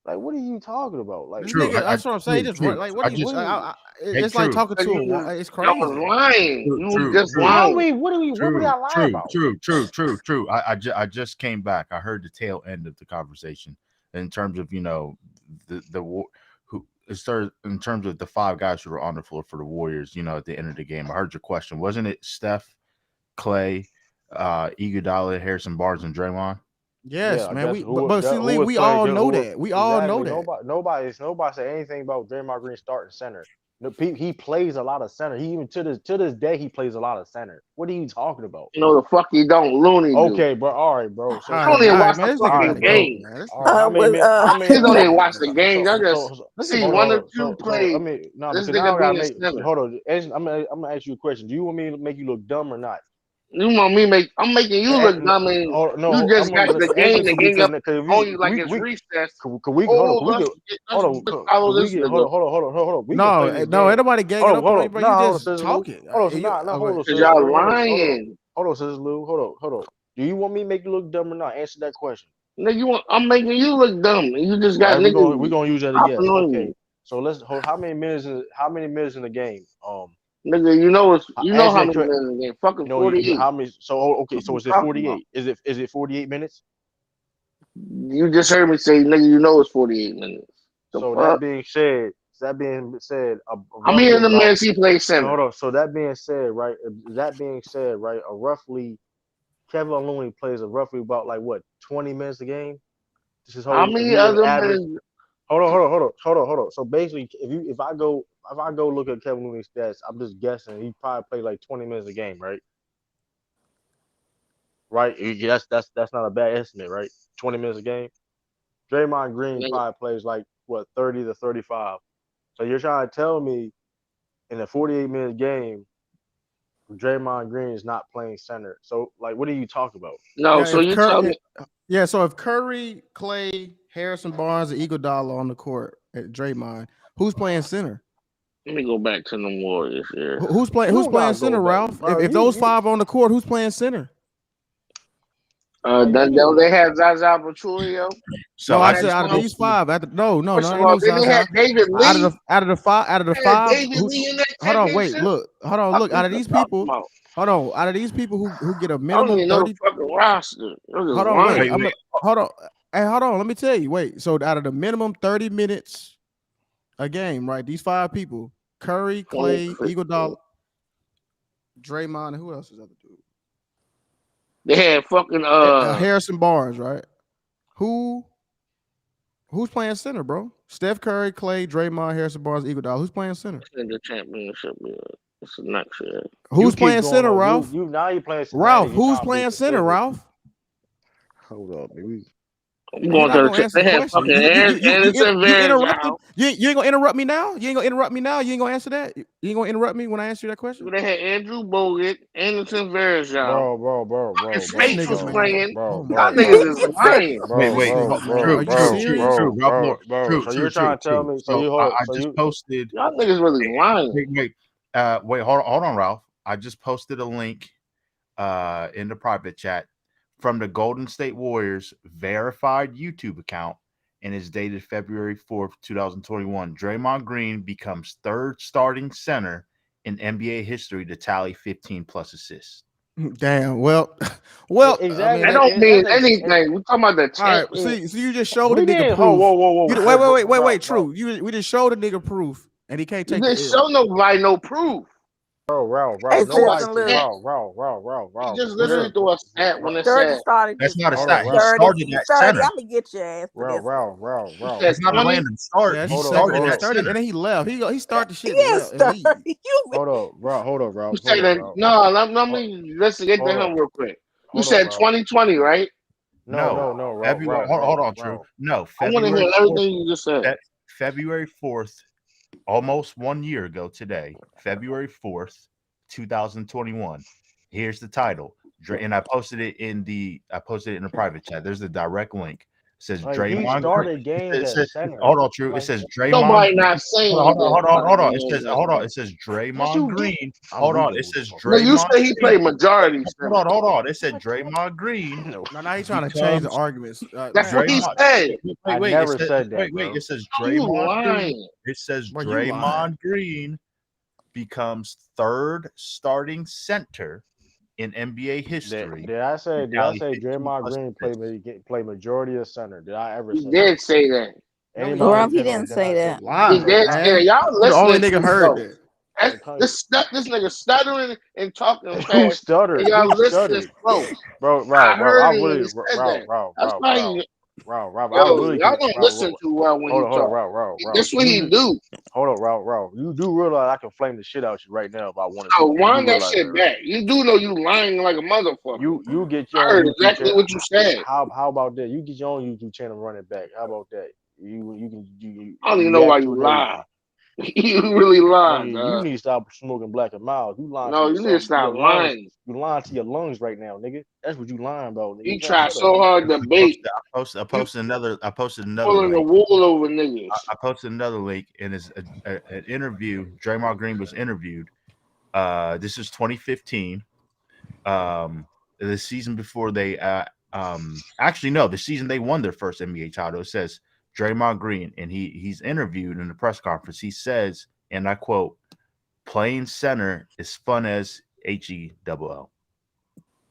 A: Like, what are you talking about? Like,
F: This
J: True.
F: nigga, that's what I'm saying. He
J: True,
F: just
J: true.
F: like, what
J: I
F: do you?
J: just hey,
F: It's like
J: true,
F: talking to a wall. It's
D: Y'all was
F: crazy.
D: lying.
J: true,
D: You was
J: true,
D: just
J: true.
A: how
D: lying.
A: we? What are we? What were
J: True,
A: y'all lying
J: true,
A: about?
J: true, true. I just came back. I heard the tail end of the conversation in terms of who it started in terms of the 5 guys who were on the floor for the Warriors. At the end of the game, I heard your question. Wasn't it Steph, Clay, Iguodala, Harrison Barnes, and Draymond?
F: Yes,
A: Yeah,
F: man.
A: that's
F: But see, Lee,
A: who would
F: we
A: play
F: all
A: good.
F: know that. We all know
A: Exactly.
F: that.
A: Nobody said anything about Draymond Green starting center. No, he plays a lot of center. He even to this day he plays a lot of center. What are you talking about?
D: No, the fuck you don't. Looney do.
A: Okay, bro. All right, bro.
F: All
A: So
D: You
F: right,
D: don't
A: so
F: man.
D: even
F: All right,
D: watch
F: man.
D: the
F: This nigga
A: all
F: got
D: fucking
F: to
A: right, bro.
F: go,
D: game.
F: man. This
A: All right.
F: nigga.
A: How many minutes? How many?
D: You don't
A: Okay.
D: even watch the game. Y'all just see
A: Hold
D: one or
A: on.
D: two
A: I
D: plays.
A: mean, no,
D: This
A: because now
D: nigga
A: I gotta
D: being a
A: make.
D: center.
A: Hold on. I'm gonna ask you a question. Do you want me to make you look dumb or not?
D: You want me make? I'm making you look dumb, and you
A: No,
D: just
A: I'm
D: got
A: gonna
D: the
A: answer
D: game to gang
A: because
D: up
A: if
D: on
A: you
D: you like it's recess.
A: could we hold on,
D: Oh, let's
A: hold on,
D: follow
A: we
D: this
A: get
D: nigga
A: hold on, we can
F: No,
A: play this
F: no,
A: game.
F: ain't nobody ganging up on you, bro. You
A: Hold on,
F: just
A: Sister Lou.
F: talking.
A: Hold on, so now, hold on,
D: because
A: Sister
D: y'all
A: Lou.
D: lying.
A: Hold on, Sister Lou. Hold on. Do you want me to make you look dumb or not? Answer that question.
D: Nigga, I'm making you look dumb, and you just got
A: Right, we're
D: niggas
A: gonna use that
D: hopping
A: again.
D: on
A: Okay.
D: you.
A: So let's hold. How many minutes in the game?
D: Nigga, you know
A: Answer
D: how
A: that
D: many
A: correct.
D: minutes in the game? Fucking
A: How
D: 48.
A: many? So okay.
D: What
A: So
D: you
A: is it
D: talking about?
A: 48? Is it 48 minutes?
D: You just heard me say, nigga, you know it's 48 minutes. The
A: So
D: fuck?
A: that being said,
D: How many
A: roughly
D: of the
A: about.
D: minutes he played
A: So
D: center?
A: hold on. So that being said, right? A roughly Kevin Looney plays a roughly about like what 20 minutes a game. This is
D: How
A: whole. If
D: many
A: you
D: other
A: average,
D: minutes?
A: hold on. So basically, if I go look at Kevin Looney's stats, I'm just guessing he probably played like 20 minutes a game, right? Right? Yeah, that's not a bad estimate, right? 20 minutes a game. Draymond Green
D: Nigga,
A: probably plays like what 30 to 35. So you're trying to tell me in a 48-minute game, Draymond Green is not playing center. So like, what are you talking about?
D: no,
F: Yeah,
D: so you tell me.
F: so if Curry, Clay, Harrison Barnes, and Iguodala on the court at Draymond, who's playing center?
D: Let me go back to the Warriors here.
F: Who's playing?
A: You
F: Who's
A: don't
F: playing
A: gotta go
F: center,
A: back,
F: Ralph?
A: bro.
F: If those 5 on the court, who's playing center?
A: Like
D: Don't they have Zaza Pachulia?
F: No,
J: So
F: I
J: I
F: said
J: just
F: out of these
J: posted.
F: 5.
D: First of
F: Ain't
D: all,
F: no
D: then they had
F: Zaza.
D: David
F: Out of
D: Lee.
F: the
D: They had
F: 5,
D: David Lee in that
F: hold on, wait,
D: championship.
F: look, hold on,
D: What
F: look.
D: you
F: Out of these
D: talking
F: people,
D: about?
F: hold on, out of these people who get a
D: I don't
F: minimum
D: even know the
F: 30.
D: fucking roster. They're just
F: Hold on, wait.
D: lying.
J: Wait, wait.
F: Hold on. Hey, hold on. Let me tell you. Wait. So out of the minimum 30 minutes a game, right? These 5 people: Curry, Clay,
D: 26.
F: Iguodala, Draymond, and who else is other dude?
D: They had fucking
F: Harrison Barnes, right? Who's playing center, bro? Steph Curry, Clay, Draymond, Harrison Barnes, Iguodala. Who's playing center?
D: in the championship. Yeah. It's the next year.
A: you
F: Who's
A: keep
F: playing
A: going
F: center,
A: on.
F: Ralph?
A: You now you're playing
F: Ralph,
A: semantics. You're
F: who's
A: trying to be
F: playing center,
A: specific.
F: Ralph?
A: Hold up, baby.
D: I'm
F: You're
D: going
F: not
D: to the
F: gonna
D: check.
F: answer
D: They
F: the
D: had
F: question.
D: fucking Anderson
F: You
D: Varejao.
F: interrupted. You ain't gonna interrupt me now. You ain't gonna interrupt me now. You ain't gonna answer that. You ain't gonna interrupt me when I answer that question.
D: They had Andrew Bogut, Anderson Varejao. Fucking
F: This
D: Spates was
F: nigga, man.
D: playing.
F: Oh my
D: Y'all
F: god.
D: niggas is lying.
J: Wait, wait.
F: This nigga, man. Are
J: True,
F: you
J: true, true,
F: serious?
J: true. Ralph Lauren. True,
A: So you're
J: true,
A: trying
J: true,
A: to tell
J: true.
A: me? So
J: So
A: you
J: I just posted.
D: Y'all niggas really lying.
J: Wait, hold on, Ralph. I just posted a link in the private chat from the Golden State Warriors verified YouTube account, and is dated February 4th, 2021. Draymond Green becomes 3rd starting center in NBA history to tally 15 plus assists.
F: Damn. Well, I
A: exactly.
F: mean,
D: That
F: that,
D: don't mean
A: And
D: anything. We talking about the
F: all right.
D: champion.
F: See, so you just showed the
A: we
F: nigga
A: didn't.
F: proof.
A: Whoa,
F: Wait.
A: bro.
F: True. We just showed the nigga proof, and he can't
D: You
F: take the
D: didn't
F: L.
D: show nobody no proof.
B: Hey,
D: Threw a
B: Sister
A: Nobody think
B: Lou.
D: stat. He just literally
A: Listen,
D: threw a stat when it
B: Sturdy
D: said
B: started
C: That's
B: this
C: not a
A: hold
B: one.
A: up,
C: stat. He
B: Sturdy,
C: started at
B: Sturdy,
C: center.
B: I'm gonna get your ass for this one.
D: he
C: That's
D: said
C: not a
D: 20.
C: random start.
F: Yeah,
C: He
F: he
A: hold
C: started
F: second. He
C: at
A: up,
F: started,
C: center.
F: and then he left. He started the shit and
B: Yes,
F: left and leave.
B: Sturdy. You
A: hold up,
D: You
A: Ralph, hold
D: said
A: up,
D: that
A: Ralph,
D: no, let
A: hold,
D: me let's get to
A: hold
D: him
A: up,
D: real quick. You
A: hold up,
D: said
A: Ralph.
D: 2020, right?
C: No, February. Hold on, True.
A: Ralph.
C: No,
D: I want to
C: February
D: hear
C: 4th.
D: everything you just said.
C: February 4th, almost 1 year ago today, February 4th, 2021. Here's the title. And I posted it in the private chat. There's the direct link. It says
A: Like he
C: Draymond Green.
A: started games
C: It
A: at
C: says,
A: center.
C: hold on, True. It
A: Like
C: says Draymond
D: Nobody
C: Green.
D: not saying
C: Hold on,
D: that.
C: hold on, hold on. It says, hold on. It says
A: yes,
C: Draymond
A: you did.
C: Green.
A: I'm
C: Hold on.
A: reading
C: It
A: what the
C: says
A: fuck.
D: No, you
C: Draymond
D: said he
C: Green.
D: played majority
C: Hold
D: center.
C: on, hold on. It said
A: What?
C: Draymond Green
A: No,
F: No, now he's trying to change the
C: becomes
F: arguments.
D: That's
F: Man,
D: what he
C: Draymond.
D: said.
A: I
C: Wait. It
A: never
C: says
A: said that, bro.
C: It says
D: Oh, you
C: Draymond Green.
D: lying?
C: It says
F: bro, you lying.
C: Draymond Green becomes third starting center in NBA history.
A: Did I say
C: Tally 15
A: Draymond
C: plus
A: Green
C: assists.
A: play majority of center? Did I ever
D: He
A: say that?
D: did say that.
F: No, he
A: Anybody
B: Ralph,
F: didn't.
B: he
A: can
B: didn't
A: deny
B: say
A: that?
B: that.
D: He
F: Lying,
D: did say that.
F: man.
D: Y'all
F: You the only
D: listening to
F: nigga
D: him
F: heard
D: though.
F: that.
D: This nigga stuttering and talking
A: Who
D: fast, and
A: stuttered?
D: y'all
A: Who
D: listening
A: stuttered?
D: slow.
A: Bro,
D: I
A: Ralph,
D: heard
A: I
D: him when
A: really,
D: he said that. That's why he,
A: I
D: yo,
A: really
D: y'all
A: can.
D: don't listen too well when he
A: Hold on,
D: talk.
A: Ralph.
D: This what he do.
A: Hold on, Ralph. You do realize I can flame the shit out you right now if I wanted
D: So
A: to. You do
D: wind that
A: realize that,
D: shit
A: right?
D: back. You do know you lying like a motherfucker.
A: You get your
D: I
A: own
D: heard
A: YouTube
D: exactly
A: channel.
D: what you said.
A: How about that? You get your own YouTube channel, run it back. How about that?
D: I don't
A: You
D: even know why
A: react to
D: you
A: it and
D: lie.
A: everything.
D: You really lie,
A: Nigga, you
D: dog.
A: need to stop smoking black and mild. You lying to
D: No, you need to
A: yourself, to your
D: stop
A: lungs.
D: lying.
A: You lying to your lungs right now, nigga. That's what you lying about, nigga.
D: You
A: You
D: try
A: shut up.
D: so hard to bait.
C: I
D: You
C: posted another
D: pulling the
C: link.
D: wool over niggas.
C: I posted another link, and it's an interview. Draymond Green was interviewed. This is 2015. The season before they actually no, the season they won their first NBA title. It says Draymond Green, and he's interviewed in the press conference. He says, and I quote, "Playing center is fun as HELL."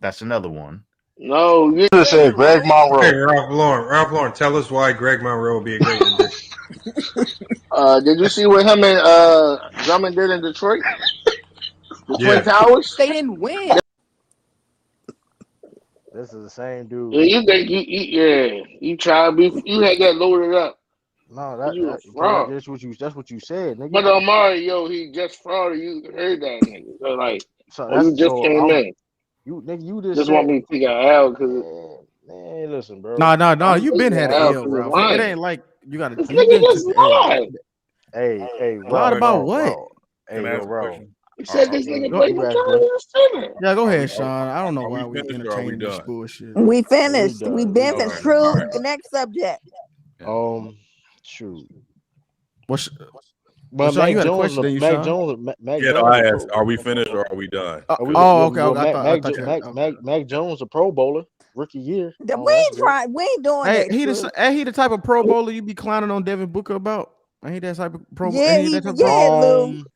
C: That's another one.
D: No, you
K: Just said Greg
L: Hey,
K: Monroe.
L: Ralph Lauren, tell us why Greg Monroe would be a great addition.
D: did you see what him and Drummond did in Detroit? The Twin
L: Yeah.
D: Towers?
M: They didn't win.
A: This is the same
D: Yeah,
A: dude.
D: you think you try to be you had that loaded up.
A: No,
D: You a fraud.
A: that's what you said, nigga.
D: But Amari, yo, he just fraud. You heard that nigga. So like,
A: So
D: oh, you
A: that's
D: just
A: so
D: came
A: I'm
D: in.
A: you nigga. You just
D: Just want
A: said,
D: me to take an L because
A: man, listen, bro.
F: No.
D: I'm
F: You been
D: taking
F: had
D: an
F: an
D: L
F: L,
D: because it's
F: Ralph. It
D: lying.
F: ain't like you got to.
D: This
F: You
D: nigga
F: been
D: just
F: took the L.
D: lied.
A: Hey,
E: Can I
F: Lied
E: ask a
F: about
E: question?
F: what?
A: Hey,
E: Can I
A: yo,
E: ask a
A: Ralph.
E: question?
D: He said this
A: Hey,
D: nigga
F: Go,
D: played
A: you ask, bro.
D: majority of center.
F: yeah, go
E: Are we
F: ahead, Sean. I don't know
E: are
F: why
E: we
F: we
E: finished or are we
F: entertaining this
E: done?
F: bullshit.
B: We
A: Yeah, we
B: finished. We
A: done. We
B: been
E: Okay.
B: finished.
A: done.
E: All
B: True.
E: right.
B: The next subject.
E: Yeah.
A: Um, shoot.
F: What's
A: But
F: Sean? You had a question, didn't you, Sean?
A: Mac
E: Yeah, no,
A: Jones,
E: I
A: a
E: asked,
A: pro.
E: are we finished or are we done? Because
F: Okay.
A: Well,
F: Okay. I thought you had. Okay.
A: Mac Jones, a Pro Bowler, rookie year.
B: We
A: That's
B: ain't
A: great.
B: trying. We ain't doing
F: Hey,
B: that. True.
F: ain't he the type of Pro Bowler you be clowning on Devin Booker about? Ain't he that type of
B: Yeah,
F: Ain't he
B: he.
F: that type of
B: Yeah, Lou.
A: Um,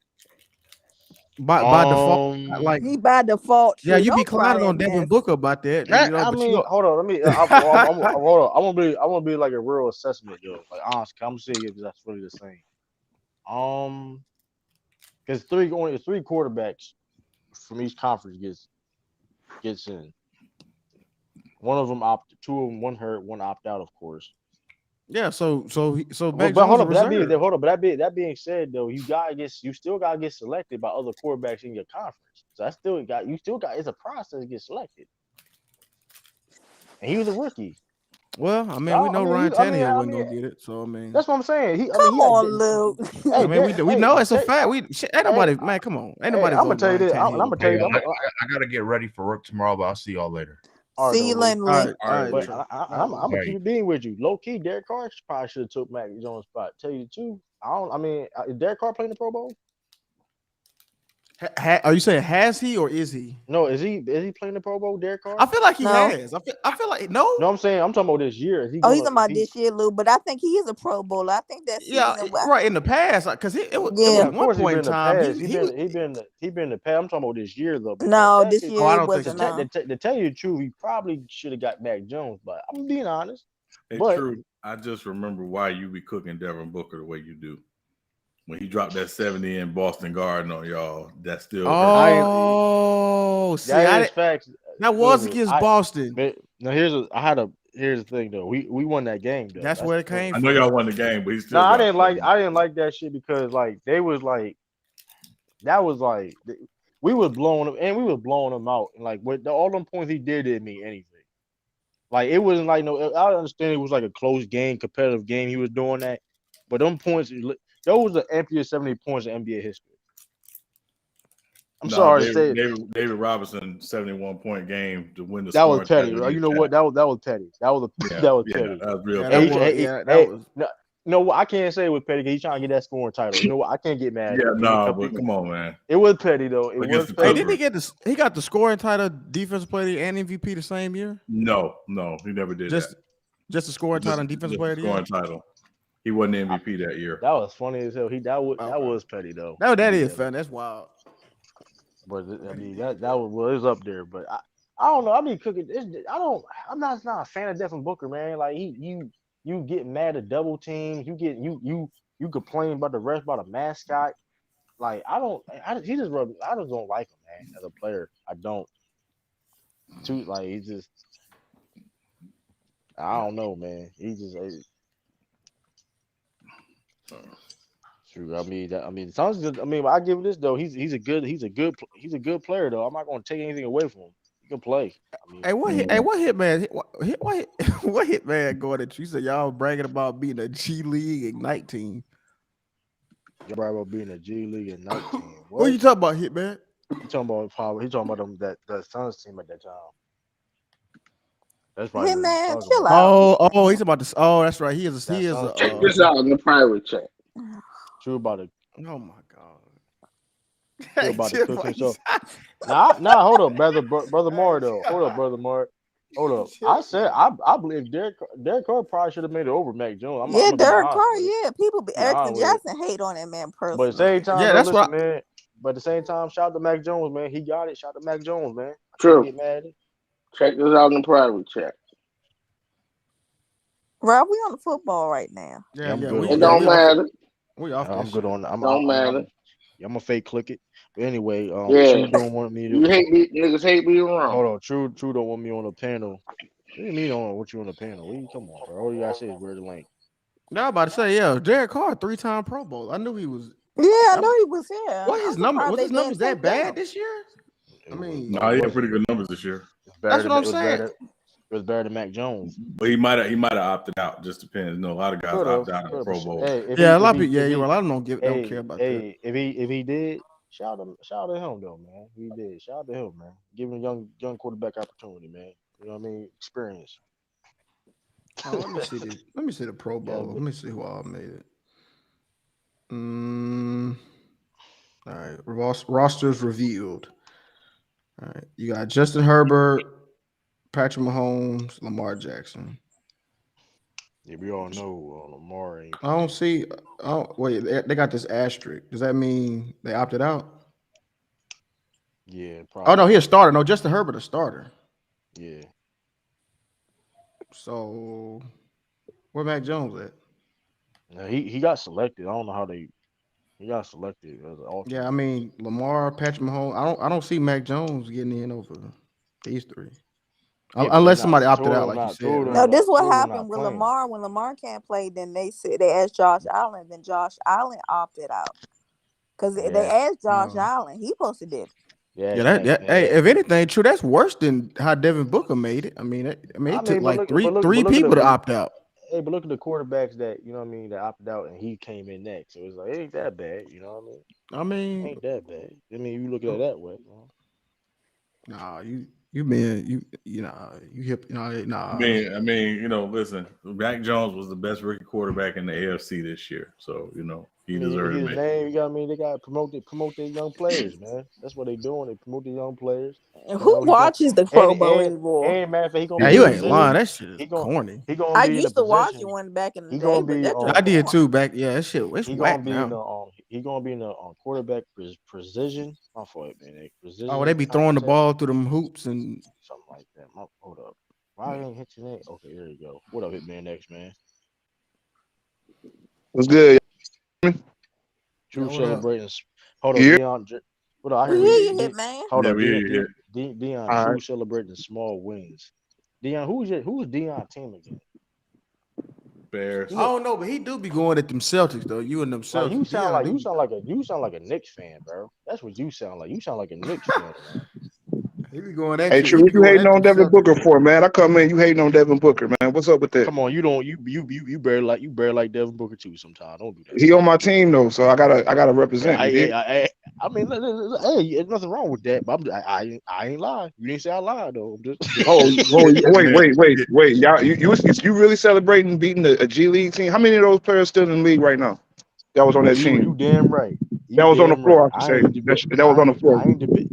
F: by default?
A: um.
F: Like,
B: He by default.
F: yeah,
B: True.
F: you be
B: Don't try
F: clowning
B: that
F: on Devin
B: mess.
F: Booker about that, you know.
A: I
F: But
A: mean,
F: you,
A: hold on. Let me. Hold on. I want to be like a real assessment, though. Like honestly, I'm seeing if that's really the same. Because three quarterbacks from each conference gets in. One of them two of them, one hurt, one opt out, of course.
F: yeah. So Mac
A: But
F: Jones
A: hold
F: a
A: up,
F: reserve.
A: that being said though, you still gotta get selected by other quarterbacks in your conference. So you still got it's a process to get selected. And he was a rookie.
F: Well, I mean, we
A: So
F: know Ryan Tannehill wasn't gonna get it. So I mean,
A: that's what I'm saying.
B: Come
A: He got
B: on, Lou.
A: hey,
F: we know it's a fact. Ain't
A: hey,
F: nobody, man. Come on, ain't
A: hey,
F: nobody
A: I'm gonna
F: voting
A: tell you
F: Ryan
A: this.
F: Tannehill
A: I'm
F: to
A: gonna tell
F: play.
A: you.
C: Hey, I gotta get ready for work tomorrow, but I'll see y'all later.
A: All right,
B: See
A: though,
B: you
A: Lou.
B: later,
F: All
B: Lee.
F: right,
E: all right,
A: But
F: true.
A: I'm
F: All
A: gonna
C: Hey,
A: keep it being with you. Low key, Derek Carr probably should have took Mac Jones' spot. Tell you the truth. Is Derek Carr playing the Pro Bowl?
F: Are you saying has he or is he?
A: No, is he playing the Pro Bowl, Derek
F: I
A: Carr?
F: feel like he
B: No.
F: has. I feel like no.
A: No, I'm talking about this year.
B: Oh, he's talking about this year, Lou. But I think he is a Pro Bowler. I think that
F: Yeah,
B: season.
F: right in the past, because it
A: Yeah,
F: was
B: Yeah.
A: of
F: one
A: course he
F: point
A: been
F: in
A: in the
F: time
A: past.
F: he was.
A: He been in the past. I'm talking about this year though, because
B: No, this
F: Oh,
B: year
F: I
A: technically,
B: it
F: don't think
B: wasn't.
F: so.
A: to tell you the truth, he probably should have got Mac Jones. But I'm being honest.
E: Hey,
A: But
E: true. I just remember why you be cooking Devin Booker the way you do. when he dropped that 70 in Boston Garden on y'all, that still hurt.
A: I ain't.
F: Oh, see,
A: That
F: I
A: is
F: didn't.
A: facts.
F: That was
A: Listen,
F: against Boston.
A: but now here's the thing though. We won that game though.
F: That's
A: That's
F: where
A: the
F: it
A: thing.
F: came
E: I know
F: from.
E: y'all won the game, but he
A: No,
E: still dropped 70.
A: I didn't like that shit because like they was like that was like we was blowing them and we was blowing them out and like with all them points he didn't mean anything. Like it wasn't like no. I understand it was like a close game, competitive game. He was doing that, but them points, those were the emptiest 70 points in NBA history. I'm
E: No,
A: sorry to say it.
E: David Robinson 71-point game to win the
A: That was
E: scoring
A: petty.
E: title
A: Right? You
E: against
A: know what?
E: Shaq.
A: That was petty. That was
E: Yeah,
A: that was
E: yeah,
A: petty.
E: that was real
F: Yeah,
A: And
F: that
A: he,
E: petty.
F: was.
A: hey,
F: Yeah, that
A: hey,
F: was.
A: no, no, I can't say it was petty because he's trying to get that scoring title. You know what? I can't get mad at
E: Yeah,
A: him.
E: nah, but come on, man.
A: It was petty though. It
E: Against
A: was
E: the
F: Hey,
A: petty.
F: didn't he
E: Clippers.
F: get this? He got the scoring title, defensive player and MVP the same year.
E: No, he never did that.
F: Just the scoring title and defensive
E: Just
F: player
E: the
F: of the year.
E: scoring title. He wasn't the MVP that year.
A: That was funny as hell. That
F: Okay,
A: was petty though.
F: that
A: He did
F: is
A: that.
F: fun. That's wild.
A: But I mean that was well, it was up there. But I don't know. I mean cooking. I don't. I'm not a fan of Devin Booker, man. Like you get mad at double teams. You complain about the rest about a mascot. Like I don't. He just I just don't like him, man. As a player, I don't. Too like he just. I don't know, man. He just. True. I mean, sounds good. I mean, I give him this though. He's a good player though. I'm not gonna take anything away from him. He can play. I mean,
F: What hit man? What hit man going at you? Said y'all bragging about being a G League Ignite team.
A: you're right about being a G League and night team.
F: What
A: What?
F: you talking about, hit man?
A: He talking about power. He talking about them that Suns team at that time. That's probably
B: Hey
A: what he's
B: man,
A: talking
B: chill
A: about.
B: out.
F: He's about this. Oh, that's right.
A: That
F: He is
A: Suns
F: a.
D: Check
A: team.
D: this out in the private chat.
A: True about it.
F: Oh my god.
A: True
F: Hey,
A: about to
F: Chip,
A: cook
F: why you
A: himself. Nah. Hold up, brother Moore though. Hold up,
F: God.
A: brother Moore. Hold up. I
F: Chip,
A: said I believe Derek Carr probably should have made it over Mac Jones. I'm
B: Yeah,
A: gonna be
B: Derek
A: honest
B: Carr.
A: with it.
B: Yeah, people be
A: Be
B: Erickson
A: honest with it.
B: Jackson hate on that man
A: But at the same
B: personally.
A: time
F: yeah,
A: though,
F: that's
A: listen,
F: what.
A: man. But at the same time, shout out to Mac Jones, man. He got it. Shout out to Mac Jones, man. I can't
D: True.
A: get mad at it.
D: Check this out in the private chat.
B: Rob, we on the football right now.
A: Yeah, I'm
F: Yeah,
A: good
D: It
A: on
D: don't
A: that.
F: we off
D: matter.
F: we off that
A: I'm good
F: shit.
A: on.
D: Don't matter.
A: I'm gonna fake click it. But anyway,
D: Yeah.
A: True don't want me
D: You
A: to.
D: hate me, niggas hate being wrong.
A: Hold on, True don't want me on the panel. What do you mean don't want you on the panel? What you come on, bro? All you gotta say is wear the link.
F: Now I'm about to say, yeah, Derek Carr, 3-time Pro Bowl. I knew he was.
B: Yeah, I
F: I'm,
B: know he was here.
F: what
B: I'm
F: his number?
B: surprised
F: Was
B: they
F: his
B: didn't
F: numbers that
B: take
F: bad
B: down.
F: this year? I
A: It was
F: mean,
A: no, it
E: Nah, he had
A: wasn't.
E: pretty good numbers this year.
A: It's better
F: that's
A: than
F: what I'm
A: it was better.
F: saying.
A: It was better than Mac Jones.
E: But he might have opted out. Just depends. You know, a lot of guys
A: Could have,
E: opt out of the
A: could have.
E: Pro Bowl.
A: Hey,
F: Yeah, a lot of people. Yeah, you're right. A lot of them don't care
A: hey,
F: about that.
A: if he did, shout out to him though, man. He did. Shout out to him, man. Giving a young quarterback opportunity, man. You know what I mean? Experience.
F: Oh, let me see the Pro
A: Yeah,
F: Bowl. Let me see who all made it. Mm, all right, rosters revealed. All right, you got Justin Herbert, Patrick Mahomes, Lamar Jackson.
A: yeah, we all know Lamar ain't
F: I don't
A: playing.
F: see. Oh wait, they got this asterisk. Does that mean they opted out?
A: Yeah,
F: Oh no,
A: probably.
F: he a starter. No, Justin Herbert a starter.
A: Yeah.
F: So where Mac Jones at?
A: Now, he got selected. I don't know how he got selected as an
F: Yeah, I
A: alternate.
F: mean Lamar, Patrick Mahomes. I don't see Mac Jones getting in over these three,
A: Yeah, but they're
F: unless
A: not
F: somebody opted
A: two of
F: out,
A: them
F: like you
A: not
F: said,
B: No,
F: right?
B: this what
A: two of them not
B: happened with
A: playing.
B: Lamar. When Lamar can't play, then they asked Josh Allen. Then Josh Allen opted out because they
A: Yeah.
B: asked Josh
F: No.
B: Allen. He supposed to did.
A: Yeah,
F: Yeah,
A: it's Mac.
F: hey, if anything, true, that's worse than how Devin Booker made it. I mean,
A: I
F: it took
A: mean, but
F: like
A: look, but look,
F: three
A: but look at
F: people
A: the,
F: to opt out.
A: hey, but look at the quarterbacks that you know what I mean that opted out and he came in next. So it's like it ain't that bad, you know what I mean?
F: I mean,
A: Ain't that bad. I mean, you look at it that way.
F: nah, you been you know you hip nah.
E: I mean, you know, listen, Mac Jones was the best rookie quarterback in the AFC this year, so you know
A: I
E: he
A: mean,
E: deserved to
A: his
E: make it.
A: name, you got. I mean, they got to promote their young players, man. That's what they doing. They promote the young players.
B: And
A: You
B: who
A: know, he going
B: watches the
A: and
B: Pro Bowl anymore?
A: matter of fact, he gonna
E: He
F: Hey,
A: be
F: you
A: in a
E: do,
F: ain't
E: he do.
F: lying.
A: position.
F: That shit is corny.
A: He gonna
B: I
A: be in a
B: used to watch it
A: position.
B: one back in the
A: He
B: day,
A: gonna
B: but
A: be
B: that just
F: I
A: on.
F: did
B: corny.
F: too back. Yeah, that shit it's
A: He gonna
F: whack
A: be in
F: now.
A: the he gonna be in the quarterback precision. My fault, man.
F: Oh, they
A: Precision
F: be throwing the
A: contest,
F: ball through them hoops and
A: something like that. Hold up. Why I ain't hit your name? Okay, there you go. What up, Hitman X, man?
D: What's good?
A: True
F: what up?
A: celebrating. Hold on,
D: Yeah.
A: Dion. Hold on, I
B: We
A: hear
B: hear
A: you.
B: you, Hitman.
A: Hold
E: Yeah,
A: on,
E: we hear you here.
A: Dion.
D: All
A: True
D: right.
A: celebrating small wins. Dion, who's Dion team again?
E: Bears.
A: He
F: I
A: a,
F: don't know, but he do be going at them Celtics though. You and them
A: like
F: Celtics. Dion do be.
A: you sound like a Knicks fan, bro. That's what you sound like. You sound like a Knicks fan, man.
F: He be going at
D: Hey,
F: you.
D: True,
F: He be
D: what you
F: going
D: hating
F: at
D: on
F: them
D: Devin
F: Celtics.
D: Booker for, man? I come in, you hating on Devin Booker, man. What's up with that?
A: Come on, you barely like Devin Booker too. Sometimes don't do that,
D: He
A: man.
D: on my team though, so I gotta represent. You did.
A: I mean, hey, there's nothing wrong with that. But I ain't lying. You didn't say I lied though.
D: Oh, wait,
E: Man,
D: y'all, you really celebrating beating a G League team? How many of those players still in the league right now? That was on that
A: you
D: team.
A: damn right.
D: That
A: You
D: was on the
A: damn right.
D: floor, I should say. That was on the floor.
A: I ain't debate.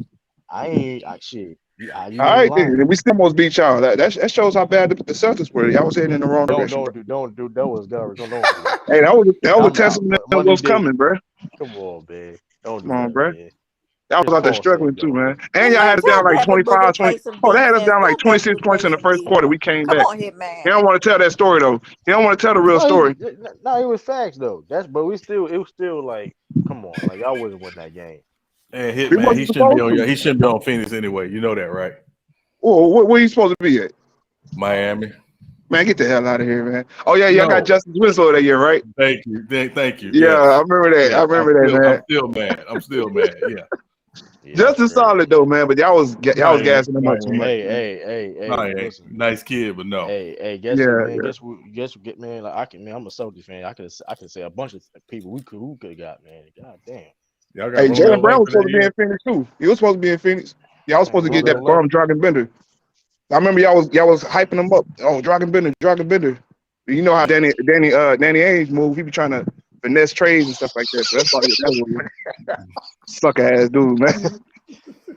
A: Shit. You
D: All
A: ain't
D: right,
A: lying.
D: then. We still almost beat y'all. That shows how bad the Celtics were. Y'all was heading in the wrong direction, bro.
A: Don't do that was garbage. Don't do that.
D: Hey, that was a testament of
A: Monday
D: what's
A: day.
D: coming, bro.
A: Come on, man. Don't
D: Come
A: do
D: on,
A: that,
D: bro.
A: man.
D: That was
A: Chris
D: out there
A: Paul said
D: struggling too,
A: go.
D: man. And y'all
B: Hitman,
D: had it down
B: tell
D: like
B: Devin Booker
D: 25, 20.
B: play some
D: Oh, they had us
B: defense.
D: down like
B: Tell Devin
D: 26
B: Booker
D: points
B: play
D: in the
B: some
D: first quarter.
B: defense.
D: We came
B: Come
D: back.
B: on,
D: He
B: Hitman.
D: don't want to tell that story though. He don't want to tell the real story.
A: No, it was facts though. But it was still like, come on, like y'all wasn't win that game.
E: and
D: We
E: Hitman,
D: wasn't supposed to.
E: he shouldn't be on Phoenix anyway. You know that, right?
D: Well, where you supposed to be at?
E: Miami.
D: Man, get the hell out of here, man. Oh yeah, y'all got
E: No,
D: Justice Winslow that year, right?
E: thank you, thank you.
D: Yeah, I
E: Yes,
D: remember that. I
E: yes.
D: remember that,
E: I'm
D: man.
E: still mad. I'm still mad. Yeah.
A: Yeah, that's
D: Justice
A: crazy.
D: solid though, man. But y'all
E: No,
D: was
E: he ain't.
D: gassing him
E: No,
D: up
E: he
D: too
E: ain't.
D: much, man.
E: No, he ain't.
A: Listen.
E: Nice kid, but no.
A: Guess what,
D: Yeah,
A: man?
D: yeah.
A: Guess what, man. Like I'm a Celtics fan. I could say a bunch of people who could have got, man. God damn,
E: Y'all got
D: Hey, Jalen
E: Romeo
D: Brown was
E: Langford
D: supposed
E: that
D: to be
E: year.
D: in Phoenix too. He was supposed to be in Phoenix. Y'all was supposed to get
A: Romeo
D: that
A: Lane.
D: Dragon Bender. I remember y'all was hyping him up. Oh, Dragon Bender, Dragon Bender. You know how Danny Ainge move. He be trying to finesse trades and stuff like that. So that's why that was sucker ass dude, man.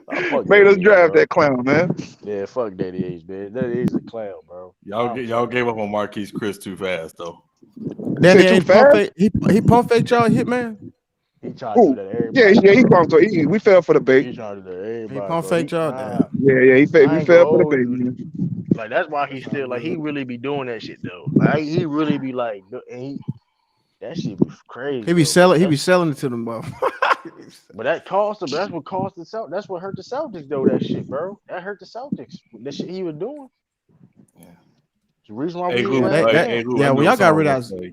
A: Oh, fuck
D: Made us
A: Danny Age,
D: draft
A: bro.
D: that clown, man.
A: Yeah, fuck Danny Age, man. Danny Age is a clown, bro.
E: Y'all gave up on Marquise Chris too fast though.
D: You
F: Danny
D: said too
F: ain't pump
D: fast?
F: fake. He pump fake y'all, Hitman.
A: He tried to do
D: Who?
A: that to
D: Yeah,
A: everybody,
D: he
A: bro.
D: pumped. So we fell for the bait.
A: He tried to do that to
F: He
A: everybody,
F: pump
A: bro.
F: faked y'all. Damn.
D: Yeah,
A: I
D: we
A: ain't gonna
D: fell for the
A: hold
D: bait,
A: you.
D: man.
A: Like that's why he
F: That's all
A: still like he
F: good.
A: really be doing that shit though. Like he really be like, and that shit be crazy
F: He be
A: though. But
F: selling. He be selling it to them, bro.
A: that cost him. That's what cost the Celtics. That's what hurt the Celtics though. That shit, bro. That hurt the Celtics. The shit he was doing. It's the reason why
E: Hey
A: we ain't
F: Yeah,
E: Google,
A: last
F: that
E: hey
A: damn.
E: Google, I
F: yeah. When
E: knew
F: y'all
E: what
F: got
E: someone
F: rid
E: was
F: of,
E: gonna say.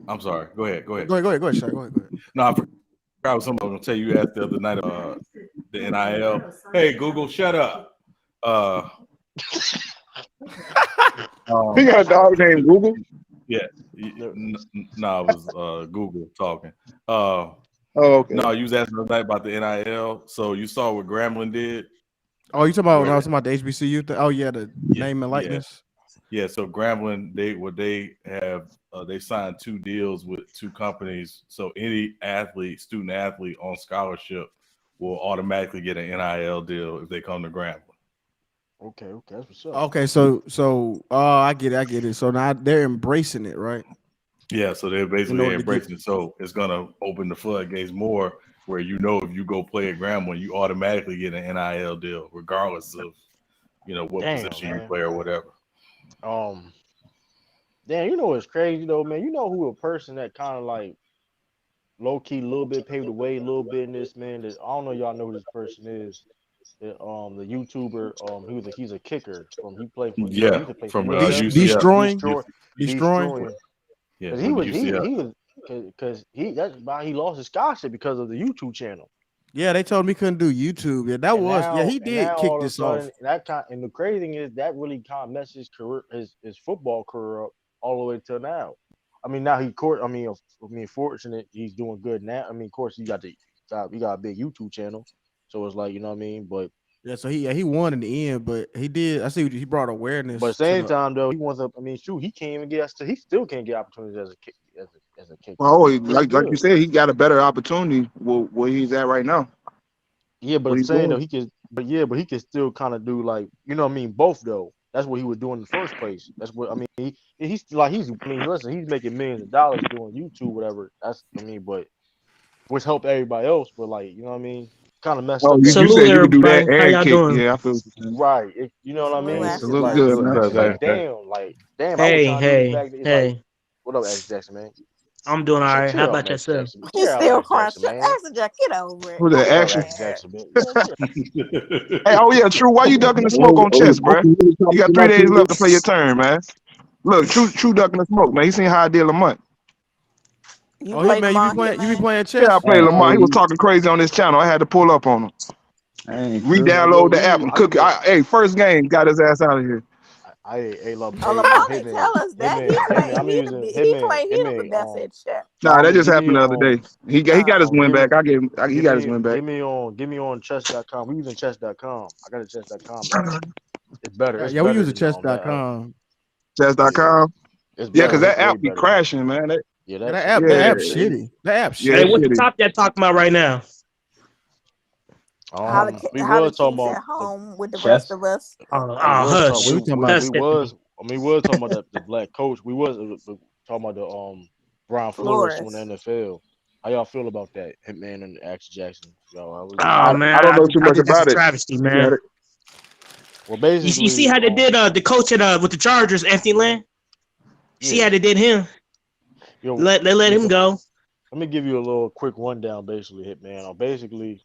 E: I'm sorry. Go ahead.
F: go ahead, Shy. Go ahead.
E: No, I forgot what someone was gonna tell you asked the other night the NIL. Hey Google, shut up. Uh,
D: He
E: um,
D: got a dog named Google.
E: yeah. No, it was Google talking.
D: Oh, okay.
E: No, you was asking the other night about the NIL. So you saw what Grambling did,
F: Oh, you talking about when I
E: where
F: was talking about the HBCU thing? Oh yeah, the
E: yeah,
F: name and
E: yeah.
F: likeness.
E: Yeah, so Grambling, they have they signed 2 deals with 2 companies. So any student athlete on scholarship will automatically get an NIL deal if they come to Grambling.
A: Okay, that's what's up.
F: Okay, so I get it. So now they're embracing it, right?
E: Yeah, so they're
F: In
E: basically
F: order to get
E: embracing it. So it's gonna open the floodgates more where if you go play at Grambling, you automatically get an NIL deal, regardless of what
A: Damn,
E: position you
A: man.
E: play or whatever.
A: Um, damn, you know what's crazy though, man. You know who a person that kind of like low key, a little bit paved the way, a little bit in this man. That I don't know, y'all know who this person is. The YouTuber, he's a kicker from he played for he
E: Yeah,
A: used to play for
E: from
A: UW.
E: UCF.
F: destroying,
A: Destroy,
F: destroying.
A: destroying.
E: Yeah,
A: Cause
E: went to UCF.
A: he was because that's why he lost his scholarship because of the YouTube channel.
F: Yeah, they told me he couldn't do YouTube. Yeah, that was. Yeah, he
A: And
F: did
A: now
F: kick
A: all of a
F: this off.
A: sudden and the crazy thing is that really kind of messed his career his football career up all the way till now. I mean now fortunate he's doing good now. I mean of course he got a big YouTube channel, so it's like you know what I mean.
F: Yeah, so he won in the end, but he did. I see he brought
A: But at the
F: awareness to
A: same
F: the.
A: time though he wants up. I mean shoot he can't even get he still can't get opportunities as a kicker,
D: Well,
A: which is pretty
D: like you
A: good.
D: said, he got a better opportunity where he's at right now.
A: Yeah, but
D: What
A: I'm
D: he's
A: saying though,
D: doing.
A: but he can still kind of do like, you know what I mean, both though. That's what he was doing in the first place. That's what I mean. I mean, listen, he's making millions of dollars doing YouTube, whatever. That's I mean, but which helped everybody else, but like, you know what I mean? Kind of messed
D: Oh,
A: up
D: you
A: that
I: Salute
D: said you could do
I: everybody.
D: that
I: How
D: and
I: y'all
D: kick.
I: doing?
D: Yeah, I feel what you're saying.
A: right. You know what I
B: Salute,
A: mean?
D: Hey,
A: It's
B: Acid
D: salute
A: like
D: good,
B: Jackson.
E: What's
D: man.
E: up,
A: it's like
E: Zach?
A: damn, like damn, I was
I: Hey,
A: trying to do this
I: hey,
A: back then. It's like,
I: hey.
A: what up, X Jackson, man?
K: I'm doing all right. How
A: Chill out,
K: about
A: Max
K: yourself?
A: Jackson.
B: He's
A: Chill out,
B: still
A: Max
B: crying.
A: Jackson, man.
B: Action Jack, get over it.
M: Who
B: Don't
M: that
A: Chill
B: be
A: out,
M: action?
A: Max
B: mad.
A: Jackson, man. Man, chill.
M: Hey, oh yeah, True. Why you ducking the smoke on chess, bro? You got 3 days left to play your turn, man. Look, True ducking the smoke, man. He seen how I did Lamont.
B: You
F: Oh,
B: play
F: Hitman,
B: tomorrow,
F: you be
B: Hitman?
F: playing
M: Yeah, I
F: chess?
M: played
N: Hey,
M: Lamont. He was
N: hey,
M: talking crazy on this channel. I had to pull up on him.
N: hey, True.
A: Hey, look,
M: Re-download the app and
A: I could
M: cook it.
A: go.
M: Hey, first game, got his ass out of here.
B: Oh,
A: Hey,
B: Lamont ain't
A: Hitman,
B: tell us that. He
A: Hitman,
B: claimed
A: I'm using
B: he claimed he was the
A: Hitman.
B: best at chess.
M: Nah, that
A: Mama,
M: just
A: give me
M: happened the other day. He got his win
A: give me
M: back. He got his win back.
A: give me on chess.com. We using chess.com. I got a chess.com app. It's better. It's
F: Yeah, we
A: better
F: use a
A: than that.
F: chess.com.
A: Yeah,
M: Chess.com.
A: it's
M: Yeah,
A: better.
M: because
A: It's
M: that
A: way
M: app be
A: better than that.
M: crashing, man.
A: Yeah,
F: Yeah,
A: that shit be
F: that
M: Yeah,
F: app
A: crazy.
F: shitty. That app
M: yeah,
K: Hey,
M: it's
F: shitty.
K: what's the
M: shitty.
K: top that talking about right now?
A: We
B: How the
A: was talking
B: Chiefs
A: about
B: at home with the rest
N: Chess.
B: of us.
A: we was talking
F: Yeah,
K: Hush,
F: we talking about
K: hush,
A: we
K: Stephanie.
A: was I mean we was talking about the black coach. We was talking about the Brian Flores from the
B: Flores.
A: NFL. How y'all feel about that? Hitman and Action Jackson. Y'all, how we
K: Oh
A: feel?
K: man,
M: I don't know too
K: I
M: much
K: think that's a
M: about it.
K: travesty,
M: You got
K: man.
M: it.
A: Well,
K: You see
A: basically,
K: how they did the coach at with the Chargers, Anthony Lynn? See
A: yeah,
K: how they did him?
A: yo,
K: They let
A: yeah.
K: him go.
A: Let me give you a little quick rundown. Basically, Hitman. Basically,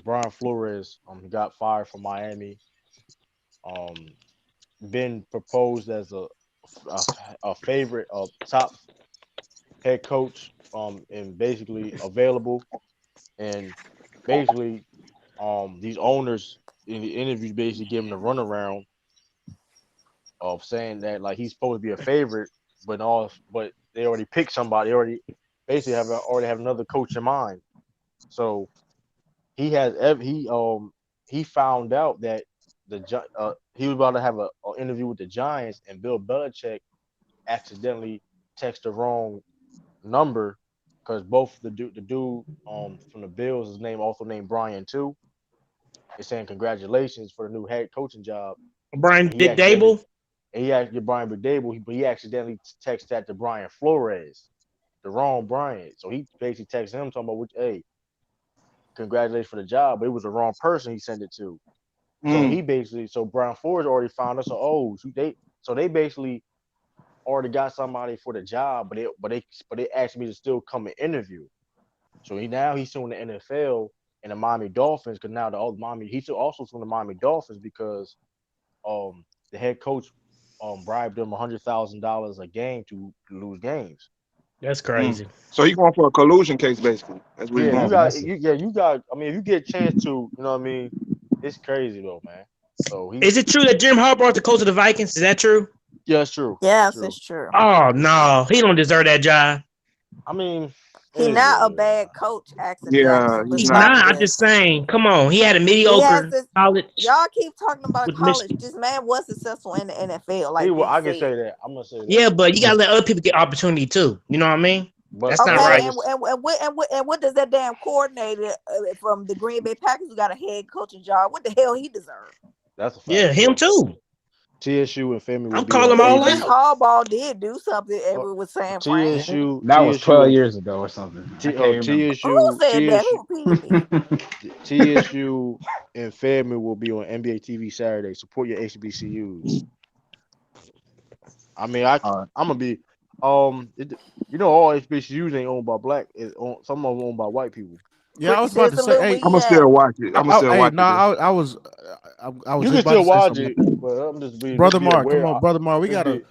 A: Brian Flores got fired from Miami. Um, been proposed as a, a favorite top head coach. And basically available. And basically, these owners in the interview basically give him the runaround of saying that like he's supposed to be a favorite, but they already picked somebody. They already basically already have another coach in mind. So he has he found out that he was about to have a interview with the Giants, and Bill Belichick accidentally texted the wrong number because both the dude from the Bills, his name also named Brian too, is saying congratulations for the new head coaching job,
K: Brian
A: and
K: Dable.
A: he actually Brian McDable, but he accidentally texted that to Brian Flores, the wrong Brian. So he basically texted him talking about which, hey, congratulations for the job, but it was the wrong person he sent it to. So Brian Flores already found us. So they basically already got somebody for the job, but they asked me to still come and interview. So he's suing the NFL and the Miami Dolphins because now the old Miami he's also suing the Miami Dolphins because the head coach bribed them $100,000 a game to lose games.
K: That's crazy.
M: So he going for a collusion case, basically. That's what he's
A: Yeah,
M: going for.
A: you got. I mean, if you get a chance to, you know what I mean, it's crazy though, man. So
K: Is it true that Jim Harbaugh is the coach of the Vikings? Is that true?
A: yeah, it's true. It's
B: Yes,
A: true.
B: it's true.
K: Oh
A: It's true.
K: no, he don't deserve that job.
A: I mean, it
B: He
A: is what
B: not
A: it
B: a
A: is,
B: bad
A: man.
B: coach, Action
M: Yeah,
B: Jackson, but
M: he's
K: He's
M: not.
K: not. I'm
B: stop
K: just
B: this.
K: saying. Come on, he had a
B: He has
K: mediocre
B: this.
K: college
B: Y'all keep talking about
K: with
B: college.
K: Michigan.
B: This man was successful in the NFL,
A: He,
B: like
A: well,
B: B
A: I can
B: said.
A: say that. I'm gonna say that.
K: Yeah, but you gotta let other people get opportunity too. You know what I mean?
A: But
K: That's not
B: Okay,
A: I
K: right.
A: just
B: and what does that damn coordinator from the Green Bay Packers who got a head coaching job? What the hell he deserve?
A: that's a
K: Yeah,
A: fact.
K: him
A: But
K: too.
A: TSU and Femi will
K: I'm
A: be
K: calling
A: on
K: them
B: At
K: all
B: least
A: AB.
K: out.
B: Harbaugh did do something.
A: Uh,
B: Everyone was saying Frank.
N: That was
A: TSU
N: 12
A: and
N: years ago or something. I can't remember.
B: Who said that? Who repeated me?
A: TSU and Femi will be on NBA TV Saturday. Support your HBCUs. I mean, I'm gonna be all HBCUs ain't owned by black. Some of them owned by white people.
F: Yeah, I was about to
B: Sister
F: say,
B: Lou, where
F: hey,
M: I'm
B: you
M: gonna
B: at?
M: still watch it. I'm gonna still
F: hey,
M: watch
F: no,
M: it though.
F: I was
A: You
F: just
A: can
F: about to
A: still
F: say
A: watch
F: something.
A: it, but I'm just
F: Brother
A: be
F: Mark, come
A: aware.
F: on, brother Mark, we
A: Just
F: gotta.
A: be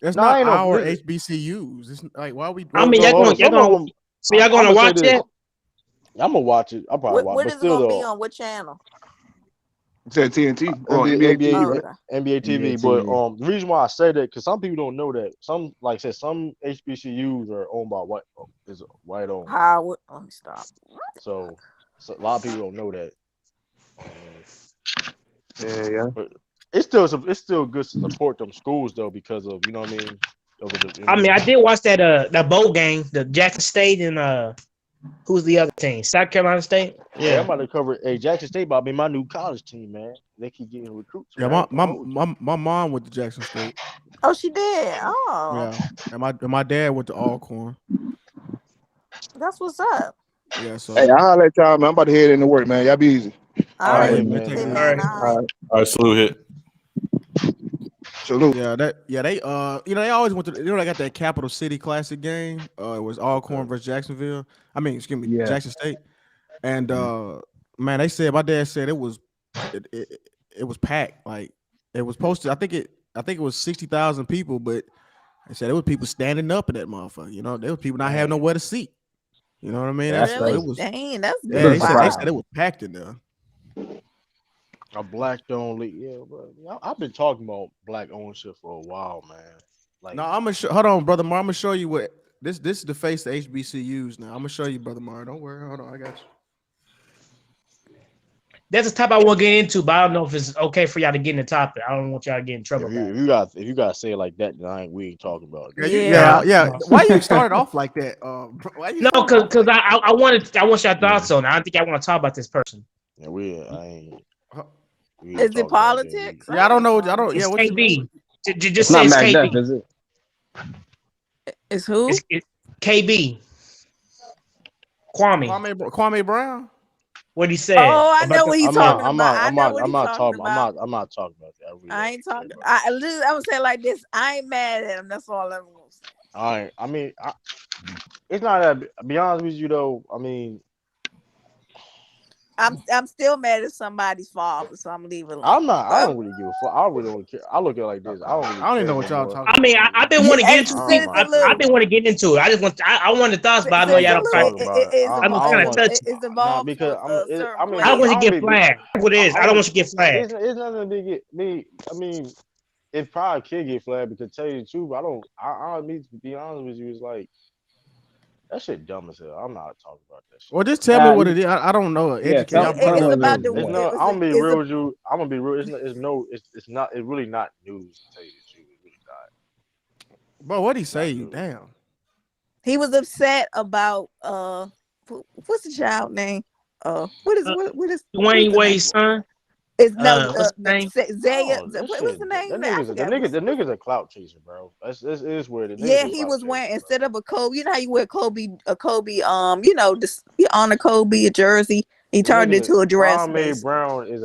F: It's
A: nah,
F: not
A: I ain't no
F: our
A: listen.
F: HBCUs. It's like why we.
K: I
A: No,
K: mean,
A: no, hold on.
K: y'all
A: Some of
K: gonna
A: them,
K: so y'all
A: I'm
K: gonna
A: gonna say
K: watch
A: this.
K: it?
A: I'm gonna watch it. I'll probably watch,
B: What
A: but
B: is it
A: still
B: gonna be
A: though,
B: on? What channel?
M: It said TNT or
A: NBA,
M: NBA TV,
A: NBA,
B: Oh,
M: right?
B: okay.
A: NBA
N: NBA
A: TV. But
N: TV.
A: the reason why I say that because some people don't know that some, like I said, some HBCUs are owned by is white owned.
B: Howard. Let me stop.
A: So, a lot of people don't know that. I mean,
M: Yeah.
A: but it's still good to support them schools though because of you know what I
K: I mean,
A: mean.
K: I did watch that bowl game, the Jackson State and who's the other team? South Carolina State.
A: Hey, I'm
K: Yeah.
A: about to cover. Hey, Jackson State about to be my new college team, man. They keep getting recruits,
F: Yeah,
A: man. I
F: my
A: ain't gonna
F: my
A: hold you.
F: my, my mom went to Jackson State.
B: Oh, she did. Oh,
F: Yeah, and my dad went to Alcorn.
B: that's what's up.
F: Yeah,
M: Hey,
F: so
M: I'll let y'all, man. I'm about to head into work, man. Y'all be easy.
B: All
A: All
F: all
A: right,
F: right,
B: right,
A: hit
F: man,
A: man.
F: take
B: hey
F: it
K: All
F: easy,
B: man.
K: right.
F: man.
B: All
M: All
B: right.
M: right.
E: All right, salute hit.
M: Salute.
F: They they always went to they got that Capital City Classic game. It was Alcorn versus Jacksonville. I mean, excuse me,
N: Yeah.
F: Jackson State. And man, they said my dad said it, it, it was packed. Like it was posted. I think it was 60,000 people, but they said there was people standing up in that motherfucker. You know, there was people not having
A: Dang.
F: nowhere to sit. You know what I mean?
N: Yeah, that's
F: So
B: Really?
F: it
N: crazy.
F: was.
B: Dang, that's
F: Yeah,
N: Little
B: big.
F: they
B: Wow.
F: said it was packed in there.
A: A black owned league. Yeah, bro. I've been talking about black ownership for a while, man. Like,
F: No, I'm gonna hold on, brother Mar. I'm gonna show you what this is the face the HBCUs now. I'm gonna show you, brother Mar. Don't worry. Hold on, I got you.
K: That's the topic I want to get into, but I don't know if it's okay for y'all to get in the topic. I don't want y'all to get in trouble
A: if you
K: about
A: if
K: it.
A: you got if you gotta say it like that, then we ain't talking about it.
F: Yeah,
A: Then.
B: Yeah.
F: yeah.
K: No,
F: Why you started off like that? Why you
K: no,
F: started off
K: because
F: like
K: I want your thoughts on it. I don't think I want to talk about this person.
A: Yeah, I ain't.
F: that?
A: We ain't
B: Is it
A: talking about that.
B: politics?
F: Yeah, I don't know. I
B: I
F: don't. Yeah,
K: It's
F: what you?
K: KB.
N: It's
K: Just say
N: not
K: it's
N: Mac Def,
K: KB.
N: is it?
B: It's who?
K: It's KB. Kwame.
F: Kwame Brown.
K: What he said
B: Oh, I
K: about
B: know
K: the
B: what he's
A: I'm
K: yeah.
A: not.
B: talking
A: I'm
B: about.
A: not.
B: I
A: I'm
B: know
A: not.
B: what
A: I'm
B: he's
A: not
B: talking
A: talking.
B: about.
A: I'm not talking about that. I really
B: I
A: don't
B: ain't
A: care
B: talking.
A: about
B: I would say it like this. I ain't mad at him. That's all I'm gonna say.
A: that. All right. I mean, it's not that. Be honest with you though. I mean,
B: I'm still mad at somebody's father, so I'm leaving it alone.
A: I'm not. I
B: But
A: don't really give a fuck. I really don't care. I look at it like this. I don't really
F: I don't even
A: care
F: know
A: no
F: what y'all
A: more.
F: talking
K: I mean,
F: about.
K: I've been
B: yeah,
K: wanting to get
B: hey,
K: into.
A: I'm
K: See,
A: not
B: Sister
K: I've
B: Lou,
A: tripping.
K: been wanting to get into it. I wanted thoughts, but I know
A: I don't
K: y'all
B: Sister
K: don't
A: want to
B: Lou
K: probably.
A: talk about it.
B: is
K: I know it's
A: I don't
K: kind of
B: involved.
A: want.
K: touchy.
B: Is
A: Nah,
B: involved
A: because
B: with a certain
A: I mean,
K: I don't
B: place.
K: want you
A: I
K: to
A: don't
K: get
A: be.
K: flagged. What it is,
A: I
K: I don't
A: don't.
K: want you to get flagged.
A: It's nothing to get me. I mean, it probably could get flagged because tell you the truth, I don't. I need to be honest with you. It's like that shit dumb as hell. I'm not talking about that shit,
F: Well,
A: bro.
F: just tell me
N: Nah,
F: what it is. I don't know.
N: yeah,
F: Educate.
N: tell
F: Y'all
N: tell
B: It's
N: me
F: brother.
N: what
B: about
N: it
B: the.
N: is.
A: It's
N: Yeah.
B: It
A: no.
B: was.
A: I'm gonna be
B: It's
A: real
B: a.
A: with you. I'm gonna be real. It's no. It's not. It's really not news to tell you the truth. It's really
F: Bro, what'd he
A: not
F: say?
A: news.
F: Damn.
B: He was upset about what's the child name?
K: Uh,
B: What's
K: Dwayne
B: the name?
K: Wade's son.
B: It's no
K: What's his name?
B: Zaya.
A: Oh, that
B: What's
A: shit.
B: the
A: That
B: name? I
A: nigga's
B: forgot.
A: the nigga's a clout chaser, bro. That's it is where the nigga's
B: Yeah,
A: a
B: he
A: clout
B: was
A: chaser,
B: wearing
A: bro.
B: instead of a Kobe. You know how you wear Kobe, this you on a Kobe a jersey. He
A: The
B: turned it
A: nigga
B: into a dress,
A: Kwame
B: basically.
A: Brown is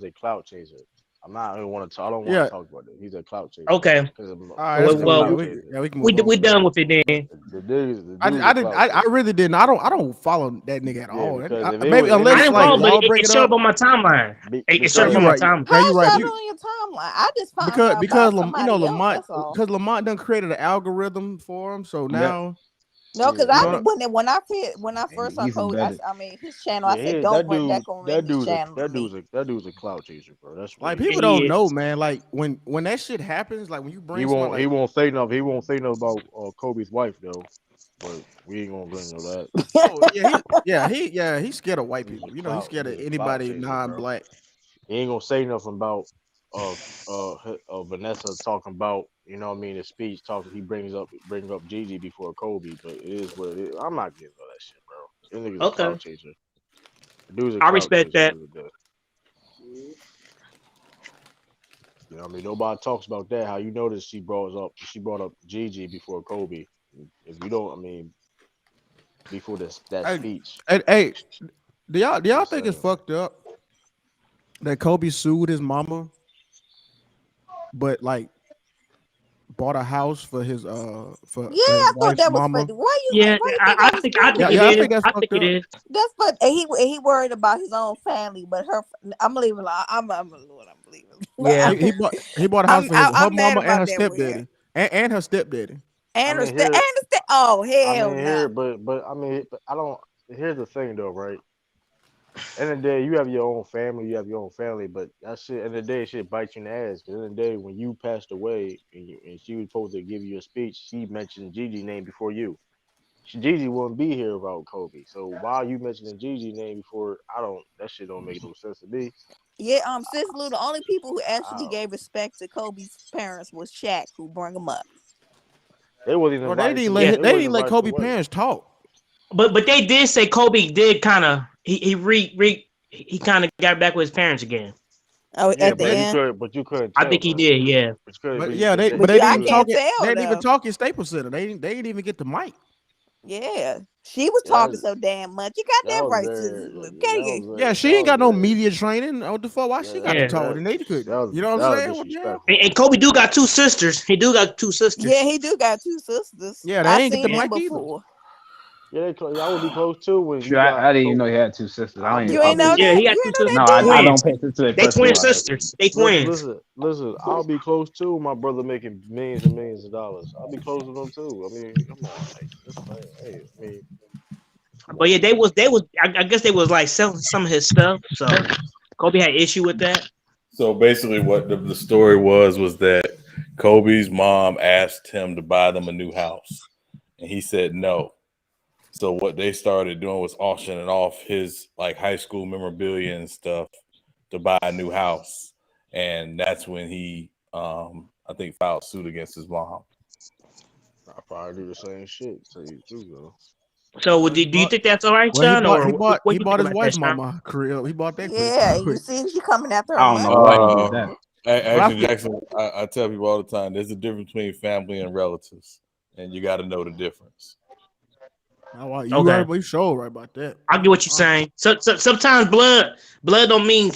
A: a clout chaser. I don't want to. I don't want
F: Yeah.
A: to talk about it. He's a clout chaser
K: Okay.
A: because
F: All right, that's
A: he's a
F: cool.
K: Well,
A: clout
F: Yeah,
A: chaser.
F: we can move on
K: we
F: from that.
K: done with it then.
A: The
F: I,
A: dude's
F: I
A: a
F: didn't.
A: clout
F: I
A: chaser.
F: really didn't. I don't follow that nigga at
A: Yeah,
F: all.
A: because if
F: Maybe
A: it
K: I
A: was
F: unless
K: didn't
F: like
K: follow, but
F: y'all
K: it
F: bring it
K: showed
F: up.
K: up on my timeline. It
F: Yeah,
K: showed up
A: because
F: you
K: on my
F: right.
K: timeline.
F: Yeah, you
B: How's
F: right.
B: that on your timeline? I just found
F: Because
B: out about somebody else.
F: Lamont
B: That's all.
F: Lamont done created an algorithm for him. So
N: Yep.
F: now
B: No, because
F: you
B: I
F: know.
B: when I first saw
N: He's
B: Kobe,
N: embedded.
B: I mean his channel. I
A: yeah,
B: said, don't
A: that
B: bring
A: dude
B: that gonna bring his channel to me.
A: that dude's a clout chaser, bro. That's what
F: Like
A: he
K: Yeah,
F: people
A: is.
F: don't
K: he
F: know,
K: is.
F: man. Like when that shit happens, like when you
A: He
F: bring somebody
A: won't he
F: like
A: won't say nothing. He won't say nothing about Kobe's wife though. But we ain't gonna bring no that.
F: oh he's scared of white people. You know, he's scared of
A: He's a clout
F: anybody
A: chaser, bro.
F: non-black.
A: He ain't gonna say nothing about Vanessa talking about, you know what I mean, the speech talking he bring up Gigi before Kobe, but it is what it is. I'm not getting all that shit, bro. This nigga's a
K: Okay.
A: clout chaser. The dude's a
K: I
A: clout
K: respect
A: chaser.
K: that.
A: You know what I mean? Nobody talks about that. How you notice she brought up Gigi before Kobe. If you don't, I mean, before that
F: Hey,
A: speech.
F: hey, do y'all
A: Just
F: think it's
A: saying.
F: fucked up that Kobe sued his mama, but like bought a house for his
B: Yeah,
F: for his
B: I thought
F: wife's
B: that was
F: mama?
B: funny. Why
K: Yeah,
B: you think that was
K: I
F: Yeah,
K: think
B: funny?
K: it
F: yeah, I
K: is.
F: think that's
K: I think
F: fucked
K: it
F: up.
K: is.
B: That's but he worried about his own family, but I'm leaving. I'm Lord, I'm leaving.
K: Yeah.
F: He bought a house for her
B: I'm mad
F: mama and her
B: about that with him.
F: stepdaddy and her stepdaddy.
A: I
B: And
A: mean here
B: oh
A: I
B: hell
A: mean here
B: no.
A: but I mean but I don't here's the thing though, right? End of the day, you have your own family, but that shit, end of the day, shit bites you in the ass. Because end of the day, when you passed away and she was supposed to give you a speech, she mentioned Gigi's name before you. Gigi wouldn't be here without Kobe. So why are you mentioning Gigi's name before? That shit don't make no sense to me.
B: Yeah, Sis Lou, the only people who
A: I
B: actually
A: don't,
B: gave respect to Kobe's parents was Shaq, who brought him up.
A: they wasn't
F: Bro,
A: invited to
K: Yeah.
A: they
F: they
A: wasn't
F: didn't let
A: invited to the
F: Kobe
A: wedding.
F: parents talk.
K: But they did say Kobe did kind of he kind of got back with his parents again.
B: Oh,
A: Yeah,
B: at the
F: They,
B: end.
A: but you couldn't
K: I
A: tell
K: think he
A: though.
K: did. Yeah.
A: But you could,
F: but yeah, they
A: they,
F: but
B: But
F: they
B: you,
F: didn't
B: I
F: even
A: you
F: talk
B: can't
F: it. They
B: tell
F: didn't even
B: though.
F: talk in Staples Center. They didn't even get the mic.
B: Yeah, she was
A: Yeah,
B: talking so damn much. You got
A: that
B: that
A: was
B: right,
A: very,
B: Sister Luke.
A: that
B: Okay.
A: was
F: Yeah,
A: very, that
F: she ain't
A: was
F: got no
A: very,
F: media training. What the fuck? Why she got to
H: Yeah.
F: talk? And they could, you know what I'm
A: that was
F: saying? Well, yeah.
A: disrespectful.
K: And Kobe do got two sisters. He do got two
B: Yeah,
K: sisters.
B: he do got two sisters.
F: Yeah, they
B: I
F: ain't get the
B: seen
K: Yeah.
B: them
F: mic either.
B: before.
A: Yeah, y'all would be close too when
N: Shoot,
A: you got
N: I didn't even
A: Kobe.
N: know he had two sisters. I don't even
B: You
N: pay
B: ain't know
N: attention.
K: Yeah,
B: that?
K: he got
B: You
K: two
B: ain't know
K: sisters.
B: that,
N: No,
K: They
N: I
B: Dion?
K: twins.
N: don't pay attention to their
K: They
N: personal
K: twin
N: life.
K: sisters. They twins.
A: Listen. I'll be close too. My brother making millions and millions of dollars. I'll be close to them too. I mean, come on, like this thing. Hey, I mean, come
K: But
A: on,
K: yeah, they
A: man.
K: was they was. I guess they was like selling some of his stuff. So Kobe had issue with that.
E: So basically, what the story was that Kobe's mom asked him to buy them a new house, and he said no. So what they started doing was auctioning off his like high school memorabilia and stuff to buy a new house, and that's when he, I think, filed suit against his mom.
A: I probably do the same shit. Tell you the truth though.
K: So
F: Well, he
K: do you
F: bought.
K: think that's all right,
F: Well, he
K: Sean,
F: bought.
K: or
F: He bought.
K: what
F: He
K: do you think
F: bought his
K: about that,
F: wife
K: Sean?
F: mama crib. He bought that crib
B: Yeah,
F: pretty
B: you
F: quick.
B: see, she coming after her
N: I don't know
B: money.
N: why he did that.
F: But I
E: Actually,
F: feel,
E: Jackson, I tell people all the time, there's a difference between family and relatives, and you got to know the difference.
F: you right,
K: Okay,
F: but you sure right about that.
K: I get what you're saying. So sometimes blood don't mean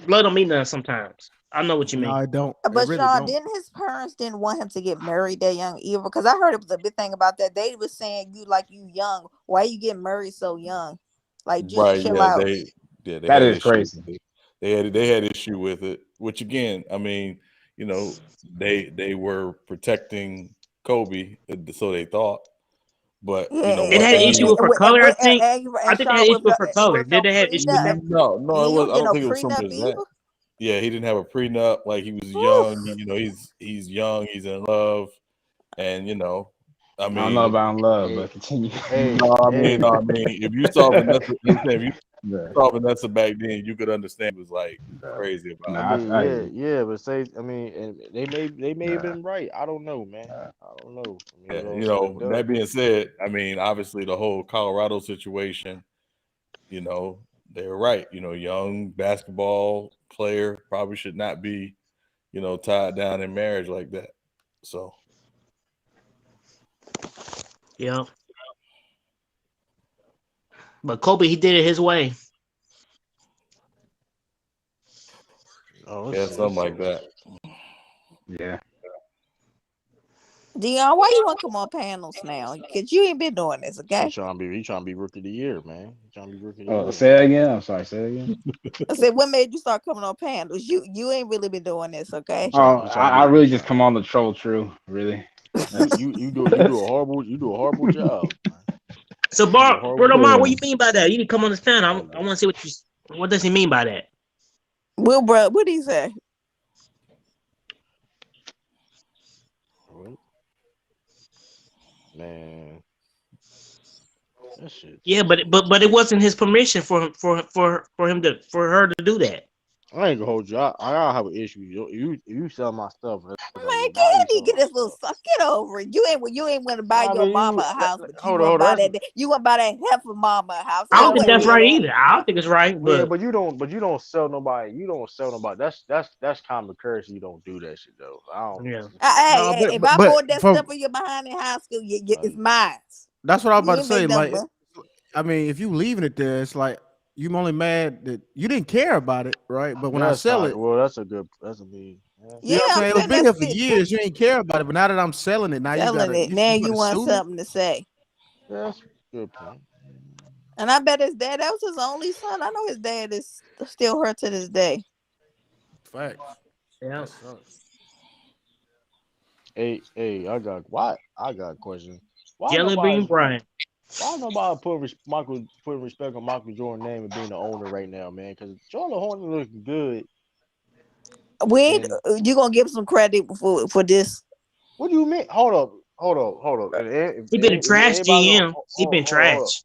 K: blood don't mean nothing. Sometimes I know what you
F: No,
K: mean.
F: it don't. It
B: But
F: really
B: Sean,
F: don't.
B: didn't his parents didn't want him to get married that young either? Because I heard it was a big thing about that. They was saying you young. Why you getting married so young? Like just
E: Right?
B: chill
E: Yeah,
B: out.
E: they
N: That
E: had
N: is
E: issue.
N: crazy.
E: They had issue with it. Which again, I mean, they were protecting Kobe, so they thought. But
B: Yeah,
E: you know
K: They
E: what
K: had an issue
E: he
K: with her color. I think. I
B: and
K: think they had
B: Sean
K: an issue with her color.
B: with no
K: Did they have issue with
B: prenup.
K: that?
E: no, it
B: He
E: was.
B: don't
E: I
B: get
E: don't
B: no
E: think it was so
B: prenup
E: much that.
B: either.
E: Yeah, he didn't have a prenup. Like he was
B: Whew.
E: young. He's young. He's in love, and I
N: I don't know
E: mean,
N: about love,
A: Hey,
N: but continue.
A: hey,
E: no,
A: hey.
E: I mean, if you saw Vanessa, if you
N: Nah,
E: saw Vanessa back then, you could understand it was like
N: nah,
E: crazy about
A: I
E: it.
N: nah,
A: mean,
N: I hear you.
A: yeah, but say, I mean, and they may have
N: Nah,
A: been right. I don't know, man.
N: nah.
A: I don't know. I mean,
E: Yeah,
A: it's all said and
E: that
A: done.
E: being said, I mean, obviously the whole Colorado situation, they're right. Young basketball player probably should not be, tied down in marriage like that. So
K: Yeah. But Kobe, he did it his way.
A: Oh,
E: yeah, something like that.
N: Yeah.
B: Dion, why you want to come on panels now? Because you ain't been doing this, okay?
A: he trying to be rookie of the year, man. He trying to be rookie of the
N: Oh,
A: year,
N: say it
A: man.
N: again. I'm sorry. Say it again.
B: I said, what made you start coming on panels? You ain't really been doing this, okay?
N: Oh,
A: He trying to
N: I
A: be
N: really just come on the troll. True, really. That's
A: you do a horrible job, man.
K: So
A: You do a
K: Bar
A: horrible
K: Bruno Mar,
A: job.
K: what you mean by that? You need to come understand. I
A: Like,
K: want to see what does he mean by that?
B: Will, bro, what did he say?
A: man, that shit
K: Yeah,
A: just.
K: but it wasn't his permission for her to do that.
A: I ain't gonna hold you. I gotta have an issue. You sell my stuff. And it's like,
B: Man,
A: well,
B: can
A: why are you
B: he
A: selling
B: get
A: my
B: this little
A: stuff?
B: suck? Get over it. You ain't want to buy
A: I
B: your
A: mean,
B: mama a house, but you
A: hold on,
B: want to
A: hold on.
B: buy that. You want to buy that heifer mama a house.
K: I
B: Ain't
K: don't
A: Yeah,
K: think
B: nobody
K: that's
A: yeah,
B: hear
K: right
B: that.
K: either. I don't think it's right,
A: yeah.
K: but
A: But you don't sell nobody. You don't sell nobody. That's common courtesy. You don't do that shit though. I don't.
K: yeah.
B: Hey,
F: No,
B: hey,
F: but
B: if
F: but
B: I
F: but
B: bought that
F: from
B: stuff for you behind in high school, it's
A: Like,
B: mine.
F: that's what I was
B: You
F: about to
B: ain't make
F: say.
B: nothing.
F: Like, I mean, if you leaving it there, it's like you only mad that you didn't care about it, right? But when I
A: that's
F: sell
A: not.
F: it,
A: Well, that's a good. That's a mean. Yeah.
F: you
B: Yeah,
F: know what I'm
B: I'm
F: saying? It was
B: saying
F: been
B: that's
F: here for
B: it.
F: years. You ain't care about it, but now that I'm selling it, now you
B: Selling
F: gotta
B: it.
F: you,
B: Now
F: you
B: you
F: gotta
B: want
F: sue me.
B: something to say.
A: That's a good point.
B: And I bet his dad, that was his only son. I know his dad is still hurt to this day.
F: Facts.
K: Yeah.
F: That sucks.
A: Hey, I got a question. Why
K: Jelly Bean
A: nobody
K: Brian.
A: why nobody putting respect on Michael Jordan's name and being the owner right now, man? Because Charlotte Hornet looking good.
B: When
A: And
B: you gonna give some credit for this?
A: what do you mean? Hold up.
K: He been a
A: If
K: trash
A: anybody gonna
K: GM. He been
A: hold up.
K: trash.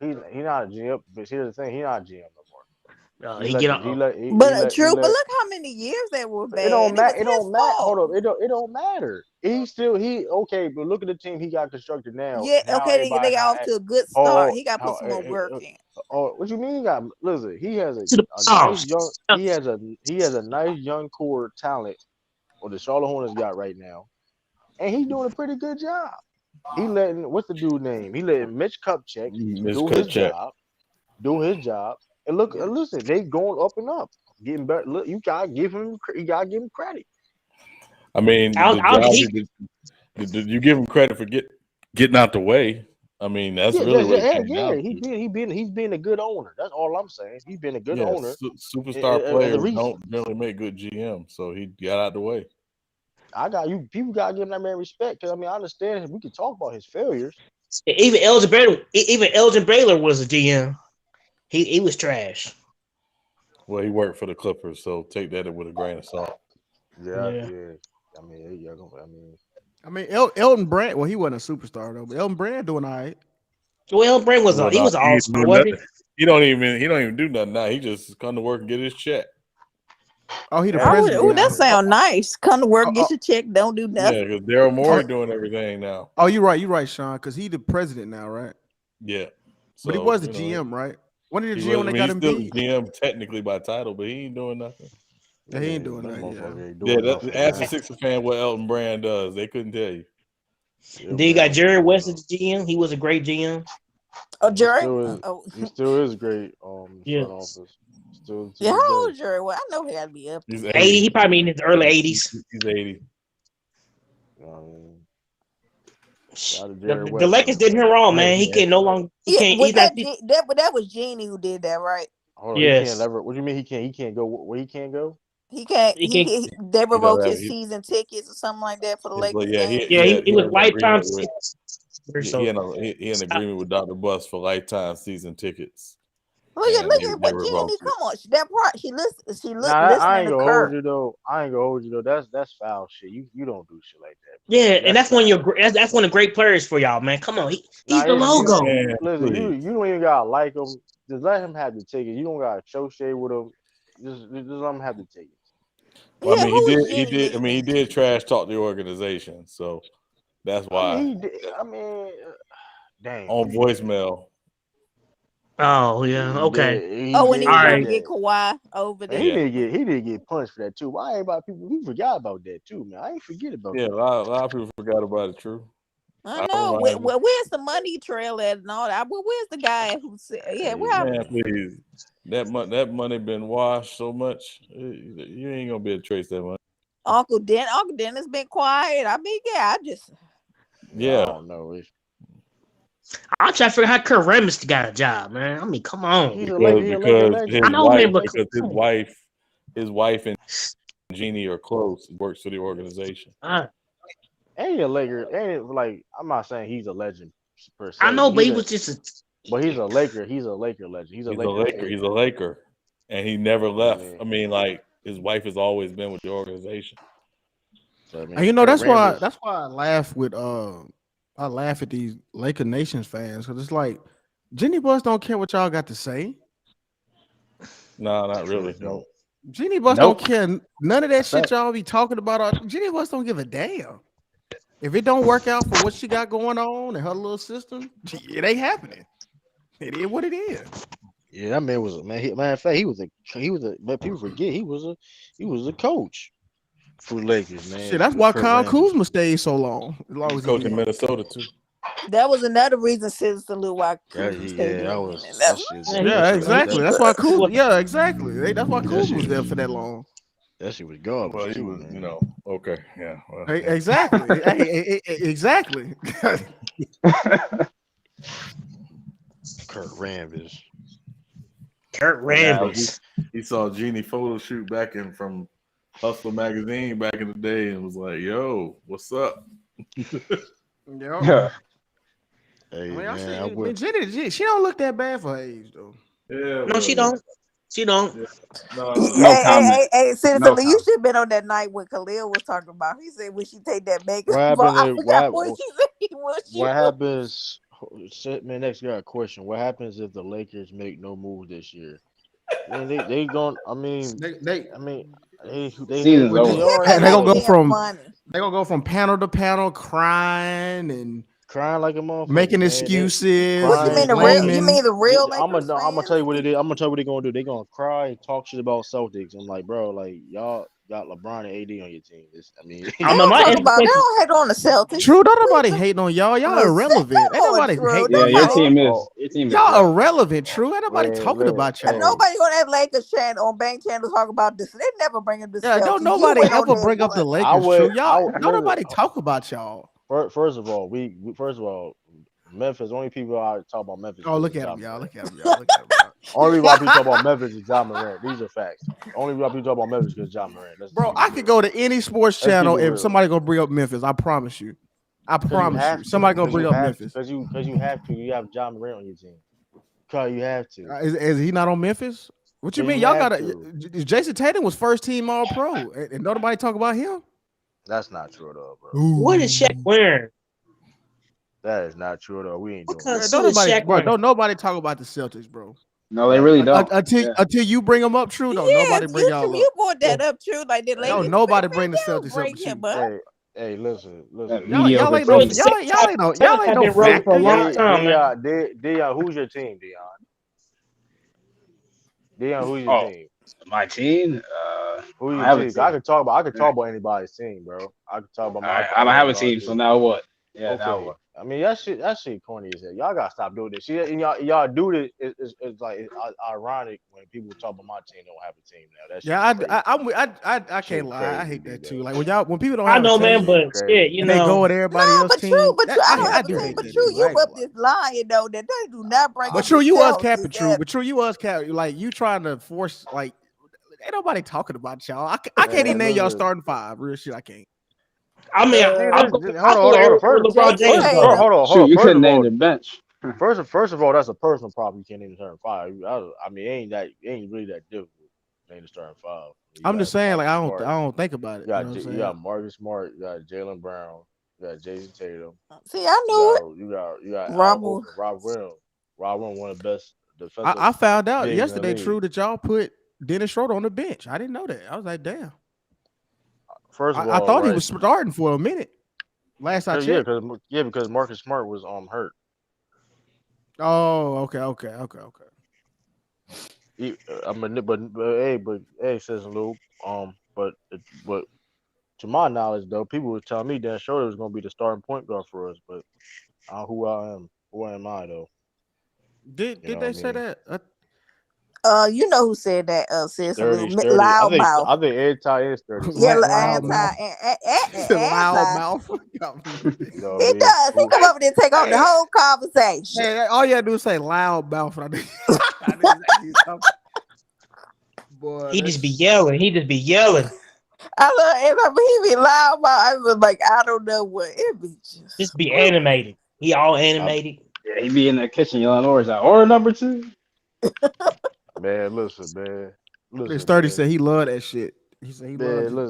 A: He not a GM, but here's the thing, he not a GM no more. He
K: He
A: let
K: get
A: the he
K: a
A: let he,
B: But
A: he let he
B: true, but
A: let
B: look how many years they were
A: it don't
B: bad. It
A: matter.
B: was
A: It
B: his
A: don't matter. Hold
B: fault.
A: up. It don't matter. He okay, but look at the team he got constructed now,
B: Yeah,
A: and how
B: okay,
A: everybody
B: they got off
A: how
B: to a good start.
A: oh
B: He got to put
A: how
B: some more work in.
A: what you mean? He got listen. He has
K: to the
A: a nice young.
K: playoffs.
A: He has a nice young core talent. What the Charlotte Hornets got right now, and he's doing a pretty good job. He letting what's the dude name? He letting Mitch Kupchak
E: Mitch
A: do his
E: Kupchak.
A: job, and look, listen, they going up and up, getting better. Look, you gotta give him credit.
E: I mean,
K: I
E: the
K: don't, I don't
E: job
K: think
E: you give him credit for getting out the way. I mean, that's really what it came
A: Yeah.
E: down to.
A: He's been a good owner. That's all I'm saying. He's been a good
E: Yeah,
A: owner.
E: superstar
A: And the
E: players
A: reason
E: don't generally make good GM, so he got out the way.
A: I got you, people gotta give him that man respect. Because I mean, I understand we can talk about his failures.
K: even Elgin Baylor was a GM. He was trash.
E: Well, he worked for the Clippers, so take that with a grain of salt.
A: Yeah,
K: Yeah.
A: yeah. I mean, yeah. I mean,
F: Elton Brand. Well, he wasn't a superstar though, but Elton Brand doing all right.
K: Well, Brand was
E: Well,
K: he
E: nah,
K: was an
E: he
K: all
E: ain't
K: star,
E: doing
K: wasn't he?
E: nothing. He don't even do nothing now. He just come to work and get his check.
F: Oh, he the
E: And
B: Oh,
F: president
B: ooh, that
F: now.
B: sound nice. Come to work,
F: Oh,
B: get
F: oh,
B: your check, don't do
E: yeah,
B: nothing.
E: because Daryl
F: oh,
E: Morey doing everything now.
F: oh, you're right, Sean, because he the president now, right?
E: Yeah,
F: But he
E: so
F: was the GM, right? When did
E: he
F: the GM
E: was.
F: when
E: I
F: they
E: mean,
F: got
E: he's
F: him
E: still the
F: beat?
E: GM technically by title, but he ain't doing nothing.
F: Yeah, he ain't
A: yeah,
F: doing
A: that
F: that. Yeah.
A: motherfucker ain't
E: Yeah,
A: doing nothing,
E: ask a
A: man.
E: Sixer fan what Elton Brand does. They couldn't tell you.
A: Yeah,
K: Then you
A: Brand
K: got
A: don't be
K: Jerry
A: doing
K: West
A: nothing.
K: as the GM. He was a great GM.
B: Oh,
A: He
B: Jerry.
A: still is.
B: Oh,
A: He still is great.
K: Yeah.
A: Front office, still to
B: yeah.
A: this
B: How old
A: day.
B: is Jerry? Well, I know he had to be up
E: He's
B: there.
K: 80.
E: 80.
K: He probably in his early 80s.
E: He's 80.
A: You know what I mean? Shout out to
K: The,
A: Jerry
K: the
A: West
K: Lakers
A: though.
K: did him wrong,
E: Hey,
K: man. He can no longer. He
B: Yeah,
K: can't.
B: was
K: He's not.
B: that was Genie who did that, right?
A: Hold on, he can't
K: Yes.
A: ever. What do you mean he can't? He can't go where he can't go?
B: He can't.
K: He can.
B: They
E: he don't
B: revoked
E: have.
B: his season tickets or something like that for the
E: He's like,
B: Lakers
E: yeah,
B: games.
K: Yeah. He
E: he
K: was
E: had an
K: lifetime.
E: agreement with
K: So
E: he had an agreement with Dr. Bus for lifetime season tickets, and
B: Look at
E: they
B: what Genie.
E: revoked it.
B: Come on, that part. She
A: Nah, I
B: listening
A: ain't
B: to
A: gonna hold
B: Kurt.
A: you though. I ain't gonna hold you though. That's foul shit. You don't do shit like that, bro.
K: yeah, and
A: That's
K: that's one of
A: foul.
K: that's one of the great players for y'all, man. Come on,
A: Nah,
K: he's the logo.
E: Man,
A: listen.
E: please.
A: You don't even gotta like him. Just let him have the ticket. You don't gotta show shade with him. Just let him have the tickets.
E: Well, I
B: Yeah,
E: mean,
B: who is Genie
E: I mean, he
B: listening
E: did
B: to?
E: trash talk the organization, so that's
A: I mean,
E: why
A: he did. I mean, damn.
E: on voicemail.
K: Oh yeah. Okay.
A: He
B: Oh, when he
A: did
K: All
B: was
A: do
B: trying to
K: right.
B: get
A: that.
B: Kawhi over
A: Man,
B: there.
E: Yeah,
A: he did get punched for that too. Why everybody people we forgot about that too, man? I ain't forget about
E: yeah.
A: that.
E: A lot of people forgot about it. True.
B: I
E: I
B: know.
E: remind you,
B: Where's the money trail at and all that? Where's the guy who said, yeah,
A: Hey
B: what
E: man.
B: happened?
A: man,
E: Please, that money been washed so much. You ain't gonna be able to trace that money.
B: Uncle Dennis been quiet. I mean, yeah, I just
A: yeah, I
E: Yeah,
A: don't know.
K: I'm trying to figure out how Kurt Rambis got a job, man. I mean, come on.
A: He a Laker legend.
K: I know, man, but
E: because
K: come on.
E: his wife and Jeannie are close. Works for the organization.
A: Ain't a Laker. Ain't like I'm not saying he's a legend per
K: I
A: se,
K: know,
A: but
K: but he was just a.
A: he's a Laker. He's a Laker legend. He's a
E: He's a
A: Laker
E: Laker.
A: fan.
E: He's a Laker, and he never
A: I
E: left.
A: mean,
E: I mean, like his wife has always been with the organization.
A: so I
F: And
A: mean, Kurt
F: that's why
A: Rambis.
F: I laugh at these Laker Nations fans because it's like Jenny Bus don't care what y'all got to say.
E: No, not
A: They really
E: really.
A: don't.
E: No.
F: Jenny Bus don't
E: Nope.
F: care none of that shit
E: Fact.
F: y'all be talking about. Jenny Bus don't give a damn. If it don't work out for what she got going on in her little system, it ain't happening. It is what it is.
A: Yeah, that man was matter of fact, he was a. But people forget he was a coach for the Lakers, man.
F: Shit, that's why
A: Kurt
F: Kyle
A: Rambis.
F: Kuzma stayed so long, as long
E: He
F: as he
E: coached in
F: did.
E: Minnesota too.
B: that was another reason Citizen Lou why Kuzma stayed
A: Yeah,
B: the
A: that
B: Lakers.
A: was
B: And
A: that
B: that's
A: shit.
K: Yeah,
F: Yeah, exactly. That's why
K: he
F: Kuzma.
K: was.
F: Yeah, exactly. That's why
A: That
F: Kuzma
A: shit
F: was there
A: was
F: for that long.
A: that shit was garbage
E: Well, he
A: too,
E: was,
A: man.
E: okay, yeah. Well, yeah.
F: Exactly. Exactly.
A: Kurt Rambis.
K: Kurt
E: Now
K: Rambis.
E: he saw Jeannie photo shoot back in from Hustler magazine back in the day and was like, "Yo, what's up?"
F: Yeah.
A: Hey
F: I mean, I
A: man, I
F: see. I
A: will.
F: mean, Jenny, she don't look that bad for her age though.
E: Yeah,
K: No, she
E: well,
K: don't. She don't.
E: yeah. No,
N: No comment.
B: hey, Citizen
N: No
B: Lou, you
N: comment.
B: should have been on that night when Khalil was talking about. He said, "Would she take that makeup
A: What
B: off?"
A: happened?
B: I forgot what he said. Would she?
A: What happens? Man, next got a question. What happens if the Lakers make no move this year? I mean, they going. I mean, they head
N: Season's
A: where
B: They
A: they
N: over.
A: are
B: give him
F: They
B: that
F: gonna go
A: anyway.
B: damn
F: from
B: money.
F: panel to panel crying and
A: Crying like a motherfucker,
F: making
A: man. They
F: excuses
B: What you
F: and
B: mean
A: crying,
B: the real?
A: talking.
B: You
F: blaming.
B: mean the real
A: I'm
B: Lakers
A: gonna
B: fans?
A: tell you what it is. I'm gonna tell you what they're gonna do. They're gonna cry and talk shit about Celtics. I'm like, bro, like y'all got LeBron and AD on your team.
B: They
K: I'm a
B: don't
K: my
B: talk about. They
K: expectation.
B: don't hate on the Celtics.
F: True, don't nobody hating on y'all. Y'all irrelevant. Ain't
B: Come on,
F: nobody
B: True.
F: hating
N: Yeah,
F: on
N: your
B: Nobody.
F: y'all.
N: team is
A: oh,
F: Y'all irrelevant. True, ain't nobody talking
A: man,
F: about y'all.
A: hey,
B: Nobody on that Lakers channel on Bank channel talk about this. They never bring up the
F: Yeah, don't
B: Celtics. You
F: nobody
B: went on
F: ever
B: there
F: bring up the
B: one.
A: I
F: Lakers. True,
A: would,
F: y'all. Don't
A: listen.
F: nobody talk about y'all.
A: First of all, first of all, Memphis. Only people I talk about Memphis
F: Oh,
A: because
F: look
A: of
F: at
A: Ja
F: him, y'all.
A: Morant.
F: Look at him, y'all. Look at him, y'all.
A: Only why people talk about Memphis is Ja Morant. These are facts. Only why people talk about Memphis because Ja Morant. Let's
F: Bro,
A: keep it
F: I could
A: real.
F: go to any sports
A: Let's keep
F: channel
A: it
F: if
A: real.
F: somebody gonna bring up Memphis. I promise you. I
A: Because you
F: promise you.
A: have to.
F: Somebody gonna
A: Because
F: bring
A: you
F: up
A: have to.
F: Memphis.
A: Because you have to. You have Ja Morant on your team. Because you have to.
F: Is he not on Memphis? What you
A: Because
F: mean?
A: you
F: Y'all
A: have
F: gotta.
A: to.
F: Jason Tatum was first team All Pro, and nobody talk about him.
A: That's not true though, bro.
K: What is Shaq
F: Ooh.
K: wearing?
A: That is not true though. We ain't
K: What
A: doing
K: kind of
F: Yeah,
A: that.
F: don't
K: suit is
F: nobody,
K: Shaq
F: bro.
K: wearing?
F: Don't nobody talk about the Celtics, bro.
N: No, they
A: That
N: really don't.
F: Until
N: Yeah.
F: until you bring them up, true. Don't
B: Yes,
F: nobody bring y'all
B: you
F: up.
B: brought
K: Yeah.
B: that up, True. Like the
F: Don't
B: Lakers,
A: hey,
F: nobody
B: man,
F: bring the
B: they don't
F: Celtics up
B: bring
F: but you.
B: him up.
A: hey, hey, listen,
N: That
A: listen.
F: Y'all
N: mediocre
F: ain't no
K: Bro, the
N: team.
F: y'all ain't y'all ain't no y'all
K: Celtics
F: ain't
K: have
F: no
K: been rolling for a
F: factor.
K: long
F: Y'all
K: time, man.
A: Dion, who's your team, Dion? Dion, who's your
N: Oh,
A: team?
N: my team.
A: Who
N: I don't
A: your
N: have a
A: team?
N: team.
A: I could
N: Yeah.
A: talk about anybody's team, bro. I could talk about
N: All
A: my
N: right, I don't have a
A: anybody's
N: team. So
A: team.
N: now what? Yeah, now
A: Okay.
N: what?
A: I mean that shit corny as hell. Y'all gotta stop doing this. See, and y'all do this. It's like ironic when people talk about my team don't have a team now. That shit
F: Yeah,
A: is crazy.
F: I can't
A: Shit
F: lie. I
A: crazy,
F: hate
A: D
F: that too.
A: Dub.
F: Like when people don't
K: I
F: have a
K: know,
A: That
K: man,
F: team
A: shit
K: but shit,
A: crazy.
K: you
F: and they go
K: know,
F: with
B: No,
F: everybody else's
B: but True,
F: team,
B: I don't
F: I
B: have a
F: do
B: team.
F: hate
B: But
F: that
B: True,
F: too.
B: you
F: I ain't
B: up
F: gonna lie.
B: this line though that they do not bring
F: But
B: up the
F: true, you was capping
B: Celtics.
F: true. But true, you was capping. Like you trying to force like ain't nobody talking about y'all. I can't even
A: Man,
F: name y'all
A: listen.
F: starting five. Real shit, I can't.
K: I mean,
A: Man,
K: I'll go
A: hold on.
K: where LeBron
B: Jason
K: James
A: Hold
K: go.
B: Tatum.
A: on, hold
N: Shoot,
A: on.
N: you couldn't name the bench.
A: First of all, that's a personal problem. You can't even turn five. I mean, it ain't really that difficult. Ain't the starting five. You
F: I'm just
A: got
F: saying, like
A: Marcus
F: I
A: Smart.
F: don't think about it. You know what I'm
A: You
F: saying?
A: got Marcus Smart. You got Jalen Brown. You got Jason Tatum.
B: See, I knew it.
A: You got Al
B: Robert.
A: Horford, Rob Williams. Rob Williams, one of the best defensive
F: I found out
A: bigs in the
F: yesterday,
A: league.
F: true, that y'all put Dennis Schroeder on the bench. I didn't know that. I was like, damn.
A: First of
F: I
A: all,
F: thought he
A: right?
F: was starting for a minute. Last I checked.
A: Because Marcus Smart was hurt.
F: Oh, okay.
A: I mean, but hey, says Lou. But to my knowledge, though, people were telling me Dan Schroeder was going to be the starting point guard for us. But who am I though? You
F: Did
A: know what
F: they
A: I
F: say
A: mean?
F: that?
B: You know who said that? Sis Lou,
A: Sturdy.
B: loudmouth.
A: I think Ed Ty is sturdy
B: Yeah,
A: too.
F: Loud
B: anti,
F: mouth. Loud
B: anti.
F: mouth.
A: You know what I
B: He
A: mean?
B: does. He come over there and take over the whole conversation.
F: Hey, all you gotta do is say loud mouth. I knew exactly something. Boy,
K: He just be
F: that's
K: yelling. He just be yelling.
B: I love it. I mean, he be loud mouth. I was like, I don't know what it be just.
K: Just be
B: Woo.
K: animated. He all
A: I,
K: animated.
N: Yeah, he be in the kitchen yelling orders out. Order number two.
A: man, listen, man,
F: this
A: listen,
F: 30
A: man,
F: said he loved that shit. He said he loved
A: man,
F: it.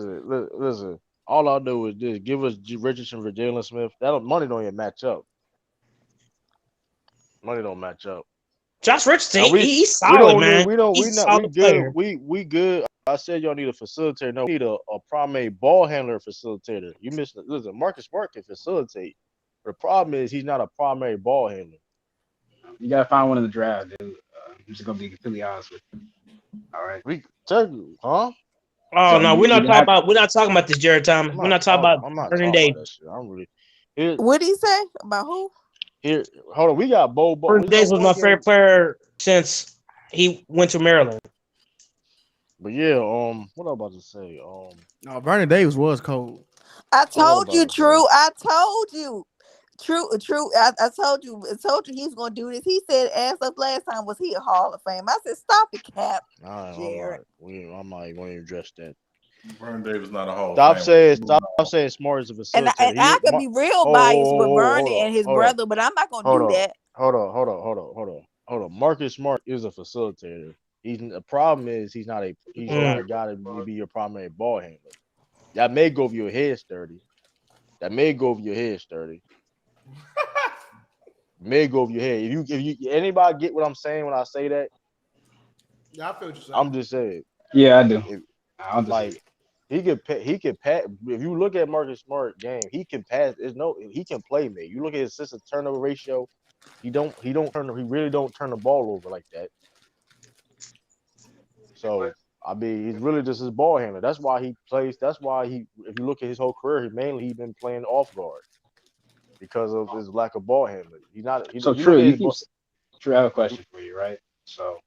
A: listen. All I do is this: give us Richardson for Jalen Smith. Money don't even match up. Money don't match up.
K: Josh Richardson,
A: Now
K: he's solid, man.
A: we
K: He's a
A: not we
K: solid
A: good
K: player.
A: we good. I said y'all need a facilitator. No, we need a primary ball handler facilitator. You missed it. Listen, Marcus Smart can facilitate. The problem is he's not a primary ball handler.
N: You gotta find one in the draft, dude. I'm just gonna be completely honest with you. All right.
A: We tell you, huh?
K: Oh
N: So
K: no,
N: you either have
K: we're not talking about this Jared Thomas. We're not talking about
A: I'm not
K: Vernon
A: talking about that
K: Davis.
A: shit. I'm really here.
B: What did he say about who?
A: Here, hold on. We got Bo.
K: Vernon
A: You know
K: Davis was
A: one
K: my favorite
A: game,
K: player since he went to Maryland.
A: but yeah. What I about to say?
F: No, Vernon Davis was cold.
B: I
A: What
B: told you,
A: about to say?
B: True. I told you. True. I told you he's gonna do this. He said, asked us last time, was he a Hall of Fame? I said, stop it, Cap,
A: I'm
B: Jared.
A: not. I'm not even going to address that.
E: Vernon Davis not a Hall of
A: Stop
E: Famer.
A: saying. Stop saying Smart is a facilitator.
B: I could be real biased with Vernon and his
A: Hold on.
B: brother, but I'm not gonna
A: Hold
B: do
A: on.
B: that.
A: Hold on. Marcus Smart is a facilitator. The problem is he's not
K: Mm.
A: a guy to be your primary ball handler. That may go over your head sturdy. That may go over your head sturdy. May go over your head. If you anybody get what I'm saying when I say that,
F: Yeah, I feel what you're saying.
A: I'm just saying.
N: Yeah, I do.
A: If
N: I understand.
A: like he could pass. If you look at Marcus Smart game, he can pass. He can play me. You look at his assist turnover ratio. He really don't turn the ball over like that. So I mean, he's really just his ball handler. That's why he plays. That's why he. If you look at his whole career, he's been playing off guard because of his lack of ball handling. He's not.
N: So
A: If you look
N: true.
A: at
N: You
A: his
N: keep
A: ball,
N: True. I have a question for you, right? So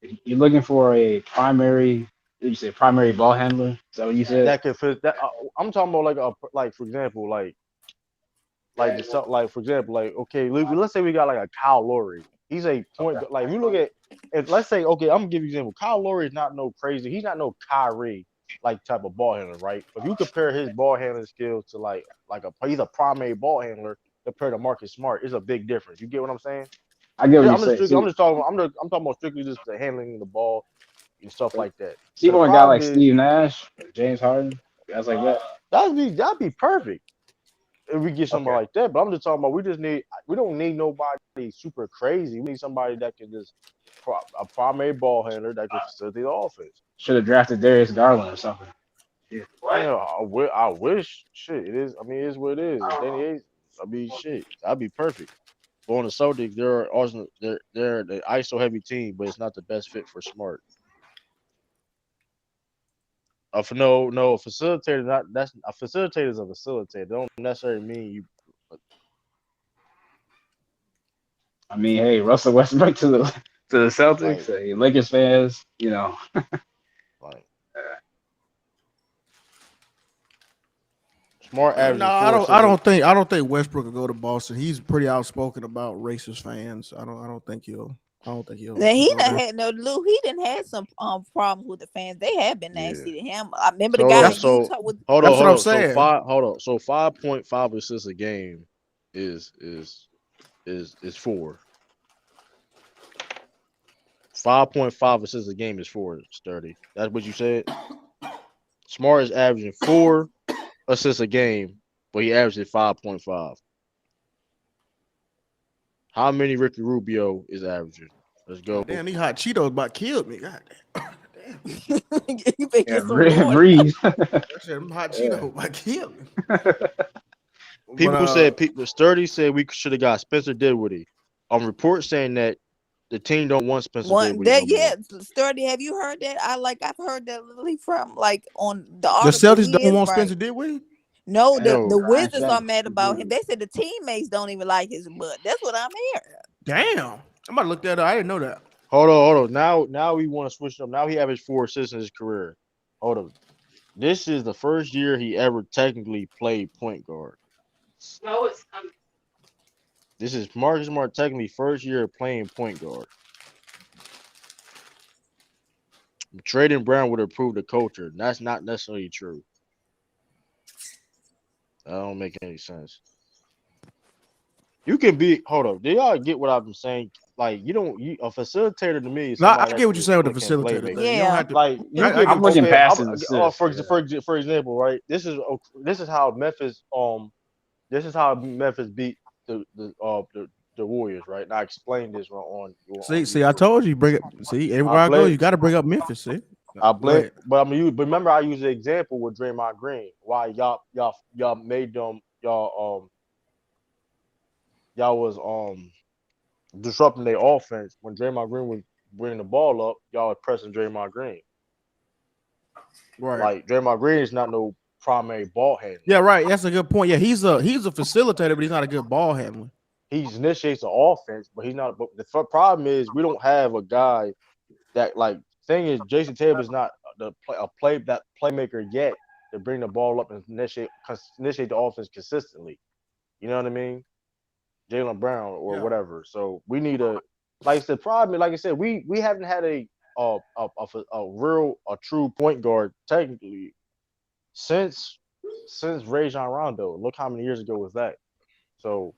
N: you're looking for a primary. You say primary ball handler. Is that what you said?
A: that could fit. That I'm talking about like for example like for example like okay let's say we got like a Kyle Lowry. He's a point
N: Okay.
A: like if you look at if let's say okay I'm gonna give you an example. Kyle Lowry is not no crazy. He's not no Kyrie like type of ball handler, right? But if you compare his ball handling skills to he's a primary ball handler compared to Marcus Smart, it's a big difference. You get what I'm saying?
N: I get what
A: Yeah,
N: you say. See,
A: I'm talking about strictly just the handling the ball and stuff like that.
N: see,
A: But the
N: more a guy
A: problem
N: like
A: is
N: Steve Nash, James Harden, guys like that.
A: that'd be perfect if we get somebody
N: Okay.
A: like that. But I'm just talking about we don't need nobody super crazy. We need somebody that can just a primary ball handler that can facilitate the offense.
N: Should have drafted Darius Garland or something. Yeah.
A: Yeah, I wish shit. It is. I mean, it is what it is. It's Danny Ainge. I mean, shit. That'd be perfect. But on the Celtics, they're the ISO heavy team, but it's not the best fit for Smart. For no facilitator. Not that's a facilitator is a facilitator. They don't necessarily mean you.
N: I mean, hey, Russell Westbrook to the Celtics,
A: Like
N: hey, Lakers fans, you know.
A: like
N: uh,
A: Smart
F: No,
A: averaging
F: I
A: four
F: don't.
A: assists.
F: I don't think Westbrook will go to Boston. He's pretty outspoken about racist fans. I don't think he'll. I don't think
B: Then
F: he'll
B: he
F: go
B: done
F: there.
B: had no Lou. He didn't have some problems with the fans. They have been
A: Yeah.
B: nasty to him. I remember the
A: So
B: guy in
F: That's
B: Utah with
F: that's what I'm
A: So
F: saying.
A: so 5.5 assists a game is four. 5.5 assists a game is four, sturdy. That's what you said. Smart is averaging 4 assists a game, but he averaged 5.5. How many Ricky Rubio is averaging? Let's go.
F: God damn, these hot Cheetos about killed me. God damn.
B: you better
N: yeah,
B: get some water.
N: breathe.
F: That shit, them hot
N: Yeah.
F: Cheetos about killed me. But
A: People Sturdy said we should have got Spencer Dinwiddie. Reports saying that the team don't want Spencer
B: One
A: Dinwiddie
B: that
A: no more.
B: yeah, Sturdy. Have you heard that? I've heard that literally from like on the
F: the
B: article.
F: Celtics
B: He
F: don't
B: is
F: want
B: right.
F: Spencer Dinwiddie.
B: No,
N: Yeah,
B: the
A: No.
N: Ryan
B: Wizards are
N: Sampson.
B: mad about him. They said the teammates don't even like his butt. That's what I'm hearing.
F: Damn, I'm about to look that up. I didn't know that.
A: Hold on. Now we want to switch it up. Now he averaged 4 assists in his career. Hold on. This is the first year he ever technically played point guard. This is Marcus Smart technically first year playing point guard. Trading Brown would improve the culture. That's not necessarily true. That don't make any sense. You can be hold up. Do y'all get what I've been saying? Like a facilitator to me is
F: No, I
A: somebody
F: get what you're saying with the
A: that can play
F: facilitator
A: make.
F: thing. You don't
B: Yeah.
F: have to.
A: Like you
F: I
A: can
F: get
N: I'm
F: what you're
N: looking
A: okay.
F: saying.
N: past his assists. Yeah.
A: For example, right? This is how Memphis beat the Warriors, right? And I explained this on
F: See, I
A: YouTube.
F: told you bring it. See,
A: I
F: everywhere I go,
A: blame
F: you got to bring up Memphis. See,
A: I
F: go
A: blame,
F: ahead.
A: but but remember I used the example with Draymond Green. Why y'all made them y'all was disrupting their offense when Draymond Green was bringing the ball up. Y'all was pressing Draymond Green.
F: Right.
A: Like Draymond Green is not no primary ball handler.
F: Yeah, right. That's a good point. Yeah, he's a facilitator, but he's not a good ball handler.
A: He initiates the offense, but he's not. But the problem is we don't have a guy that like. Thing is, Jason Tatum is not that playmaker yet to bring the ball up and initiate the offense consistently. You know what I mean? Jalen Brown or
F: Yeah.
A: whatever. So we need a like I said, problem. Like I said, we haven't had a true point guard technically since Rajon Rondo. Look how many years ago was that? So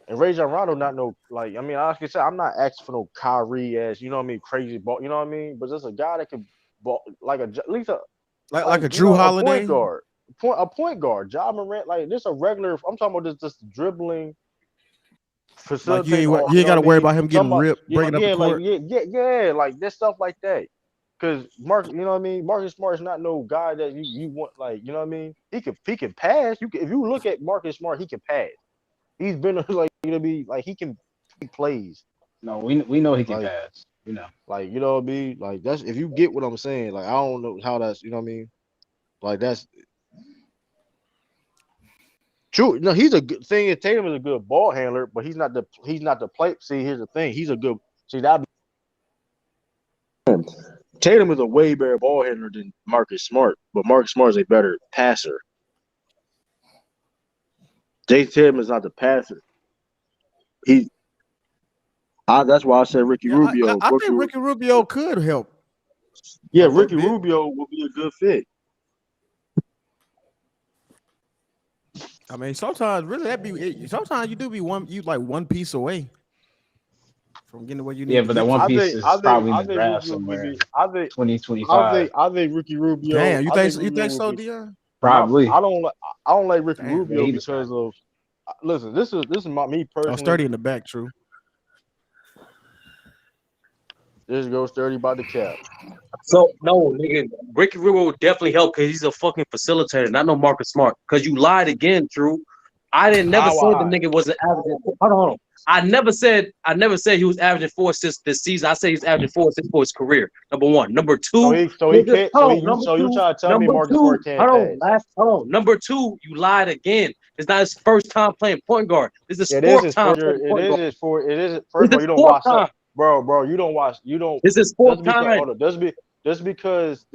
A: and Rajon Rondo not no like I mean like I said I'm not asking for no Kyrie as you know what I mean crazy ball you know what I mean but just a guy that can ball like at least a
F: Like a
A: you
F: Drew
A: know a point
F: Holiday.
A: guard a point guard Ja Morant like this a regular I'm talking about just dribbling
F: Like
A: facilitating all
F: you
A: you
F: ain't
A: know
F: got
A: what
F: to
A: I
F: worry
A: mean
F: about him getting
A: somebody
F: ripped, breaking up the court.
A: like this stuff like that because Mark you know what I mean Marcus Smart is not no guy that you want like you know what I mean he can pass if you look at Marcus Smart he can pass he's been like you know what I mean like he can he plays
N: No, we know he can
A: like
N: pass. You know.
A: Like, you know what I mean? Like, that's if you get what I'm saying. Like, I don't know how that's, you know what I mean? Like, that's true. No, he's a good thing. Is Tatum is a good ball handler, but he's not the play. See, here's the thing. He's a good. See that Tatum is a way better ball handler than Marcus Smart, but Marcus Smart is a better passer. Jay Tatum is not the passer. He. That's why I said Ricky
F: Yeah,
A: Rubio.
F: I think Ricky Rubio could help
A: Yeah,
F: a little
A: Ricky
F: bit.
A: Rubio will be a good fit.
F: I mean, sometimes really sometimes you do be one piece away from getting where you
N: Yeah,
F: need to
N: but that
F: get
N: one
A: I
F: to.
N: piece
A: think
N: is
A: I think
N: probably in
A: I
N: the
A: think
N: draft
A: Rubio will
N: somewhere,
A: be. I think
N: 2025.
A: I think Ricky Rubio.
F: Damn, you
A: I think
F: think
A: Rubio
F: so,
A: will be.
F: Dion?
N: Probably.
A: I don't like Ricky
F: Damn.
N: Yeah,
A: Rubio
N: he the
A: because
N: guy.
A: of. Listen, this is me
F: Oh,
A: personally.
F: sturdy in the back, true.
A: This goes 30 by the cap.
I: So no, nigga, Ricky Rubio would definitely help because he's a fucking facilitator, not no Marcus Smart. Because you lied again, Drew. I didn't never
A: How
I: say the
A: I
I: nigga wasn't averaging. Hold on. I never said he was averaging 4 assists this season. I said he's averaging 4 assists for his career. Number one. Number two,
A: he
I: nigga.
A: can't
I: Hold on. Number
A: so you
I: two.
A: try to tell me
I: Number
A: Marcus
I: two.
A: Smart can't
I: Hold on.
A: pass.
I: Hold on. Number two, you lied again. It's not his first time playing point guard. This is his
A: It is
I: fourth
A: his
I: time
A: first year.
I: playing
A: It
I: point
A: is
I: guard.
A: his fourth. It is first
I: This
A: of all,
I: is
A: you
I: his
A: don't
I: fourth
A: watch that,
I: time.
A: bro. You don't watch. You don't.
I: This is his fourth
A: Just because
I: time.
A: hold on, just because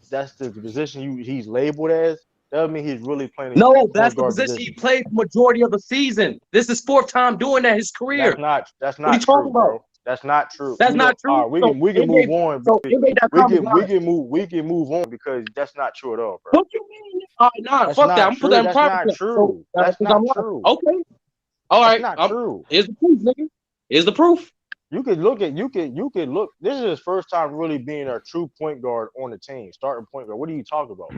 A: that's the position he's labeled as doesn't mean he's really playing his
I: No, that's
A: point
I: the
A: guard
I: position he
A: position.
I: played for majority of the season. This is fourth time doing that in his career.
A: That's
I: What are you
A: not
I: talking
A: true,
I: about?
A: bro. That's not true.
I: That's
A: You
I: not
A: don't. All
I: true.
A: right,
I: So
A: we can move
I: NBA,
A: on.
I: so NBA.com is lying.
A: We can move on because that's not true at all, bro.
I: What you mean? All right, nah,
A: That's
I: fuck that. I'm
A: not
I: gonna put that
A: true.
I: in
A: That's
I: private
A: not
I: chat. So
A: true. That's
I: because I'm
A: not
I: lying.
A: true.
I: Okay. All
A: That's
I: right.
A: not true.
I: Here's the proof, nigga. Here's the proof.
A: You could look. This is his first time really being a true point guard on the team, starting point guard. What are you talking about?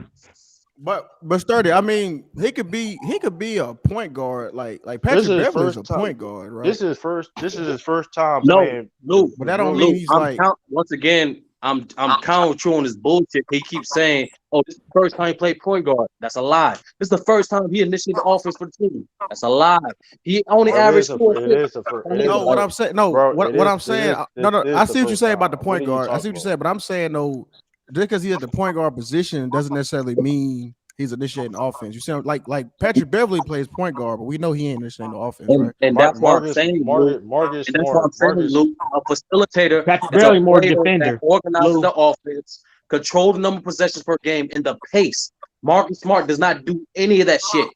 F: But sturdy. I mean, he could be a point guard like
A: This is
F: Patrick
A: his
F: Beverly is a
A: first time.
F: point guard, right?
A: This is his first time
I: No,
A: playing
I: Luke,
F: But
A: the
F: that don't
A: real.
F: mean
I: Luke,
F: he's like
I: once again, I'm counting true on his bullshit. He keeps saying, "Oh, this is the first time he played point guard." That's a lie. This is the first time he initiated the offense for the team. That's a lie. He only
A: Bro,
I: averaged four
A: it
I: assists.
A: is a first.
I: That
A: It is
I: nigga,
A: a
F: no. What
A: first.
F: I'm saying, no.
A: Bro,
F: What I'm saying, no.
A: it
F: I
A: is the
F: see what you're
A: first
F: saying about
A: time.
F: the
A: What are
F: point
A: you
F: guard. I
A: talking
F: see what you're
A: about?
F: saying, but I'm saying no. Just because he's at the point guard position doesn't necessarily mean he's initiating offense. You see, like Patrick Beverly plays point guard, but we know he ain't initiating no offense, right?
I: and that's what I'm
A: Marcus
I: saying, Luke.
A: Marcus
I: And that's what
A: Smart
I: I'm saying,
A: Marcus.
I: Luke. A facilitator
K: Patrick
I: is a
K: Beverly more
I: player that
K: defender.
I: organizes
K: Lou.
I: the offense, control the number of possessions per game, and the pace. Marcus Smart does not do any of that shit.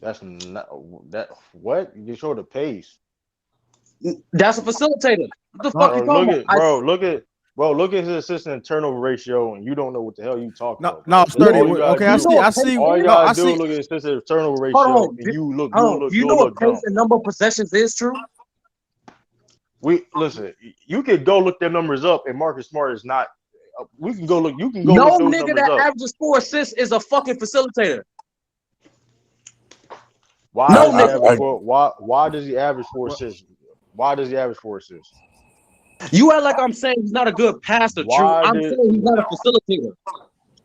A: That's not that. What you show the pace,
I: That's a facilitator. What the fuck
A: bro.
I: you talking about?
A: Look at his assist and turnover ratio, and you don't know what the hell you talking
F: No,
A: about,
F: no,
A: bro.
F: sturdy.
I: Luke,
A: All you gotta
F: Okay,
I: you know
A: do,
I: what pace
A: all you
I: is?
F: no,
A: gotta
F: I
A: do,
F: see.
A: look at his assist and turnover
I: Hold
A: ratio,
I: on.
A: and
I: Hold on. Do you know
A: you'll
I: what
A: look
I: pace
A: dumb.
I: and number of possessions is, true?
A: We listen. You could go look them numbers up, and Marcus Smart is not. We can go look. You can go look
I: No
A: those
I: nigga
A: numbers
I: that
A: up.
I: averages 4 assists is a fucking facilitator.
A: Why
I: No
A: does he
I: nigga.
A: average four? Why does he average four assists? Why does he average 4 assists?
I: You act like I'm saying he's not a good passer, true.
A: Why
I: I'm
A: did
I: saying he's not a facilitator.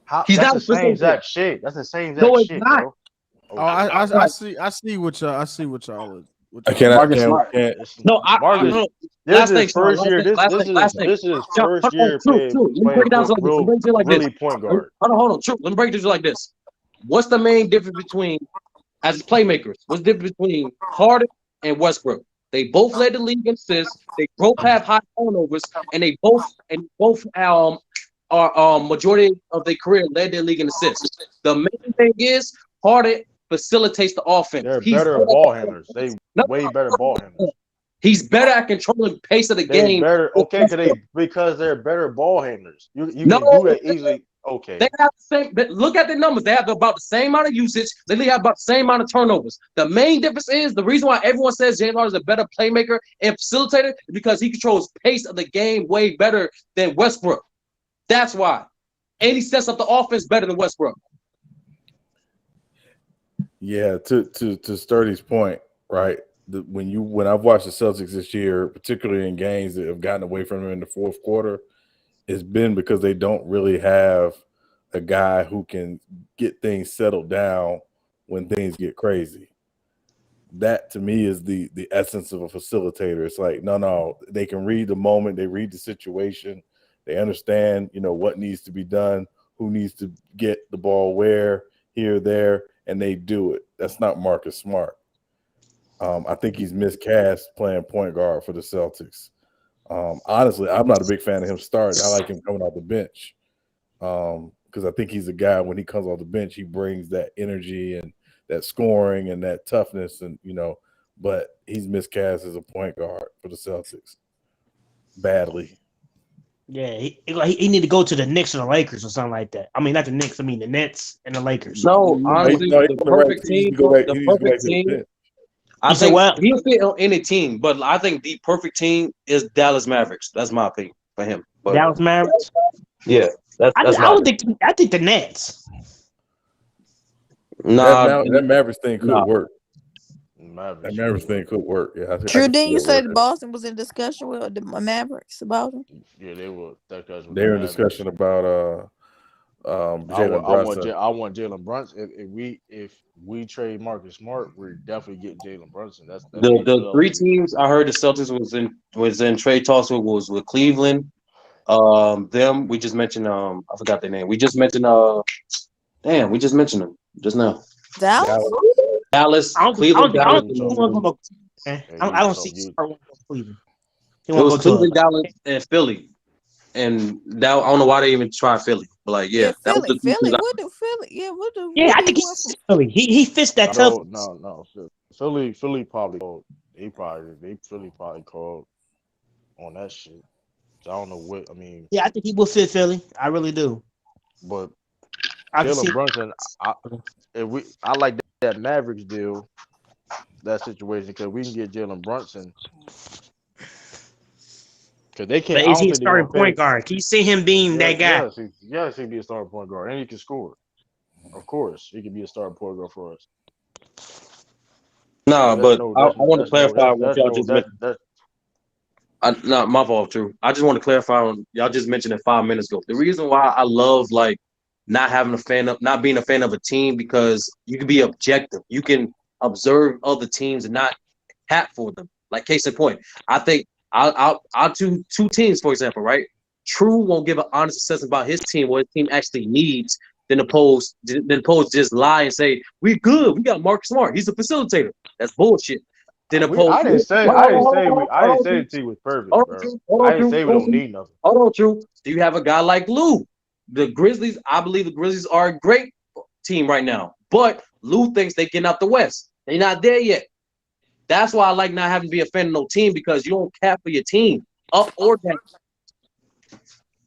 A: how?
I: He's
A: That's
I: not
A: the
I: a
A: same
I: facilitator.
A: exact shit. That's the same
I: No,
A: exact
I: it's
A: shit,
I: not.
A: bro.
F: Oh,
A: Okay.
F: I see what y'all are. What
E: I
F: y'all are
E: cannot.
F: saying.
N: Marcus
E: Can't.
N: Smart.
E: Can't.
I: No,
A: Marcus,
I: no.
A: this is
I: Last
A: his
I: thing, Sean.
A: first
I: Last
A: year.
I: thing. Last thing. Last thing.
A: This is his
I: Sean,
A: first
I: hold on,
A: year
I: true, true. Let me break it down to like this. Let me break it to you like this.
A: really point guard.
I: Hold on, true. Let me break it to you like this. What's the main difference between as playmakers? What's the difference between Harden and Westbrook? They both led the league in assists. They both have high turnovers, and they both are majority of their career led their league in assists. The main thing is Harden facilitates the offense.
A: They're
I: He's
A: better
I: better
A: ball
I: at
A: handlers. They
I: no,
A: way better ball handlers.
I: he's better at controlling the pace of the
A: They
I: game.
A: better
I: than
A: okay
I: Westbrook.
A: because they're better ball handlers. You
I: No,
A: can do that easily.
I: they
A: Okay.
I: have the same. But look at the numbers. They have about the same amount of usage. They have about the same amount of turnovers. The main difference is the reason why everyone says James Harden is a better playmaker and facilitator is because he controls pace of the game way better than Westbrook. That's why. And he sets up the offense better than Westbrook.
E: Yeah. To Sturdy's point, right? When I've watched the Celtics this year, particularly in games that have gotten away from them in the fourth quarter, it's been because they don't really have a guy who can get things settled down when things get crazy. that to me is the essence of a facilitator. It's like, no, they can read the moment, they read the situation, they understand, what needs to be done, who needs to get the ball where, here, there, and they do it. That's not Marcus Smart. I think he's miscast playing point guard for the Celtics. Honestly, I'm not a big fan of him starting. I like him coming off the bench because I think he's a guy, when he comes off the bench, he brings that energy and that scoring and that toughness, and but he's miscast as a point guard for the Celtics badly.
K: Yeah, he need to go to the Knicks or the Lakers or something like that. I mean, not the Knicks. I mean the Nets and the Lakers.
I: No, honestly,
E: No, he's
I: the
E: on the right
I: perfect
E: team. He
I: team,
E: needs to go back.
I: the
E: He needs to go back
I: perfect
E: to the
I: team.
E: bench.
I: I
K: You said
I: think
K: what?
I: he'll fit on any team, but I think the perfect team is Dallas Mavericks. That's my opinion for him. But
K: Dallas Mavericks.
I: yeah, that's
K: I
I: my
K: would think. I think the Nets.
I: nah.
E: That Mavericks thing could
I: Nah.
E: work.
A: Mavericks.
E: That Mavericks thing could work. Yeah, I
B: True,
E: can
B: didn't
E: see
B: you
E: that
B: say
E: working.
B: Boston was in discussion with the Mavericks about him?
A: Yeah, they were. Because with the
E: They're in
A: Mavericks.
E: discussion about Jalen Brunson.
A: I want Jalen Brunson. If we trade Marcus Smart, we're definitely getting Jalen Brunson. That's me
I: The
A: telling
I: three
A: you.
I: teams I heard the Celtics was in trade talks with Cleveland. Them we just mentioned. I forgot their name. We just mentioned. We just mentioned them just now.
B: Dallas?
I: Dallas,
K: I don't
I: Cleveland,
K: think
I: Dallas.
K: he want to go. I don't see
A: You
K: Smart want to go to Cleveland. He
I: It
K: want
I: was
K: to go
I: Cleveland,
K: to
I: Dallas, and Philly. And that I don't know why they even tried Philly, but like,
B: Yeah,
I: that was the three teams.
B: What do Philly? Yeah, what do
K: Yeah, I
B: he
K: think
B: want
K: he's
B: from?
K: Philly. He fits that tough.
A: no. Philly probably called. Philly probably called on that shit. So I don't know what I mean,
K: Yeah, I think he will fit Philly. I really do.
A: but
K: I can see.
A: Jalen Brunson, I like that Mavericks deal, that situation, because we can get Jalen Brunson. Because they can't.
K: But
A: I
K: is
A: don't
K: he a
A: think they're gonna
K: starting
A: pay.
K: point guard? Can you see him being that guy?
A: Yes, he'd be a starting point guard, and he can score. Of course, he could be a starting point guard for us.
I: Nah,
A: That's
I: but
A: no.
I: I
A: That's
I: want to
A: that's no.
I: clarify
A: That's
I: what
A: that's
I: y'all
A: no.
I: just mentioned.
A: That's
I: Not my fault, true. I just want to clarify on y'all just mentioned it 5 minutes ago. The reason why I love like not being a fan of a team because you can be objective. You can observe other teams and not hat for them. Like case in point, I think I'll two teams, for example, right? True won't give an honest assessment about his team, what his team actually needs, then oppose just lie and say, we good, we got Mark Smart, he's a facilitator. That's bullshit. Then oppose
A: I didn't say. I didn't say the team was perfect, bro. I didn't say we don't need nothing.
I: Hold on, True. Do you have a guy like Lou? The Grizzlies, I believe the Grizzlies are a great team right now. But Lou thinks they're getting out the West. They're not there yet. That's why I like not having to be a fan of no team because you don't cap for your team, up or down.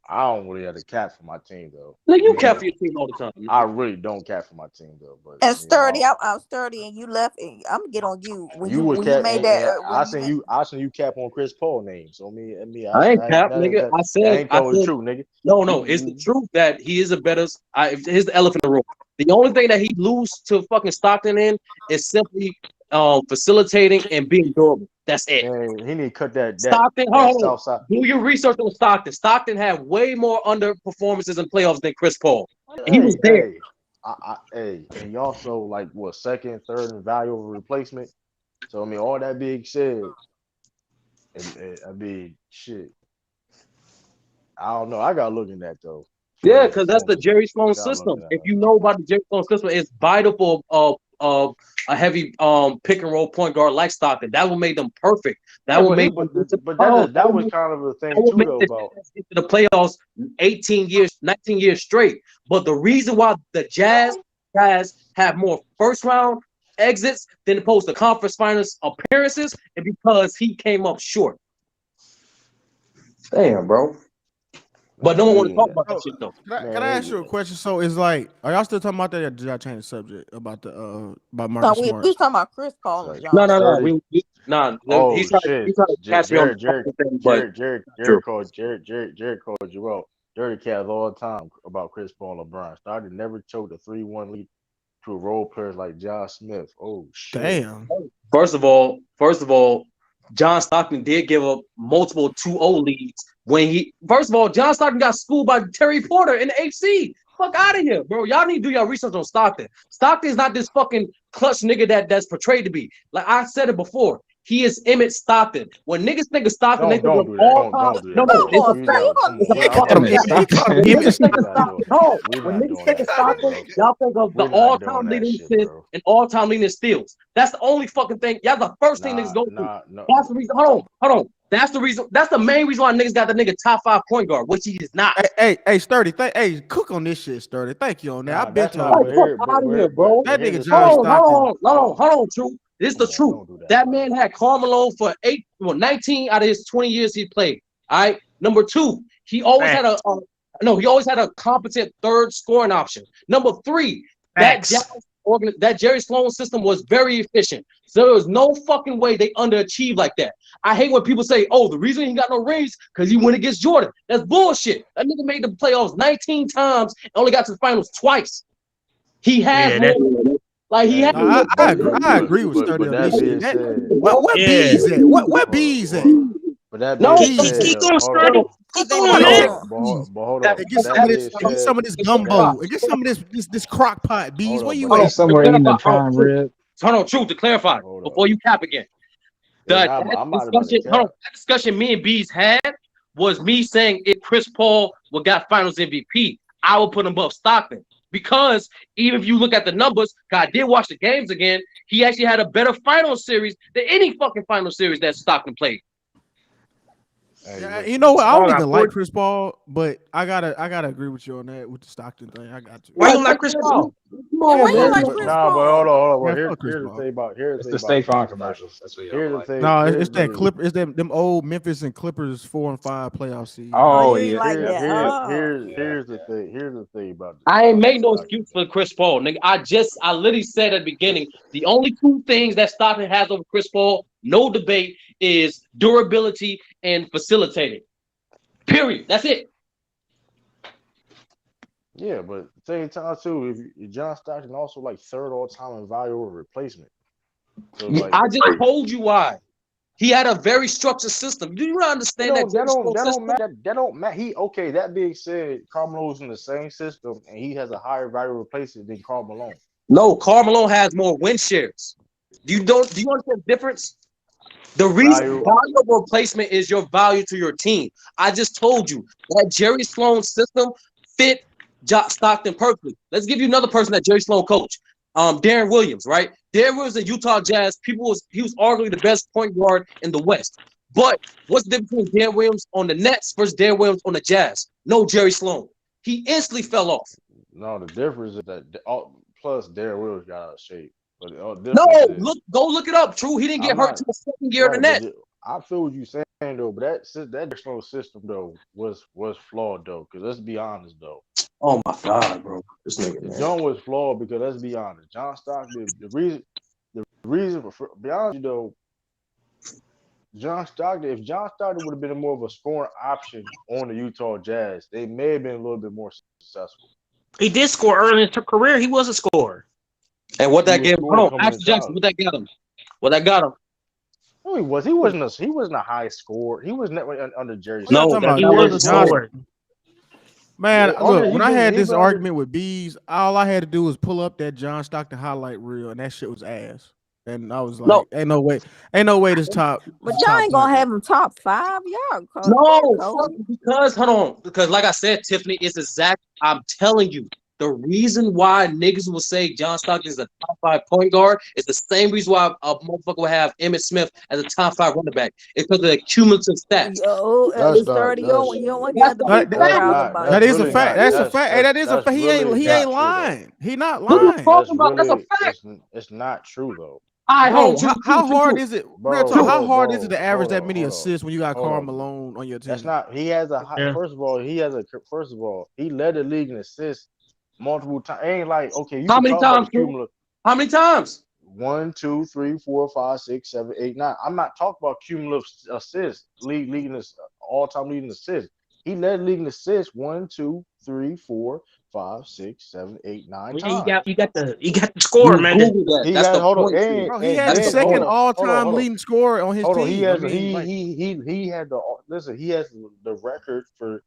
A: I don't really have to cap for my team though.
I: Like you cap for your team all the time.
A: I really don't cap for my team though. But
B: And sturdy, I'm sturdy, and you left. And I'm gonna get on you when
A: you
B: you made that.
A: I seen you cap on Chris Paul name. So
I: I ain't cap, nigga.
A: I ain't telling the truth, nigga.
I: No. It's the truth that he is a better. Here's the elephant in the room. The only thing that he lose to fucking Stockton in is simply facilitating and being durable. That's it.
A: Man, he need to cut that
I: Stockton,
A: south side.
I: do your research on Stockton. Stockton had way more underperformances in playoffs than Chris Paul. And he was there.
A: And he also like what second, third in value over replacement. So I mean, all that being said, I mean, shit. I don't know. I gotta look in that though.
I: Yeah, because that's the Jerry Sloan system. If you know about the Jerry Sloan system, it's vital for a heavy pick and roll point guard like Stockton. That will make them perfect. That will make them.
A: But that was kind of a thing too though about
I: into the playoffs 18 years, 19 years straight. But the reason why the Jazz have more first round exits than opposed to conference finals appearances is because he came up short. Damn, bro. But no one want to talk about that shit though.
F: Can I ask you a question? So it's like, are y'all still talking about that? Or did y'all change the subject about the about Marcus
B: No,
F: Smart?
B: we talking about Chris Paul and John.
I: No.
A: Oh
I: He's trying to catch me on
A: Jared called Joel. Dirty cats all the time about Chris Paul and LeBron. Started never choked a 3-1 lead to a role players like Josh Smith. Oh shit.
F: Damn.
I: First of all, John Stockton did give up multiple 2-0 leads when he. First of all, John Stockton got schooled by Terry Porter in the HC.
O: Fuck out of here, bro. Y'all need to do your research on Stockton. Stockton is not this fucking clutch nigga that's portrayed to be. Like I said it before, he is Emmett Stockton. When niggas think of Stockton, they think
A: Don't
O: of
A: do that.
O: all
A: Don't
O: time.
A: don't do
O: No,
A: that,
O: no,
A: bro.
O: it's a
B: on,
A: We
B: son.
O: fact.
B: You
A: got
B: gonna
A: come
O: It's
A: on.
O: a
B: get
A: We,
F: He
A: I'm
F: called
O: fucking
F: him
A: not
O: fact.
A: doing
F: Emmett. He
A: that.
F: called him
O: When
F: Emmett
O: niggas think of
F: Stockton.
O: Stockton,
A: We're
O: no. When
A: not
O: niggas
A: doing
O: think of
A: that shit,
O: Stockton,
A: bro.
O: y'all think of the
A: We're not
O: all-time
A: doing that
O: leading
A: shit,
O: assists
A: bro.
O: and all-time leading steals. That's the only fucking thing. Y'all the first thing niggas
A: Nah,
O: go to.
A: nah, no.
O: That's the reason. Hold on. That's the reason. That's the main reason why niggas got the nigga top 5 point guard, which he is not.
F: Hey, Sturdy. Hey, cook on this shit, Sturdy. Thank you on that.
A: Nah,
F: I've been
A: that's not.
O: Like,
F: told
A: But
F: you.
O: fuck
A: here,
O: out of here, bro.
A: but
F: That
A: here's
F: nigga
A: the
F: John
A: thing.
F: Stockton.
O: Hold on, truth. This is
A: Come
O: the
A: on,
O: truth.
A: don't do that,
O: That
A: bro.
O: man had Carmelo for 19 out of his 20 years he played. All right. Number two, he always had
K: Facts.
O: he always had a competent third scoring option. Number three, that
K: Facts.
O: that Jerry Sloan system was very efficient. So there was no fucking way they underachieved like that. I hate when people say, "Oh, the reason he got no rings because he went against Jordan." That's bullshit. That nigga made the playoffs 19 times and only got to the finals twice. He has
K: Yeah, that.
O: more. Like he has
A: Hey,
F: No,
O: more.
F: I agree with Sturdy
A: but
F: on
A: that
F: this
A: being
F: shit.
A: said,
F: What
K: Yeah.
F: bees at? What bees at?
A: but that
O: No,
A: being
F: Bees
A: said,
K: Keep
F: at?
K: going,
A: hold
K: Sturdy.
A: on,
B: Cause
K: Keep
B: they
K: going,
F: Somebody
B: need
K: man.
F: check
B: him.
F: bees
A: but hold
O: that,
A: up,
F: and
A: but that being
F: get
A: said,
F: some of this
O: it's so
A: that
F: gumbo and get some of this crock pot bees.
A: hold
F: Where
A: up, but
F: you
O: Hold
N: Yeah,
O: on,
F: at?
O: to
N: somewhere eating
O: clarify,
N: the prime rib.
O: truth to clarify
A: hold up.
O: before you cap again.
A: Yeah,
O: That,
A: nah,
O: that
A: I'm not about to
O: discussion, hold on,
A: cap.
O: that discussion me and Bees had was me saying if Chris Paul would got Finals MVP, I would put him above Stockton because even if you look at the numbers, I did watch the games again. He actually had a better final series than any fucking final series that Stockton played.
A: Hey,
F: Yeah, you
A: listen,
F: know what? I
A: bro.
K: Paul
F: don't
K: got
F: even like
K: 40.
F: Chris Paul, but I gotta agree with you on that with the Stockton thing. I got you.
K: Why you
O: Like,
K: don't
O: fuck
K: like Chris
O: that,
K: Paul?
O: Come
B: And
F: Yeah,
O: on,
B: why you
F: fuck
O: man.
B: like
F: Chris
B: Chris
F: Paul.
A: Nah, but hold
B: Paul?
A: on, hold on. Well,
F: Yeah, fuck Chris
A: here's the
F: Paul.
A: thing about here's
N: It's
A: the
N: the
A: thing about
N: State Farm
A: Stockton, right?
N: commercials. That's what y'all
A: Here's the
N: like.
A: thing.
F: No,
A: Here's
F: it's that
A: the
F: Clip. It's them old Memphis and Clippers 4 and 5 playoff season.
B: Oh,
N: Oh
B: you ain't
N: yeah,
B: like
A: here
N: yep,
B: that.
N: yep,
B: Oh,
N: yeah,
A: here's the
N: yeah.
A: thing. Here's the thing about
O: I ain't make no
A: Stockton,
O: excuse
A: bro.
O: for Chris Paul, nigga. I literally said at the beginning, the only two things that Stockton has over Chris Paul, no debate, is durability and facilitating. Period. That's it.
A: Yeah, but at the same time too, if John Stockton also like third all time in value over replacement. So it's like
O: I just told you why. He had a very structured system. Do you not understand that Jerry Sloan
A: that don't
O: system?
A: matter. That don't matter. He okay. That being said, Carmelo's in the same system and he has a higher value replacement than Karl Malone.
O: No, Carmelo has more win shares. Do you understand the difference? The reason
A: Value.
O: value of replacement is your value to your team. I just told you that Jerry Sloan system fit Stockton perfectly. Let's give you another person that Jerry Sloan coached. Darren Williams, right? Darren Williams in Utah Jazz. He was arguably the best point guard in the West. But what's the difference between Darren Williams on the Nets versus Darren Williams on the Jazz? No Jerry Sloan. He instantly fell off.
A: No, the difference is that plus Darren Willis got out of shape. But the
O: No,
A: difference is
O: go look it up. True, he didn't get
A: I'm
O: hurt
A: not
O: until the second year of the
A: right, but
O: Nets.
A: I feel what you're saying though. But that Dexter system though was flawed though. Because let's be honest though,
O: Oh my God, bro, this nigga,
A: the
O: man.
A: John was flawed because let's be honest, John Stockton. The reason for be honest, though, John Stockton. If John Stockton would have been more of a scoring option on the Utah Jazz, they may have been a little bit more successful.
K: He did score early in his career. He was a scorer.
O: And what
A: He
O: that
A: was
O: gave him,
A: scoring
O: hold on,
A: coming in
O: Action Jackson, what
A: college.
O: that got him? What that got him?
A: No, he was. He wasn't a high scorer. He was never under Jerry
F: What y'all
O: No,
A: Sloan.
F: talking
O: that's
K: He
F: about?
O: not what
K: was
O: he
K: a
F: John.
O: scored.
K: scorer.
F: Man,
A: Yeah,
F: look,
A: under
F: when
A: he
F: I
A: been
F: had
A: he
F: this
A: been under.
F: argument with Bees, all I had to do was pull up that John Stockton highlight reel, and that shit was ass. And I was
O: No,
F: like, ain't no way this
B: but y'all
F: top
B: ain't
F: point
B: gonna
F: guard.
B: have him top 5. Y'all come on,
O: no, fuck,
B: Kobe.
O: because hold on, because like I said, Tiffany, it's exact. I'm telling you, the reason why niggas will say John Stockton is a top 5 point guard is the same reason why a motherfucker will have Emmitt Smith as a top 5 running back. It's because of the cumulative stats.
B: Yo,
A: That's not.
B: Sturdy,
A: That's
B: you don't
O: That's
B: got to
O: the
B: be
F: That,
B: too
A: that's
O: fact.
B: proud
A: not.
B: about
A: That's
F: that
B: it.
F: is a
A: really
F: fact.
A: not.
F: That's a
A: That's
F: fact. Hey,
A: that's
F: that is a
A: that's
F: fact.
A: really
F: He
A: not
F: ain't
A: true though.
F: lying. He not
O: What are you
F: lying.
A: That's
O: talking about? That's a
A: really
O: fact.
A: it's not true though,
O: All right, hold
F: Bro,
O: on,
F: how hard is it? Real talk, how hard is it
A: bro.
F: to average
A: Hold
F: that
A: on,
F: many
A: hold on,
F: assists when you got
A: hold
F: Karl
A: on.
F: Malone on your
A: That's
F: team?
A: not. He has a high.
K: Yeah.
A: First of all, he led the league in assists multiple times. Ain't like okay, you
O: How
A: could
O: many
A: talk about the
O: times, Drew?
A: cumulative
O: How many times?
A: 1, 2, 3, 4, 5, 6, 7, 8, 9. I'm not talking about cumulative assists, leading this all time leading assists. He led leading assists 1, 2, 3, 4, 5, 6, 7, 8, 9 times.
K: You got the score,
O: You
K: man.
O: Google that.
A: He
O: That's
A: has
O: the
A: hold on,
O: point, Drew.
F: Bro, he
A: and
F: had
O: That's
F: the
O: the
A: then hold
F: second
O: point.
A: on, hold on,
F: all-time
A: hold on,
F: leading scorer on his
A: hold on. He
F: team. I
A: has
F: mean, like,
A: he had the listen. He has the record for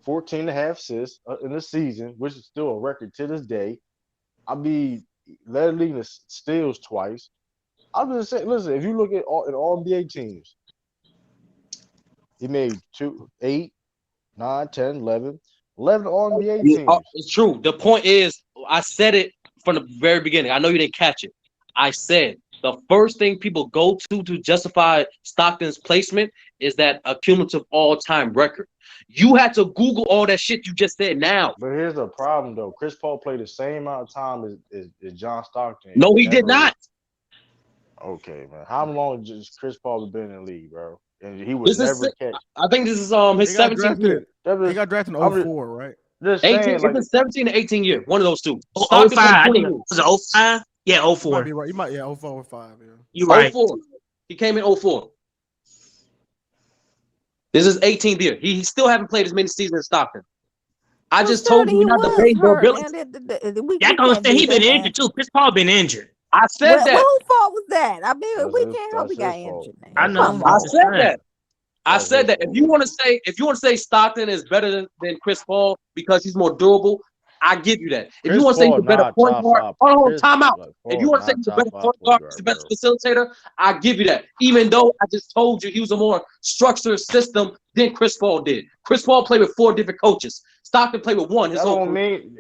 A: 14 and a half assists in the season, which is still a record to this day. I mean, led the league in steals twice. I'm just saying, listen, if you look at all NBA teams, he made 2, 8, 9, 10, 11, 11 all NBA teams.
O: It's true. The point is, I said it from the very beginning. I know you didn't catch it. I said the first thing people go to justify Stockton's placement is that cumulative all-time record. You had to Google all that shit you just said now.
A: But here's the problem, though. Chris Paul played the same amount of time as John Stockton.
O: No, he did not.
A: Okay, man. How long has Chris Paul been in the league, bro? And he was never catch.
O: I think this is his 17th year.
F: He got drafted in 04, right?
A: Just
O: 18,
A: saying, like,
O: it's 17 to 18 year. One of those two.
K: 05. I think was it 05? Yeah, 04.
F: You might be right. You might, 04 or 5. Yeah.
K: You're right.
O: 04. He came in 04. This is 18th year. He still haven't played as many seasons as Stockton. I just told you we're not debating ability.
K: Y'all gonna say he been injured too. Chris Paul been injured.
O: I said that.
B: Whose fault was that? I mean, we can't help he got injured.
K: I know.
O: I said that. I said that. If you want to say Stockton is better than Chris Paul because he's more durable, I give you that. If you want to say he's a better point guard, hold on, time out. If you want to say he's a better point guard, he's a better facilitator, I give you that. Even though I just told you he was a more structured system than Chris Paul did. Chris Paul played with 4 different coaches. Stockton played with one.
A: That don't mean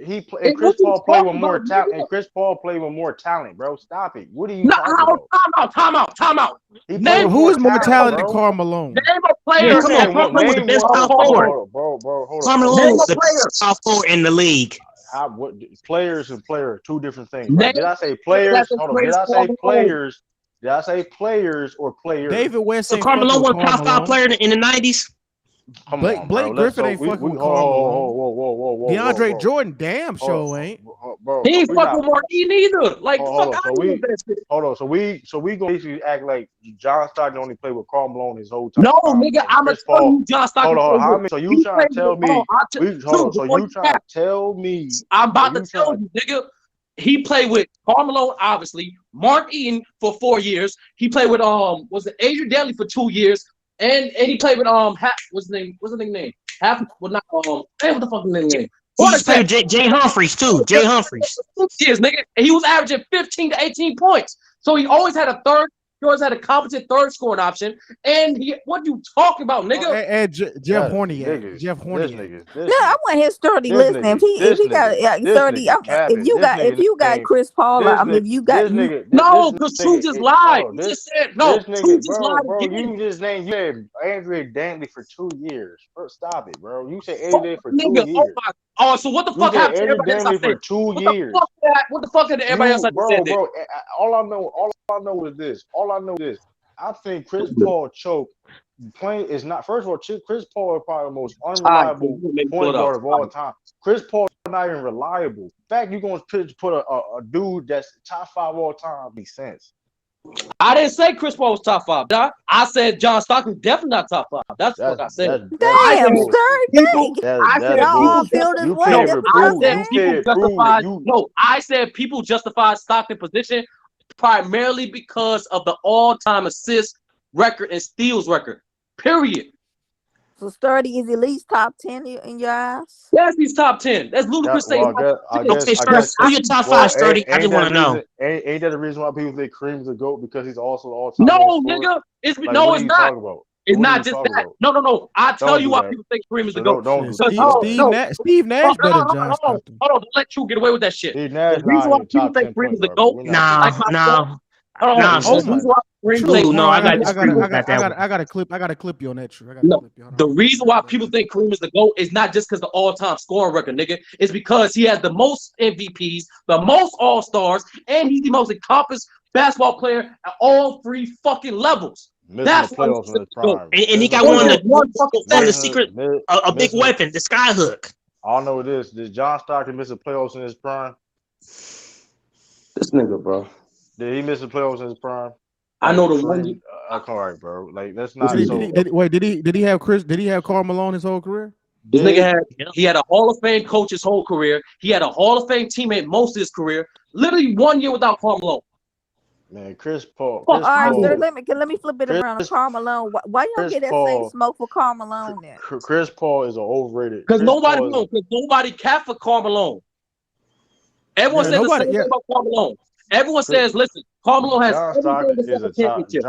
A: Chris Paul played with more talent. And Chris Paul played with more talent, bro. Stop it. What are you talking about?
O: Time out.
F: Who is more talented than Karl Malone?
O: Name a player.
K: Come on, Karl Malone was the best power forward.
A: Bro.
K: Karl Malone was the best power forward in the league.
A: What players and player, two different things. Right? Did I say players? Hold on. Did I say players? Did I say players or players?
F: David West.
K: So Karl Malone was top 5 player in the 90s.
F: Blake Griffin ain't fucking with Karl Malone.
A: Whoa.
F: DeAndre Jordan, damn sure ain't.
A: Bro,
O: he ain't fucking with Marquis neither. Like,
A: hold on. So we gonna basically act like John Stockton only played with Karl Malone his whole time.
O: No, nigga, I'm gonna tell you John Stockton.
A: Hold on. So you trying to tell me? So you trying to tell me?
O: I'm about to tell you, nigga. He played with Karl Malone, obviously. Mark Eaton for 4 years. He played with was it Adrian Daly for 2 years. And he played with what's the name? What's the name? What the fuck is the name?
K: He played with Jay Humphries too. Jay Humphries.
O: 6 years, nigga. And he was averaging 15 to 18 points. So he always had a third. He always had a competent third scoring option. And what you talking about, nigga?
F: Jeff Horniak. Jeff Horniak.
B: No, I want his 30 listening. If he got 30, if you got Chris Paul, I mean, if you got
O: no, because True just lied. He just said no. True just lied.
A: Bro, you said Andrea Dantley for 2 years. Bro, stop it, bro. You said Andrea for 2 years.
O: Oh, so what the fuck happened to everybody else? I
A: For 2 years.
O: What the fuck did everybody else?
A: Bro, all I know is this. I think Chris Paul choked. Playing is not. First of all, Chris Paul is probably the most unreliable point guard of all time. Chris Paul is not even reliable. In fact, you're going to put a dude that's top 5 all time. Makes sense.
O: I didn't say Chris Paul was top 5. I said John Stockton definitely not top 5. That's what I said.
B: Damn, sir.
O: I said people justify Stockton position primarily because of the all-time assist record and steals record. Period.
B: So Sturdy is at least top 10 in your eyes?
O: Yes, he's top 10. That's ludicrous.
K: Who's your top 5, Sturdy? I just want to know.
A: Ain't that the reason why people think Kareem's the GOAT? Because he's also all-time.
O: No, nigga. It's not. It's not just that. No. I tell you why people think Kareem is the GOAT.
F: Steve Nash better than John Stockton.
O: Hold on. Don't let you get away with that shit.
A: Steve Nash,
O: the reason why people think Kareem is the GOAT.
F: I got a clip you on that. True.
O: The reason why people think Kareem is the GOAT is not just because the all-time scoring record, nigga. It's because he has the most MVPs, the most All-Stars, and he's the most accomplished basketball player at all 3 fucking levels. That's
A: why he's the GOAT.
K: And he got one of the secret, a big weapon, the skyhook.
A: I don't know what it is. Did John Stockton miss the playoffs in his prime?
O: This nigga, bro.
A: Did he miss the playoffs in his prime?
O: I know the one.
A: All right, bro. Like that's not.
F: Did he have Karl Malone his whole career?
O: This nigga had a Hall of Fame coach his whole career. He had a Hall of Fame teammate most of his career. Literally 1 year without Karl Malone.
A: Man, Chris Paul,
K: Fuck
A: Chris
B: All right,
K: out of
B: so
K: here.
A: Paul,
B: let me flip it around.
A: Chris
B: Karl Malone. Why y'all
A: Chris
B: get that same
A: Paul,
B: smoke for Karl Malone then?
A: Chris Paul is an overrated.
O: Because
A: Chris
O: nobody,
A: Paul is
O: no, because nobody cared for Karl Malone. Everyone
F: Yeah,
O: said the
F: nobody.
O: same thing
F: Yeah,
O: about Karl Malone. Everyone
A: Chris,
O: says, listen, Karl Malone has
A: John
O: everything
A: Stockton is
O: except
A: a
O: a
A: top.
O: championship.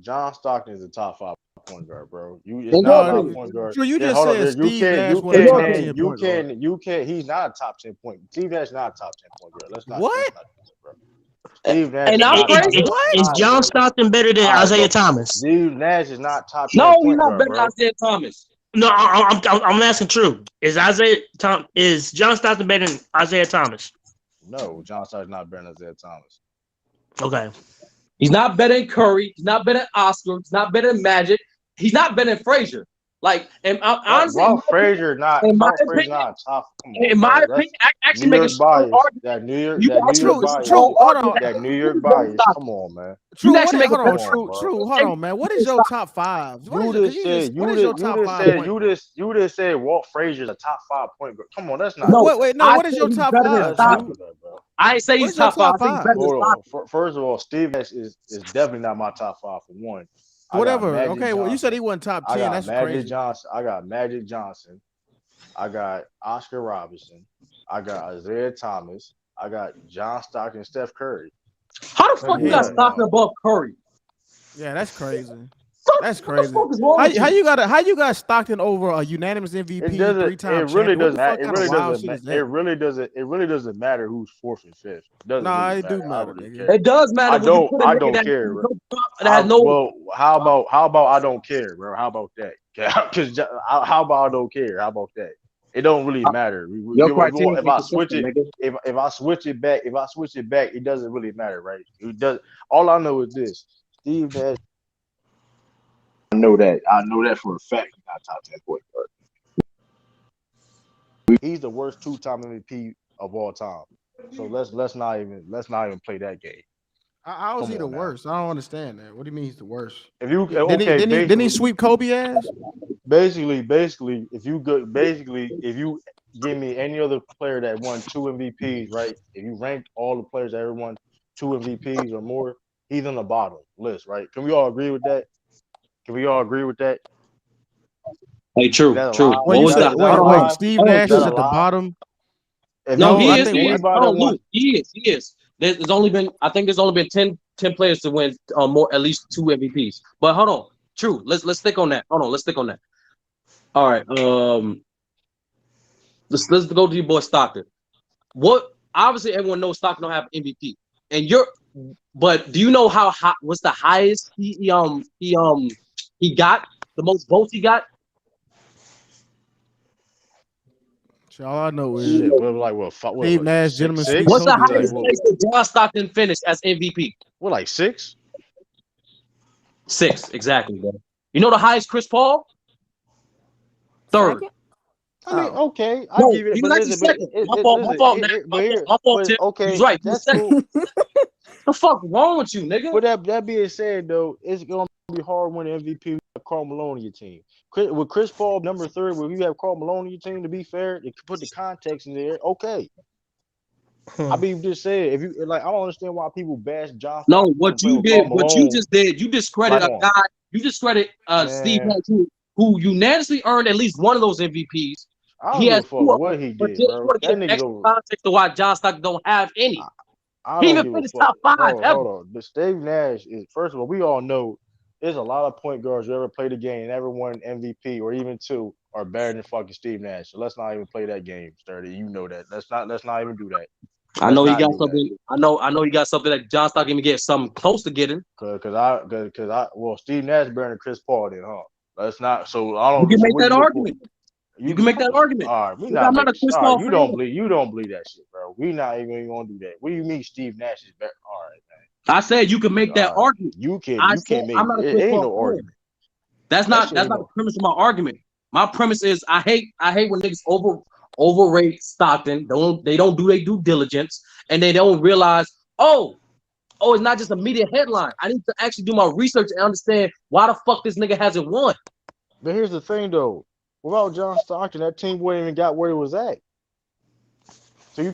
A: John Stockton is a top 5 point guard, bro. It's
O: In
A: not
O: your
F: no,
A: about
O: opinion.
A: point guard.
F: True. You
A: Yeah,
F: just
A: hold
F: said
A: up. You
F: Steve
A: can't
F: Nash
A: you
F: wasn't
O: In
F: a
O: your
A: can't
F: top
O: opinion.
A: name
F: 10 point guard.
A: you can't. He's not a top 10 point. Steve Nash is not a top 10 point guard. Let's
F: What?
A: not do it, bro. Steve Nash
O: And
A: is
O: I'm
A: not top.
O: crazy.
K: Is,
A: All
K: is
A: right,
K: John
A: bro.
K: Stockton better than
A: All right,
K: Isaiah
A: bro.
K: Thomas?
A: Steve Nash is not top 10
O: No, he's
A: point
O: not
A: guard,
O: better than
A: bro.
O: Isaiah Thomas.
K: No, I'm asking true. Is John Stockton better than Isaiah Thomas?
A: No, John Stockton's not better than Isaiah Thomas.
K: Okay.
O: He's not better than Curry. He's not better than Oscar. He's not better than Magic. He's not better than Frazier. Like, and honestly, in my
A: Walt Frazier
O: opinion,
A: not top. Come
O: in
A: on,
O: my
A: bro.
O: opinion,
A: That's
O: I
A: New
O: actually make a
A: York
O: strong
A: bias.
O: argument.
A: That
O: You can
A: New
O: actually
A: York
O: make a
F: True,
A: bias.
O: strong
F: true. Hold
O: argument
F: on.
O: that
A: That New
O: Frazier
A: York
O: is better than
A: bias.
O: Stockton.
A: Come on, man.
O: You can
F: True.
O: actually make a
F: Hold
O: better
F: on.
A: Come on,
F: True.
O: argument
A: bro.
F: True.
O: that
F: Hold
O: Frazier
F: on, man. What
O: is
F: is your
O: Stockton.
F: top fives? What
A: You
F: is it? Cause
A: just said
F: what is your top five point guard?
A: you just said Walt Frazier is a top 5 point guard. Come on, let's not
O: No,
A: do
F: What?
A: that,
F: Wait, no.
A: bro.
O: I
F: What is
O: said
F: your
O: he's
F: top
O: better than
F: five,
A: Let's not
O: Stockton.
A: do
F: True?
A: that, bro.
O: I ain't say
F: What
O: he's
F: is your
O: top five. I
F: top
O: say he's better
F: five?
O: than
A: Hold
O: Stockton.
A: on. First of all, Steve Nash is definitely not my top 5 for one. I got
F: Whatever.
A: Magic
F: Okay. Well, you said
A: Johnson.
F: he wasn't top
A: I
F: 10.
A: got
F: That's
A: Magic
F: crazy.
A: Johnson. I got Magic Johnson. I got Oscar Robertson. I got Isaiah Thomas. I got John Stockton, Steph Curry.
O: How the fuck
A: Simple
O: you
A: as
O: got
F: Hell
A: that.
O: Stockton
F: no.
O: above Curry?
F: Yeah, that's crazy. That's
O: What the
F: crazy.
O: fuck is wrong with you?
F: How you got Stockton over a unanimous
A: It
F: MVP,
A: doesn't. It
F: 3-time
A: really
F: champion? What
A: doesn't.
F: the fuck
A: It
F: kind of
A: really
F: wild
A: doesn't.
F: shit is
A: It
F: that?
A: really doesn't. It really doesn't matter who's fourth and fifth. It doesn't
F: Nah,
A: really
F: it do
A: matter. I
F: matter,
A: really
F: nigga.
A: care.
O: It does matter
A: I
O: when you
A: don't.
O: put a
A: I
O: nigga
A: don't
O: that
A: care,
O: has
A: bro.
O: no that has no.
A: Well, how about I don't care, bro? How about that? Because how about I don't care? How about that? It don't really matter.
O: Your criteria
A: If
O: ain't
A: I switch
O: consistent,
A: it,
O: nigga.
A: if I switch it back, it doesn't really matter, right? It does. All I know is this: Steve Nash. I know that. I know that for a fact. He's not top 10 point guard. He's the worst 2-time MVP of all time. So let's not even play that game.
F: How is
A: Come
F: he the
A: on now.
F: worst? I don't understand that. What do you mean he's the worst?
A: If you
F: Didn't he?
A: okay,
F: Didn't he sweep Kobe ass?
A: basically, if you give me any other player that won 2 MVPs, right? If you ranked all the players that ever won 2 MVPs or more, he's on the bottom list, right? Can we all agree with that? Can we all agree with that?
O: Hey,
A: Is
O: true,
A: that a
O: true.
A: lie?
F: When
O: What
F: you
O: was
F: say
O: that?
A: Is that a
O: Hold on,
F: wait,
A: lie?
F: Steve
O: hold on,
A: Is
F: Nash
A: that
F: is
A: a
O: true.
F: at the
A: lie?
F: bottom.
A: If
O: No,
A: you
F: No,
O: he
F: I
A: if
O: is.
F: think
O: He is.
A: anybody
O: Hold
A: that
O: on,
A: won
O: Lou. He is. There's only been. I think there's only been 10 players to win more, at least 2 MVPs. But hold on, true. Let's stick on that. Hold on, let's stick on that. All right. Let's go to your boy Stockton. What? Obviously, everyone knows Stockton don't have MVP, and But do you know how high? What's the highest he got? The most votes he got?
F: So all I know is
A: shit, what
F: Steve
A: was
F: Nash,
A: six
F: gentlemen sweep
O: What's
A: six?
O: the
F: Kobe
A: He's like
O: highest
F: ass.
A: what
O: place that John Stockton finished as MVP?
A: what like 6?
O: 6, exactly, bro. You know the highest Chris Paul? 3rd.
B: Second?
A: I mean,
B: Oh.
A: okay, I
O: No,
A: give it,
O: he
A: but
O: was actually
A: listen, but
O: second. My fault. My fault. Now. My
A: but
O: fault.
A: here,
O: My fault,
A: but
O: Tim. He was
A: okay,
O: right. He was
A: that's
O: second.
A: cool.
O: The fuck wrong with you, nigga?
A: But that being said, though, it's gonna be hard winning MVP with Karl Malone on your team. With Chris Paul number 3, will you have Karl Malone on your team? To be fair, to put the context in there, okay. I mean, just say if you like, I don't understand why people bash John
O: No,
A: Stockton
O: what
A: playing
O: you
A: with Karl
O: did, what you
A: Malone.
O: just did, you discredit
A: Like,
O: a
A: on,
O: guy. You discredit Steve
A: man,
O: Nash, who unanimously earned at least one of those MVPs.
A: I
O: He
A: don't give
O: has
A: a fuck
O: 2 of them.
A: what he
O: But
A: did,
O: just
A: bro.
O: want to
A: That
O: give
A: nigga's
O: extra
A: over.
O: context to why John Stockton don't have any.
A: I
O: He
A: don't
O: even
A: give a
O: finished
A: fuck.
O: top 5 ever.
A: Hold on. But Steve Nash is, first of all, we all know there's a lot of point guards who ever played the game, never won MVP or even 2 are better than fucking Steve Nash. So let's not even play that game, Sturdy. You know that. Let's not even do that.
O: I
A: Let's
O: know he
A: not
O: got
A: do that.
O: something. I know he got something that John Stockton even get something close to getting.
A: Well, Steve Nash better than Chris Paul then, huh? Let's not. So I
O: You
A: don't.
O: can
A: So
O: make
A: what
O: that
A: is your point?
O: argument. You can make that argument.
A: All right, we
O: Because
A: not
O: I'm not
A: making.
O: a Chris
A: All right,
O: Paul
A: you don't
O: fan.
A: believe. You don't believe that shit, bro. We not even gonna do that. What do you mean Steve Nash is better? All right,
O: I said you can make
A: man.
O: that
A: All right,
O: argument.
A: you can.
O: I
A: You
O: said
A: can't make.
O: I'm not a
A: It
O: Chris
A: ain't
O: Paul
A: no
O: fan.
A: argument.
O: That's
A: That
O: not
A: shit ain't
O: the
A: no.
O: premise of my argument. My premise is I hate when niggas overrate Stockton. They don't do their due diligence and they don't realize, it's not just a media headline. I need to actually do my research and understand why the fuck this nigga hasn't won.
A: But here's the thing, though. Without John Stockton, that team wouldn't even got where it was at. So you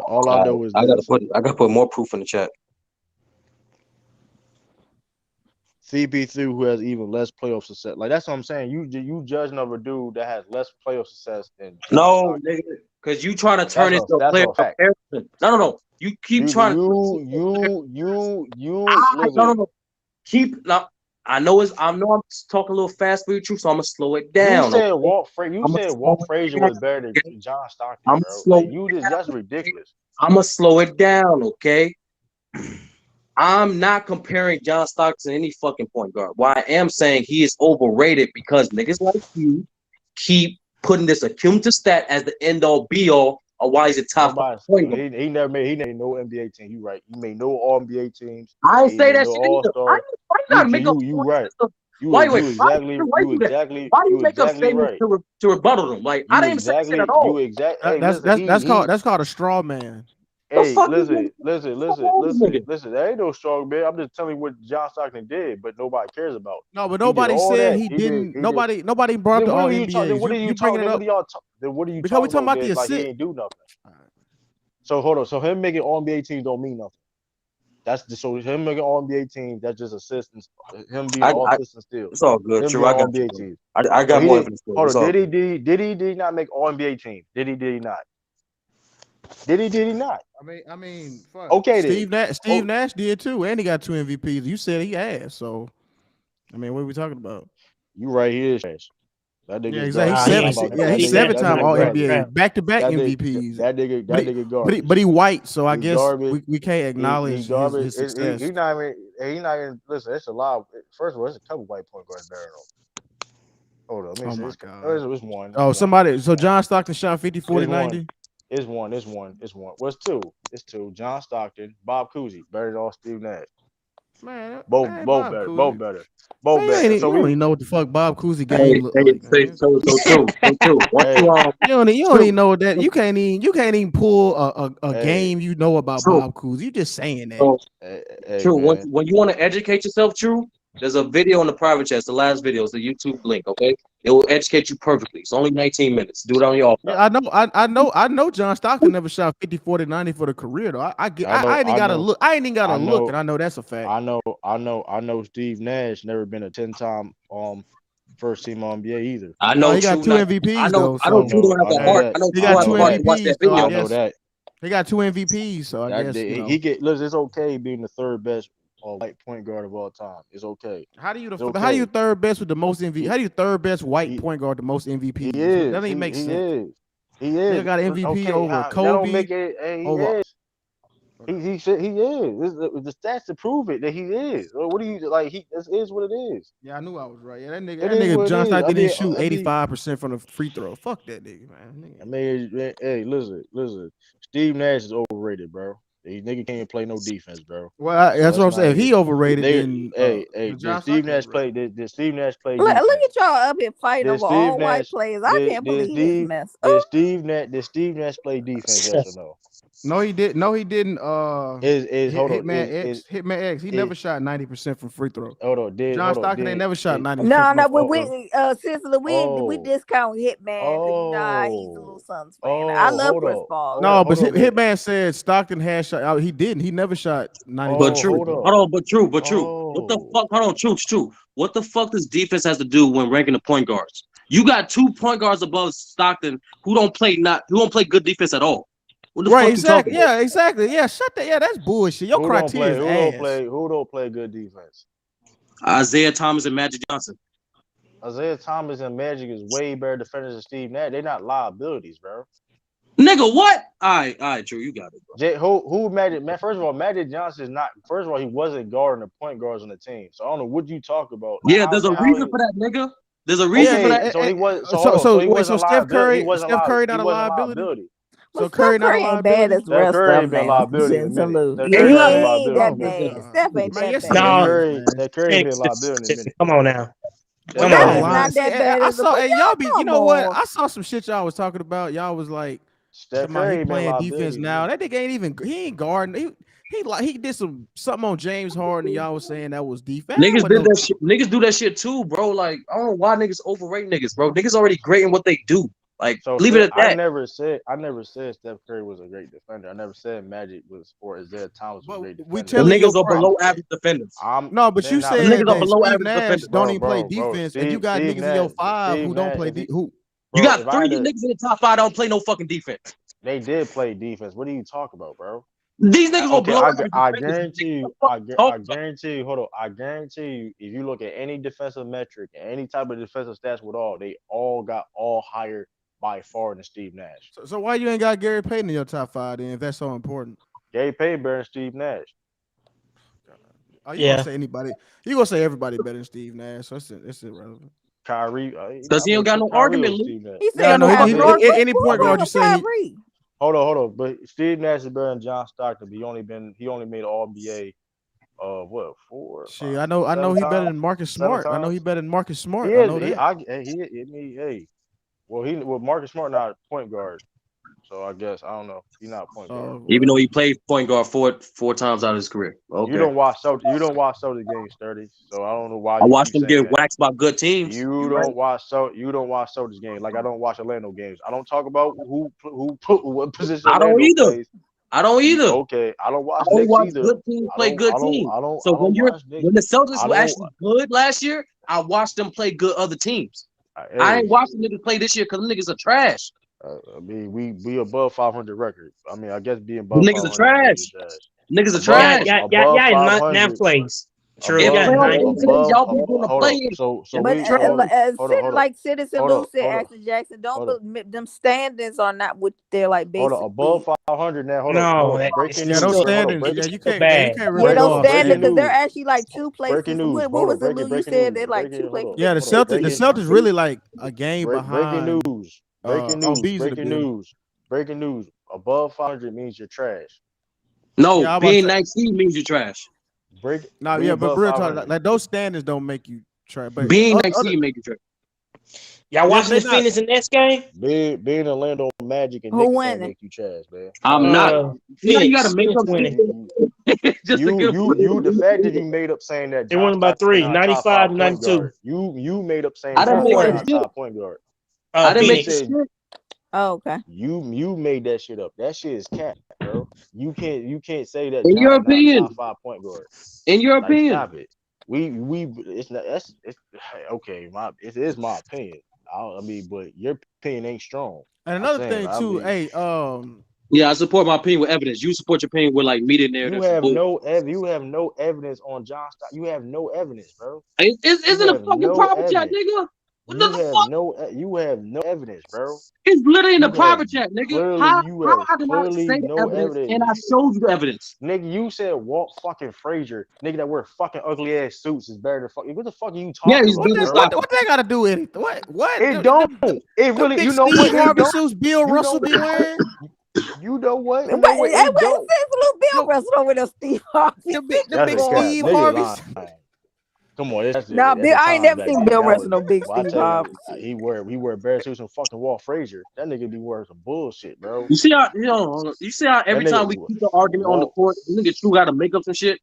A: all I know is
O: I
A: this.
O: gotta put more proof in the chat.
A: CP3 who has even less playoff success. Like that's what I'm saying. You judging of a dude that has less playoff success than John
O: No,
A: Stockton.
O: nigga, because you trying to turn into a
A: That's
O: player
A: a fact.
O: comparison. No. You keep
A: You
O: trying to turn
A: you
O: into a player.
A: listen.
O: No. Keep now. I know I'm talking a little fast for you, truth. So I'm gonna slow it
A: You
O: down.
A: said
O: Okay?
A: You
O: I'm gonna
A: said
O: slow
A: Walt
O: it
A: Frazier
O: down.
A: was better
O: Okay?
A: than John Stockton,
O: I'm gonna
A: bro.
O: slow
A: Like
O: it
A: that's
O: down. Okay?
A: ridiculous.
O: I'm gonna slow it down. Okay. I'm not comparing John Stockton to any fucking point guard. What I am saying he is overrated because niggas like you keep putting this accumulative stat as the end all be all of why he's a top five
A: Nobody
O: point guard.
A: he never made no NBA team. You right. He made no All NBA teams.
O: I ain't
A: He
O: say
A: made
O: that
A: no
O: shit
A: All
O: either. Why
A: Star.
O: you gotta make up
A: You
O: stories
A: right.
O: and stuff? Why wait? Why do you
A: You
O: make up
A: exactly
O: statements
A: right.
O: to rebuttal them? Like I didn't even say that shit at all.
A: Hey, listen,
F: That's called a straw man.
O: The
A: hey,
O: fuck is wrong with nigga?
A: listen. There ain't no strong man. I'm just telling you what John Stockton did, but nobody cares about.
F: No, but
A: He did
F: nobody
A: all
F: said
A: that.
F: he
A: He did.
F: didn't.
A: He did.
F: Nobody brought up
A: Then
F: the
A: what
F: All
A: are you talking? Then
F: NBAs.
A: what are you
F: You
A: talking?
F: bringing it
A: Then what
F: up
A: are y'all? Then what are you
F: because we
A: talking
F: talking
A: about?
F: about the
A: Then like he
F: assist.
A: ain't do nothing. So hold on. So him making All NBA teams don't mean nothing. That's just, so him making All NBA teams. That's just assistance. Him being all assistant still.
O: It's all good.
A: Him
O: True,
A: being
O: I
A: All
O: got
A: NBA
O: you.
A: teams.
O: I
A: So
O: got
A: he
O: more
A: did.
O: evidence for it.
A: Hold
O: It's
A: on.
O: all
A: Did
O: good.
A: he did not make All NBA teams? Did he not? Did he not?
F: I mean, fuck.
A: Okay then.
F: Steve Nash did too, and he got 2 MVPs. You said he has, so I mean, what are we talking about?
A: You right here is trash. That
F: Yeah,
A: nigga's
F: exactly.
A: garbage.
K: Nah,
A: I'm
K: he
A: talking
K: ain't.
A: about
F: He's
K: He got
F: seven
A: that
F: time
K: two
A: nigga
F: All
K: in
A: garbage.
F: NBA,
K: Brown.
F: back to back MVPs.
A: That nigga garbage.
F: But he white, so I
A: He
F: guess
A: garbage.
F: we can't
A: He
F: acknowledge
A: garbage.
F: his success.
A: He not even. He not even. Listen, it's a lot. First of all, there's a couple white point guards better than him. Hold on, let me
F: Oh
A: see.
F: my god.
A: It's one. It's
F: Oh,
A: one.
F: somebody. So John Stockton shot 50, 40,
A: It's one.
F: 90.
A: It's one. It's one. It's one. Well, it's two. It's two. John Stockton, Bob Cousy, better than all Steve Nash.
F: Man,
A: Both
F: Bob
A: better.
F: Cousy.
A: Both better. Both
F: Man,
A: better. So
F: you don't
A: we.
F: even know what the fuck Bob Cousy game
O: Hey,
F: look
O: hey,
F: like,
O: say
F: man.
O: so. What
A: Hey,
F: You don't even know that. You can't even pull a
A: hey,
F: game you know about
O: true.
F: Bob Cousy. You just saying that.
O: So
A: hey,
O: true.
A: man.
O: When you want to educate yourself, true. There's a video in the private chat. It's the last video. It's the YouTube link. Okay, it will educate you perfectly. It's only 19 minutes. Do it on your off time.
F: Yeah, I know John Stockton never shot 50, 40, 90 for the career though.
A: I know.
F: I ain't even
A: I
F: gotta
A: know.
F: look. I ain't even gotta
A: I
F: look,
A: know.
F: and I know that's a fact.
A: I know Steve Nash never been a 10-time first team All NBA either.
O: I
F: No,
O: know
F: he got
O: True.
F: two
O: Not.
F: MVPs though,
O: I know
A: I
F: so
O: True
A: know
O: don't have
A: I
O: the
A: know
O: heart.
A: that.
O: I know
F: he
O: True
A: I
F: got
O: has
F: two
O: the
A: know
O: heart to
A: that.
O: watch
F: MVPs.
O: that
F: So I
A: I
O: video.
A: know
F: guess
A: that.
F: he got 2 MVPs. So I guess
A: He get listen, it's okay being the third best white point guard of all time. It's okay. It's
F: how you
A: okay.
F: third best with the most MVP?
A: He
F: How you third best white
A: he,
F: point guard the most
A: he
F: MVPs? That
A: is.
F: doesn't even make
A: He
F: sense.
A: is. He
F: Nigga
A: is.
F: got an MVP
A: Okay,
F: over
A: that don't
F: Kobe,
A: make it. Hey, he
F: over.
A: is. He said he is. The stats to prove it that he is. What do you like? He this is what it is.
F: Yeah, I knew I was right. Yeah,
A: It
F: that
A: is
F: nigga
A: what it
F: John
A: is.
F: Stockton didn't shoot 85% from the free throw. Fuck that nigga, man.
A: I mean, hey, listen. Steve Nash is overrated, bro. He nigga can't even play no defense, bro.
F: Well,
A: So
F: that's what
A: let's
F: I'm saying.
A: not
F: If
A: get.
F: he overrated,
A: They,
F: then
A: did
F: John
A: Steve
F: Stockton
A: Nash play?
F: overrated.
A: Did Steve Nash play
B: Look
A: defense?
B: at y'all up here fighting
A: Did
B: over
A: Steve
B: all white
A: Nash?
B: players. I can't believe this mess. Oh,
A: Did Steve Nash play defense? Yes or no?
F: No, he did. No, he didn't.
A: Hold on
F: Hitman X. He
A: is
F: never shot 90% from free throw.
A: hold on
F: John Stockton ain't never shot
A: did
F: 90%
B: no,
F: from the
B: no,
F: free
B: but
F: throw.
B: Sister, we
A: oh
B: discount Hitman because you know how he's a little
A: oh
B: Suns fan. I love
A: hold
B: Chris
A: on
B: Paul.
F: No, but
A: hold on then
F: Hitman said Stockton had shot. He didn't. He never shot 90%
O: But
A: oh
F: from free
O: True.
A: hold
F: throw.
A: on
O: Hold on. But True. What the
A: oh
O: fuck? Hold on. True. What the fuck does defense has to do when ranking the point guards? You got 2 point guards above Stockton who don't play good defense at all. What the
F: Right,
O: fuck you talking
F: exactly.
O: about?
F: Yeah, exactly. Yeah, shut that. Yeah, that's bullshit. Your criteria is ass.
A: who don't play good defense?
O: Isaiah Thomas and Magic Johnson.
A: Isaiah Thomas and Magic is way better defenders than Steve Nash. They're not liabilities, bro.
O: Nigga, what? All right, True, you got it, bro.
A: Who Magic? Man, first of all, Magic Johnson is not. First of all, he wasn't guarding the point guards on the team. So I don't know what you talk about. Like
O: Yeah, there's a
A: how
O: reason
A: he.
O: for that, nigga. There's a reason for that.
A: Okay, so he was. So hold on. So he
F: Wait, so
A: wasn't liability. He wasn't
F: Steph Curry
A: He
F: not a
A: wasn't
F: liability?
A: liability.
B: But
F: So
B: Steph
F: Curry not a
B: Curry ain't bad as
F: liability?
B: the
A: Steph
B: rest
A: Curry
B: of
A: ain't
B: them
A: been a
B: now.
A: liability in a minute.
B: Salute.
A: Steph
B: Yeah,
A: Curry
B: he
A: ain't been a
B: ain't
A: liability in
F: Oh
A: a
B: that
F: my
A: minute.
B: bad.
F: god,
B: Steph ain't
F: man!
B: that
F: Yes, he
B: bad.
K: No,
F: is, man.
A: Steph Curry ain't been a liability in a minute.
K: come on now.
B: Well,
K: Come on
F: Y'all
B: Steph is
K: now.
F: lying.
B: not
F: See,
B: that bad
F: I
B: as a
F: saw,
B: but
F: and y'all be, you
B: come
F: know what?
B: on.
F: I saw some shit y'all was talking about. Y'all was like,
A: Steph
F: talking about he
A: Curry ain't been a
F: playing
A: liability
F: defense
A: in a
F: now.
A: minute.
F: That nigga ain't even. He ain't guarding. He did something on James Harden, and y'all was saying that was defense.
O: Niggas did
F: No,
O: that shit. Niggas do that shit too, bro. Like, I don't know why niggas overrate niggas, bro. Niggas already great in what they do. Like,
A: So
O: leave it at
A: I
O: that.
A: never said Steph Curry was a great defender. I never said Magic was or Isaiah Thomas was a great
F: But we
A: defender.
O: The
F: telling your
O: niggas are
F: prop.
O: below average defenders.
F: No, but
A: They're
F: you
A: not.
O: The
F: said
O: niggas are
F: that
O: below
F: Steve
O: average
F: Nash
O: defenders.
F: don't even play
A: Bro.
F: defense, and you got niggas in your five who don't play who.
O: You
A: Bro, if
O: got
A: I
O: three
A: had to,
O: niggas in the top five that don't play no fucking defense.
A: they did play defense. What are you talking about, bro?
O: These niggas were
A: Okay,
O: below average
A: I
O: defenders.
A: guarantee you,
O: What the fuck
A: I guarantee you, hold on, I guarantee you, if you look at any defensive metric and any type of defensive stats with all, they all got all higher by far than Steve Nash.
F: So why you ain't got Gary Payton in your top five then? If that's so important.
A: Gary Payton better than Steve Nash.
F: Oh, you gonna say anybody? You gonna say everybody better than Steve Nash? So it's irrelevant.
A: Kyrie,
O: Because he don't got no argument, Luke.
B: He said
F: Yeah, no,
B: Kyrie.
F: any point guard you say he,
B: Kyrie.
A: Hold on. But Steve Nash is better than John Stockton. But he only made All NBA. What 4?
F: Shit, I know he better than Marcus Smart. I know he better than Marcus Smart. I know that.
A: Marcus Smart not a point guard. So I guess I don't know. He's not a point guard.
O: Even though he played point guard four times out of his career. Okay.
A: You don't watch Celtics games 30, so I don't know why
O: I
A: you
O: watched
A: keep
O: them
A: saying
O: get
A: that.
O: waxed by good teams.
A: You don't watch Celtics games like I don't watch Orlando games. I don't talk about who put what position
O: I don't
A: Orlando
O: either.
A: plays.
O: I don't either.
A: Okay, I don't watch
O: I don't
A: Knicks
O: watch
A: either.
O: good teams play good teams. So when the Celtics were actually good last year, I watched them play good other teams. I ain't watching niggas play this year because niggas are trash.
A: I mean, we above 500 record. I mean, I guess being
O: The
A: above
O: niggas are
A: 500
O: trash. Niggas are trash.
K: Yeah, in 9 plays. True,
O: If
K: yeah,
O: playoff games, y'all be doing a play.
B: Like Citizen Lou said, Axel Jackson, them standings are not what they're like basically.
A: Above 500 now. Hold on. Breaking news.
F: Those standings. Yeah, you can't rip
B: Yeah,
F: it
B: those
F: off.
B: standings because they're actually like two places.
A: Breaking news.
B: What was it, Lou? You said they're like two places.
F: Yeah, the Celtics really like a game behind.
A: Breaking news. Above 500 means you're trash.
O: No,
F: yeah,
O: being 19 means you're trash.
F: But real talk, like those standings don't make you trash. But
O: being 19 make you trash.
K: Y'all watching the Phoenix in this game?
A: Being Orlando Magic and
B: who
A: Knicks
B: winning?
A: Make you trash, man.
O: I'm not. You gotta make up
K: winning.
A: The fact that you made up saying that
K: they won by 3, 95 92.
A: You made up saying
O: I didn't make that shit.
A: top point guard.
O: I didn't make that shit.
B: Oh, okay.
A: You made that shit up. That shit is cap, bro. You can't say that.
O: In your opinion,
A: top 5 point guard.
O: In your opinion,
A: stop it. It's not. It's okay. It is my opinion. I mean, but your opinion ain't strong.
F: And another thing too,
O: yeah, I support my opinion with evidence. You support your opinion with like media narratives.
A: You have no evidence on John Stockton. You have no evidence, bro.
O: Isn't a fucking private chat, nigga? What the fuck?
A: You have no evidence, bro.
O: It's literally in the private chat, nigga.
A: Clearly,
O: How I did not say the evidence, and I showed you the evidence.
A: Nigga, you said Walt fucking Frazier, nigga that wear fucking ugly ass suits is better than fucking. What the fuck are you talking about?
O: He's
F: what they gotta do with it? What?
A: It don't. It really. You know what?
F: Steve Harvey suits Bill Russell be wearing.
A: You know what?
B: It don't. Little Bill Russell over there, Steve Harvey.
F: The big Steve Harvey.
A: Come on,
B: I ain't never seen Bill Russell no big Steve Harvey.
A: He wear bare suits and fucking Walt Frazier. That nigga be wearing some bullshit, bro.
O: You see how every time we keep the argument on the court, nigga True got to make up some shit.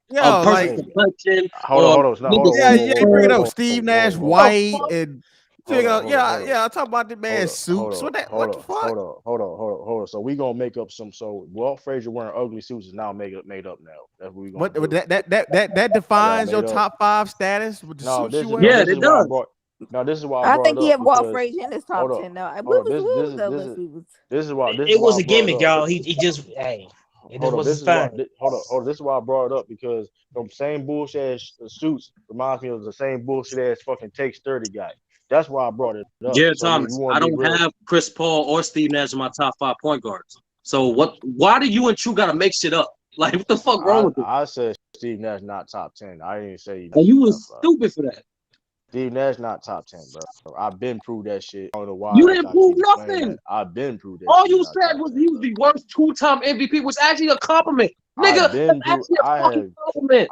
F: Yeah,
O: like complexion.
A: Hold on.
F: Bring it up. Steve Nash, White, and I talk about the man's suits. What the fuck?
A: Hold on. So we gonna make up some. So Walt Frazier wearing ugly suits is now made up now. That's what we gonna.
F: But that defines your top 5 status with the suits you wear.
O: Yeah, it does.
A: Now this is why
B: I think he had Walt Frazier in his top 10 now.
A: This is why
K: it was a gimmick, y'all. He just
A: This is why I brought it up because the same bullshit ass suits reminds me of the same bullshit ass fucking takes 30 guy. That's why I brought it up.
O: Jared Thomas, I don't have Chris Paul or Steve Nash in my top 5 point guards. So what? Why do you and True gotta make shit up? Like what the fuck wrong with you?
A: I said Steve Nash not top 10. I didn't say
O: you was stupid for that.
A: Steve Nash not top 10, bro. I've been proved that shit. I don't know why.
O: You didn't prove nothing.
A: I've been proved that.
O: All you said was he was the worst 2-time MVP, which actually a compliment. Nigga, that's actually a fucking compliment.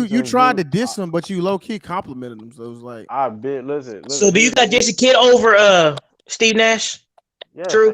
F: You tried to diss him, but you low key complimented him. So it was like
A: I've been listen.
K: So do you got Jason Kidd over Steve Nash?
A: Yeah,
K: True.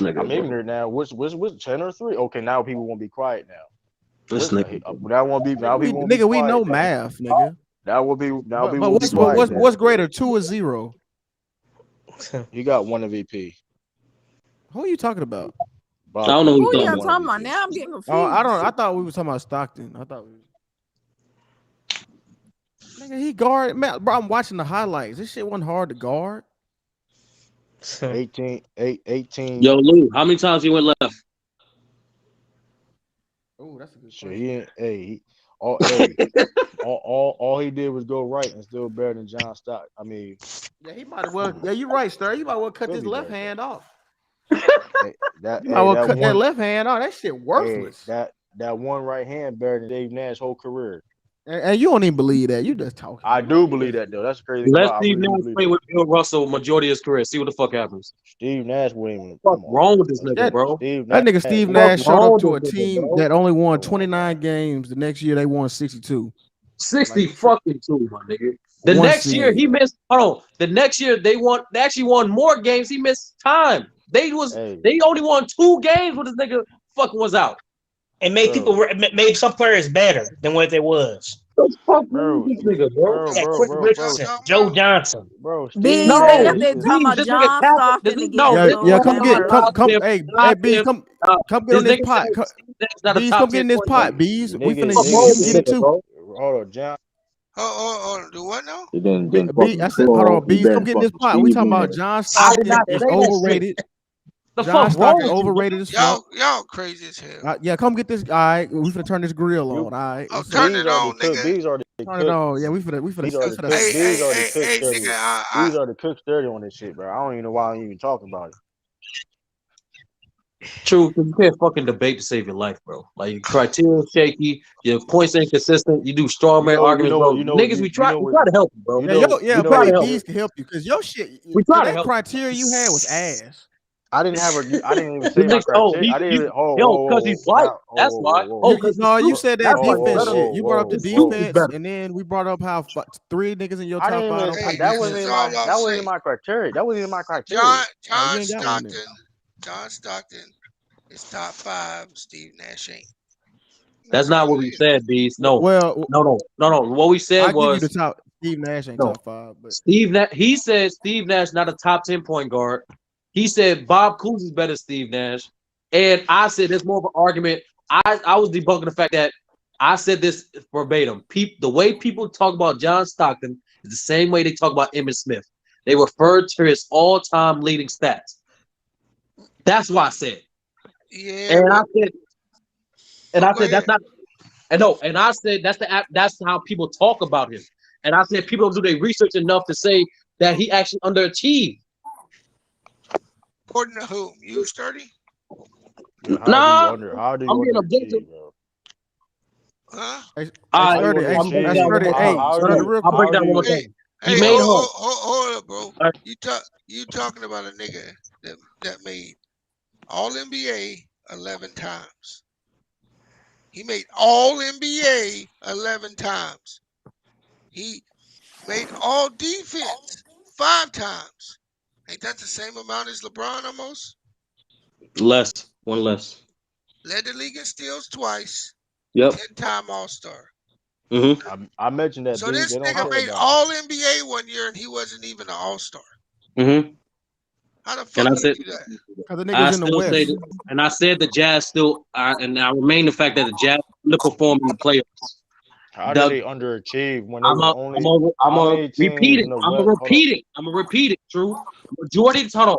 A: I'm
O: nigga, bro.
A: ignorant now. Which 10 or 3? Okay, now people won't be quiet now.
O: This nigga.
A: That won't be. Now he won't be
F: Nigga, we
A: quiet.
F: know math, nigga.
A: That will be. Now
F: But
A: we won't be quiet.
F: what's greater, 2 or 0?
A: He got one MVP.
F: Who are you talking about?
O: I don't know
B: Who
O: what you're
B: y'all
O: talking
B: talking about? Now I'm getting confused.
F: Oh, I thought we were talking about Stockton. I thought we Nigga, he guard. Man, bro, I'm watching the highlights. This shit wasn't hard to guard.
A: 18.
O: Yo, Lou, how many times he went left?
F: Oh, that's a good
A: Shit,
F: question.
A: all he did was go right and still better than John Stock. I mean,
F: Yeah, he might as well. Yeah, you're right, sir. You might well cut
A: He'll
F: this
A: be
F: left
A: better.
F: hand off.
A: That
F: You might well cut that
A: one
F: left hand off. That shit worthless.
A: that one right hand better than Dave Nash's whole career.
F: And you don't even believe that. You just talking.
A: I do believe that though. That's the crazy thing
O: Let
A: about. I
O: Steve
A: really do
O: Nash
A: believe
O: play
A: that.
O: with Bill Russell majority of his career. See what the fuck happens.
A: Steve Nash wouldn't even.
O: What's wrong with this nigga, bro?
F: That nigga Steve
O: What's
F: Nash showed
O: wrong
F: up to a
O: with this nigga,
F: team
O: bro?
F: that only won 29 games. The next year they won 62.
O: 60 fucking 2, my nigga. The
F: One
O: next year
F: seed.
O: he missed. Hold on. The next year they actually won more games. He missed time. They only won 2 games when this nigga fucking was out.
K: And made some players better than what they was.
A: Bro,
O: This nigga, bro.
K: Yeah, Quick Richardson, Joe Johnson.
A: Bro,
B: Bees,
O: No,
B: they up there talking about
O: this nigga
B: John
O: capping.
B: Stockton
O: This
B: again.
O: is
F: Yeah,
B: Lord
F: come
B: have
F: get
B: mercy.
F: hey Bees, come get
O: this
F: on this
O: nigga
F: pot.
O: said Steve's not a
F: Bees,
O: top
F: come get
O: 10
F: in this
O: point
F: pot,
O: guard.
F: Bees. We finna
O: What's wrong with
F: get
O: this
F: into.
O: nigga, bro?
A: Hold on, John.
G: Oh, do what now?
C: He didn't
F: B, I said, hold on, Bees, come get in this pot. We talking about John
O: I did
F: Stockton
O: not
F: is
O: say that
F: overrated.
O: shit. The
F: John
O: fuck wrong
F: Stockton
O: with you?
F: overrated as fuck.
G: Y'all crazy as hell.
F: Yeah, come get this. All right, we finna turn this grill on. All right,
G: Oh, turn it on, nigga.
A: Bees already
F: turn it on. Yeah, we finna
A: Bees already cooked.
G: Hey,
A: Bees already cooked
G: hey,
A: 30.
G: nigga.
A: Bees already cooked 30 on this shit, bro. I don't even know why I'm even talking about it.
O: True, because you can't fucking debate to save your life, bro. Like your criteria shaky, your points inconsistent. You do straw man arguments, bro. Niggas, we try to help you, bro.
F: Maybe Bees can help you because your shit.
O: We try to
F: that
O: help.
F: criteria you had was ass.
A: I didn't even say my criteria. I didn't even.
O: Because he's white. That's why. Oh, because
F: No, you said that defense shit. You brought up the
O: His fruit is
F: defense,
O: better.
F: and then we brought up how 3 niggas in your
A: I
F: top
A: didn't
F: 5
A: even.
F: don't play
A: That
F: defense.
A: wasn't even my criteria. That wasn't even my criteria.
G: John Stockton is top 5. Steve Nash ain't.
O: That's not what we said, Beast. No.
F: Well,
O: no. What we said
F: I
O: was
F: give you the top. Steve Nash ain't top 5, but
O: Steve Nash. He said Steve Nash not a top 10 point guard. He said Bob Cousy is better than Steve Nash, and I said there's more of an argument. I was debunking the fact that I said this verbatim. The way people talk about John Stockton is the same way they talk about Emmitt Smith. They refer to his all-time leading stats. That's why I said.
G: Yeah.
O: And I said that's not. And no, and I said that's how people talk about him. And I said people don't do their research enough to say that he actually underachieved.
G: According to whom? You, Sturdy?
O: Nah,
A: how do you
O: I'm being objective.
A: bro?
G: Huh?
O: I'll break down one more time.
G: Hey,
O: He made
G: hold up, bro. You talking about a nigga that made All NBA 11 times. He made All NBA 11 times. He made All Defense 5 times. Ain't that the same amount as LeBron almost?
O: One less.
G: Led the league in steals twice.
O: Yep.
G: 10-time All-Star.
O: Mm-hmm.
A: I mentioned that.
G: So this nigga made All NBA one year and he wasn't even an All-Star.
O: Mm-hmm.
G: How the fuck did you do that?
F: Because the niggas in the West.
O: And I said the Jazz still, and I remain the fact that the Jazz underperformed in the playoffs.
A: How did they underachieve when they were only?
O: I'm gonna repeat it. I'm gonna repeat it. True. Majority of the time,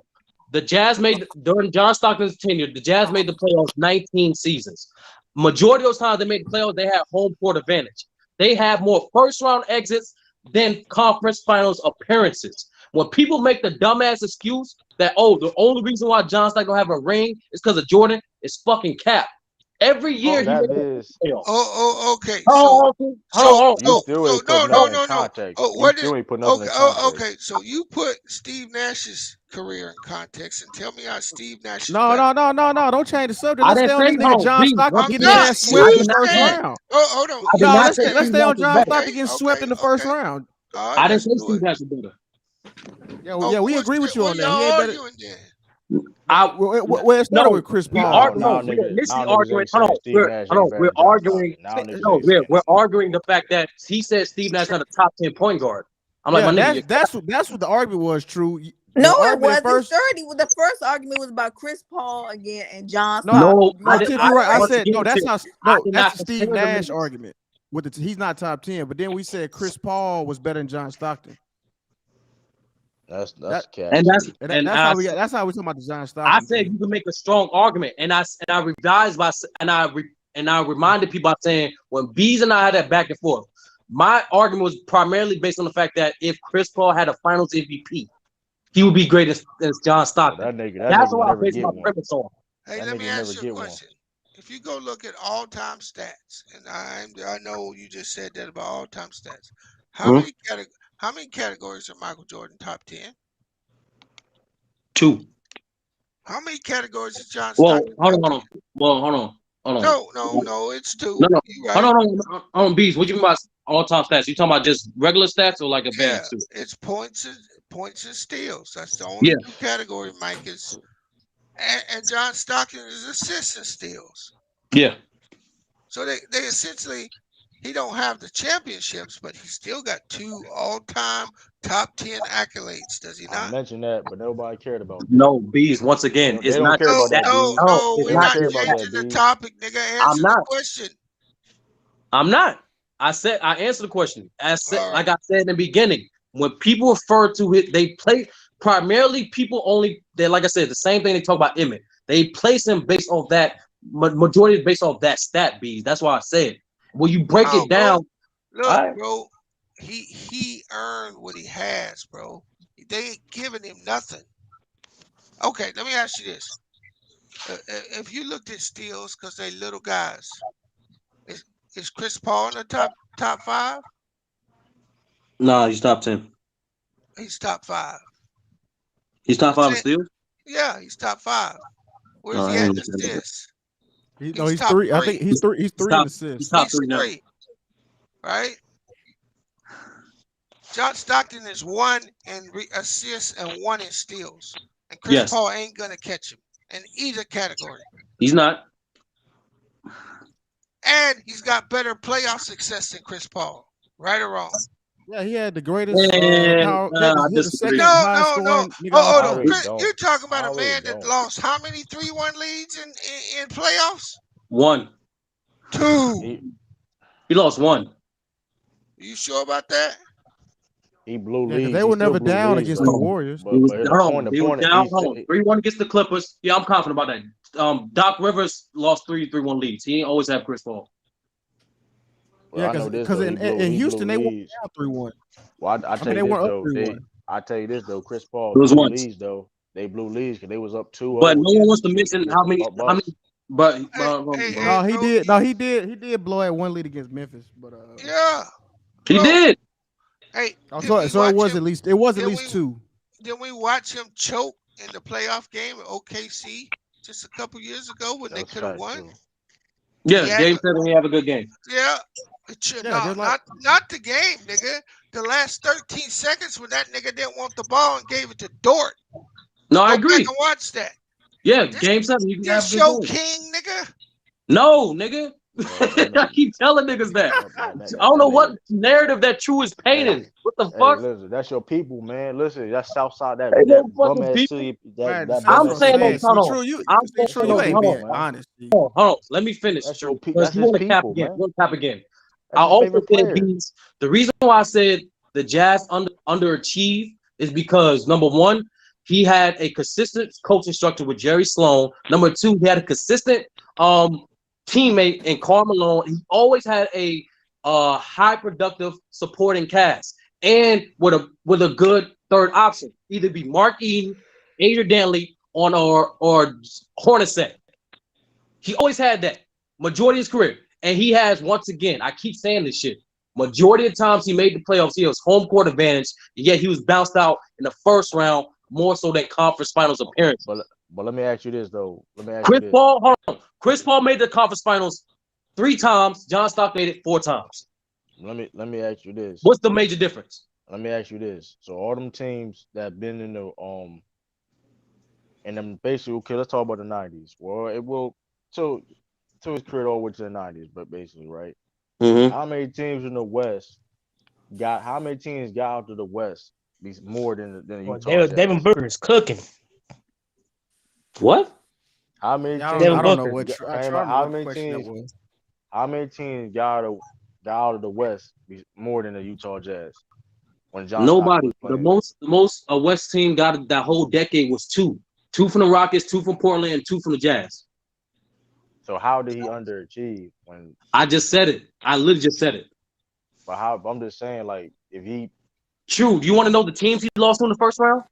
O: the Jazz made during John Stockton's tenure, the Jazz made the playoffs 19 seasons. Majority of those times they made the playoffs, they had home court advantage. They have more first round exits than conference finals appearances. When people make the dumbass excuse that the only reason why John Stockton don't have a ring is because of Jordan, is fucking cap. Every year he made the playoffs.
G: Okay.
O: No.
G: Okay. So you put Steve Nash's career in context and tell me how Steve Nash is
F: No. Don't change the subject. Let's stay on this nigga John Stockton getting his ass swept in the first round.
G: Hold on.
F: No, let's stay on John Stockton getting swept in the first round.
O: I didn't say Steve Nash is better.
F: Yeah, we agree with you on that. He ain't better. Well, it started with Chris Paul.
A: Now
O: We're initially
A: niggas
O: arguing.
A: ain't saying Steve Nash ain't better
O: We're
A: than John
O: arguing.
A: Stockton. Now niggas
O: No,
A: ain't saying
O: we're
A: that no more.
O: arguing the fact that he said Steve Nash not a top 10 point guard. I'm like,
F: Yeah,
O: my nigga,
F: that's what the argument was. True.
B: No,
F: The
B: it
F: argument at
B: wasn't.
F: first.
B: The first argument was about Chris Paul again and John
F: No,
B: Stockton.
O: I
B: Not
O: did.
F: Tiff,
O: I
F: you're right. I
O: once
F: said
O: again,
F: no. That's
O: Tiff,
F: not.
O: I
F: No,
O: did
F: that's
O: not
F: the
O: compare
F: Steve
O: the
F: Nash
O: minutes.
F: argument. He's not top 10. But then we said Chris Paul was better than John Stockton.
A: That's
F: That
A: cap
O: And that's
A: too.
O: and
F: that's how we got. That's how we talking about the John
O: I
F: Stockton
O: said
F: thing.
O: you can make a strong argument, and I revised by and I reminded people by saying when Bees and I had that back and forth, my argument was primarily based on the fact that if Chris Paul had a Finals MVP, he would be great as John
A: Well,
O: Stockton.
A: that
O: That's
A: nigga will
O: what I
A: never
O: based
A: get
O: my
A: one.
O: premise on.
G: Hey,
A: That
G: let
A: nigga
G: me
A: will never
G: ask you a
A: get one.
G: question. If you go look at all-time stats, and I know you just said that about all-time stats, how
O: Hmm?
G: many categories are Michael Jordan top 10?
O: 2.
G: How many categories is John
O: Well,
G: Stockton
O: hold
G: top
O: on,
G: 10?
O: Well, hold on.
G: No, it's
O: No,
G: 2.
O: no.
G: You
O: Hold
G: right.
O: on, hold on, Bees. What you mean by all-time stats? You talking about just regular stats or like
G: Yeah,
O: advanced too?
G: it's points and steals. That's the only
O: Yeah,
G: 2 category Mike is, and John Stockton is assists and steals.
O: yeah.
G: So they essentially, he don't have the championships, but he still got 2 all-time top 10 accolades, does he
A: I
G: not?
A: mentioned that, but nobody cared about that.
O: No, Bees. Once again,
A: They
O: it's
A: don't
O: not
A: care
O: just
A: about
G: No,
O: that.
A: that,
G: no,
A: Bees.
O: No,
G: no.
O: it's
A: They
G: We're
A: don't
O: not
G: not
A: care
O: just
A: about
O: that.
A: that,
G: changing the
A: Bees.
G: topic, nigga.
O: I'm
G: Answer the
O: not.
G: question.
O: I'm not. I answered the question.
G: All right.
O: Like I said in the beginning, when people refer to it, they play primarily people only. They like I said, the same thing they talk about Emmett. They place him based off that majority is based off that stat. Bees. That's why I said when you break
G: No,
O: it
G: bro.
O: down.
G: Look,
O: I
G: bro. He earned what he has, bro. They ain't giving him nothing. Okay, let me ask you this: if you looked at steals, because they little guys, is is Chris Paul in the top 5?
O: No, he's top 10.
G: He's top 5.
O: He's top 5 in
G: Assi-
O: steals.
G: Yeah, he's top 5. Where's
O: No,
G: he
O: I
G: at
O: ain't
G: in
O: looking at it.
G: assists?
F: No,
G: He's
F: he's
G: top
F: 3. I think
G: 3.
F: he's three in
O: He's
F: assists.
O: top
G: He's
O: 3 now.
G: 3, right? John Stockton is 1 in assists and 1 in steals, and Chris
O: Yes,
G: Paul ain't gonna catch him in either category.
O: he's not.
G: And he's got better playoff success than Chris Paul. Right or wrong?
F: Yeah, he had the greatest
O: And
F: power.
O: I
F: He had the
O: disagree.
F: second
G: No,
F: highest
G: no, no.
F: scoring nigga all
G: Oh,
A: I
G: no.
A: really
F: time.
G: Chris,
A: don't.
G: you're talking about
A: I
G: a
A: really
G: man that
A: don't.
G: lost how many 3-1 leads in playoffs?
O: 1.
G: 2.
A: He
O: He lost 1.
G: You sure about that?
A: he blew
F: Yeah, because
A: leads.
F: they
A: He
F: were
A: still
F: never
A: blew
F: down
A: leads
F: against the
A: though.
F: Warriors.
O: He was
A: But
O: down.
A: the
O: He was
A: point,
O: down home. 3-1 against the Clippers. Yeah, I'm confident about that. Doc Rivers lost 3-1 leads. He ain't always have Chris Paul.
A: well,
F: Yeah,
A: I know this
F: because
A: though.
F: in
A: He blew
F: Houston they weren't
A: leads.
F: down 3-1.
A: Well, I
F: I
A: tell
F: mean
A: you
F: they
A: this
F: weren't up
A: though.
F: 3-1.
A: I tell you this though. Chris Paul
O: It was
A: blew
O: once.
A: leads though. They blew leads because they was up
O: But
A: 2-0
O: no one wants
A: against
O: to mention
A: against the
O: how many
A: Bucks.
O: but
G: Hey, hey,
O: bro.
G: hey,
F: No, he
G: bro.
F: did. No, he did. He did blow at one lead against Memphis, but
G: Yeah,
O: He
G: bro.
O: did.
G: Hey,
F: oh,
G: did we
F: so it
G: watch
F: was
G: him?
F: at least
G: Did we
F: 2.
G: did we watch him choke in the playoff game at OKC just a couple years ago when they
A: That's
G: could have
A: facts
G: won?
A: too.
G: He
O: Yeah,
G: had
O: game 7 he have a good game.
G: yeah.
F: Yeah,
G: No,
F: just like
G: not the game, nigga. The last 13 seconds when that nigga didn't want the ball and gave it to Dort.
O: No, I
G: Go back
O: agree.
G: and watch that.
O: Yeah,
G: This
O: game 7 you can have a
G: this
O: good
G: your
O: game.
G: king, nigga.
O: No, nigga.
A: Well, that,
O: I keep telling niggas that. I don't
A: that
O: know what
A: nigga.
O: narrative that True is
A: Hey,
O: painting. What the
A: hey,
O: fuck?
A: listen. That's your people, man. Listen, that's Southside.
O: Ain't
A: That
O: no
A: bum
O: fucking
A: ass
O: people.
A: city.
F: man, the
A: That
F: South
A: bum
O: I'm
F: are
A: ass
O: saying,
A: city.
F: sad.
A: They,
F: See,
O: hold on.
F: True,
O: I'm saying,
A: that's
F: True,
A: your
F: you
O: hold
F: ain't
A: people,
F: being
A: man.
F: honest. G.
O: on. Let me finish,
A: That's
O: True.
A: your pe-
O: Because
A: That's
O: you
A: his
O: want to cap
A: people,
O: again.
A: man.
O: You want to cap again. I
A: That's his
O: also
A: favorite
O: said
A: player.
O: these. The reason why I said the Jazz underachieve is because number one, he had a consistent coaching structure with Jerry Sloan. Number two, he had a consistent teammate in Karl Malone. He always had a high productive supporting cast and with a good third option, either be Mark Eden, Adrian Danley on or Hornacek. He always had that majority of his career, and he has once again. I keep saying this shit. Majority of times he made the playoffs, he was home court advantage. Yet he was bounced out in the first round more so than conference finals appearances.
A: But let me ask you this though. Let me ask you
O: Chris
A: this.
O: Paul, hold on. Chris Paul made the conference finals 3 times. John Stockton made it 4 times.
A: Let me ask you this.
O: What's the major difference?
A: Let me ask you this. So all them teams that been in And then basically, okay, let's talk about the '90s. Well, it will till his career all the way to the '90s, but basically, right?
O: Mm-hmm.
A: How many teams in the West got? How many teams got out to the West? More than the
K: Well,
A: Utah
K: Devin
A: Jazz.
K: Booker is cooking.
O: What?
A: How many
F: Yeah,
K: Devin
F: I
A: teams?
F: don't know
K: Booker.
F: what
A: How
F: what
A: many
F: question that
A: teams?
F: was.
A: How many teams got out of the West more than the Utah Jazz when John Stockton
O: Nobody.
A: was
O: The
A: playing?
O: most a West team got that whole decade was two. Two from the Rockets, two from Portland, and two from the Jazz.
A: So how did he underachieve when?
O: I just said it. I literally just said it.
A: But how? I'm just saying, like, if he,
O: True. Do you want to know the teams he lost to in the first round?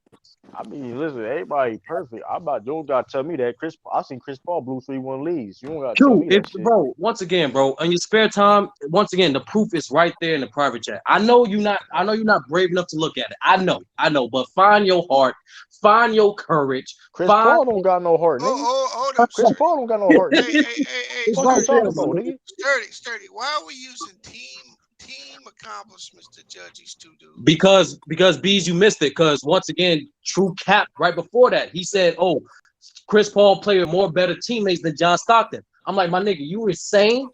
A: I mean, listen, everybody perfect. I'm about you don't gotta tell me that. I seen Chris Paul blew 3-1 leads. You don't gotta tell
O: True.
A: me
O: If
A: that shit.
O: bro, once again, bro, in your spare time, once again, the proof is right there in the private chat. I know you're not. I know you're not brave enough to look at it. I know. I know. But find your heart. Find your courage.
A: Chris
O: Find.
A: Paul don't got no heart, nigga.
G: Hold up,
A: Chris
G: Sturdy.
A: Paul don't got no heart,
G: Hey,
A: nigga.
G: hey,
O: It's
A: Fuck
O: right
A: you
O: there,
A: talking
O: my
A: about,
O: nigga.
A: nigga?
G: Sturdy. Why are we using team accomplishments to judge these two dudes?
O: Because bees, you missed it. Because once again, True Cap right before that, he said, "Oh, Chris Paul played with more better teammates than John Stockton." I'm like, my nigga, you insane?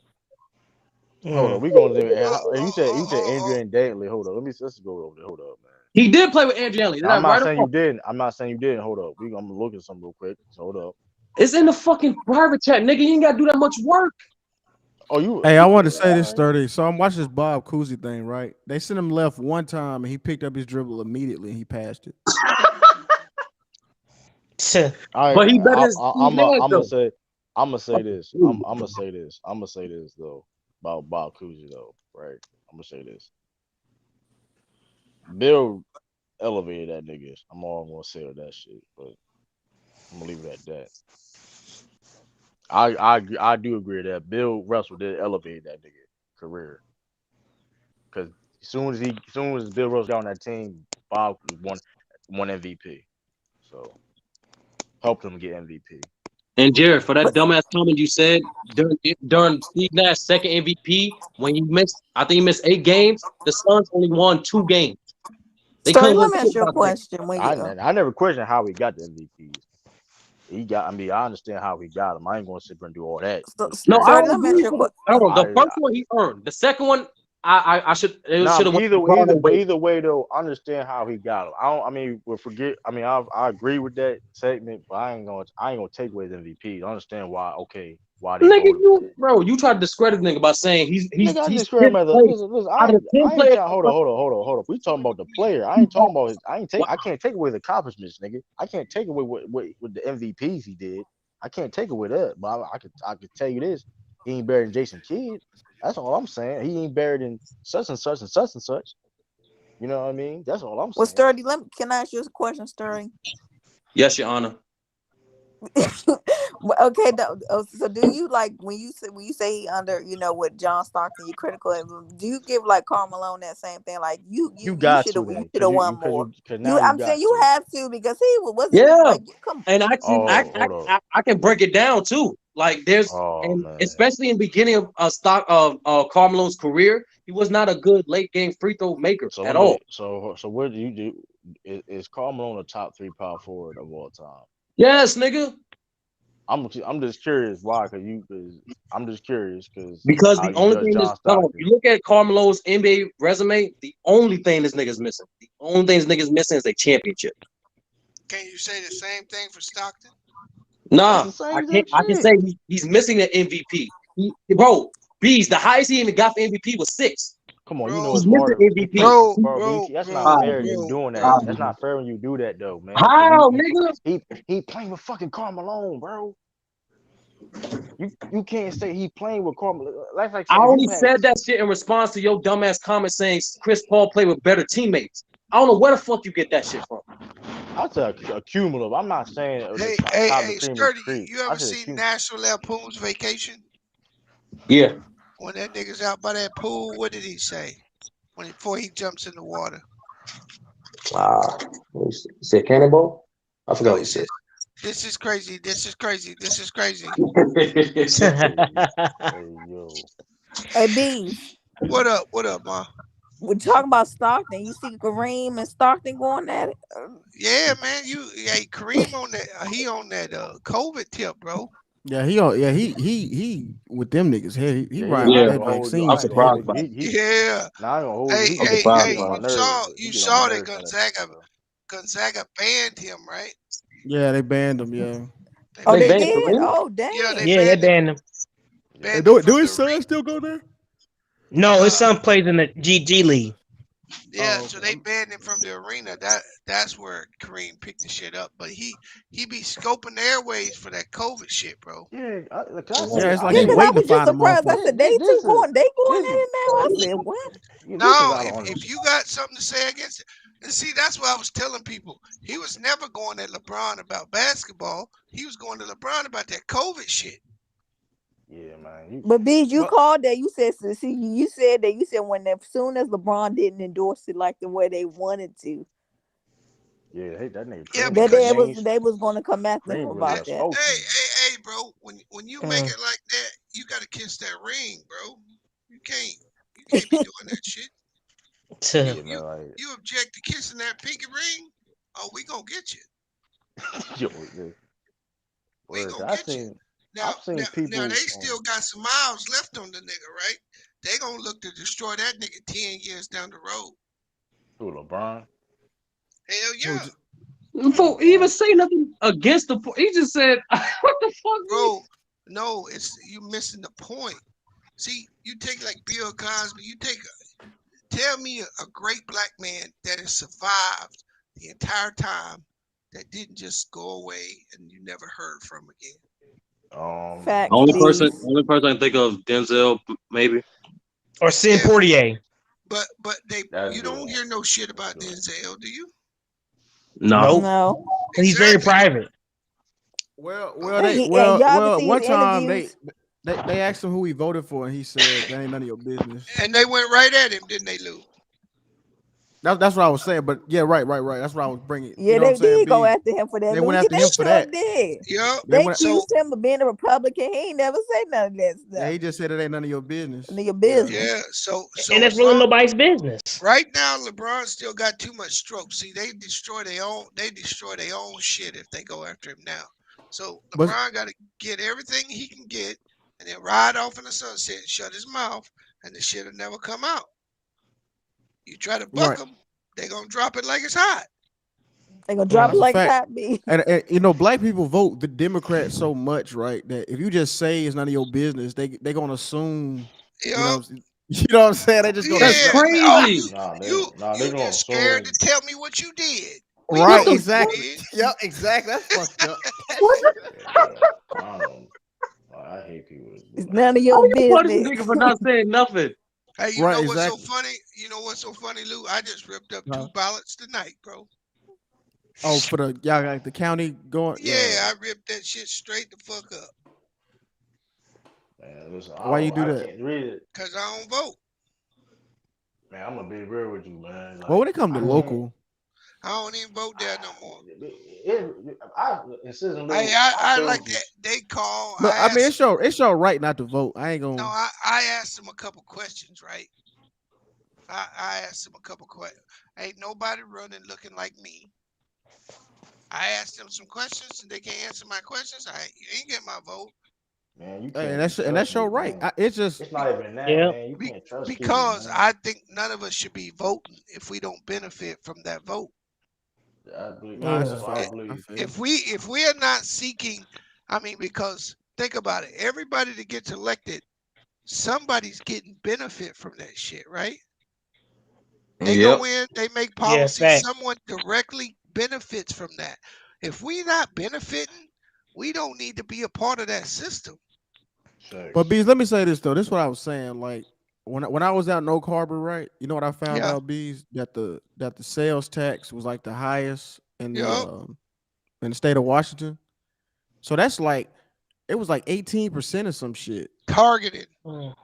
A: Hold on,
K: Mm.
A: we gonna do
G: Oh,
A: it.
G: oh,
A: You
G: oh,
A: said
G: oh, oh.
A: Adrian Dantley. Hold on, let's go over there. Hold up, man.
O: He did play with Andrew Allen. Is
A: Now, I'm
O: that
A: not
O: right or
A: saying you
O: wrong?
A: didn't. I'm not saying you didn't. Hold up. I'm gonna look at something real quick. So hold up.
O: It's in the fucking private chat, nigga. You ain't got to do that much work.
A: Oh, you.
F: Hey, I want to say
A: All
F: this
A: right.
F: 30. So I'm watching this Bob Cousy thing, right? They sent him left one time and he picked up his dribble immediately and he passed it.
O: But he better than Steve Nash
A: I'm gonna
O: though.
A: say. I'm gonna say this. I'm gonna say this. I'm gonna say this though about Bob Cousy though. Right. I'm gonna say this. Bill elevated that nigga. I'm all gonna say with that shit, but I'm gonna leave it at that. I do agree that Bill Russell did elevate that nigga career because as soon as Bill Russell got on that team, Bob won MVP. So helped him get MVP.
O: And Jared, for that dumbass comment you said during Steve Nash's second MVP, when he missed, I think he missed 8 games. The Suns only won 2 games. They
B: Sturdy,
O: couldn't
B: let
O: win
B: me ask
O: shit
B: you a
O: out there.
B: question. When you
A: I never questioned how he got the MVPs. He got. I mean, I understand how he got them. I ain't gonna sit there and do all that. Just
O: No, I
A: curious.
B: Sturdy,
O: don't
B: let me ask
O: agree
B: you a
O: with it.
B: question.
O: I don't know. The
A: I
O: first one he earned. The second one, I should
A: Nah,
O: should have went to LeBron and
A: but
O: Wade.
A: either way though, I understand how he got him. I don't. I mean, we'll forget. I mean, I agree with that segment, but I ain't gonna take away his MVP. I understand why. Okay, why they
O: Nigga,
A: voted for that.
O: you tried to discredit nigga by saying
A: Nigga, I
O: he's
A: describe him
O: 10th
A: as a
O: place
A: listen.
O: out of the 10
A: I ain't
O: players.
A: trying. Hold on. We talking about the player. I ain't talking about his. I ain't take. I can't take away the accomplishments, nigga. I can't take away what the MVPs he did. I can't take away that. But I could tell you this. He ain't better than Jason Kidd. That's all I'm saying. He ain't better than such and such and such and such. You know what I mean? That's all I'm
B: Well,
A: saying.
B: Sturdy, can I ask you a question, Sturdy?
O: Yes, Your Honor.
B: Okay, so do you like when you say he under with John Stockton, you critical of him, do you give like Carmelo that same thing, like you
A: You
B: you
A: got
B: should
A: to
B: have
A: then,
B: won more?
A: cause now
B: You
A: you
B: I'm saying
A: got
B: you
A: to.
B: have to because he wasn't he
O: Yeah,
B: like you come.
O: and actually,
A: Oh, hold up.
O: I can break it down too. Like there's,
A: Oh
O: and
A: man.
O: especially in the beginning of Carmelo's career, he was not a good late game free throw maker
A: So
O: at
A: let
O: all.
A: me. So what do you do? Is Carmelo the top 3 power forward of all time?
O: Yes, nigga.
A: I'm just curious why, cause I'm just curious because
O: Because
A: how
O: the
A: you
O: only
A: judge
O: thing is,
A: John
O: no,
A: Stockton.
O: you look at Carmelo's NBA resume. The only thing this nigga's missing, the only thing this nigga's missing is a championship.
G: Can you say the same thing for Stockton?
A: That's
O: Nah,
A: the same
O: I can't.
A: exact
O: I can
A: shit.
O: say he's missing an MVP. Bro, B's the highest he even got for MVP was 6.
A: Come on, you know
O: He's
A: it's
G: Bro,
O: missing
A: harder.
O: MVP.
A: Bro, that's not
O: Ah,
A: fair. You
O: man.
A: doing that?
O: Ah,
A: That's
O: man.
A: not fair when you do that though, man. Cause
O: How, nigga?
A: he playing with fucking Carmelo, bro. You can't say he playing with Carmelo. That's like
O: I
A: saying if
O: only
A: you had.
O: said that shit in response to your dumbass comment saying Chris Paul played with better teammates. I don't know where the fuck you get that shit from.
A: I said a cumulative. I'm not saying the top of the cream of the
G: Sturdy,
A: cream.
G: you
A: I
G: ever
A: said a
G: seen
A: cumulative.
G: National Lampoon's Vacation?
O: Yeah.
G: When that nigga's out by that pool, what did he say? Before he jumps in the water.
O: He said cannonball? I forgot
G: No,
O: what
G: he
O: he said.
G: says, "This is crazy. This is crazy. This is crazy."
A: Hey yo.
B: Hey, Bees.
G: What up? What up, ma?
B: We're talking about Stockton. You see Kareem and Stockton going at it.
G: Yeah, man. Kareem on that. He on that COVID tip, bro.
F: Yeah, he with them niggas. He
A: Yeah,
F: riding
A: I
F: with
A: ain't
I: Yeah,
F: that
A: gonna hold you.
F: vaccine
I: I'm
A: I ain't
F: shit
A: gonna hold
I: surprised
A: you.
F: heavy.
I: by it.
G: Yeah.
A: Nah, I ain't gonna hold you.
G: Hey,
A: He
I: I'm
G: hey,
A: get he
I: surprised
A: get
G: hey.
A: on
I: by
A: my
I: it.
A: nerves. He
G: You
A: get on my
G: saw that
A: nerves trying that shit,
G: Gonzaga
A: bro.
G: Gonzaga banned him, right?
F: Yeah, they banned him. Yeah,
G: They
B: Oh,
I: They
B: they
G: banned
I: banned
G: him.
B: did.
I: Kareem?
B: Oh,
G: Yeah, they
B: dang.
K: Yeah, they
G: banned him.
K: banned him.
A: Yeah.
F: and
G: Banned him
F: do
G: from
F: his
G: the
F: son
G: arena.
F: still go there?
K: No, his
G: Uh,
K: son plays in the G League.
G: yeah.
F: Oh,
G: So
F: okay.
G: they banned him from the arena. That's where Kareem picked the shit up. But he be scoping the airways for that COVID shit, bro.
A: Yeah,
F: Yeah, it's like
B: Yeah,
F: he
B: because I
F: waiting to
B: was just
F: find a
B: surprised. I
F: motherfucker.
B: said they too
A: this is
B: going. They going
A: this
B: at
A: is
B: it now. I said what?
A: this is
G: No,
A: out of
G: if
A: understand.
G: you got something to say against it, and see, that's what I was telling people. He was never going at LeBron about basketball. He was going to LeBron about that COVID shit.
A: Yeah, man. You,
B: But Bees, you
F: But
B: called that. You said see, you said that. You said when as soon as LeBron didn't endorse it like the way they wanted to,
A: yeah, hey, that nigga
G: Yeah,
A: Cream
B: that
A: got a
G: because
A: main.
B: they was going to come after him
A: Cream really
G: hey,
B: about
A: a
B: that.
A: spokesman.
G: hey, bro, when you make
K: Mm.
G: it like that, you got to kiss that ring, bro. You can't you can't be doing that shit. You
A: Yeah,
G: you
A: man. Like,
G: you object to kissing that pinky ring? Oh, we gonna get you.
A: yo, the
G: We
A: word.
G: gonna get you. Now,
A: I've seen
G: now they
A: people.
G: still got some miles left on the nigga, right? They gonna look to destroy that nigga 10 years down the road.
A: Who LeBron?
G: Hell
F: who
G: yeah,
I: Before he even say nothing against the he just said, what the fuck?
G: bro. No, it's you missing the point. See, you take like Bill Cosby. Tell me a great black man that has survived the entire time that didn't just go away and you never heard from again.
B: Facts,
I: Only person,
B: Bees.
I: only person I can think of Denzel, maybe.
K: Or Sin
G: Yeah,
K: Portier.
G: but they
A: That's a
G: you
A: good
G: don't
A: one.
G: hear no shit
A: That's a
G: about
A: good one.
G: Denzel, do you?
I: No.
K: Nope.
B: No,
K: He's very
G: Exactly.
K: private.
F: well,
G: So
B: and y'all ever see his
F: one time
B: interviews?
F: they asked him who he voted for, and he said that ain't none of your business.
G: and they went right at him, didn't they, Lou?
F: That's what I was saying. But yeah, right. That's what I was bringing. You
B: Yeah,
F: know what I'm
B: they
F: saying?
B: did go
F: B.
B: after him for that.
F: They went
B: Louis.
F: after
B: They
F: him for
B: sure
F: that.
B: did.
G: Yep.
F: They
B: They
F: went.
G: So
B: accused him of being a Republican. He ain't never say none of that
F: Yeah,
B: stuff.
F: he just said it ain't none of your business.
B: None of your
F: Yeah.
B: business.
G: yeah,
K: And
G: so
K: that's
G: as
K: really
G: long
K: nobody's business.
G: right now LeBron still got too much stroke. See, they destroy their own shit if they go after him now. So
F: But
G: LeBron got to get everything he can get and then ride off in the sunset and shut his mouth, and the shit'll never come out. You try to buck
F: right.
G: them, they gonna drop it like it's hot.
B: They gonna drop
K: Mm.
B: it
F: That's a
B: like it's
F: fact.
B: hot. B.
F: And you know, black people vote the Democrats so much, right? That if you just say it's none of your business, they gonna assume, you know,
G: Yup.
F: you know what I'm saying? They just gonna
I: That's
G: Yeah. Oh,
I: crazy.
A: They
G: you
A: gonna
G: just scared to
A: assume.
G: tell me what you did. We
F: right,
G: know what you
F: exactly.
G: did.
F: Yep, exactly. That's fucked up. That
I: What
F: shit.
I: the
A: Yeah, bro. I don't. I hate people that do
B: It's
A: like
B: none of
A: that.
I: how
B: your
I: you punish a
B: business.
I: nigga for not saying nothing?
G: Hey, you
F: Right,
G: know what's so
F: exactly.
G: funny? You know what's so funny, Lou? I just ripped up
F: Huh?
G: 2 ballots tonight, bro.
F: Oh, for the y'all got the county going.
G: Yeah, I ripped that shit straight the fuck up.
A: Man, listen,
F: Why you do
A: I
F: that?
A: can't read it.
G: Cause I don't vote.
A: Man, I'm gonna be real with you, man.
F: Well, when
A: Like,
F: it come to
A: I
K: Mm.
A: can't.
F: local,
G: I don't even vote there no more.
A: Insistent,
G: Hey,
A: Lou. I
G: I like
A: told you.
G: that. They call.
F: but I mean, it's your right not to vote. I ain't
G: No,
F: gonna.
G: I asked them a couple questions, right? I asked them a couple questions. Ain't nobody running looking like me. I asked them some questions and they can't answer my questions. You ain't get my vote.
A: Man, you
F: Hey,
A: can't even
F: and
A: trust
F: that's your
A: me,
F: right.
A: man.
F: It's just
A: It's not even that,
K: Yeah.
A: man. You can't trust people,
G: Because
A: man.
G: I think none of us should be voting if we don't benefit from that vote.
A: I believe
F: nah. That's
A: that's
F: a
K: Mm.
A: what I
G: I-
F: fact. I
A: believe.
F: feel you.
G: if we are not seeking, I mean, because think about it, everybody that gets elected, somebody's getting benefit from that shit, right? They
I: Yep.
G: go in, they make
K: Yeah,
G: policy,
K: fact.
G: someone directly benefits from that. If we not benefiting, we don't need to be a part of that system.
F: But
A: Six.
F: bees, let me say this though. This is what I was saying. Like when I was out in Oak Harbor, right? You know what I found
G: Yeah.
F: out, bees, that the sales tax was like the highest
G: Yep.
F: in the state of Washington. So that's like it was like 18% or some shit.
G: Targeted.
K: Mm.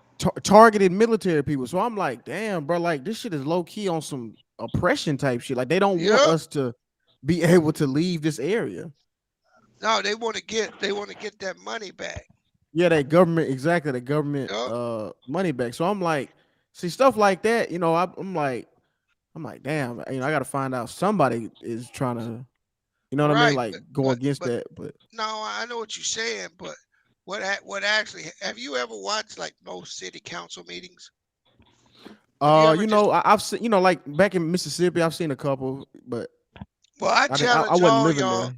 F: Targeted military people. So I'm like, damn, bro, like this shit is low key on some oppression type shit. Like they don't want
G: Yep.
F: us to be able to leave this area.
G: No, they want to get that money back.
F: Yeah, that government exactly the government
G: Yep.
F: money back. So I'm like, see stuff like that. I'm like, damn. I got to find out somebody is trying to, you know what I mean,
G: Right,
F: like go against
G: but
F: that. But
G: no, I know what you're saying, but what actually have you ever watched like most city council meetings? Have you ever just
F: I've seen, like back in Mississippi, I've seen a couple, but
G: well, I
F: I
G: challenge
F: wasn't
G: all
F: living
G: y'all
F: there.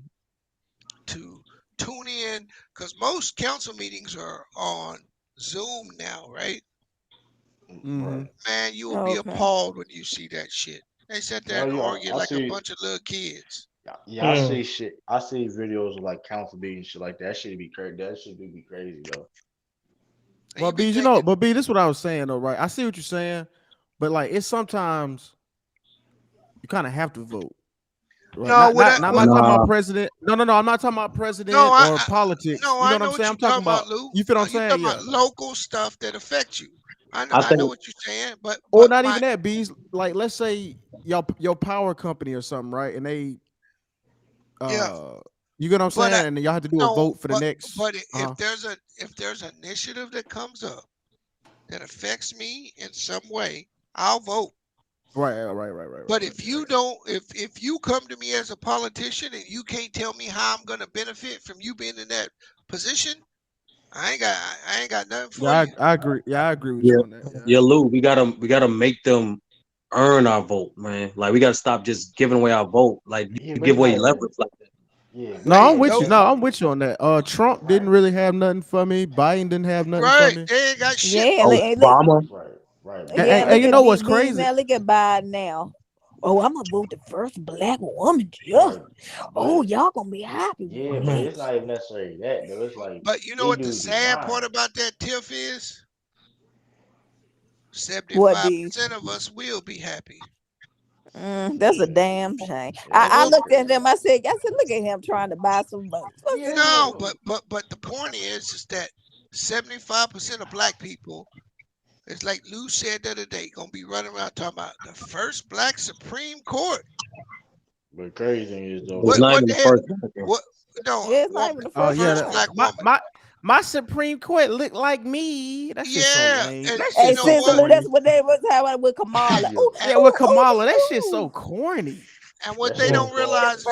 G: to tune in because most council meetings are on Zoom now, right?
F: Hmm.
A: Right.
G: Man, you will be
B: Okay.
G: appalled when you see that shit. They sit there
A: No,
G: and
A: yeah,
G: argue
A: I
G: like a
A: see.
G: bunch of little kids.
A: Yeah, I
K: Mm.
A: see shit. I see videos of like council meetings, shit like that. That should be crazy. That should be crazy though.
G: And you be
F: But B, this is what I was saying though, right? I see what you're saying, but like it's sometimes you kind of have to vote. Right.
G: no, what I
F: I'm
G: what
F: not talking about
I: Nah,
F: president. No. I'm not talking about
G: no,
F: president or politics.
G: no,
F: You know
G: I
F: what I'm
G: know what
F: saying?
G: you're
F: I'm talking
G: talking about,
F: about,
G: Lou.
F: you feel what I'm
G: You
F: saying?
G: talking
F: Yeah.
G: about local stuff that affects you.
I: I
G: I know
I: think
G: what you're saying, but
F: Or not
G: my
F: even that, Bees. Like let's say your power company or something, right? And they
G: yeah,
F: uh you get what I'm
G: but
F: saying? And y'all have to do a
G: no,
F: vote for the next
G: if there's an initiative that comes up that affects me in some way, I'll vote. But
F: right.
G: if you don't, if you come to me as a politician and you can't tell me how I'm gonna benefit from you being in that position, I ain't got nothing for
F: Yeah,
G: you.
F: I agree. Yeah, I agree with
I: yeah,
F: you on that. Yeah.
I: yeah, Lou, we gotta make them earn our vote, man. Like we gotta stop just giving away our vote. Like
A: Yeah,
I: you
A: but
I: give
A: it's
I: away
A: not even.
I: leverage like that.
A: Yeah, but
F: No,
A: it's
G: Hey,
F: I'm
A: like
F: with you.
G: no,
A: that's
F: No,
A: like
F: I'm with you on that. Trump
A: right,
F: didn't really have nothing for me. Biden didn't have nothing for
G: right?
F: me.
G: They ain't got shit
B: Yeah,
G: for
I: Oh,
G: you.
I: Obama.
A: right, right. But
B: yeah.
F: And
B: Look
F: you
B: at
F: know what's
B: Bees
F: crazy?
B: now. Look at Biden now. Oh, I'm gonna vote the first black woman judge.
A: right,
B: Oh,
A: but
B: y'all gonna be happy with
A: yeah, but
B: that.
A: it's not even necessarily that though. It's like
G: But you know
A: these
G: what the
A: dudes be
G: sad part
A: lying.
G: about that tiff is?
B: What Bees?
G: 75% of us will be happy.
B: That's a
A: Yeah,
B: damn shame.
A: yeah,
B: I
G: Well,
A: that's
B: looked at
A: crazy.
B: him. I said, look at him trying to buy some votes. I
A: Yeah,
B: said,
A: it's like
G: no, but the point is that 75% of black people, it's like Lou said the other day, gonna be running around talking about the first black Supreme Court.
A: but crazy thing is though,
I: It's
G: What
A: like
I: not
G: what
I: even
G: the
I: the
G: hell?
I: first one.
G: What no
B: yeah, it's not
G: woman?
B: even the
F: Oh
B: first
F: yeah,
G: First
B: one.
G: black woman.
F: my Supreme Court look like me. That shit's so
G: Yeah,
F: lame.
G: and
F: That
G: you
B: Hey,
F: shit's
G: know
F: so
B: Sister
G: what?
B: Lou, that's
F: corny.
B: what they was having with Kamala.
A: yeah,
B: Ooh,
G: And,
F: Yeah, with
B: ooh,
F: Kamala, that
B: ooh,
F: shit's so
B: ooh.
F: corny.
G: and what
A: that
G: they
A: shit
I: Mm.
A: was
G: don't
B: Be the
A: called
G: realize is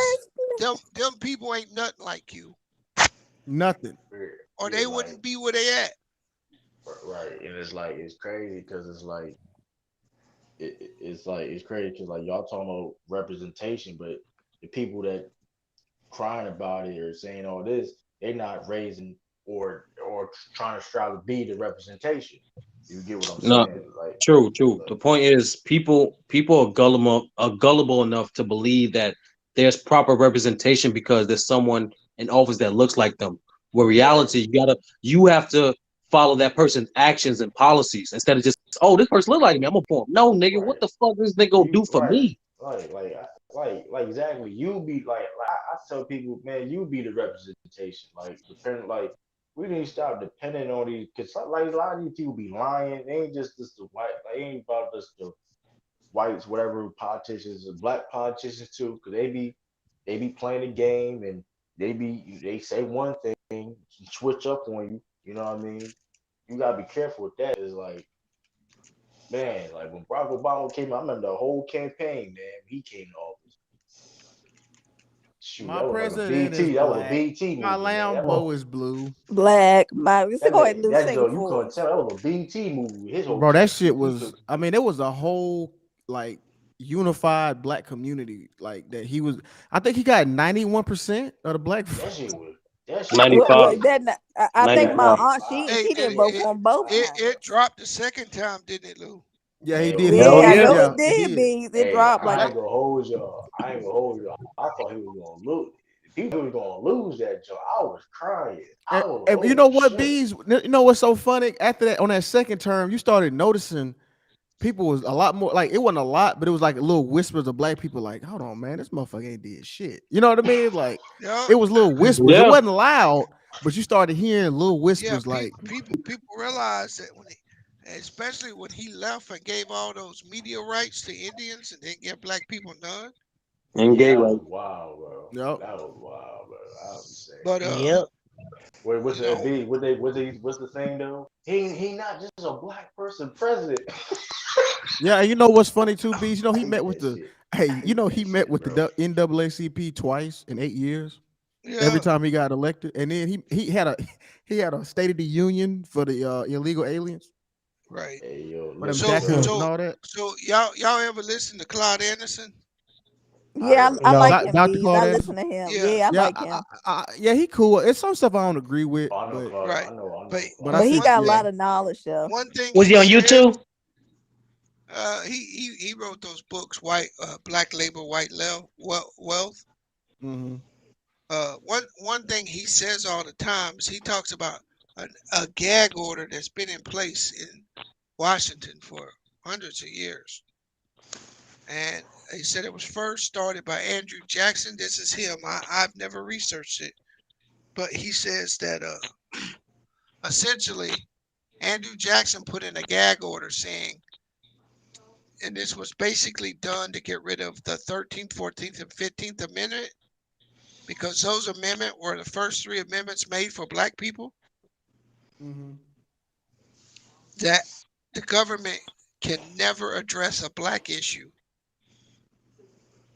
B: first.
G: them people ain't nothing like you,
F: Nothing.
G: or
A: yeah,
G: they
A: like
G: wouldn't be where they at.
A: right, and it's like it's crazy because it's like it's like it's crazy because like y'all talking about representation, but the people that crying about it or saying all this, they're not raising or trying to strive to be the representation. You get what I'm
I: No,
A: saying? Like,
I: true, true.
A: look,
I: The point is, people are gullible enough to believe that there's proper representation because there's someone in office that looks like them. Where
A: right,
I: reality, you have to follow that person's actions and policies instead of just, oh, this person look like me, I'm gonna form. No, nigga, what
A: right.
I: the fuck is this nigga gonna
A: You
I: do for
A: right,
I: me?
A: like exactly. You be like I tell people, man, you be the representation. Like depending, like we need to stop depending on these because like a lot of these people be lying. They ain't just the white. Like, it ain't about just the whites, whatever politicians, and black politicians too, because they be playing the game and they say one thing, and switch up on you. You know what I mean? You gotta be careful with that. It's like man, like when Barack Obama came out, I remember the whole campaign, man. He came to office. Shoot,
F: My
A: that was like a
F: president is
A: BT. That was a
F: black.
A: BT
F: My
A: movie, man. That was
F: Lambo is blue.
B: Black. My,
A: that
B: go ahead,
A: man,
B: Lou,
A: that
B: sing it
A: Joe. You
B: for
A: couldn't
B: us.
A: tell that was a BT movie. His whole
F: Bro, that
A: campaign.
F: shit
A: You
F: was,
A: could
F: I mean, it was a whole like unified black community. Like that he was, I think he got 91% of the black
A: that shit was that shit was
I: 95,
B: Well,
A: crazy.
B: that I
A: He
B: think
A: got
B: my
I: 95.
B: aunt
A: 95.
G: Hey,
B: she
G: and
B: didn't vote
A: Yeah,
B: for him both
G: it
B: times.
G: dropped the second time, didn't it, Lou?
F: Yeah, he
A: hell
F: did.
I: Hell
B: Yeah, I
I: yeah.
B: know
A: yeah.
B: it
F: Yeah, he
B: did.
F: did.
B: Beans. It
A: Hey,
B: dropped like
A: I ain't gonna hold y'all. I ain't gonna hold y'all. I thought he was gonna lose. People was gonna lose that joint. I was crying. I was
F: And you
A: oh
F: know what,
A: shit.
F: Bees? You know what's so funny? After that, on that second term, you started noticing people was a lot more like it wasn't a lot, but it was like little whispers of black people like, hold on, man, this motherfucker ain't did shit. You know what I mean? Like
G: Yeah,
F: it was little whispers. It
I: Yeah.
F: wasn't loud, but you started hearing little
G: yeah.
F: whispers like,
G: People realize that especially when he left and gave all those media rights to Indians and didn't give black people none.
I: And
A: Yeah,
I: gay
A: that
I: right.
A: was wild, bro.
F: yep.
A: That was wild, bro. I would say.
G: But
K: Yep.
A: What's
G: You
A: the
G: know,
A: B? What's the saying though? He not just a black person president.
F: Yeah, and you know what's funny too, Bees? You know
A: I
F: he
A: hate
F: met with
A: that
F: the
A: shit.
F: hey,
A: I
F: you
A: hate
F: know
A: that
F: he met
A: shit,
F: with the
A: bro.
F: NAACP twice in 8 years. Every
G: yeah,
F: time he got elected, and then he had a he had a State of the Union for the illegal aliens
G: right.
A: Hey yo,
F: for them
A: listen,
G: So,
F: tax
A: bro.
F: cuts and
G: so,
F: all that.
G: so y'all ever listen to Claude Anderson?
A: I
B: Yeah,
A: heard of
B: I
A: him.
B: like
N: No.
F: Doc,
B: him,
F: Dr.
B: Bees. I
F: Claudette.
B: listen to him.
G: Yeah,
B: Yeah, I
F: Yeah,
B: like him.
F: yeah, he cool. It's some stuff I don't agree with,
A: Oh, I know Claude.
G: right.
A: I
G: But
A: know
F: but I
B: But
A: Claude.
B: he
F: see.
G: one
B: got a
F: Yeah,
B: lot
G: thing,
B: of knowledge though.
G: one thing
K: Was
G: he
K: he on
G: said,
K: YouTube?
G: he wrote those books, Black Labor, White Wealth.
F: hmm
G: One thing he says all the time is he talks about a gag order that's been in place in Washington for hundreds of years, and he said it was first started by Andrew Jackson. This is him. I've never researched it, but he says that essentially Andrew Jackson put in a gag order saying, and this was basically done to get rid of the 13th, 14th, and 15th Amendment because those amendments were the first three amendments made for black people,
F: hmm
G: that the government can never address a black issue.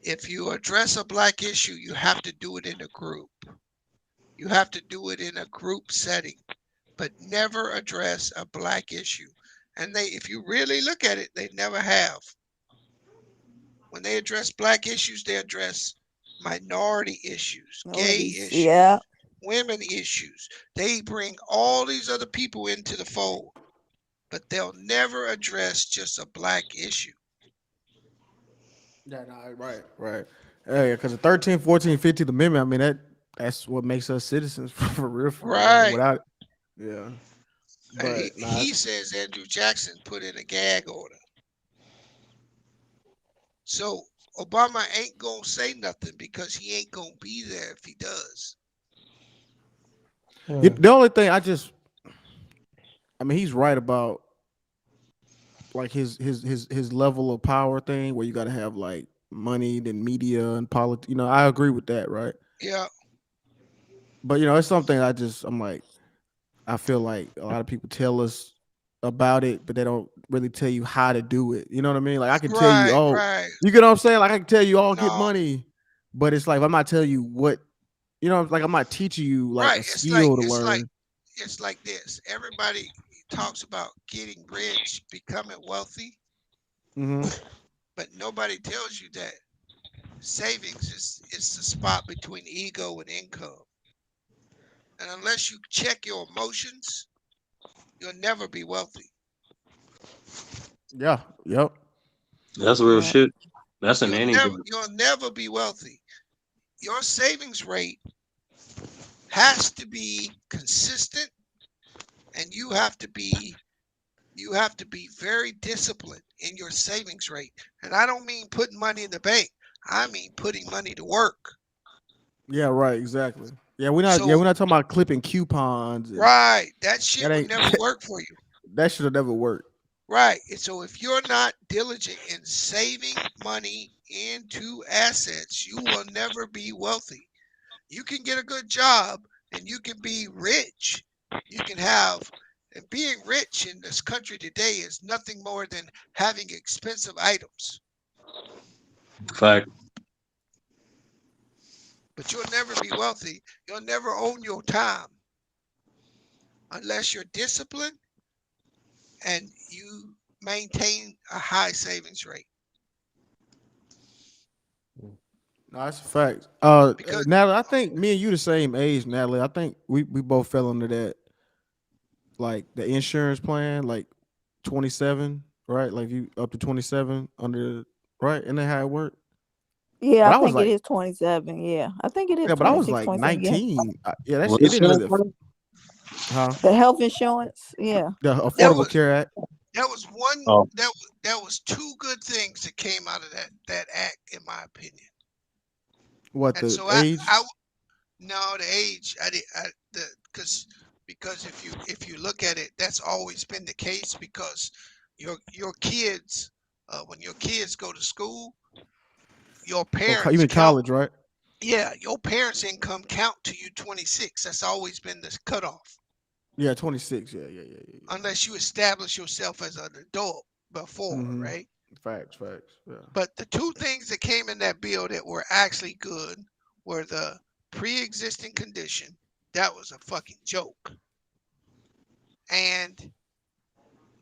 G: If you address a black issue, you have to do it in a group. You have to do it in a group setting, but never address a black issue. And if you really look at it, they never have. When they address black issues, they address minority issues, gay
B: Notice, yeah.
G: issues, women issues. They bring all these other people into the fold, but they'll never address just a black issue.
F: Yeah, no, right. Yeah, because the 13th, 14th, 15th Amendment, I mean that's what makes us citizens for real, for real.
G: Right.
F: Without yeah.
G: And
F: But not
G: he says Andrew Jackson put in a gag order. So Obama ain't gonna say nothing because he ain't gonna be there if he does.
F: the only thing I mean he's right about like his level of power thing where you gotta have like money, then media and politics. I agree with that, right?
G: Yeah,
F: But it's something I'm like, I feel like a lot of people tell us about it, but they don't really tell you how to do it. You know what I mean? Like I can tell you,
G: right,
F: oh,
G: right.
F: you get what I'm saying? Like I can tell you, oh, get
G: No,
F: money, but it's like I'm not telling you what, like I'm not teaching you like
G: right.
F: a skill to learn.
G: It's like this. Everybody talks about getting rich, becoming wealthy,
F: hmm
G: but nobody tells you that savings is the spot between ego and income. And unless you check your emotions, you'll never be wealthy.
F: Yeah. Yep.
I: That's real
B: Yeah.
I: shit. That's in any business.
G: You'll never be wealthy. Your savings rate has to be consistent, and you have to be very disciplined in your savings rate. And I don't mean putting money in the bank. I mean putting money to work.
F: Yeah. Right. Exactly. Yeah. We're not. Yeah.
G: So
F: We're not talking about clipping coupons and
G: right, that shit
F: that
G: would
F: ain't.
G: never work for you.
F: That should have never worked.
G: Right. And so if you're not diligent in saving money into assets, you will never be wealthy. You can get a good job and you can be rich. You can have, and being rich in this country today is nothing more than having expensive items.
I: Fact.
G: But you'll never be wealthy. You'll never own your time unless you're disciplined and you maintain a high savings rate.
F: No, that's a fact.
G: Because
F: Natalie, I think me and you the same age, Natalie. I think we both fell under that, like the insurance plan, like 27, right? Like you up to 27 under, right? And then how it worked.
B: Yeah,
F: But
B: I
F: I was
B: think it
F: like,
B: is 27. Yeah. I think it is
F: yeah, but I was
B: 26,
F: like
B: 27. Yeah.
F: 19. Yeah,
I: What
F: it
I: is
F: didn't
I: that?
F: really, huh?
B: The health insurance. Yeah.
F: The
G: that
F: Affordable
G: was
F: Care Act.
G: that was one
I: Oh,
G: that was two good things that came out of that act, in my opinion.
F: What
G: And
F: the
G: so
F: age?
G: no, the age I did the because if you look at it, that's always been the case because your kids when your kids go to school, your
F: You
G: parents
F: mean
G: count
F: college, right?
G: Yeah, your parents' income count to you 26. That's always been the cutoff,
F: Yeah, 26. Yeah.
G: unless you establish yourself as an adult before,
F: Mm-hmm.
G: right?
F: Facts. Yeah.
G: But the two things that came in that bill that were actually good were the pre-existing condition. That was a fucking joke. And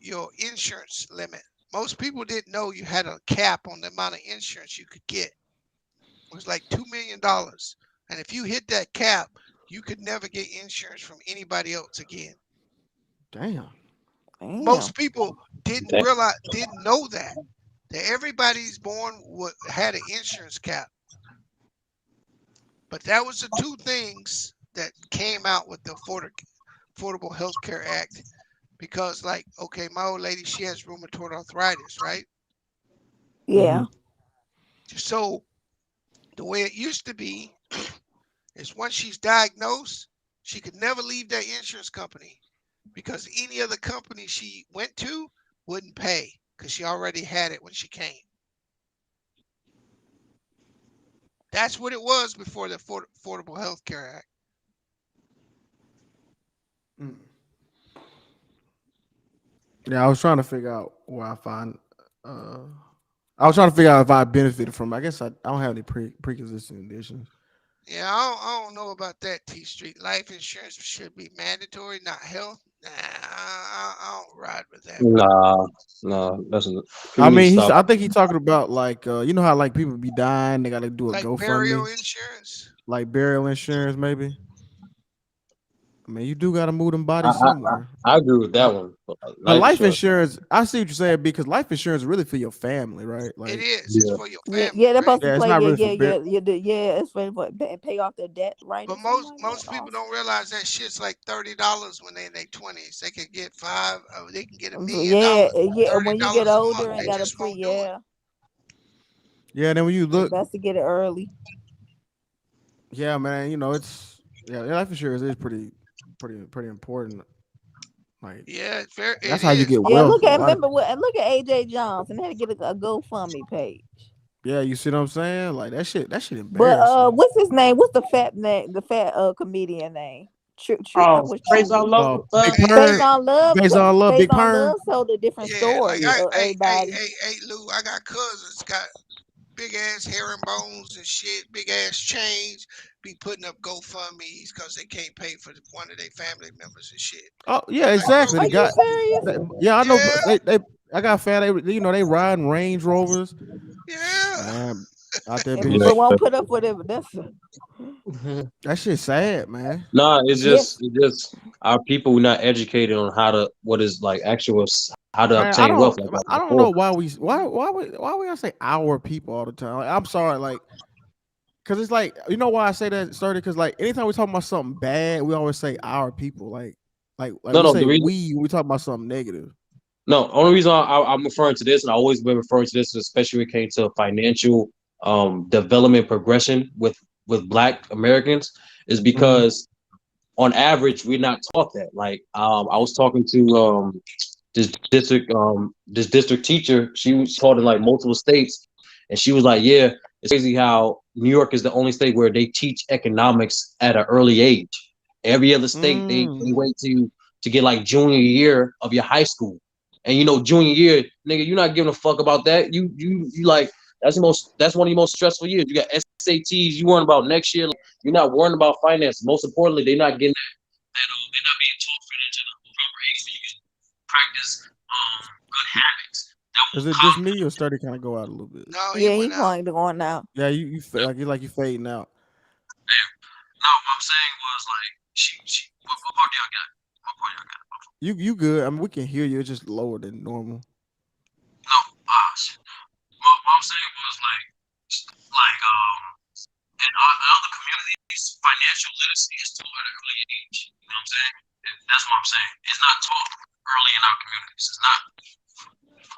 G: your insurance limit. Most people didn't know you had a cap on the amount of insurance you could get. It was like $2 million. And if you hit that cap, you could never get insurance from anybody else again.
F: Damn.
G: Most
B: Damn.
G: people didn't know that. That everybody's born had an insurance cap. But that was the two things that came out with the Affordable Health Care Act. Because, like, okay, my old lady, she has rheumatoid arthritis, right?
F: Mm-hmm.
B: Yeah.
G: So the way it used to be is once she's diagnosed, she could never leave that insurance company because any other company she went to wouldn't pay because she already had it when she came. That's what it was before the Affordable Health Care Act.
F: Yeah, I was trying to figure out where I find. Uh, I was trying to figure out if I benefited from it. I guess I don't have any pre-existing conditions.
G: Yeah, I don't know about that, T Street. Life insurance should be mandatory, not health. Nah, I don't ride with that, bro.
O: Nah, listen.
F: I
O: People need to
F: mean,
O: stop.
F: I think he's talking about like you know how like people be dying, they got to do a
G: Like burial
F: GoFundMe,
G: insurance.
F: like burial insurance, maybe. I mean, you do got to move them
O: I,
F: bodies
O: I,
F: somewhere.
O: I agree with that one. But
F: But
O: life
F: life
O: insurance.
F: insurance, I see what you're saying because life insurance is really for your family, right?
G: It
F: Like,
G: is. It's
O: Yeah.
G: for your
B: Yeah,
G: family,
B: yeah, they're
G: right?
B: supposed to
F: yeah, it's
B: play.
F: not
B: Yeah,
F: really for
B: yeah, yeah, yeah, yeah. It's for pay off their debt, right, or
G: But
B: something
G: most
B: like that.
G: most people
B: Also,
G: don't realize that shit's like $30 when they're in their 20s. They can get they can get a
B: so
G: million
B: yeah,
G: dollars for
B: yeah.
G: thirty
B: When you get
G: dollars a
B: older
G: month.
B: and
G: They
B: got a
G: just won't do it.
B: yeah,
F: yeah. Then when you
B: it's
F: look,
B: best to get it early.
F: yeah, man, you know it's yeah, life insurance is pretty important. Like
G: Yeah, it
F: that's how you
G: is.
F: get
B: Yeah,
F: wealth.
B: look
F: A
B: at
F: lot of
B: remember what and look at AJ Johnson had to get a GoFundMe page.
F: yeah, you see what I'm saying? Like that shit
B: But
F: embarrassing.
B: what's his name? What's the fat name? The fat comedian name? Not
K: Oh,
B: was
K: praise
B: true.
K: our love.
F: Big
G: Hey,
B: Based
F: Pern,
B: on love,
F: based on love,
B: based
F: Big
B: on
F: Pern.
B: love told a different
G: yeah, like
B: story. Everybody.
G: Lou, I got cousins got big ass herringbones and shit, big ass chains, be putting up GoFundMe's because they can't pay for one of their family members and shit.
F: Oh yeah,
G: Like, bro,
F: exactly.
B: Are
F: The
B: you
F: guy,
B: serious?
F: yeah, I know.
G: yeah,
F: They I got fat. They you know they riding Range Rovers,
G: yeah.
F: man. Out there
B: And
F: being
O: Yeah.
B: people won't put up with it. But that's
F: that shit sad, man.
O: Nah,
B: yes.
O: it's just our people were not educated on how to what is like how to
F: Man,
O: obtain wealth like
F: I
O: that
F: don't
O: before.
F: know why we gotta say our people all the time. Like, I'm sorry, like, cause it's like you know why I say that, started because like anytime we talk about something bad, we always say our people. Like
O: No,
F: we
O: no, the
F: say
O: reason
F: we when we talk about something negative.
O: no, only reason I'm referring to this, and I always been referring to this, especially when it came to financial development progression with Black Americans, is
F: Mm-hmm.
O: because on average we're not taught that. Like I was talking to this district teacher. She was taught in like multiple states, and she was like, "Yeah, it's crazy how New York is the only state where they teach economics at an early age. Every other state they
F: Mm.
O: wait to get like junior year of your high school, and you know junior year, nigga, you're not giving a fuck about that. You like that's one of the most stressful years. You got SATs. You worrying about next year. Like, you're not worrying about finance. Most importantly, they're not getting they're not being taught financial at the proper age so you can practice good habits that will
F: Is it just me or started kind of go out a little bit?
G: No, he
B: Yeah, he
G: went out.
B: going to going out.
F: Yeah, like you fading out.
O: there. No, what I'm saying was like she what part do y'all got? What part y'all got?
F: You good? I mean, we can hear you. It's just lower than normal.
O: No, shit. What I'm saying was like in other communities, financial literacy is taught at an early age. You know what I'm saying? That's what I'm saying. It's not taught early in our communities. It's not.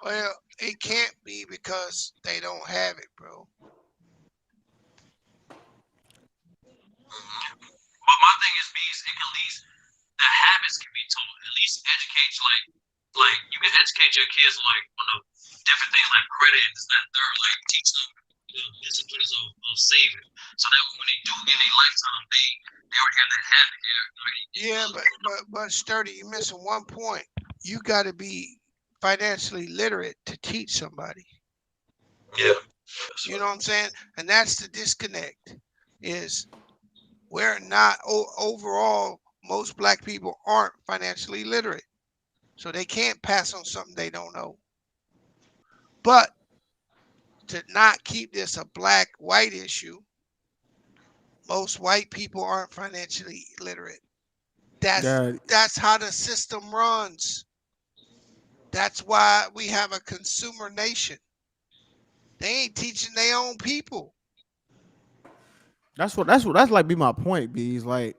G: Well, it can't be because they don't have it, bro.
O: But my thing is, bees, it can at least the habits can be taught. At least educate like you can educate your kids like on the different things like credit and this, that, and third. Like teach them.
I: disciplines of saving, so that when they do get a lifetime, they already have that habit.
G: Yeah, but Sturdy, you're missing one point. You got to be financially literate to teach somebody.
I: Yeah.
G: You know what I'm saying? And that's the disconnect. Is we're not overall. Most black people aren't financially literate, so they can't pass on something they don't know. But to not keep this a black white issue, most white people aren't financially literate. That's
F: Yeah,
G: that's how the system runs. That's why we have a consumer nation. They ain't teaching their own people.
F: that's like be my point. Bees like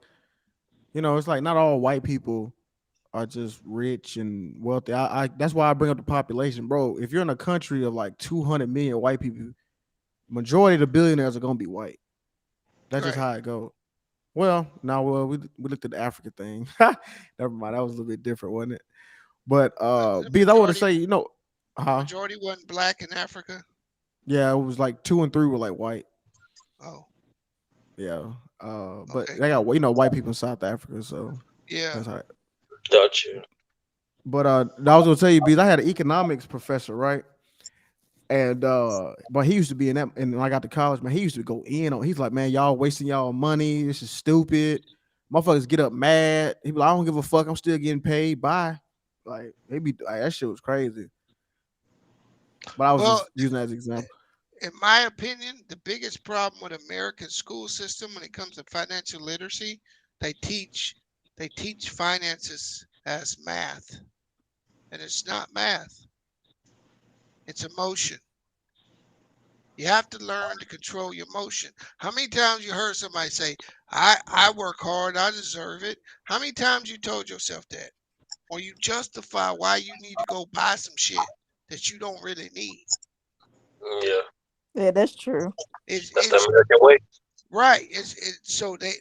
F: it's like not all white people are just rich and wealthy. I that's why I bring up the population, bro. If you're in a country of like 200 million white people, majority of the billionaires are gonna be white. That's just
G: Right.
F: how it goes. Well, now we looked at the Africa thing. Never mind, that was a little bit different, wasn't it? But
G: The
F: because I want to say,
G: majority wasn't black in Africa.
F: yeah, it was like 2 and 3 were like white.
G: Oh,
F: Yeah. But
G: okay.
F: they got white people in South Africa, so
G: Yeah.
F: that's how.
I: Gotcha.
F: But I was gonna tell you, because I had an economics professor, right? And but he used to be in that, and when I got to college, man, he used to go in on. He's like, man, y'all wasting y'all money. This is stupid. Motherfuckers get up mad. He be like, I don't give a fuck. I'm still getting paid. Bye. Like maybe like, that shit was crazy. But I was
G: Well,
F: just using that as an example.
G: in my opinion, the biggest problem with American school system when it comes to financial literacy, they teach they teach finances as math, and it's not math. It's emotion. You have to learn to control your emotion. How many times you heard somebody say, I work hard, I deserve it? How many times you told yourself that? Or you justify why you need to go buy some shit that you don't really need.
I: Yeah.
B: Yeah, that's true.
I: That's the
G: It's
I: American way.
G: right. So they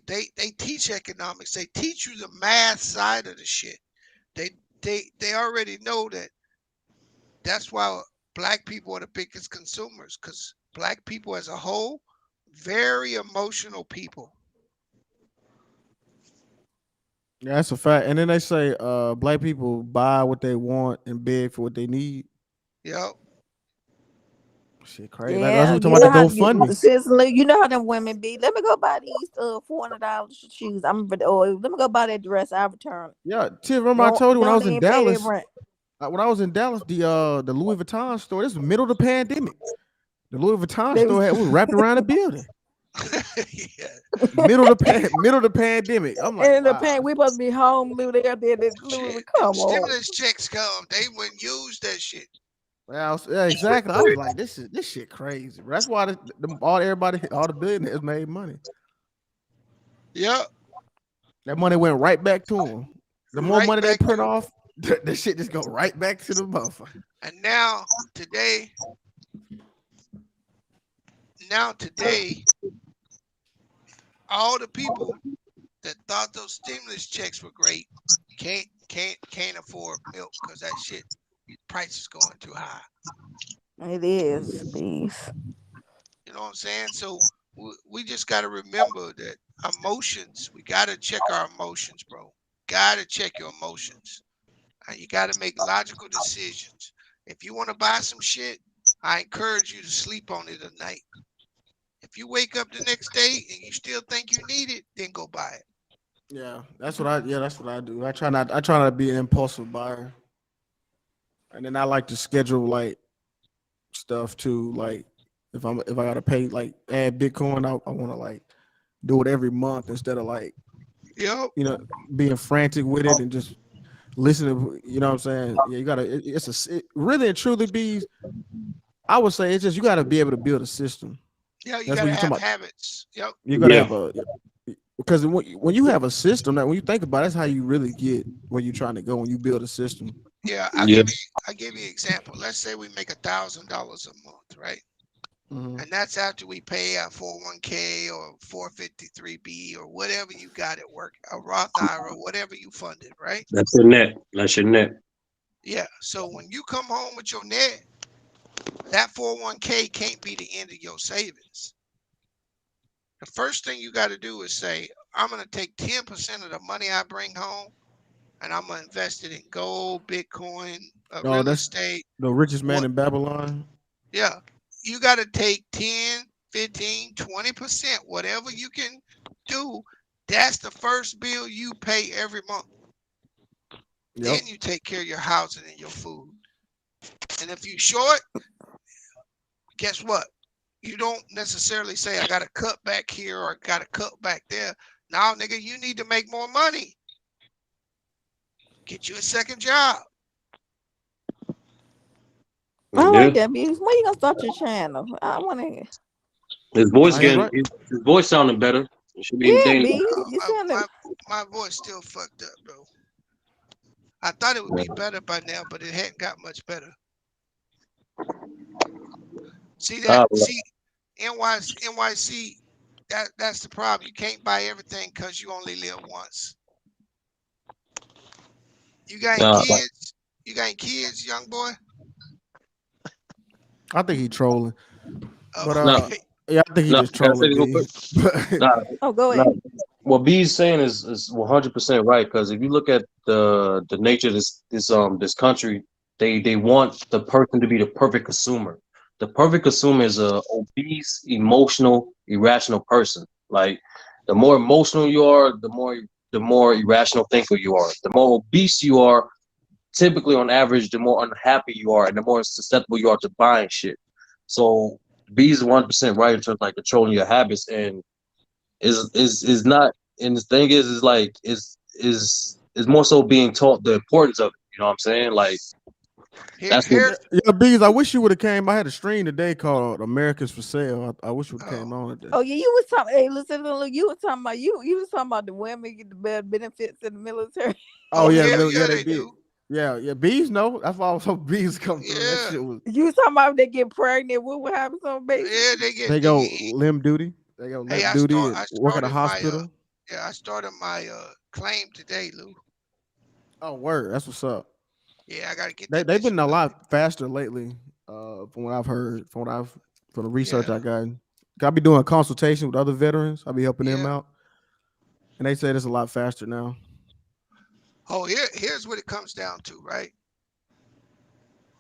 G: teach economics. They teach you the math side of the shit. They already know that. That's why black people are the biggest consumers, because black people as a whole, very emotional people.
F: Yeah, that's a fact. And then they say black people buy what they want and beg for what they need.
G: Yep.
F: Shit crazy. Like that's what
B: Yeah,
F: we talking
B: you
F: about
B: know
F: that
B: how
F: GoFundMe.
B: seriously, you know how them women be. Let me go buy these $400 shoes. Or let me go buy that dress. I return.
F: Yeah, Tim, remember I
B: Don't
F: told you when I
B: don't
F: was in
B: even pay their
F: Dallas.
B: rent.
F: When I was in Dallas, the Louis Vuitton store. This was middle of the pandemic. The Louis Vuitton
B: They was
F: store was wrapped around the building.
G: Yeah.
F: Middle of the pandemic. I'm like,
B: and in the
F: wow.
B: paint, we supposed to be home. Louis, they got there. Louis
G: Shit.
B: would
G: Them
B: come on.
G: stimulus checks come. They wouldn't use that shit.
F: Well, yeah, exactly. I was like, this shit crazy. Bro. That's why all the billionaires made money.
G: Yep.
F: That money went right back to them. The more
G: Right
F: money they
G: back
F: print
G: to it.
F: off, the shit just go right back to the motherfucker.
G: And now today, all the people that thought those stimulus checks were great can't afford milk because that shit price is going too high.
B: It is, beef.
G: You know what I'm saying? So we just got to remember that emotions. We got to check our emotions, bro. Got to check your emotions. And you got to make logical decisions. If you want to buy some shit, I encourage you to sleep on it at night. If you wake up the next day and you still think you need it, then go buy it.
F: That's what I do. I try not to be an impulsive buyer. And then I like to schedule like stuff too. Like if I gotta pay like add Bitcoin, I wanna like do it every month instead of like,
G: Yep.
F: being frantic with it and just listen to, what I'm saying? Yeah, you gotta really and truly be, I would say it's just you gotta be able to build a system.
G: Yeah, you
F: That's
G: got
F: what
G: to
F: you talking
G: have
F: about.
G: habits. Yep.
F: You gotta
I: Yeah.
F: have a because when you have a system, that when you think about it, that's how you really get where you're trying to go when you build a system.
G: Yeah,
I: Yeah.
G: I give you an example. Let's say we make $1,000 a month, right?
F: Mhm.
G: And that's after we pay our 401k or 453b or whatever you got at work, a Roth IRA, whatever you funded, right?
I: That's your net. That's your net.
G: Yeah. So when you come home with your net, That 401k can't be the end of your savings. The first thing you got to do is say, I'm going to take 10% of the money I bring home and I'm going to invest it in gold, Bitcoin,
F: Oh,
G: real
F: that's
G: estate.
F: the richest man
G: What?
F: in Babylon.
G: Yeah. You got to take 10, 15, 20%, whatever you can do. That's the first bill you pay every month.
F: Yep.
G: Then you take care of your housing and your food. And if you short, guess what? You don't necessarily say, I got to cut back here or got to cut back there. Now, nigga, you need to make more money. Get you a second job.
B: I like
O: Yeah.
B: that, Bees. When you gonna start your channel? I want to.
O: His voice
F: He's
O: getting
F: right.
O: his voice sounding better. It should be
B: Yeah,
O: anything.
B: Bees. You sound
G: My voice still fucked up, bro. I thought it would be better by now, but it hadn't got much better. See that? See, NYC. That's the problem. You can't buy everything because you only live once. You got any kids? You got any kids, young boy?
F: I think he trolling, but
O: No,
G: Okay.
F: yeah, I think he
O: no.
F: just
O: Can I say
F: trolling
O: this real quick?
F: B.
O: Nah,
B: Oh, go
O: nah.
B: ahead.
O: What B's saying is 100% right, because if you look at the nature of this country, they want the person to be the perfect consumer. The perfect consumer is a obese, emotional, irrational person. Like the more emotional you are, the more irrational thinker you are. The more obese you are, typically on average, the more unhappy you are and the more susceptible you are to buying shit. So B's 100% right in terms of like controlling your habits, and is not, and the thing is like is more so being taught the importance of it. You know what I'm saying? Like that's what.
G: Here's
F: Yeah, Bees. I wish you would have came. I had a stream today called "Americans for Sale." I wish you would have came on today.
B: Oh yeah, you was talking. Hey, listen, look, you was talking about you was talking about the women get the better benefits in the military.
F: Oh yeah,
G: hell
F: yeah,
G: yeah,
F: they
G: they
F: did.
G: do.
F: Yeah. Bees know. That's why I was hoping Bees come through. That
G: Yeah,
F: shit was.
B: You was talking about if they get pregnant. What would happen on basis?
G: yeah,
F: They go limb duty. They go
G: Hey,
F: limb duty and
G: I
F: work at a
G: started my
F: hospital.
G: yeah, I started my claim today, Lou.
F: Oh, word. That's what's up.
G: Yeah, I gotta get that
F: They've
G: bitch.
F: been a lot faster lately. From what I've heard, from the research
G: Yeah,
F: I got. I be doing a consultation with other veterans. I be helping them
G: yeah.
F: out, and they say it's a lot faster now.
G: Oh, here's what it comes down to, right?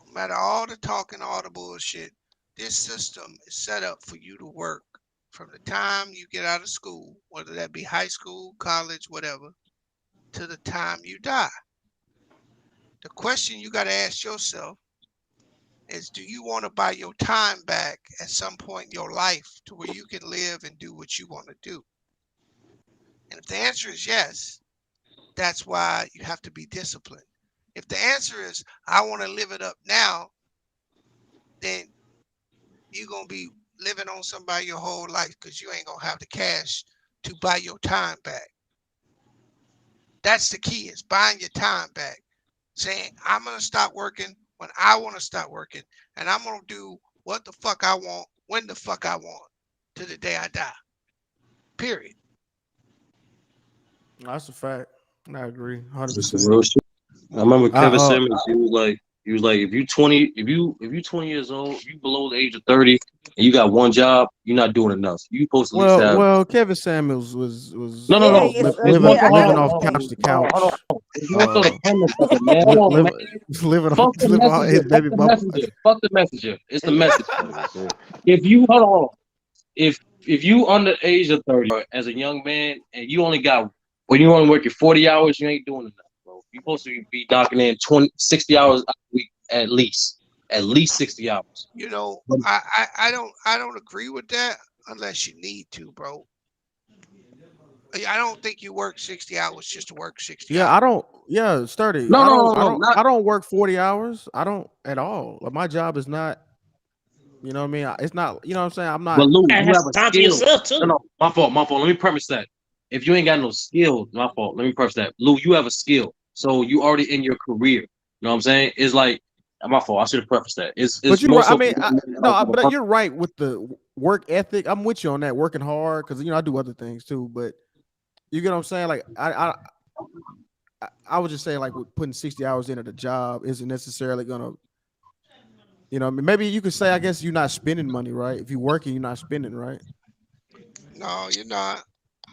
G: No matter all the talking, all the bullshit, this system is set up for you to work from the time you get out of school, whether that be high school, college, whatever, to the time you die. The question you got to ask yourself is, do you want to buy your time back at some point in your life to where you can live and do what you want to do? And if the answer is yes, that's why you have to be disciplined. If the answer is, I want to live it up now, then you're going to be living on somebody your whole life because you ain't going to have the cash to buy your time back. That's the key, is buying your time back. Saying, I'm going to stop working when I want to stop working, and I'm going to do what the fuck I want, when the fuck I want, to the day I die. Period.
F: That's a fact. I agree,
O: It's some
F: 100%.
O: real shit. I remember
F: I
O: Kevin Simmons. He was like, if you 20, if you 20 years old, if you below the age of 30, and you got one job, you're not doing enough. You supposed to at least have.
F: Kevin Samuels was
O: No, no,
B: Yeah,
O: no.
B: it's
O: There's more.
B: yeah. I
O: Hold
B: got
O: on,
F: living
B: what
F: off
B: you're
O: hold
F: couch
B: saying.
F: to
O: on, hold
F: couch.
O: on. There's more to the premise of it, man.
F: li-
O: Hold on,
F: living
O: man. Fuck the
F: living off
O: messenger.
F: his
O: Fuck
F: baby
O: the
F: mama.
O: messenger. Fuck the messenger. It's the message.
A: Nigga said,
O: If you hold on, if you under the age of 30 as a young man and you only got when you only working 40 hours, you ain't doing enough, bro. You're supposed to be docking in 20, 60 hours a week at least. At least 60 hours.
G: You know,
O: But
G: I don't agree with that unless you need to, bro. I don't think you work 60 hours just to work 60
F: Yeah, I
G: hours.
F: don't. Yeah, sturdy.
O: no, no, no, no, not
F: I don't work 40 hours. I don't at all. Like, my job is not. You know what I mean? It's not. You know what I'm saying? I'm
O: but
F: not.
O: Lou,
K: You gotta
O: you
K: have
O: have
K: some
O: a
K: time to
O: skill.
K: yourself
O: No,
K: too.
O: no, my fault, my fault. Let me premise that. If you ain't got no skill, my fault. Let me preface that. Lou, you have a skill. So you already in your career. You know what I'm saying? It's like my fault. I should have prefaced that.
F: But
O: It's
F: you're
O: more
F: right. I
O: so
F: mean,
O: for
F: but you're right with the work ethic. I'm with you on that. Working hard because I do other things too. But you get what I'm saying? Like, I would just say, like, with putting 60 hours into the job isn't necessarily gonna You know, maybe you could say, I guess you're not spending money, right? If you're working, you're not spending, right?
G: No, you're not.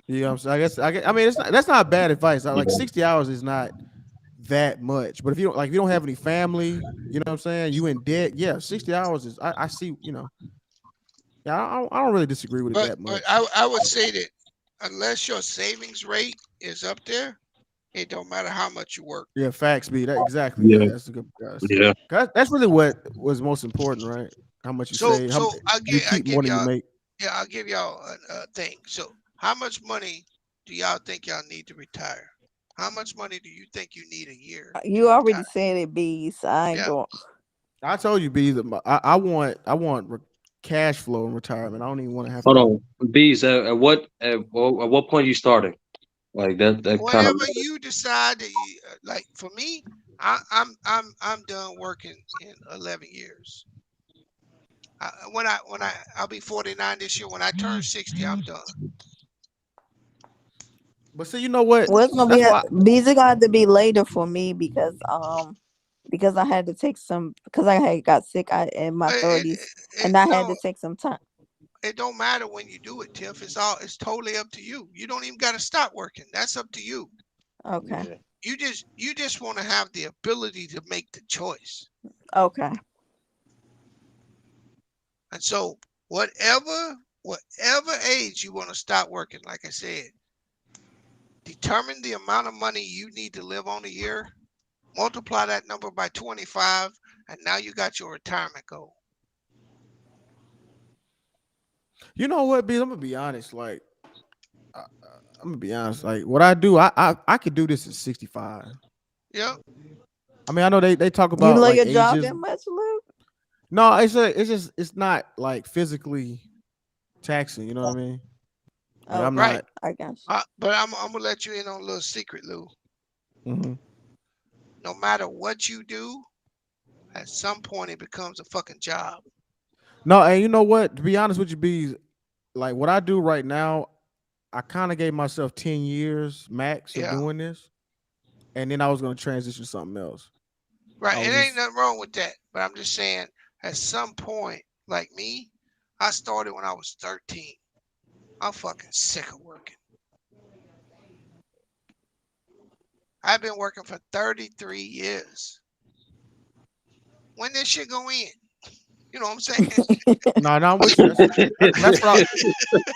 F: You know what I'm saying? I mean, it's not, that's not bad advice.
I: Yeah.
F: Like 60 hours is not that much. But if you don't if you don't have any family, you know what I'm saying? You in debt, yeah, 60 hours is I see, you know. Yeah, I don't really disagree with it
G: But
F: that
G: but
F: much.
G: I would say that unless your savings rate is up there, it don't matter how much you work.
F: Yeah, facts be that exactly.
I: Yeah.
F: Yeah, that's a good
I: Yeah.
F: that's really what was most important, right? How much you
G: So
F: save, how
G: so
F: you
G: I
F: keep more
G: give
F: than you
G: y'all
F: make.
G: yeah I'll give y'all a thing. So how much money do y'all think y'all need to retire? How much money do you think you need a year to
B: You already
G: retire?
B: said it, bees. I ain't
G: Yeah.
B: going.
F: I told you, B, that I want cash flow in retirement. I don't even want to have
I: Hold
F: to.
I: on. Bees, at what point you starting? Like that kind of
G: Whenever you decide that you like, for me, I'm done working in 11 years. I'll be 49 this year. When I turn 60, I'm done.
F: But see, you know what?
B: Well, it's gonna be
F: That's why.
B: bees. It got to be later for me because I had to take some because I had got sick in my
G: It,
B: 30s
G: it,
B: and I had
G: no,
B: to take some time.
G: it don't matter when you do it, Tiff. It's totally up to you. You don't even got to stop working. That's up to you.
B: Okay.
A: Yeah.
G: You just want to have the ability to make the choice.
B: Okay.
G: And so whatever age you want to stop working, like I said, determine the amount of money you need to live on a year, multiply that number by 25, and now you got your retirement goal.
F: You know what, B? I'm gonna be honest. Like, I, I'm gonna be honest. Like, what I do, I could do this at 65.
G: Yep.
F: I mean, I know they talk
B: You
F: about
B: love
F: like
B: your job
F: ages.
B: that much, Luke?
F: No, it's not like physically taxing. You know what I mean? Like, I'm
B: Okay,
G: Right.
F: not.
B: I got
G: But I'm gonna let you in on a little secret, Lou.
F: Mhm.
G: No matter what you do, at some point it becomes a fucking job.
F: No, and you know what? To be honest with you, B, like what I do right now, I kind of gave myself 10 years max of
G: Yeah.
F: doing this, and then I was gonna transition to something else.
G: Right.
F: I
G: It
F: was
G: ain't
F: just
G: nothing wrong with that. But I'm just saying, at some point, like me, I started when I was 13. I'm fucking sick of working. I've been working for 33 years. When this shit go in? You know what I'm saying?
F: no, no, I'm with you. That's what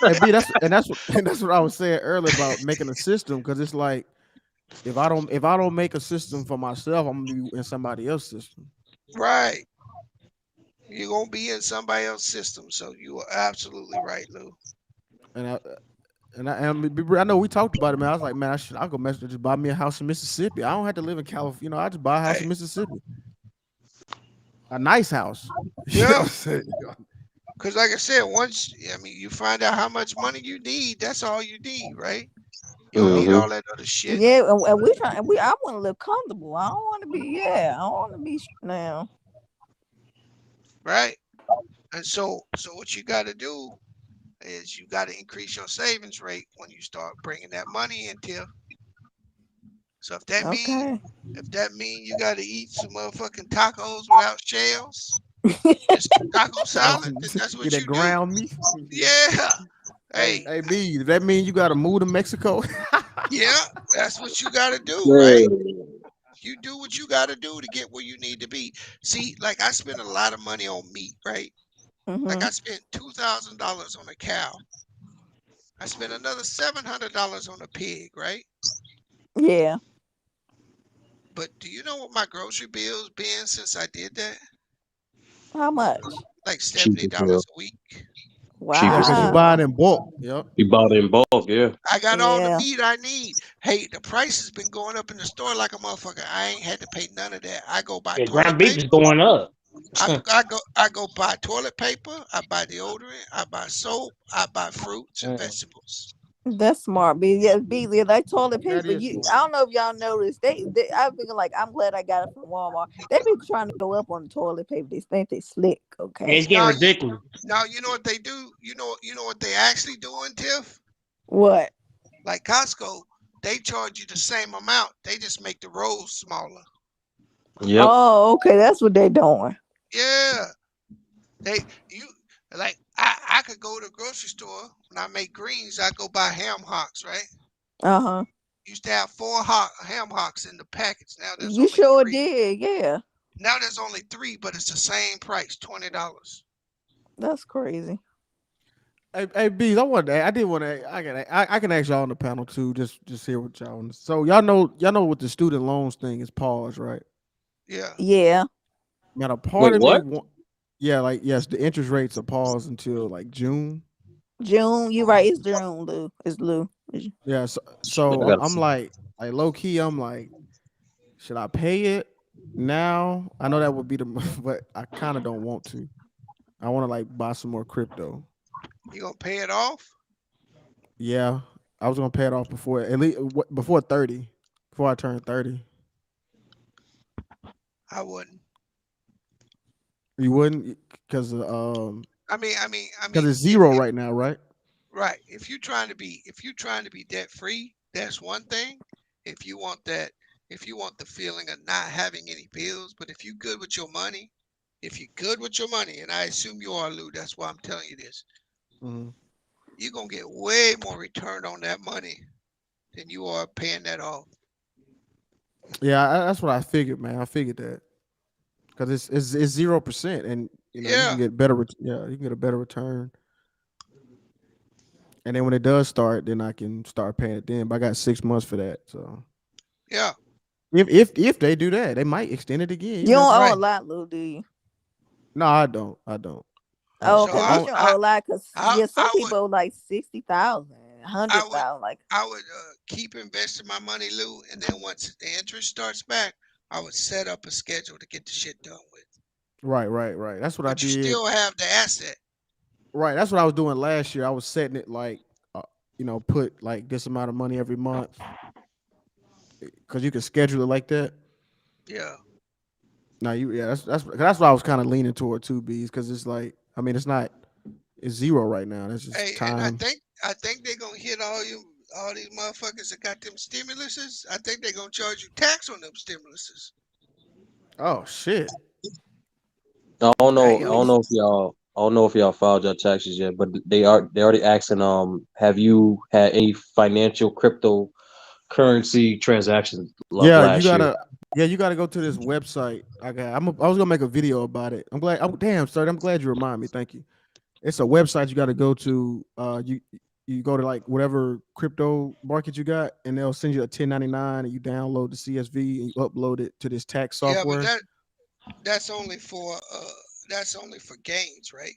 F: and B, that's what and that's what I was saying earlier about making a system because it's like if I don't make a system for myself, I'm gonna be in somebody else's system.
G: Right. You're gonna be in somebody else's system. So you are absolutely right, Lou.
F: And I know we talked about it, man. I was like, man, I'll go mess with just buy me a house in Mississippi. I don't have to live in California. You know, I just buy a house
G: Hey,
F: in Mississippi, a nice house. You know what
G: yeah.
F: I'm saying?
G: Because like I said, once I mean you find out how much money you need, that's all you need, right? You don't
F: Yep.
G: need
I: hmm
G: all that other shit.
B: yeah, and we try. I want to live comfortable. I don't want to be. Yeah, I don't want to be now.
G: Right? And so what you got to do is you got to increase your savings rate when you start bringing that money in, Tiff. So
B: Okay.
G: if that mean you got to eat some motherfucking tacos without shells and some taco salad, then that's
F: Get
G: what
F: that
G: you do.
F: ground meat.
G: Yeah.
F: Hey,
G: Hey,
F: hey, B, does that mean you got to move to Mexico?
G: yeah, that's what you got to do, right?
I: Yeah.
G: You do what you got to do to get where you need to be. See, like I spend a lot of money on meat, right? Like
B: Mhm.
G: I spent $2,000 on a cow. I spent another $700 on a pig, right?
B: Yeah.
G: But do you know what my grocery bill's been since I did that?
B: How much?
G: Like
I: Cheap as hell.
G: $70 a week.
I: Cheap
F: Yeah,
I: as
F: because you
I: hell.
F: buy it
B: Wow.
F: in bulk. Yep.
I: You bought it in bulk, yeah.
G: I got all the
B: Yeah.
G: meat I need. Hey, the price has been going up in the store like a motherfucker. I ain't had to pay none of that. I go buy
K: Yeah,
G: toilet
K: ground beef is
G: paper.
K: going up.
G: I go buy toilet paper. I buy deodorant. I buy soap. I buy fruits and
K: Mm.
G: vegetables.
B: That's smart, B. Yes, B. Yeah, that toilet
F: That
B: paper.
F: is
B: You,
F: smart.
B: I don't know if y'all noticed. I've been like, I'm glad I got it from Walmart. They be trying to go up on the toilet paper. They think they slick.
K: Yeah,
B: Okay.
K: it's getting
G: Now you
K: ridiculous.
G: now you know what they do. You know what they actually doing, Tiff.
B: What?
G: Like Costco, they charge you the same amount. They just make the rolls smaller.
I: Yep.
B: Oh, okay. That's what they're doing.
G: Yeah, they you like I could go to the grocery store when I make greens. I go buy ham hocks, right?
B: Uh-huh.
G: Used to have ham hocks in the package. Now there's
B: You
G: only
B: sure
G: three.
B: did, yeah.
G: Now there's only three, but it's the same price, $20.
B: That's crazy.
F: Hey, Bees, I did want to. I can ask y'all on the panel too. Just hear what y'all want. So y'all know what the student loans thing is paused, right?
G: Yeah.
B: Yeah.
F: Now, a part
I: Wait,
F: of me
I: what?
F: want. Yeah, like yes, the interest rates are paused until like June.
B: June, you right, it's June, Lou. It's Lou.
F: Yeah, so,
I: I
F: so I'm,
I: gotta
F: I'm
I: see.
F: like low key. I'm like, should I pay it now? I know that would be the, but I kind of don't want to. I want to like buy some more crypto.
G: You gonna pay it off?
F: Yeah, I was gonna pay it off before at least before 30, before I turn 30.
G: I wouldn't.
F: You wouldn't because
G: I mean,
F: it's zero right now, right?
G: right. If you're trying to be debt free, that's one thing. If you want that, if you want the feeling of not having any bills, but if you're good with your money, and I assume you are, Lou, that's why I'm telling you this,
F: Mhm.
G: you're gonna get way more return on that money than you are paying that off.
F: Yeah, that's what I figured, man. I figured that because it's 0%, and you can
G: Yeah,
F: get better. Yeah, you can get a better return. And then when it does start, then I can start paying it then. But I got 6 months for that. So
G: yeah,
F: if they do that, they might extend it again. You
B: You don't
F: never
B: owe
F: know.
B: a
G: right.
B: lot, Lou, do you?
F: No, I don't. I don't.
B: Oh,
G: So
B: okay. At least
F: I
B: you don't owe a lot, cause yeah, some
G: I would
B: people owe like 60,000,
G: I would
B: 100,000. Like,
G: I would keep investing my money, Lou, and then once the interest starts back, I would set up a schedule to get the shit done with.
F: right. That's what I
G: But you
F: did.
G: still have the asset.
F: Right, that's what I was doing last year. I was setting it like, put like this amount of money every month because you can schedule it like that.
G: Yeah.
F: Now yeah, that's what I was kind of leaning toward too, B's, because it's like, I mean, it's zero right now. That's just
G: Hey, and
F: time.
G: I think they're gonna hit all these motherfuckers that got them stimuluses. I think they're gonna charge you tax on them stimuluses.
F: Oh shit!
I: I don't know. I
F: Damn.
I: don't know if y'all. I don't know if y'all filed your taxes yet, but they already asking. Have you had any financial cryptocurrency transactions like
F: Yeah,
I: last year?
F: you gotta go to this website. I was gonna make a video about it. I'm glad. Damn, sir. I'm glad you remind me. Thank you. It's a website you got to go to. You go to like whatever crypto market you got, and they'll send you a 1099, and you download the CSV and you upload it to this tax
G: Yeah, but
F: software.
G: that's only for gains, right?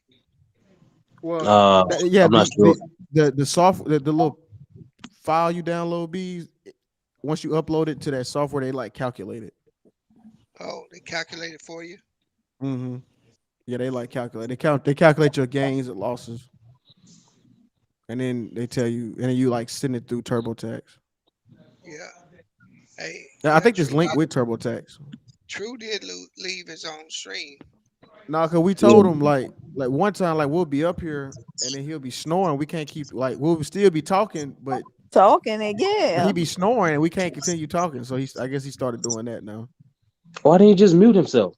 F: Well, yeah,
I: I'm not sure.
F: the software, the little file you download, bees. Once you upload it to that software, they like calculate it.
G: Oh, they calculate it for you.
F: Mm-hmm. Yeah, they like calculate. They calculate your gains and losses, and then they tell you, and then you like send it through TurboTax.
G: Yeah. Hey,
F: Yeah, I
G: yeah,
F: think this link with TurboTax.
G: True did leave his own stream.
F: No, cause we
I: Yeah.
F: told him like one time like we'll be up here and then he'll be snoring. We can't keep like we'll still be talking, but
B: talking it,
F: he
B: yeah.
F: be snoring and we can't continue talking. So I guess he started doing that now.
I: Why didn't he just mute himself?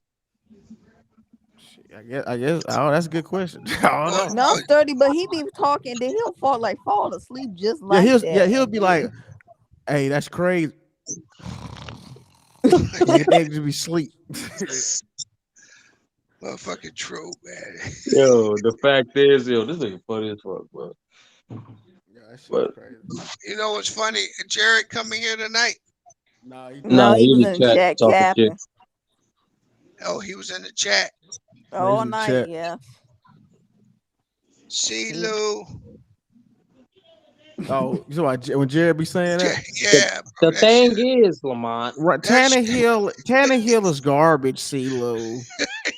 F: I guess. Oh, that's a good question. I don't
G: Oh,
F: know.
B: No, sturdy, but he be talking, then he'll fall asleep just
F: Yeah,
B: like that.
F: he'll
B: And
F: be
B: then
F: like, "Hey, that's crazy." And then just be sleep.
G: motherfucking true, man.
I: Yo, the fact is, this nigga funny as fuck, bro.
F: Yeah, that shit is
I: But
F: crazy.
G: You know what's funny? Jared coming here tonight.
F: Nah, he
I: nah,
B: no,
F: didn't.
B: he
I: he
B: was
I: in the
B: in the
I: chat
B: chat
I: talking shit.
B: capping
G: Oh, he was in the chat.
F: Yeah, he's
B: all
F: in the
B: night.
F: chat.
B: Yeah.
G: See,
B: He-
G: Lou.
F: Oh, so when Jared be saying that,
I: The,
G: Yeah,
I: the
G: bro, that shit.
I: thing is, Lamont,
F: right?
G: That shit.
F: Tannehill is garbage. CeeLo.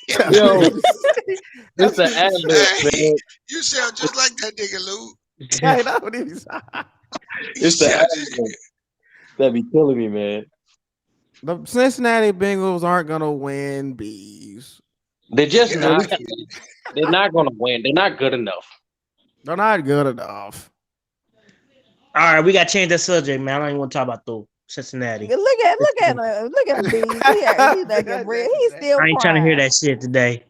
G: Yo,
F: That's what
I: yo,
F: he be saying.
I: it's
F: That's
I: the
F: what he be
I: ad
F: saying.
I: lib,
G: hey,
I: man.
G: you sound just like that nigga, Lou.
F: Hey, that's what he be saying.
G: You
I: It's the
G: sound
I: ad
G: just.
I: lib that be killing me, man.
F: The Cincinnati Bengals aren't gonna win, bees.
I: They're just
F: At
I: not.
F: least
I: They're not gonna win. They're not good enough.
F: they're not good enough.
K: All right, we got to change that subject, man. I don't even want to talk about the Cincinnati.
B: Look at him, bees. He like a bread. He's still
K: I ain't trying to hear
B: crying.
K: that shit today.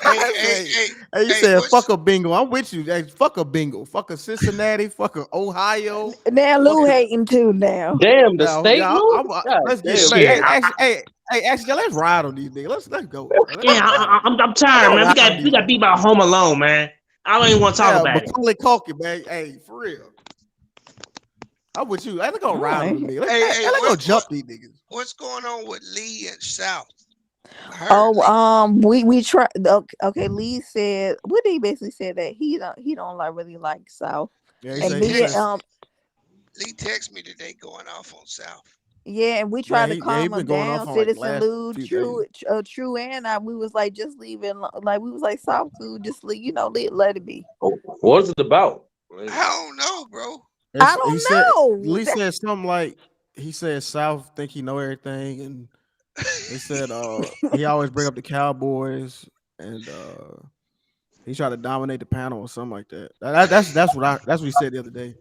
F: Hey, you said fuck a bingo. I'm with you. Hey, fuck a bingo. Fuck a Cincinnati. Fuck a Ohio.
B: Now
F: Fuck
B: Lou
F: a,
B: hating too now.
O: Damn, the
F: now,
O: state,
F: yeah,
O: Lou? God
F: let's get it.
O: damn.
F: Like,
K: Shit.
F: actually, let's ride on these niggas. Let's go. Let's
K: Yeah,
F: ride on these.
K: I'm
F: Let's
K: tired,
F: go
K: man. We
F: ride on
K: got
F: these
K: we got
F: niggas.
K: beat by Home Alone, man. I don't even want to talk
F: Yeah,
K: about it.
F: Macaulay Culkin, man. Hey, for real. I'm with you. Let's go
B: All
F: ride on
B: right.
F: the niggas.
G: Hey,
F: Let's go jump these niggas.
G: what's going on with Lee and South? I heard
B: Oh,
G: Lee.
B: we try. Okay, Lee said what he basically said that he don't like really like South,
F: Yeah,
B: and
G: Lee
B: me
G: text,
B: um
G: Lee text me today going off on South.
B: yeah, and we
F: Yeah,
B: tried to
F: he
B: calm
F: been
B: him
F: going off
B: down.
F: on like the
B: Citizen
F: last
B: Lou,
F: few days.
B: True, and I. We was like just leave it. Like we was like South cool, just let it be.
O: What is it about?
G: I don't know, bro.
B: I
F: He
B: don't
F: said
B: know.
F: Lee said something like he said South think he know everything, and he said he always bring up the Cowboys, and he tried to dominate the panel or something like that. That's what he said the other day.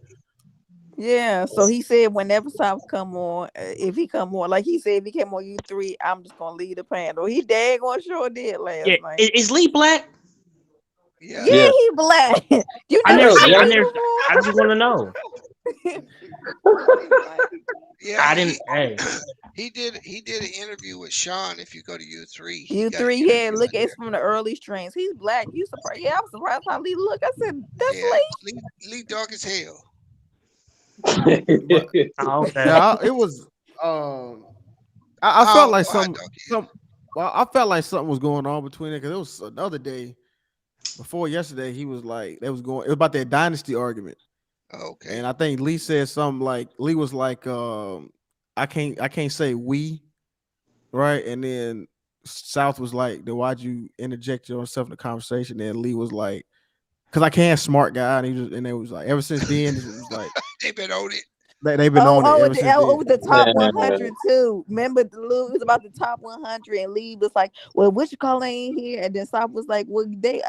B: Yeah, so he said whenever South come on, if he come on, like he said, if he came on U3, I'm just gonna leave the panel. He daggone sure did
K: Yeah,
B: last night.
K: is Lee black?
G: Yeah.
B: Yeah, he black. You
K: I
B: never
K: never
B: seen
K: see. I
B: Lee
K: never.
B: before?
K: I just want to know.
B: He black.
G: Yeah,
K: I didn't. Hey,
G: he did an interview with Sean. If you go to U3, he got an
B: U3, yeah,
G: interview
B: look,
G: in
B: it's
G: there.
B: from the early strains. He's black. You surprised? Yeah, I'm surprised how Lee look. I said, that's
G: Yeah,
B: Lee.
G: Lee dark as hell.
F: But
K: oh, okay.
F: yeah, it was. I
G: I
F: felt
G: don't
F: like
G: know how dark he is.
F: I felt like something was going on between it because it was another day before yesterday. He was like, they was going. It was about that dynasty argument,
G: Okay.
F: and I think Lee said something like Lee was like, I can't say we right, and then South was like, then why'd you interject yourself in the conversation? And Lee was like, because I can't smart guy, and it was like ever since then it was like
G: They been on it.
F: they've been on it ever since then.
B: It was the top
O: Man.
B: 100 too. Remember, Lou, it was about the top 100, and Lee was like, "Well, what you call ain't here?" And then South was like, "Well, they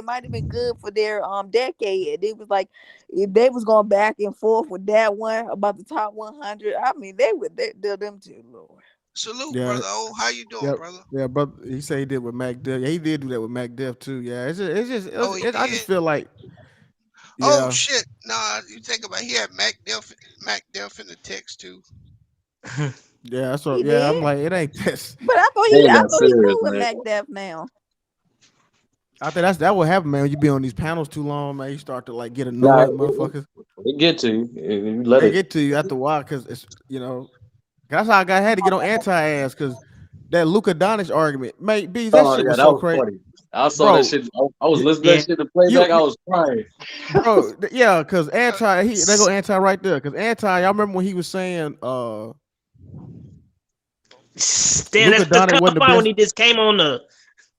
B: might have been good for their decade." And it was like, if they was going back and forth with that one about the top 100. I mean, they them two, Lord.
G: Salute,
F: Yeah,
G: brother. Oh, how you doing,
F: yeah,
G: brother?
F: yeah, but he said he did with Mac Def. Yeah, he did do that with Mac Def too. Yeah,
G: Oh, he
F: I
G: did.
F: just feel like,
G: Oh
F: yeah,
G: shit! Nah, you think about he had Mac Def in the text too.
F: yeah, that's
B: He
F: what. Yeah, I'm
B: did,
F: like, it ain't this.
B: but
O: They ain't
B: I
O: that
B: thought he
O: serious,
B: cool with
O: man.
B: Mac Def now.
F: I think that what happened, man. When you be on these panels too long, man, you start to like get
O: Nah,
F: annoyed, motherfuckers.
O: it get to you. You let
F: They
O: it.
F: get to you after a while because it's that's how I had to get on anti ass because that Luka Doncic argument, mate, bees, that
O: Oh
F: shit
O: yeah,
F: was
O: that
F: so
O: was
F: crazy,
O: funny. I saw that
F: bro.
O: shit. I was listening to
K: Yeah.
O: that shit to playback. I was crying.
F: Yeah, because they go anti right there because y'all remember when he was saying
K: Damn,
F: Luka
K: that's
F: Doncic
K: cut
F: wasn't the
K: out when
F: best.
K: he just came on the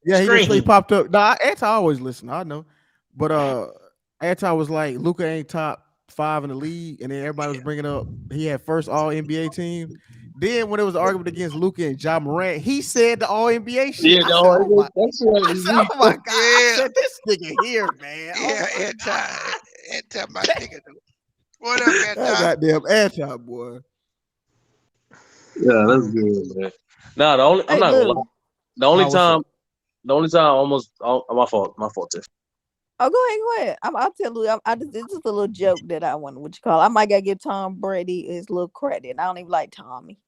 F: Yeah, he
K: screen.
F: popped up. Nah, anti always listen. I know, but anti was like Luka ain't top 5 in the league, and then everybody was bringing up he had first All NBA team. Then when it was an argument against Luka and Ja Morant, he said the All NBA shit.
O: Yeah, no, that shit
F: I
O: was
F: said,
O: weak.
F: oh my god! I
G: Yeah,
F: said this nigga here, man. Oh
G: yeah.
F: my
G: Anti my nigga. What up,
F: that
G: Anti?
F: goddamn anti boy.
O: Yeah, that's good, man. Nah, I'm
B: Hey,
O: not gonna lie.
B: Lou.
O: The only
F: What's
O: time,
F: up?
O: my fault, Tiff.
B: Oh, go ahead. I'll tell you. This is a little joke that I want. What you call? I might gotta give Tom Brady his little credit. I don't even like Tommy.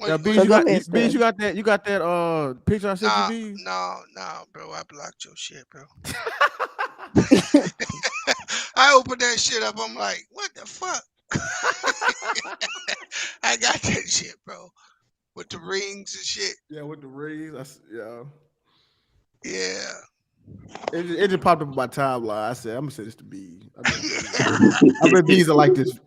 F: Yeah,
G: What
F: Bees,
B: So
G: you?
B: go ahead,
F: Bees,
B: Stud.
F: you got that picture I sent you,
G: Nah,
F: Bees.
G: no, bro. I blocked your shit, bro. I opened that shit up. I'm like, what the fuck? I got that shit, bro, with the rings and shit.
F: Yeah, with the rings. Yeah.
G: Yeah.
F: It just popped up on my timeline. I said, I'm gonna send this to Bees. I bet Bees are like this.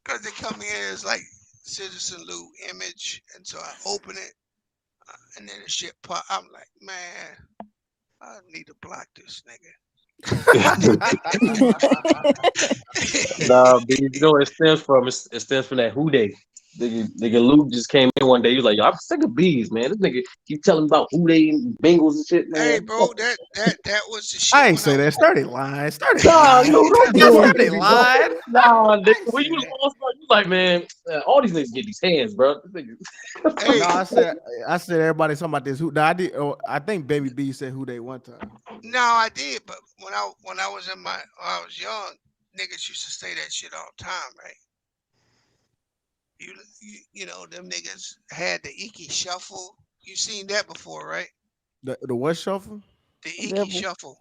G: Because they come here as like Citizen Lou image, and so I open it, and then the shit pop. I'm like, man, I need to block this nigga.
O: Nah, but you know it stems from that who they.
I: Nigga Luke just came in one day. He was like, "Yo, I'm sick of bees, man. This nigga keep telling me about who they Bengals and shit,
G: Hey,
I: man.
G: bro,
I: Fuck.
G: that was the shit
F: I ain't
G: when I
F: say that. Started lying. Started
I: Nah,
F: lying.
I: yo, don't do it to
F: Started
I: me, bro.
F: lying.
I: Nah, nigga,
F: I ain't
I: when
F: say
I: you
F: that.
I: lost, bro, you like, man, all these niggas get these hands, bro. This nigga-
F: No,
G: hey,
F: I said everybody talking about this. Who? No, I did. Oh, I think Baby B said who they one time.
G: no, I did, but when I was when I was young, niggas used to say that shit all the time, right? You know them niggas had the Iki shuffle. You seen that before, right?
F: The what shuffle?
G: The Iki
B: Double
G: shuffle.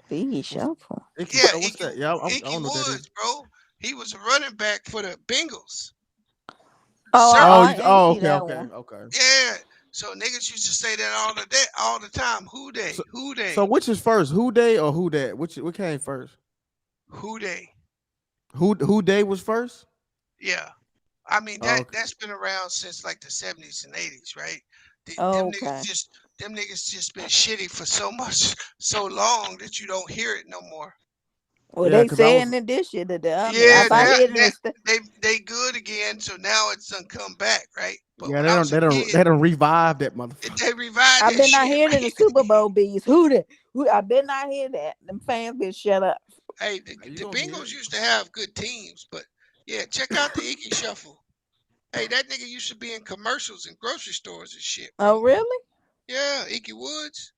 B: B
F: What's
B: shuffle.
G: Yeah,
F: what's that? Yeah, I
G: Icky
F: don't know what that is.
G: Woods, bro. He was a running back for the Bengals.
B: Oh,
G: Sir,
B: I ain't see
F: Okay,
B: that
F: okay,
B: one.
F: okay.
G: yeah. So niggas used to say that all the time. Who
F: So,
G: they? Who
F: so
G: they?
F: which is first? Who they or who that? What came first?
G: Who they?
F: Who they was first?
G: Yeah. I mean
F: Oh,
G: that
F: okay.
G: that's been around since like the 70s and 80s, right?
B: Okay.
G: Them niggas just been shitty for so much so long that you don't hear it no more.
B: Well,
F: Yeah,
B: they
F: because I
B: saying
F: was.
B: in this shit that I mean,
G: Yeah,
B: if I
F: Yeah,
G: now,
B: hear it in
G: now
B: the
G: they good again, so now it's done come back, right? But
F: yeah.
G: when
F: They
G: I
F: don't.
G: was a
F: They don't.
G: kid,
F: They don't revive that motherfucker.
G: they revived
B: I
G: that
B: been not
G: shit,
B: hearing in the
G: right?
B: Super Bowl bees. Who the? Who? I been not hear that. Them fans been shut up.
G: Hey,
F: You
G: the
F: gonna hear
G: Bengals
F: it?
G: used to have good teams, but yeah, check out the Icky Shuffle. Hey, that nigga used to be in commercials and grocery stores and shit,
B: Oh,
G: bro.
B: really?
G: Yeah, Icky Woods.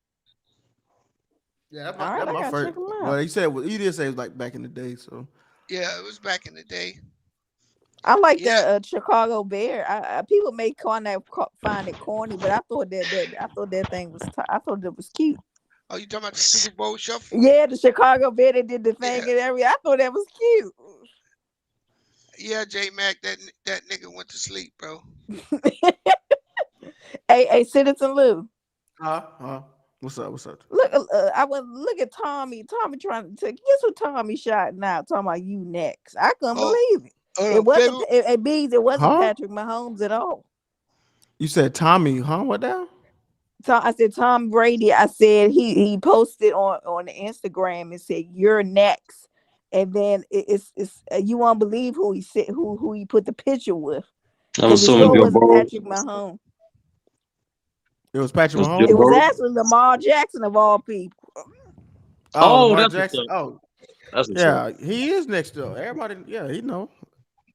F: Yeah,
B: All right,
F: that
B: I
F: my
B: gotta check
F: first.
B: them
F: Well,
B: out.
F: he did say it was like back in the day. So
G: Yeah, it was back in the day.
B: I like the
G: Yeah.
B: Chicago Bear. People may find it corny, but I thought that thing was I thought it was cute.
G: Oh, you talking about the Super Bowl Shuffle?
B: Yeah, the Chicago Bear that did the thing
G: Yeah.
B: and everything. I thought that was cute.
G: Yeah, J Mac, that nigga went to sleep, bro.
B: Hey, Citizen Lou.
F: what's up? What's up?
B: Look, I was look at Tommy. Tommy trying to guess what Tommy shot now. Talking about you next. I couldn't
G: Oh,
B: believe it. It wasn't
G: February.
B: Bees. It wasn't
F: Huh?
B: Patrick Mahomes at all.
F: You said Tommy? Huh? What now?
B: I said Tom Brady. I said he posted on the Instagram and said you're next, and then it's you won't believe who he said who he put the picture with
I: I'm
B: because it
I: assuming
B: sure
I: Joe
B: wasn't
I: Burrow.
B: Patrick Mahomes.
F: It was Patrick
I: Was Joe
B: It
F: Mahomes.
B: was
I: Burrow?
B: actually Lamar Jackson of all people.
F: Oh,
I: Oh,
F: Lamar
I: that's what's
F: Jackson.
I: up.
F: Oh,
I: That's what's up.
F: yeah, he is next though. Everybody, yeah, he know.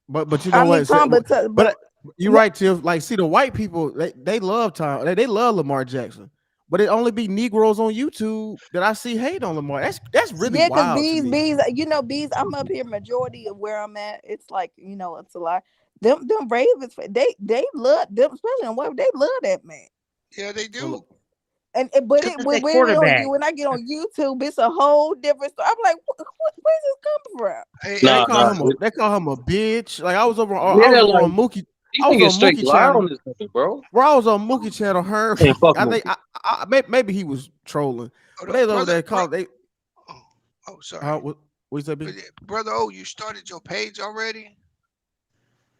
F: But you
B: I
F: know
B: mean
F: what?
B: Tom,
F: But you're
B: no,
F: right, Tiff. Like, see, the white people they love Tom. They love Lamar Jackson. But it only be Negroes on YouTube that I see hate on Lamar. That's really
B: yeah, because
F: wild to me.
B: bees. I'm up here. Majority of where I'm at, it's like it's a lot. Them Ravens, they love them, especially on web. They love that man.
G: Yeah, they
F: Well,
G: do.
B: But
K: Because
B: it
K: it's
B: when
K: that
B: we're on
K: quarterback.
B: you when I get on YouTube, it's a whole different story. I'm like, where's this coming from?
G: Hey,
F: yeah,
G: hey,
I: Nah.
G: brother.
F: they call him a bitch. Like I was
I: Yeah,
F: over
I: like
F: on Mookie.
I: these
F: I was
I: niggas
F: on
I: straight
F: Mookie
I: lie
F: channel.
I: on this nigga, bro.
F: Bro, I was on Mookie channel. Her,
I: Man, fuck
F: I think
I: Mookie.
F: maybe he was trolling,
G: Hold
F: but they
G: on,
F: was over there
G: brother.
F: call they.
G: Oh, sorry.
F: What you say, B?
G: Brother O, you started your page already?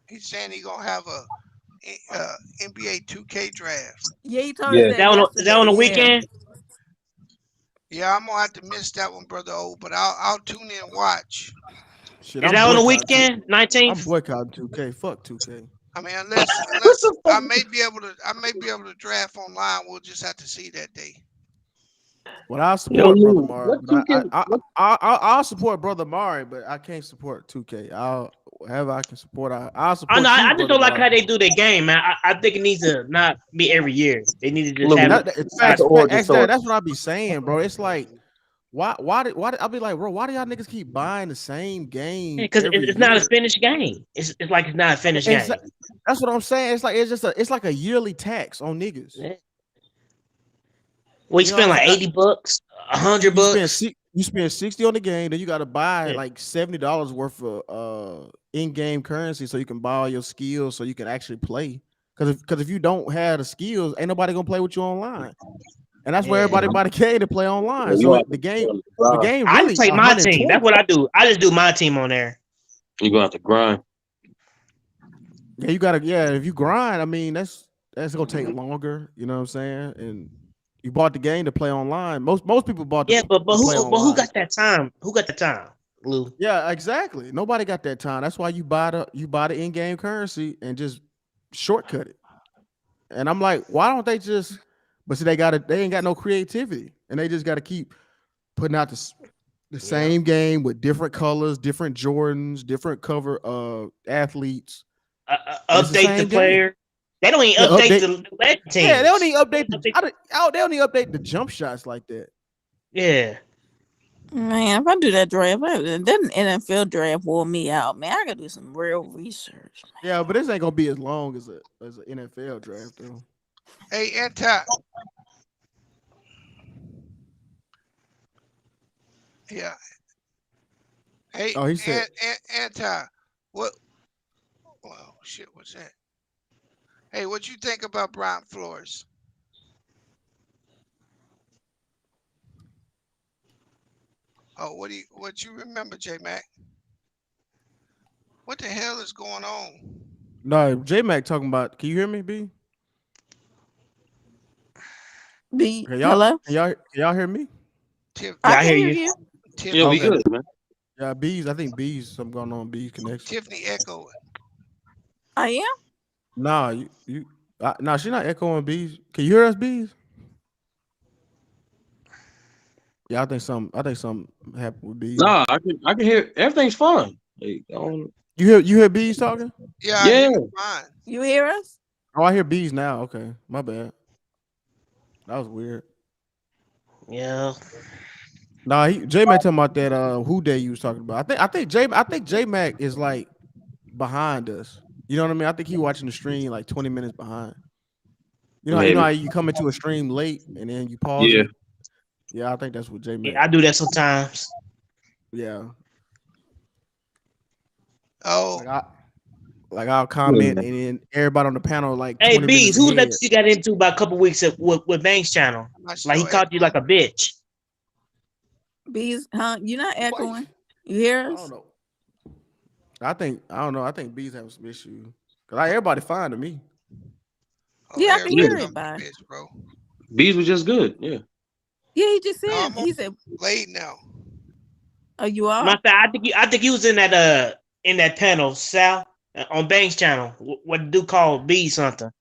G: He's saying he gonna have a NBA 2K draft.
B: Yeah, he told us
I: Yeah.
K: Is
B: that
K: that on
B: yesterday.
K: the
B: Yeah.
K: weekend?
G: Yeah, I'm gonna have to miss that one, brother O, but I'll tune in and watch.
F: Shit,
K: Is
F: I'm
K: that on the
F: boycotting.
K: weekend?
F: I'm
K: 19th?
F: boycotting 2K. Fuck 2K.
G: I mean, unless I may be able to draft online. We'll just have to see that day.
F: Well, I'll
I: Yo,
F: support Brother
I: Lou,
F: Mari,
I: what
F: but
I: two K? What?
F: I'll support Brother Mari, but I can't support 2K. I'll whatever I can support. I'll
K: I know.
F: support you,
K: I just
F: Brother
K: don't like
F: Mari.
K: how they do their game, man. I think it needs to not be every year. They need to just have
I: Lou,
K: it.
I: what's the origin
F: Actually,
I: story?
F: that's what I be saying, bro. It's like why I'll be like, bro, why do y'all niggas keep buying the same game
K: Because
F: every
K: it's not a
F: year?
K: finished game. It's like it's not a finished game.
F: That's what I'm saying. It's like a yearly tax on niggas.
K: Yeah. We
F: You know what
K: spend
F: I'm
K: like
F: saying?
K: 80 bucks, 100 bucks.
F: You spend 60 on the game, then you got to buy
K: Yeah.
F: like $70 worth of in-game currency so you can buy all your skills so you can actually play. Because if you don't have the skills, ain't nobody gonna play with you online. And that's where
K: Yeah.
F: everybody bought a game to play online.
I: Yeah, you
F: So
I: have to
F: the
I: grind.
F: game
K: I just
F: really
K: take my team.
F: 120.
K: That's what I do. I just do my team on there.
I: You gonna have to grind.
F: Yeah, if you grind, I mean that's gonna take longer, you know what I'm saying? And you bought the game to play online. Most people bought
K: Yeah, but
F: to play
K: who
F: online.
K: got that time? Who got the time? Lou.
F: Yeah, exactly. Nobody got that time. That's why you buy the in-game currency and just shortcut it. And I'm like, why don't they just? But see, they ain't got no creativity, and they just got to keep putting out the
A: Yeah.
F: same game with different colors, different Jordans, different cover athletes, and it's the
K: Update the
F: same game.
K: player. They don't even
F: Yeah,
K: update
F: update.
K: the legend
F: Yeah, they don't
K: teams.
F: even update they don't even update the jump shots like that.
K: Yeah.
B: Man, if I do that draft, that NFL draft wore me out. Man, I gotta do some real research.
F: Yeah, but this ain't gonna be as long as an NFL draft though.
G: Hey, Anti. Yeah. Hey,
F: Oh, he said,
G: Anti. What? Well, shit. What's that? Hey, what you think about Brian Flores? Oh, what you remember, J Mac? What the hell is going on?
F: no, J Mac talking about. Can you hear me, B?
B: B,
F: Can y'all
B: hello?
F: can y'all hear me?
G: Tiff,
B: I
K: Yeah, I
B: can
K: hear
B: hear
K: you.
B: you.
O: Yeah, we
G: Tiffany,
F: Okay.
O: good, man.
F: Yeah, B's. I think B's something going on. B's connection.
G: Tiffany echoing.
B: I am.
F: Nah, nah, she's not echoing B's. Can you hear us, B's? Yeah, I think something happened with B's.
O: Nah, I can hear everything's fine. Like,
F: You hear B's talking?
G: Yeah, I hear
O: yeah.
G: you fine.
B: You hear us?
F: Oh, I hear B's now. Okay, my bad. That was weird.
K: Yeah.
F: Nah, J Mac talking about that who day you was talking about. I think J Mac is like behind us. You know what I mean? I think he watching the stream like 20 minutes behind. You know
O: Maybe.
F: how you come into a stream late and then you pause
O: Yeah.
F: it. Yeah, I think that's what J
K: Yeah,
F: Mac.
K: I do that sometimes.
F: Yeah,
G: Oh,
F: like I'll comment
O: Yeah.
F: and then everybody on the panel like
K: Hey,
F: 20 minutes
K: Bees, who
F: ahead.
K: that you got into about a couple weeks with Banks channel?
G: I'm not
K: Like he
G: sure
K: called you like
G: echoing.
K: a bitch.
B: B's, huh? You're not
F: What?
B: echoing. You hear
F: I don't
B: us?
F: know. I don't know. I think B's having some issues. Cause everybody fine to me.
G: Oh,
B: Yeah, I can
O: Yeah.
B: hear
G: everybody on
B: everybody.
G: the bitch, bro.
O: Bees was just good. Yeah.
B: Yeah, he just
G: No,
B: said.
G: I'm on
B: He said,
G: late now.
B: "Oh, you are."
K: Matter of fact, I think he was in that panel, Sal, on Banks channel. What the dude called B something.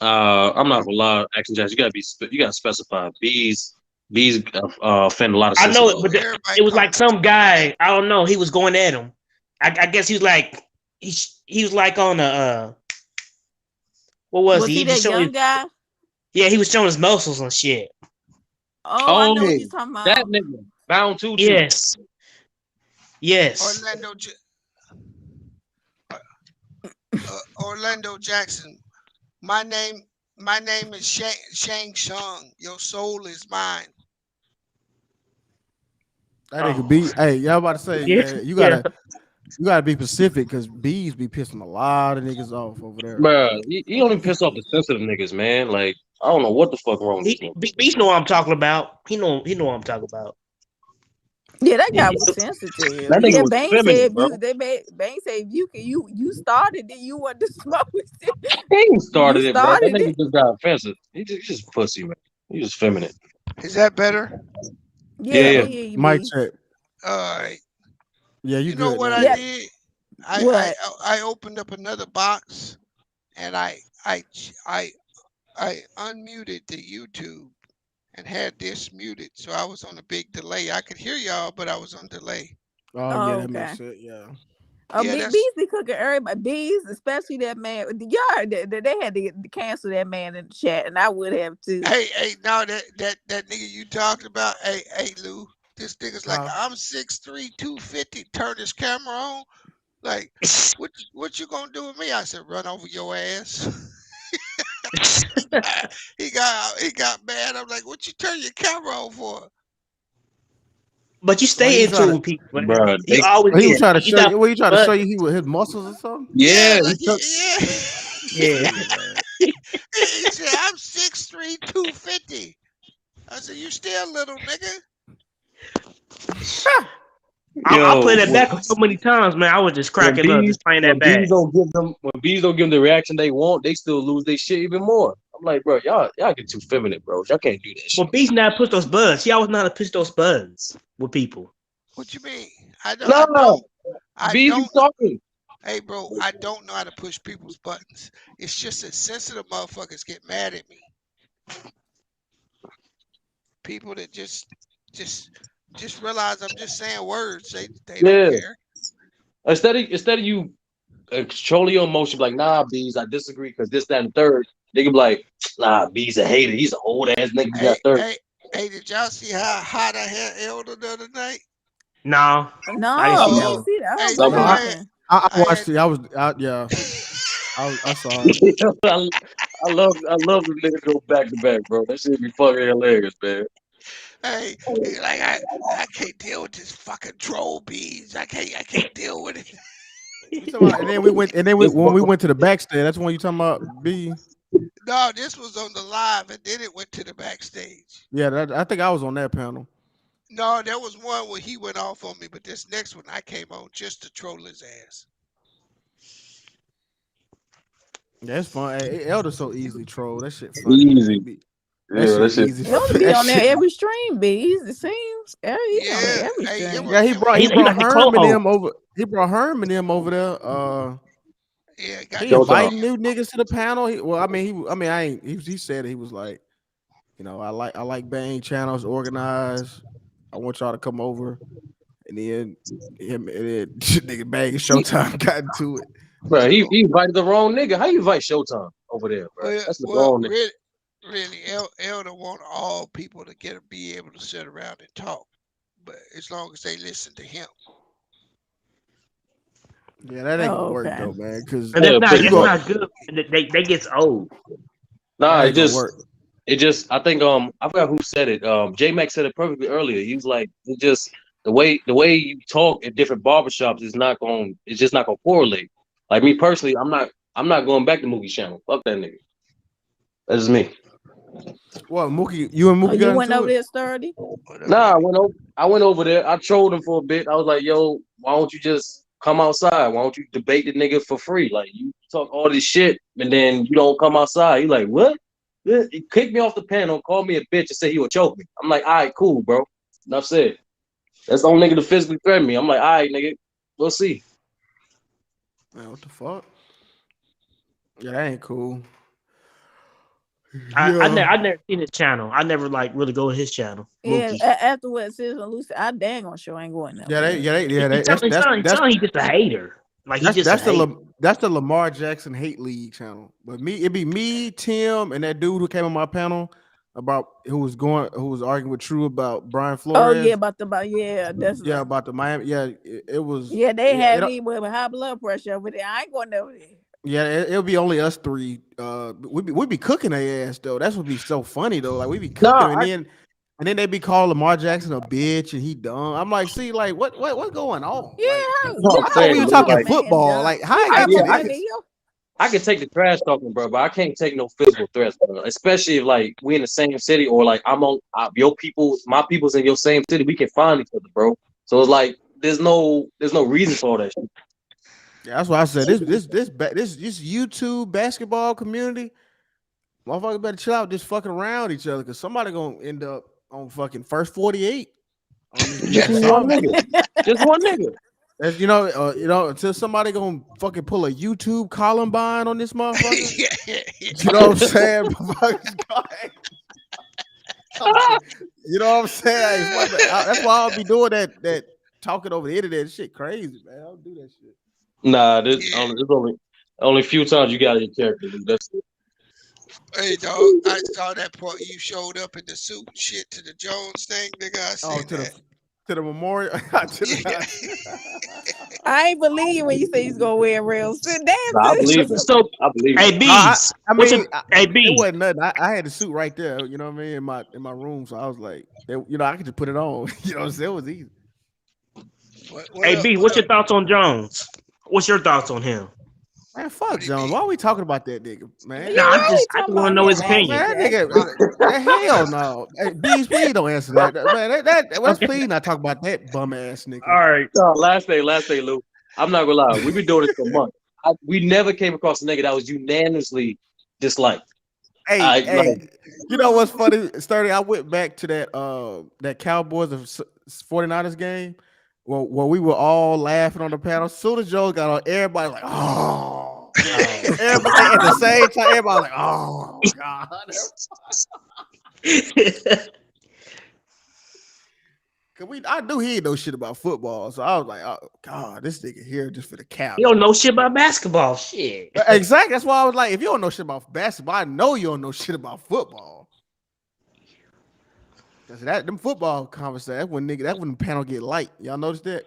O: I'm not gonna lie, Action Jazz. You gotta specify. Bees offend a lot of
K: I know
O: sensitive.
K: it,
G: Oh,
K: but
G: everybody
K: it was
G: call
K: like
G: me
K: some guy. I don't know. He was going at him. I guess he was like he was like on a what was
B: Was
K: he?
B: he
K: He just
B: that
K: showed his,
B: young guy?
K: yeah, he was showing his muscles and shit.
B: Oh, I
O: Oh,
B: know what you're talking
O: that
B: about.
O: nigga bound to you.
K: Yes, yes.
G: Orlando Orlando Jackson. My name my name is Shang Tsung. Your soul is mine.
F: That nigga
K: Oh,
F: B. Hey, y'all about to say,
K: yeah,
F: man, you
K: yeah.
F: gotta be specific because B's be pissing a lot of niggas off over there.
O: Bruh, he only piss off the sensitive niggas, man. Like, I don't know what the fuck wrong with this
K: He know what I'm talking about. He know what I'm talking about.
B: Yeah, that guy
K: Yeah,
B: was sensitive.
O: That nigga
B: Yeah,
O: was
B: Bang
O: feminine,
B: said
O: bro.
B: Bang said if you started it, you want to smoke.
O: He ain't
B: You
O: started it, bro. That
B: started it.
O: nigga just got offensive. He's just pussy, man. He's just feminine.
G: Is that better?
B: Yeah, I
O: Yeah,
B: can
O: yeah.
B: hear you,
F: Mic
B: B.
F: check.
G: All right.
F: Yeah, you
G: You know
F: good
G: what
F: now,
G: I
B: Yeah.
F: B.
G: did?
B: What?
G: I opened up another box and I unmuted the YouTube and had this muted, so I was on a big delay. I could hear y'all, but I was on delay.
F: Oh yeah,
B: Oh,
F: that makes
B: okay.
F: sense. Yeah.
G: Yeah, that's
B: Bees be cooking everybody. Bees, especially that man. Y'all, they had to cancel that man in the chat, and I would have too.
G: hey, now that nigga you talked about, hey Lou, this nigga's like,
F: Huh?
G: I'm 6'3", 250, turn his camera on. Like, what you gonna do with me? I said, run over your ass. he got mad. I'm like, what you turn your camera on for?
K: but you
F: Well, he
K: stay
F: was
K: in
F: trying
K: tune
F: to.
K: with people, man.
O: Bro,
K: You always
F: He was trying to
K: you
F: show
K: got
F: you. What he trying to
K: but
F: show you? He with his muscles or something.
G: Yeah,
O: yeah,
G: like
O: he took.
G: yeah.
F: This
K: yeah.
F: nigga, man.
G: He said, I'm 6'3", 250. I said, you still little nigga.
K: I
O: Yo,
K: played that back so many times, man. I was just
O: when
K: cracking up,
O: bees
K: just playing
O: when
K: that
O: bees
K: back.
O: don't give them when bees don't give them the reaction they want, they still lose their shit even more. I'm I'm like, bro, y'all get too feminine, bro. Y'all can't do that shit.
K: Well, Beast now push those buttons. She always know how to push those buttons with people.
G: What you mean? I don't. I
O: Nah,
G: don't. I
O: Bees, you
G: don't.
O: talking?
G: Hey, bro, I don't know how to push people's buttons. It's just that sensitive motherfuckers get mad at me. People that just realize I'm just saying words. They don't
O: Yeah.
G: care.
O: Instead of you controlling your emotion, like, nah, Bees, I disagree because this, that, and third. They can be like, nah, Bees a hater. He's an old ass nigga. He's
G: Hey,
O: not third.
G: hey, hey, did y'all see how hot I had Elder the other night?
K: No,
B: No,
K: I didn't see
B: I
K: that
G: Oh,
B: didn't
K: one.
B: see that.
G: hey,
B: What
F: No,
G: dude,
B: happened?
F: I
G: I
F: watched
G: had.
F: it. Yeah, I saw it.
O: I love the niggas go back to back, bro. That shit be fucking hilarious, man.
G: Hey, like I can't deal with this fucking troll bees. I can't deal with it.
F: You talking about? And then we went. And then
O: This
F: when we
O: fucker-
F: went to the backstage, that's when you talking about B.
G: No, this was on the live, and then it went to the backstage.
F: Yeah, I think I was on that panel.
G: No, there was one where he went off on me, but this next one I came on just to troll his ass.
F: Yeah, it's fun. Hey, Elder's so easily trolled. That shit funny, man.
O: Easy.
F: That
O: Yeah, that
F: shit
O: shit.
F: easy.
B: You ought to be
F: That
B: on there
F: shit.
B: every stream, Bees. It seems. Yeah, he on there
G: Yeah,
B: every
G: hey, it
B: stream.
G: was
F: Yeah, he
G: it was
F: brought
K: He,
F: he
K: he
F: brought
K: like the
F: Herm and
K: co-host.
F: them over. He brought Herm and them over there.
G: yeah, got
F: He
G: them over
O: Showtime.
F: inviting
G: there.
F: new niggas to the panel. I ain't. He said he was like, I like Bang channels organized. I want y'all to come over. And then him and then nigga Bang and
O: He,
F: Showtime got into it.
O: bro, he invited the wrong nigga. How you invite Showtime over there, bro? That's the
G: Well,
O: wrong nigga.
G: really, Elder want all people to be able to sit around and talk, but as long as they listen to him.
F: Yeah, that ain't gonna
B: Oh,
F: work
B: okay.
F: though, man. Cause
K: And
O: Yeah,
F: you
K: that's
F: go
K: not good. They gets old.
O: nah,
F: that ain't gonna work.
O: it just I think I forgot who said it. J Mac said it perfectly earlier. He was like, it just the way you talk at different barbershops is not going it's just not gonna correlate. Like me personally, I'm not going back to Movie Channel. Fuck that nigga. That's just me.
F: What Mookie? You and
B: Oh,
F: Mookie
B: you
F: got
B: went
F: into
B: over
F: it?
B: there sturdy?
G: What up,
O: Nah,
G: baby?
O: I went over there. I trolled him for a bit. I was like, yo, why don't you just come outside? Why don't you debate the nigga for free? Like you talk all this shit and then you don't come outside. He like, what? Yeah, he kicked me off the panel, called me a bitch, and said he would choke me. I'm like, all right, cool, bro. Enough said. That's the only nigga to physically threaten me. I'm like, all right, nigga, we'll see.
F: Man, what the fuck? Yeah, that ain't cool.
K: I
F: Yeah.
K: never seen his channel. I never like really go to his channel.
B: Yeah,
K: Mookie.
B: afterwards, Sizzle and Lucy, I dang on sure ain't going
F: Yeah,
B: over
F: they,
B: there.
F: yeah, they, yeah. They,
K: It sound like he's just a hater. Like he's just a
F: that's the
K: hater.
F: that's the Lamar Jackson hate league channel. But it'd be me, Tim, and that dude who came on my panel about who was arguing with True about Brian
B: Oh yeah,
F: Flores.
B: yeah, that's
F: Yeah, about the Miami. Yeah, it was.
B: yeah. They
F: Yeah,
B: had me with high blood pressure over there. I ain't going over there.
F: yeah. It'll be only us three. We be cooking their ass though. That's what be so funny though. Like we be cooking,
O: Nah,
F: and then they be calling Lamar Jackson a bitch and he dumb. I'm like, see, like what's going on?
B: Yeah,
F: Like
O: what
F: I
O: I'm
F: thought
O: saying
F: we were
B: you
O: is
B: call
F: talking
B: a
O: like
B: man
F: football.
B: dumb.
F: Like how
B: You
F: I
O: I
F: get
B: got
F: to
O: yeah,
B: some
O: I
F: this?
O: can
B: money.
O: I can take the trash talking, bro, but I can't take no physical threats, bro. Especially if like we in the same city or like I'm on your people, my people's in your same city. We can find each other, bro. So it's like there's no reason for all that shit.
F: Yeah, that's why I said this YouTube basketball community, motherfuckers better chill out, just fucking around each other, because somebody gonna end up on fucking first 48 on this bitch
O: Just
F: or
O: one
F: something.
O: nigga. Just one nigga.
F: That's until somebody gonna fucking pull a YouTube Columbine on this motherfucker. You know what I'm saying? Motherfuckers you know what I'm saying? That's why I'll be doing that talking over the internet. Shit crazy, man. I don't do that shit.
O: Nah,
G: Yeah.
O: there's only a few times you got your character, dude. That's it.
G: Hey, dog, I saw that part you showed up in the suit and shit to the Jones thing, nigga. I
F: Oh,
G: seen
F: to
G: that.
F: the memorial.
G: Yeah.
B: I ain't believe you when you say he's gonna wear a real suit.
O: Nah, I
B: Damn,
O: believe it.
K: So,
O: I believe it.
K: hey
F: No,
K: bees,
F: I
K: what's your
F: mean,
K: hey
F: it
K: bees?
F: wasn't nothing. I had the suit right there, you know what I mean, in my room. So I was like, I could just put it on. You know what I'm saying? It was easy.
G: What
K: Hey
G: up?
K: B,
G: What
K: what's
G: up?
K: your thoughts on Jones? What's your thoughts on him?
F: Man,
G: What
F: fuck
G: do you
F: Jones.
G: mean?
F: Why are we talking about that nigga, man?
B: yeah,
K: Nah,
B: why we
K: I
B: talking
K: just want to
B: about
K: know his
B: him,
F: Oh
K: opinion.
F: man, that
B: SJ?
F: nigga, hell no. Hey, Bees, please don't answer that. Man, let's
K: Okay.
F: please not talk about that bum ass nigga.
K: All right.
O: No, last day, Lou. I'm not gonna lie. We've been doing this for months. We never came across a nigga that was unanimously disliked.
F: Hey,
O: I like
F: hey, you know what's funny? Sturdy, I went back to that Cowboys of 49ers game where we were all laughing on the panel. As soon as Joe got on, everybody like, oh.
C: Oh,
F: Everybody at the same time, everybody like, oh God. Cause I knew he didn't know shit about football. So I was like, oh God, this nigga here just for the
K: You
F: cap.
K: don't know shit about basketball. Shit.
F: Exactly. That's why I was like, if you don't know shit about basketball, I know you don't know shit about football. Cause them football conversation, that's when the panel get light. Y'all notice that?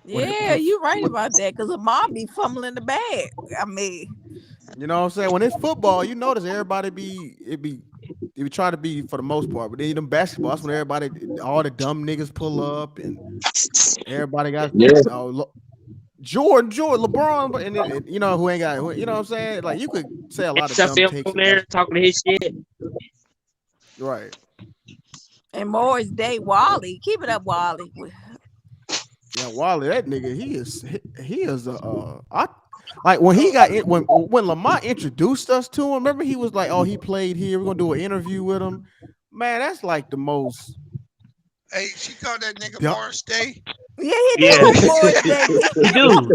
B: Yeah, you right about that. Cause a mom be fumbling the bag. I mean,
F: You know what I'm saying? When it's football, you notice everybody be trying to be for the most part, but then them basketball, that's when everybody, all the dumb niggas pull up and everybody got
O: yeah.
F: Jordan, LeBron, and you know who ain't got, you know what I'm saying? Like you could say a lot of dumb
K: XFL
F: takes
K: from
F: in
K: there
F: basketball.
K: talking his shit.
F: Right.
B: and Morris Day Wally. Keep it up, Wally.
F: Yeah, Wally, that nigga, he is like when he got in, when Lamont introduced us to him. Remember, he was like, "Oh, he played here. We're gonna do an interview with him." Man, that's like the most.
G: Hey, she called that nigga
F: Dumb.
G: Morris Day.
B: Yeah, he did
K: Yeah,
B: call Morris Day.
K: he do.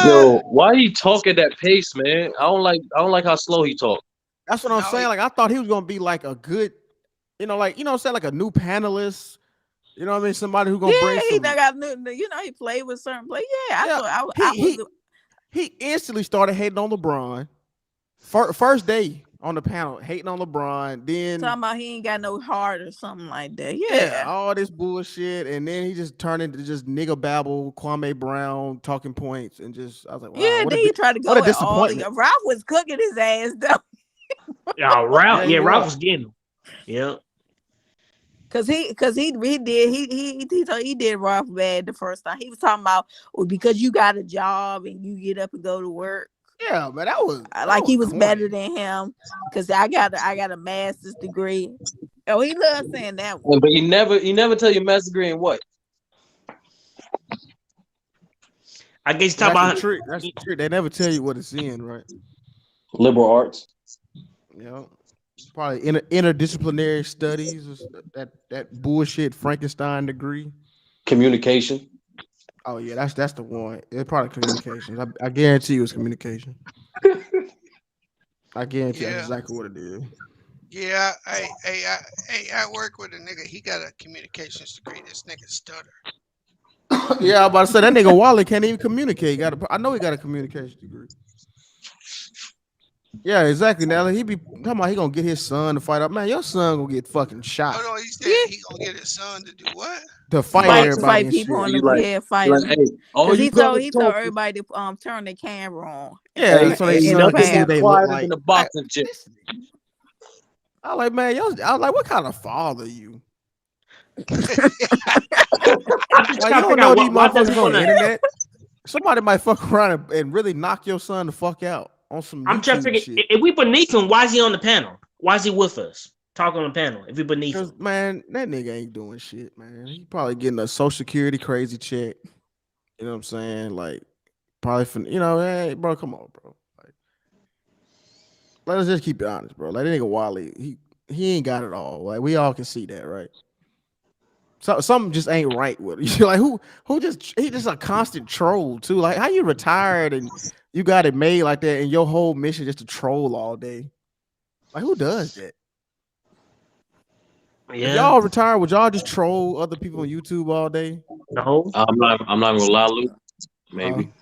O: Yo, why he talk at that pace, man? I don't like how slow he talk.
F: That's what I'm
G: no,
F: saying. Like I thought he was gonna be like a good, like what I'm saying, like a new panelist. You know what I mean? Somebody who gonna bring
B: Yeah, he done
F: some.
B: got new. You know, he played with certain players. Yeah, I
F: Yeah,
B: thought I
F: he
B: was.
F: he he instantly started hating on LeBron. First day on the panel, hating on LeBron. Then
B: Talking about he ain't got no heart or something like that.
F: yeah,
B: Yeah.
F: all this bullshit, and then he just turned into just nigga babble, Kwame Brown talking points, and just I was like, wow,
B: Yeah, then he tried to
F: what a
B: go at all the
F: disappointment.
B: Ralph was cooking his ass though.
K: Yeah,
F: Yeah,
K: Ralph.
F: he
K: Yeah, Ralph
F: was.
K: was getting him. Yeah.
B: Cause he did he did Ralph bad the first time. He was talking about because you got a job and you get up and go to work.
F: Yeah, but that was
B: Like he was better
F: corny.
B: than him because I got a master's degree. Oh, he loves saying that one.
O: Yeah, but he never tell you master degree in what?
K: I guess talking
F: That's the
K: about.
F: trick. That's the trick. They never tell you what it's in, right?
O: Liberal arts,
F: You know, probably interdisciplinary studies, that bullshit Frankenstein degree.
O: communication.
F: Oh yeah, that's the one. It's probably communications. I guarantee you it's communication. I guarantee that's
G: yeah,
F: exactly what it is.
G: yeah. I work with a nigga. He got a communications degree. This nigga stutter.
F: Yeah, I'm about to say that nigga Wally can't even communicate. I know he got a communication degree. Yeah, exactly. Now he be talking about he gonna get his son to fight up. Man, your son gonna get fucking
G: Oh
F: shot
G: no, he said
B: Yeah,
G: he gonna get his son to do what?
F: to fight
K: Fight.
B: to
F: everybody
B: fight
F: and
B: people
F: shit.
B: on
O: You
B: the
O: like,
B: fight
O: you like,
B: him
O: hey, all
B: because
O: you brothers
B: he told
O: talking.
B: everybody to turn the camera on
F: Yeah,
O: Hey,
F: so they
O: hey,
B: in the
F: son can
O: nothing
F: see what
O: got
B: panel.
F: they look
O: quieter than
F: like.
O: a boxing gym.
F: I like, man, I was like, what kind of father you?
K: I'm just
F: Like, you
K: trying to
F: don't
K: figure out
F: know these
K: why does he
F: motherfuckers on
K: want
F: the
K: to.
F: internet. Somebody might fuck around and really knock your son the fuck out on some
K: I'm trying to
F: YouTube
K: figure
F: shit.
K: if we beneath him, why is he on the panel? Why is he with us talking on the panel? If we beneath
F: Cause
K: him,
F: man, that nigga ain't doing shit, man. He probably getting a social security crazy check. You know what I'm saying? Like, probably for hey, bro, come on, bro. Like, let us just keep it honest, bro. Like that nigga Wally, he ain't got it all. Like we all can see that, right? So something just ain't right with it. Like he just a constant troll too. Like how you retired and you got it made like that, and your whole mission just to troll all day. Like who does that? If
K: yeah,
F: y'all retire, would y'all just troll other people on YouTube all day?
K: no.
O: I'm not gonna lie, Luke.
F: Uh,
O: Maybe.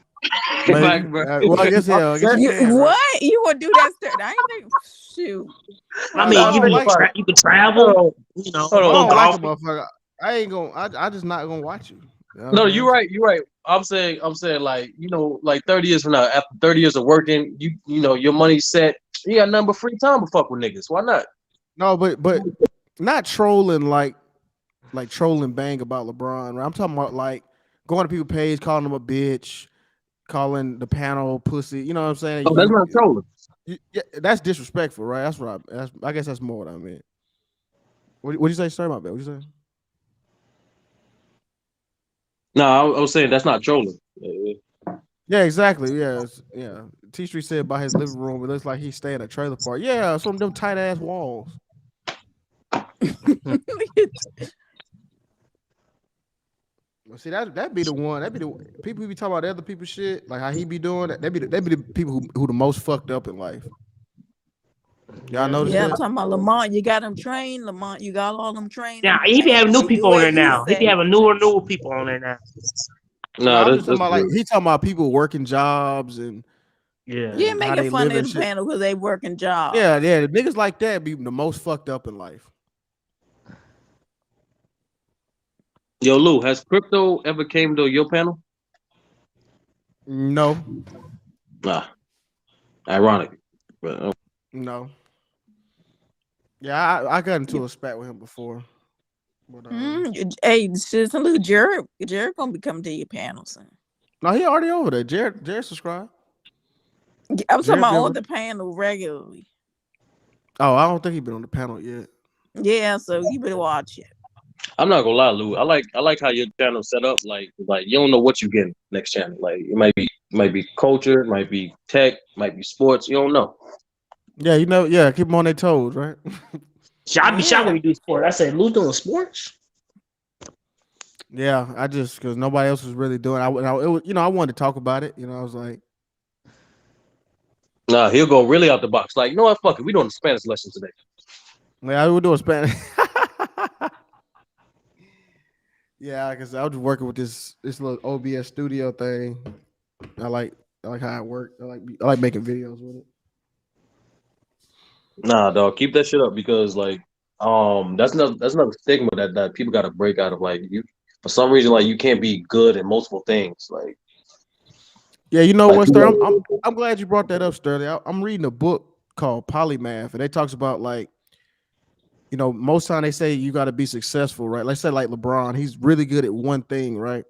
O: If I,
F: maybe. Well, I guess yeah. I guess you
B: You
F: can, right?
B: what? You would do that? I ain't think. Shoot.
K: I
F: I
K: mean, you
F: don't
K: can
F: like.
K: you can travel,
O: hold hold
F: I
O: on.
K: go
F: don't like a
K: golfing.
F: motherfucker. I ain't gonna. I just not gonna watch you. You know what I'm
O: No,
F: saying?
O: you're right. You're right. I'm saying, like, like 30 years from now, after 30 years of working, your money's set. You got nothing but free time to fuck with niggas. Why not?
F: No, but not trolling like trolling bang about LeBron. Right? I'm talking about like going to people's page, calling them a bitch, calling the panel pussy. You know what I'm saying?
O: Oh, that's not trolling.
F: Yeah, that's disrespectful, right? I guess that's more what I meant. What you say? Sorry, my bad. What you say?
O: No, I was saying that's not trolling.
F: Yeah, exactly. Yeah, yeah. T Street said by his living room, it looks like he's staying at a trailer park. Yeah, it's from them tight ass walls. Well, see that be the one. That be the people who be talking about other people's shit, like how he be doing that. That be the people who the most fucked up in life. Y'all
K: Yeah.
F: notice
B: Yeah, I'm
F: that?
B: talking about Lamont. You got him trained, Lamont. You got all them trained
K: Now
B: and
K: he be
B: trained.
K: having new
B: They do
K: people on
B: what
K: there
B: he
K: now. He be
B: say.
K: having newer people on there now.
F: No,
O: No,
F: I'm just talking
O: this
F: about like
O: good.
F: he talking about people working jobs
K: Yeah.
B: You ain't
F: and how
B: making
F: they
B: fun
F: live
B: of
F: and
B: the
F: shit.
B: panel because they working jobs.
F: Yeah, yeah. The niggas like that be the most fucked up in life.
O: Yo, Lou, has crypto ever came to your panel?
F: No,
O: Nah, ironic. But,
F: no. Yeah, I got into a spat with him before, but
B: Hey, salute Jared. Jared gonna be coming to your panel soon.
F: no, he already over there. Jared subscribed.
B: I'm talking
F: Jared
B: about
F: been
B: on
F: with.
B: the panel regularly.
F: Oh, I don't think he been on the panel yet.
B: Yeah, so you better watch it.
O: I'm not gonna lie, Lou. I like how your channel set up. Like you don't know what you getting next channel. Like it might be culture, it might be tech, might be sports. You don't know.
F: Yeah, you know, yeah, keep them on their toes, right?
K: I'd be shocked
B: Yeah.
K: when you do sport. I said, Lou's doing sports?
F: Yeah, I just because nobody else was really doing. It was, I wanted to talk about it. I was like,
O: Nah, he'll go really out the box. Like, you know what? Fuck it. We doing a Spanish lesson today.
F: yeah, I was doing Spanish. Yeah, because I was just working with this little OBS studio thing. I like I like how it worked. I like making videos with it.
O: Nah, dog, keep that shit up because like, that's another stigma that people got to break out of. Like, you for some reason like you can't be good at multiple things.
F: Yeah, you know
O: Like
F: what, Sterling? I'm
O: people,
F: I'm glad you brought that up, Sterling. I'm reading a book called Polymath, and they talks about like most time they say you got to be successful, right? Let's say like LeBron, he's really good at one thing, right?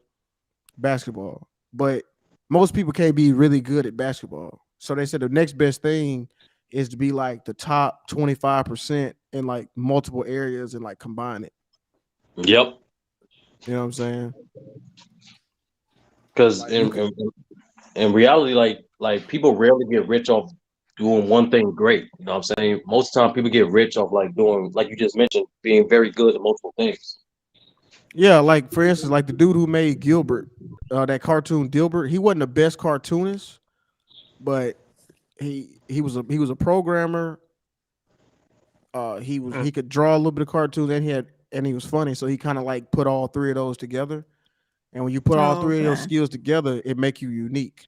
F: Basketball, but most people can't be really good at basketball. So they said the next best thing is to be like the top 25% in like multiple areas and like combine it.
O: yep.
F: You know what I'm saying?
O: Because
F: Like you could,
O: in reality, like people rarely get rich off doing one thing great. You know what I'm saying? Most of the time, people get rich off like doing, like you just mentioned, being very good at multiple things.
F: yeah. Like for instance, like the dude who made Gilbert, that cartoon Dilbert, he wasn't the best cartoonist, but he was a programmer. He could draw a little bit of cartoons, and he was funny. So he kind of like put all three of those together. And when you put all
B: Oh,
F: three of those
B: okay.
F: skills together, it make you unique.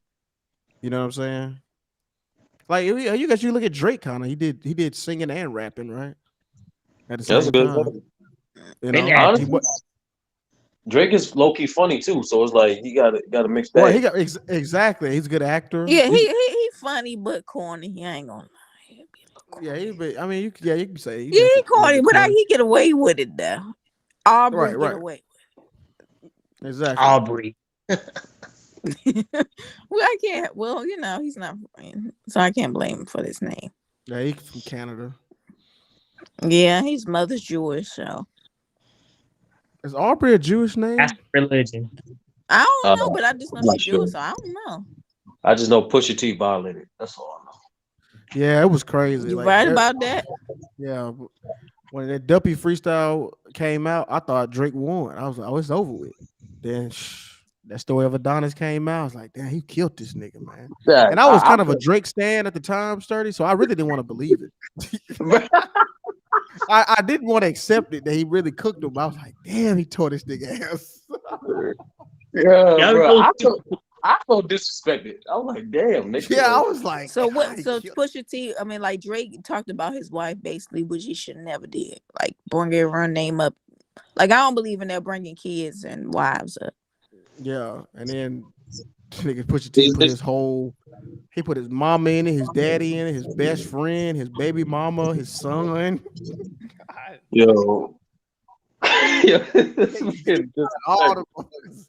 F: You know what I'm saying? Like you look at Drake, kind of he did singing and rapping right at the
O: That's a
F: same
O: good
F: time.
O: thing.
B: And
F: He
O: Honestly,
F: what
O: Drake is low key funny too, so it's like he got a mixed
F: right he
O: bag.
F: got exactly. He's a good actor.
B: yeah, he funny but corny. He ain't gonna lie. He be a little
F: Yeah,
B: corny.
F: I mean, you can say he
B: Yeah, he
F: definitely a little
B: corny,
F: bit
B: but
F: corny.
B: he get away with it though. Aubrey
F: Right,
B: get
F: right,
B: away.
F: exactly.
K: Aubrey.
B: Well, I can't. Well, he's not, so I can't blame him for this name.
F: Yeah, he's from Canada.
B: Yeah, his mother's Jewish, so
F: Is Aubrey a Jewish
K: That's
F: name?
K: religion.
B: I don't
O: I'm
B: know, but I just know she
O: not
B: Jewish,
O: sure.
B: so I don't know.
O: I just know Pusha T violated. That's all I know.
F: Yeah, it was crazy.
B: You
F: Like,
B: right about that?
F: yeah, when that Duppy freestyle came out, I thought Drake won. I was like, oh, it's over with. Then that story of Adonis came out. I was like, damn, he killed this nigga, man.
O: Yeah,
F: And I was
O: I
F: kind of a Drake stan at the time, Sturdy, so I really didn't want to believe it. I didn't want to accept it that he really cooked him. I was like, damn, he tore this nigga ass.
O: yeah,
K: Yeah,
O: bro. I felt disrespected. I was like, damn,
F: Yeah, I
O: nigga.
F: was like,
B: So
F: God,
B: what?
F: he
B: So
F: killed.
B: Pusha T, I mean, like Drake talked about his wife basically, which he should never did. Like bring her name up. Like I don't believe in that bringing kids and wives up.
F: Yeah, and then nigga Pusha T
O: It's,
F: put
O: it's,
F: his whole. He put his mama in it, his daddy in it, his best friend, his baby mama, his son. God,
O: yo, yeah, this
F: he
O: fucking
F: got all
O: disrespectful.
F: the fuckers.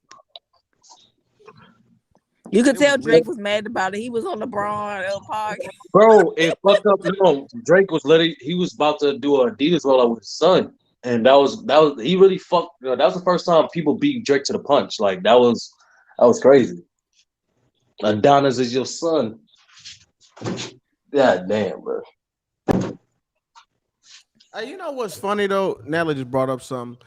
B: You could
F: It was
B: tell
F: lit.
B: Drake was mad about it. He was on LeBron podcast.
O: Bro, it fucked up. Drake was letting. He was about to do a Adidas rollout with his son, and that was he really fucked. That was the first time people beat Drake to the punch. Like that was crazy. Adonis is your son. God damn, bro.
F: You know what's funny though? Natalie just brought up something.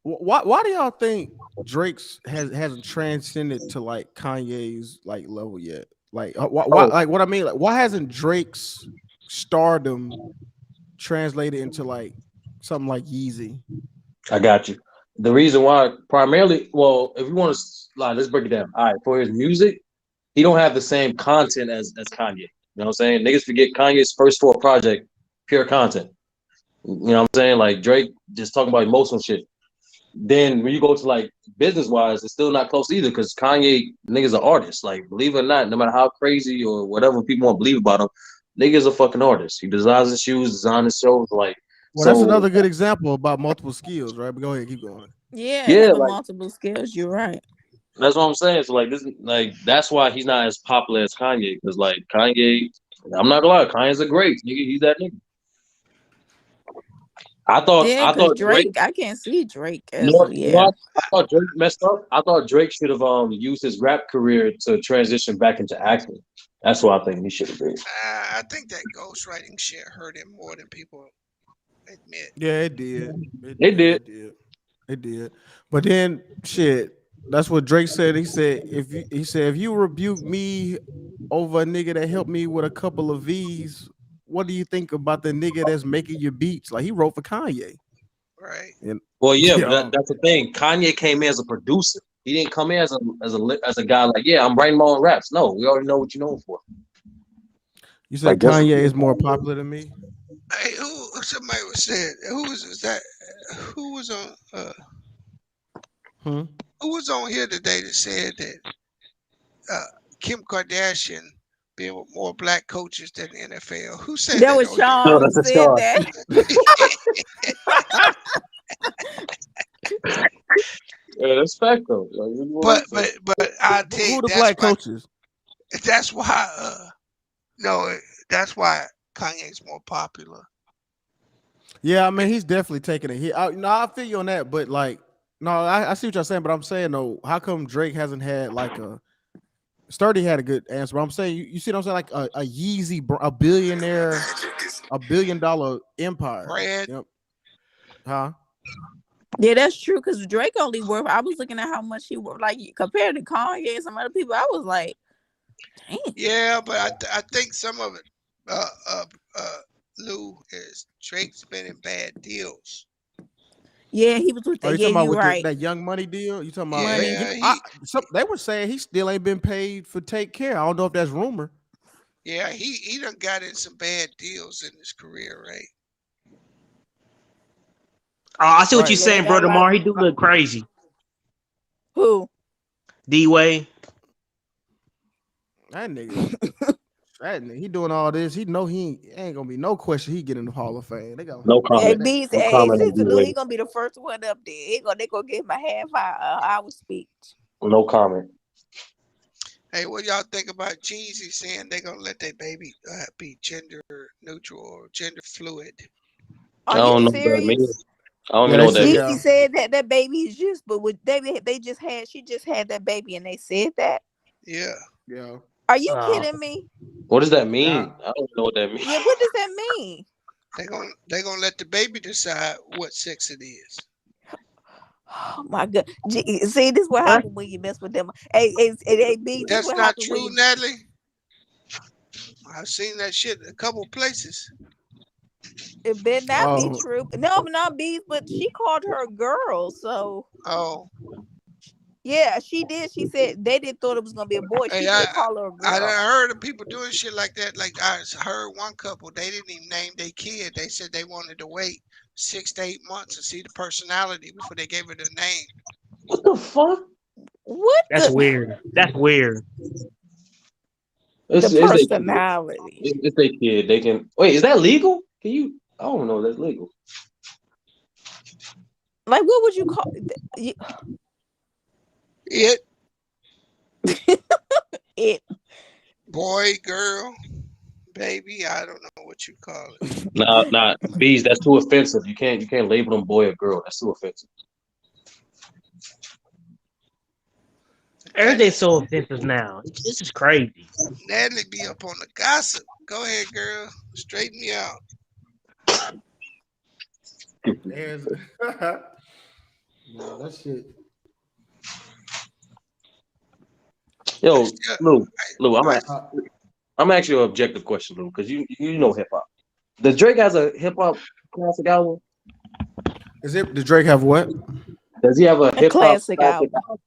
F: Why do y'all think Drake's hasn't transcended to like Kanye's like level yet? Like why
O: Oh,
F: like what I mean? Like why hasn't Drake's stardom translated into like something like Yeezy?
O: I got you. The reason why, primarily, well, if you want to, like, let's break it down. All right, for his music, he don't have the same content as Kanye. You know what I'm saying? Niggas forget Kanye's first four project, pure content. You know what I'm saying? Like Drake just talking about emotional shit. Then when you go to like business wise, it's still not close either because Kanye niggas are artists. Like believe it or not, no matter how crazy or whatever people want to believe about him, niggas a fucking artist. He designs his shoes, designs his shows. Like
F: Well, that's
O: so,
F: another good example about multiple skills, right? But go ahead, keep going.
B: Yeah,
O: yeah,
B: having
O: like
B: multiple skills. You're right.
O: that's what I'm saying. So like this, like that's why he's not as popular as Kanye because like Kanye, I'm not gonna lie, Kanye's a great nigga. He's that nigga.
B: Yeah,
O: I
B: because
O: thought Drake.
B: Drake, I can't see Drake
O: You
B: as
O: know,
B: a
O: you know
B: yeah.
O: I thought Drake messed up. I thought Drake should have used his rap career to transition back into acting. That's what I think he should have did.
G: I think that ghostwriting shit hurt him more than people admit.
F: Yeah, it did. It
O: They
F: did.
O: did.
F: It did. It did. But then shit, that's what Drake said. He said if you rebuke me over a nigga that helped me with a couple of V's, what do you think about the nigga that's making your beats? Like he wrote for Kanye.
G: Right.
F: And
O: Well, yeah, but
F: yeah,
O: that's the thing. Kanye came in as a producer. He didn't come in as a guy like, yeah, I'm writing my own raps. No, we already know what you're known for.
F: you said
O: Like that's
F: Kanye is more popular than me.
G: Hey, somebody was said was that? Who was on?
F: Hmm?
G: Who was on here today that said that Kim Kardashian being with more black coaches than the NFL? Who said
B: That
G: that
B: was
G: on here?
O: no,
B: Sean who
O: that's a
B: said
O: star.
B: that.
O: Yeah, that's fact though. Like, what do you want me to say?
G: but I tell
F: Who
G: you
F: are the black coaches?
G: that's why no that's why Kanye's more popular.
F: Yeah, I mean he's definitely taking a hit. No, I feel you on that, but like, no, I see what you're saying, but I'm saying though, how come Drake hasn't had like a Sturdy had a good answer. But I'm saying you see what I'm saying, like a Yeezy, a billionaire, $1 billion empire.
G: Brad,
F: Yep. Huh?
B: Yeah, that's true. Because Drake only worth. I was looking at how much he worth, like compared to Kanye and some other people. I was like, damn.
G: yeah, but I think some of it, uh, uh, Lou, is Drake's been in bad deals.
B: Yeah, he was with
F: Are
B: that.
F: you
B: Yeah,
F: talking about
B: you
F: with
B: right.
F: that Young Money deal? You talking about they?
B: Money.
G: Yeah, he
F: They were saying he still ain't been paid for Take Care. I don't know if that's rumor.
G: yeah he done got in some bad deals in his career, right?
K: Oh, I see what you're
F: Right.
B: Yeah, they
K: saying,
B: got a
K: brother
B: lot
K: Mar.
B: of
K: He do look crazy.
B: who.
K: D-Way.
F: That nigga. He doing all this. He know he ain't gonna be no question. He get in the Hall of Fame. They gonna
O: No
B: Hey,
O: comment.
F: that.
B: Beats.
O: No
B: Hey,
O: comment on
B: Sister Lou,
O: D-Way.
B: he gonna be the first one up there. They gonna give him a half hour speech.
O: No comment.
G: Hey, what y'all think about Jeezy saying they gonna let their baby be gender neutral or gender fluid?
O: I
B: Are you
O: don't know what that
B: serious?
O: means. I don't
F: Yeah,
O: even know
F: they
O: what that
F: said
O: means.
B: Jeezy
F: yeah.
B: said that baby is just, but with they just had she just had that baby and they said that.
G: Yeah,
F: Yeah.
B: Are you
K: Oh,
B: kidding me?
O: What does that
F: Yeah.
O: mean? I don't know what that means.
B: Yeah, what does that mean?
G: they gonna let the baby decide what sex it is.
B: Oh my god! See, this is what happened when you mess with them. Hey, B, this is
G: That's
B: what
G: not
B: happened when
G: true,
B: you.
G: Natalie. I've seen that shit in a couple places.
B: It better not be
F: Oh,
B: true. No, not B, but she called her a girl. So
G: Oh,
B: yeah, she did. She said they didn't thought it was gonna be a boy.
G: hey,
B: She did call her a
G: I
B: girl.
G: done heard of people doing shit like that. Like I heard one couple, they didn't even name their kid. They said they wanted to wait 6 to 8 months to see the personality before they gave it a name.
O: What the fuck?
B: What
K: that's
B: the
K: weird. That's weird.
B: the
O: It's their kid.
B: personality?
O: It's their kid. They can wait. Is that legal? Can you? I don't know. If that's legal.
B: Like, what would you call
G: It,
B: it?
G: boy, girl, baby, I don't know what you call it.
O: Nah, bees. That's too offensive. You can't label them boy or girl. That's too offensive.
K: Everything's so offensive now. This is crazy.
G: Natalie be up on the gossip. Go ahead, girl. Straighten me out.
F: There's no, that shit.
O: Yo, Lou,
G: I,
O: I'm asking you an objective question, Lou, because you know hip hop. Does Drake has a hip hop classic album?
F: Does Drake have what?
O: Does he have a
B: A
O: hip hop
B: classic
O: classic
B: album.
O: album?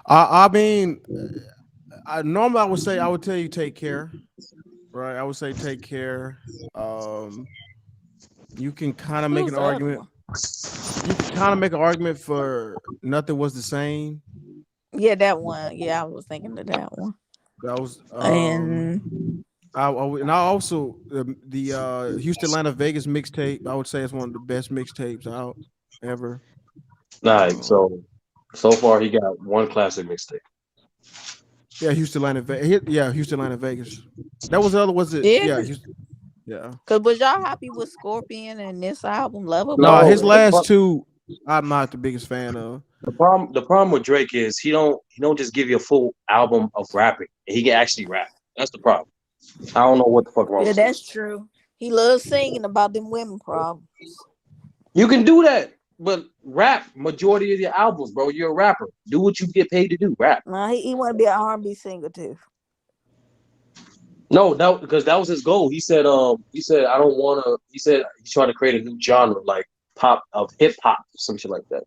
F: I mean, normally I would tell you Take Care, right? I would say Take Care. You can kind of make
B: Who's
F: an
B: the other
F: argument.
B: one?
F: You can kind of make an argument for Nothing Was the Same.
B: Yeah, that one. Yeah, I was thinking of that one.
F: That was
B: And
F: and I also the Houston Atlanta Vegas mixtape. I would say it's one of the best mixtapes out ever.
O: All right, so far he got one classic mixtape.
F: Yeah, Houston Atlanta Vegas. Yeah, Houston Atlanta Vegas. That was the other. Was it?
B: yeah,
F: Yeah, Houston, yeah.
B: cause was y'all happy with Scorpion and this album,
F: No,
B: Lovable?
F: his
O: No,
F: last two, I'm not the biggest fan of.
O: the problem with Drake is he don't just give you a full album of rapping. He can actually rap. That's the problem. I don't know what the fuck wrong
B: Yeah,
O: with him.
B: that's true. He loves singing about them women problems.
O: You can do that, but rap majority of your albums, bro. You're a rapper. Do what you get paid to do. Rap.
B: Nah, he want to be an R&B singer too.
O: No, because that was his goal. He said I don't want to. He said he's trying to create a new genre like pop of hip hop, some shit like that.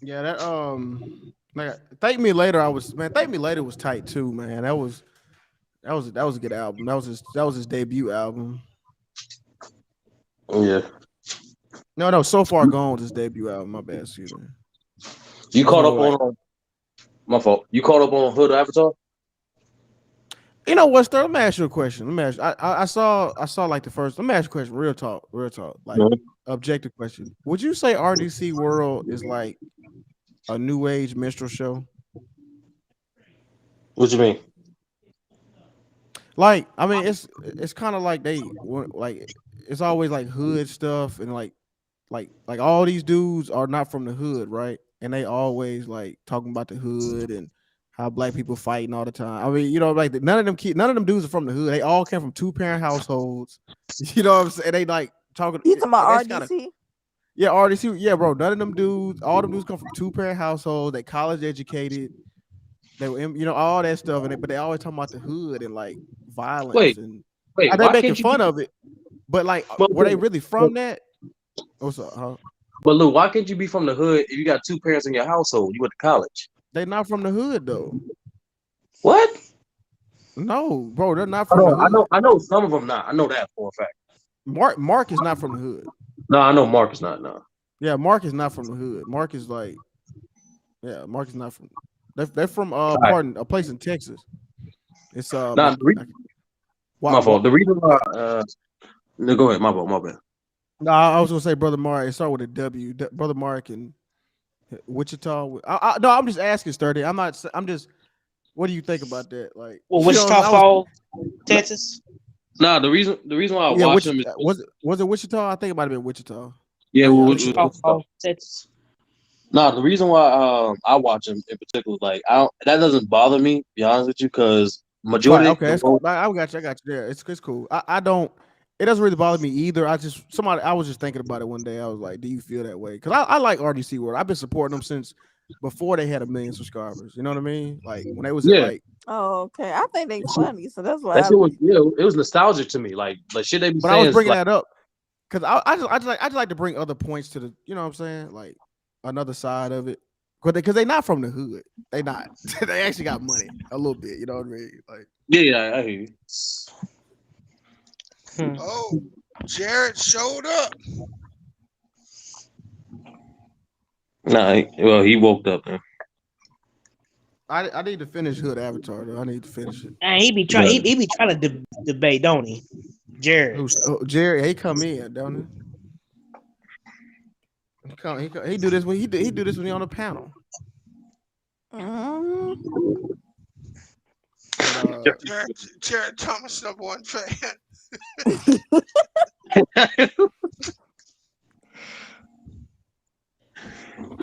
F: Yeah, that like Thank Me Later. Thank Me Later was tight too, man. That was a good album. That was his debut album.
O: Yeah.
F: No, So Far Gone was his debut album. My bad, excuse me.
O: You
F: That's
O: caught up
F: more like-
O: on my fault. You caught up on Hood Avatar?
F: You know what, Stir? Let me ask you a question. I saw like the first. Let me ask you a question. Real talk. Like objective question. Would you say RDC World is like a new age minstrel show?
O: What you mean?
F: Like, I mean, it's kind of like it's always like hood stuff and like all these dudes are not from the hood, right? And they always like talking about the hood and how black people fighting all the time. I mean, like none of them dudes are from the hood. They all came from 2-parent households. You know what I'm saying? They like talking.
B: You talking about
F: that's
B: RDC?
F: Yeah, RDC. Yeah, bro. None of them dudes. All them dudes come from 2-parent households. They college educated. They were, all that stuff, but they always talking about the hood and like violence
O: Wait,
F: and
O: wait.
F: they
O: Why
F: making
O: can't you?
F: fun of it. But like, were they really from that? What's up? Huh?
O: But Lou, why can't you be from the hood if you got 2 parents in your household? You went to college.
F: They not from the hood though.
O: What?
F: No, bro, they're not from the hood.
O: I know some of them not. I know that for a fact.
F: Mark is not from the hood.
O: No, I know Mark is not. No.
F: Yeah, Mark is not from the hood. Mark is like, yeah, Mark is not from. They're from a place in Texas. It's
O: my
F: why,
O: fault. The reason why no, go ahead. My fault. My bad.
F: No, I was gonna say Brother Mark. It started with a W. Brother Mark and Wichita. No, I'm just asking, Sturdy. I'm just. What do you think about that? Like,
K: well, Wichita Falls, Texas.
O: Nah, the reason why I watch him is
F: was it Wichita? I think it might have been Wichita.
O: Yeah,
K: Wichita Falls, Texas.
O: Nah, the reason why I watch him in particular, like that doesn't bother me. To be honest with you, because majority.
F: Right, okay, that's cool. I got you. Yeah, it's cool. I don't. It doesn't really bother me either. I was just thinking about it one day. I was like, do you feel that way? Because I like RDC World. I've been supporting them since before they had 1 million subscribers. You know what I mean? Like when they was at like.
B: Oh, okay. I think they funny, so that's why.
O: That shit was it was nostalgic to me. Like shit they be
F: but
O: saying.
F: I was bringing
O: like,
F: that up because I just like to bring other points to the. You know what I'm saying? Like another side of it. Because they not from the hood. They not. They actually got money a little bit. You know what I mean? Like.
O: Yeah, I hear you.
G: Oh, Jared showed up.
O: Nah, well, he woke up, man.
F: I need to finish Hood Avatar though. I need to finish it.
K: And he be trying. He be trying to debate, don't he? Jared.
F: Jared, he come in, don't he? He do this when he do this when he on the panel.
G: Jared Thomas #1 fan.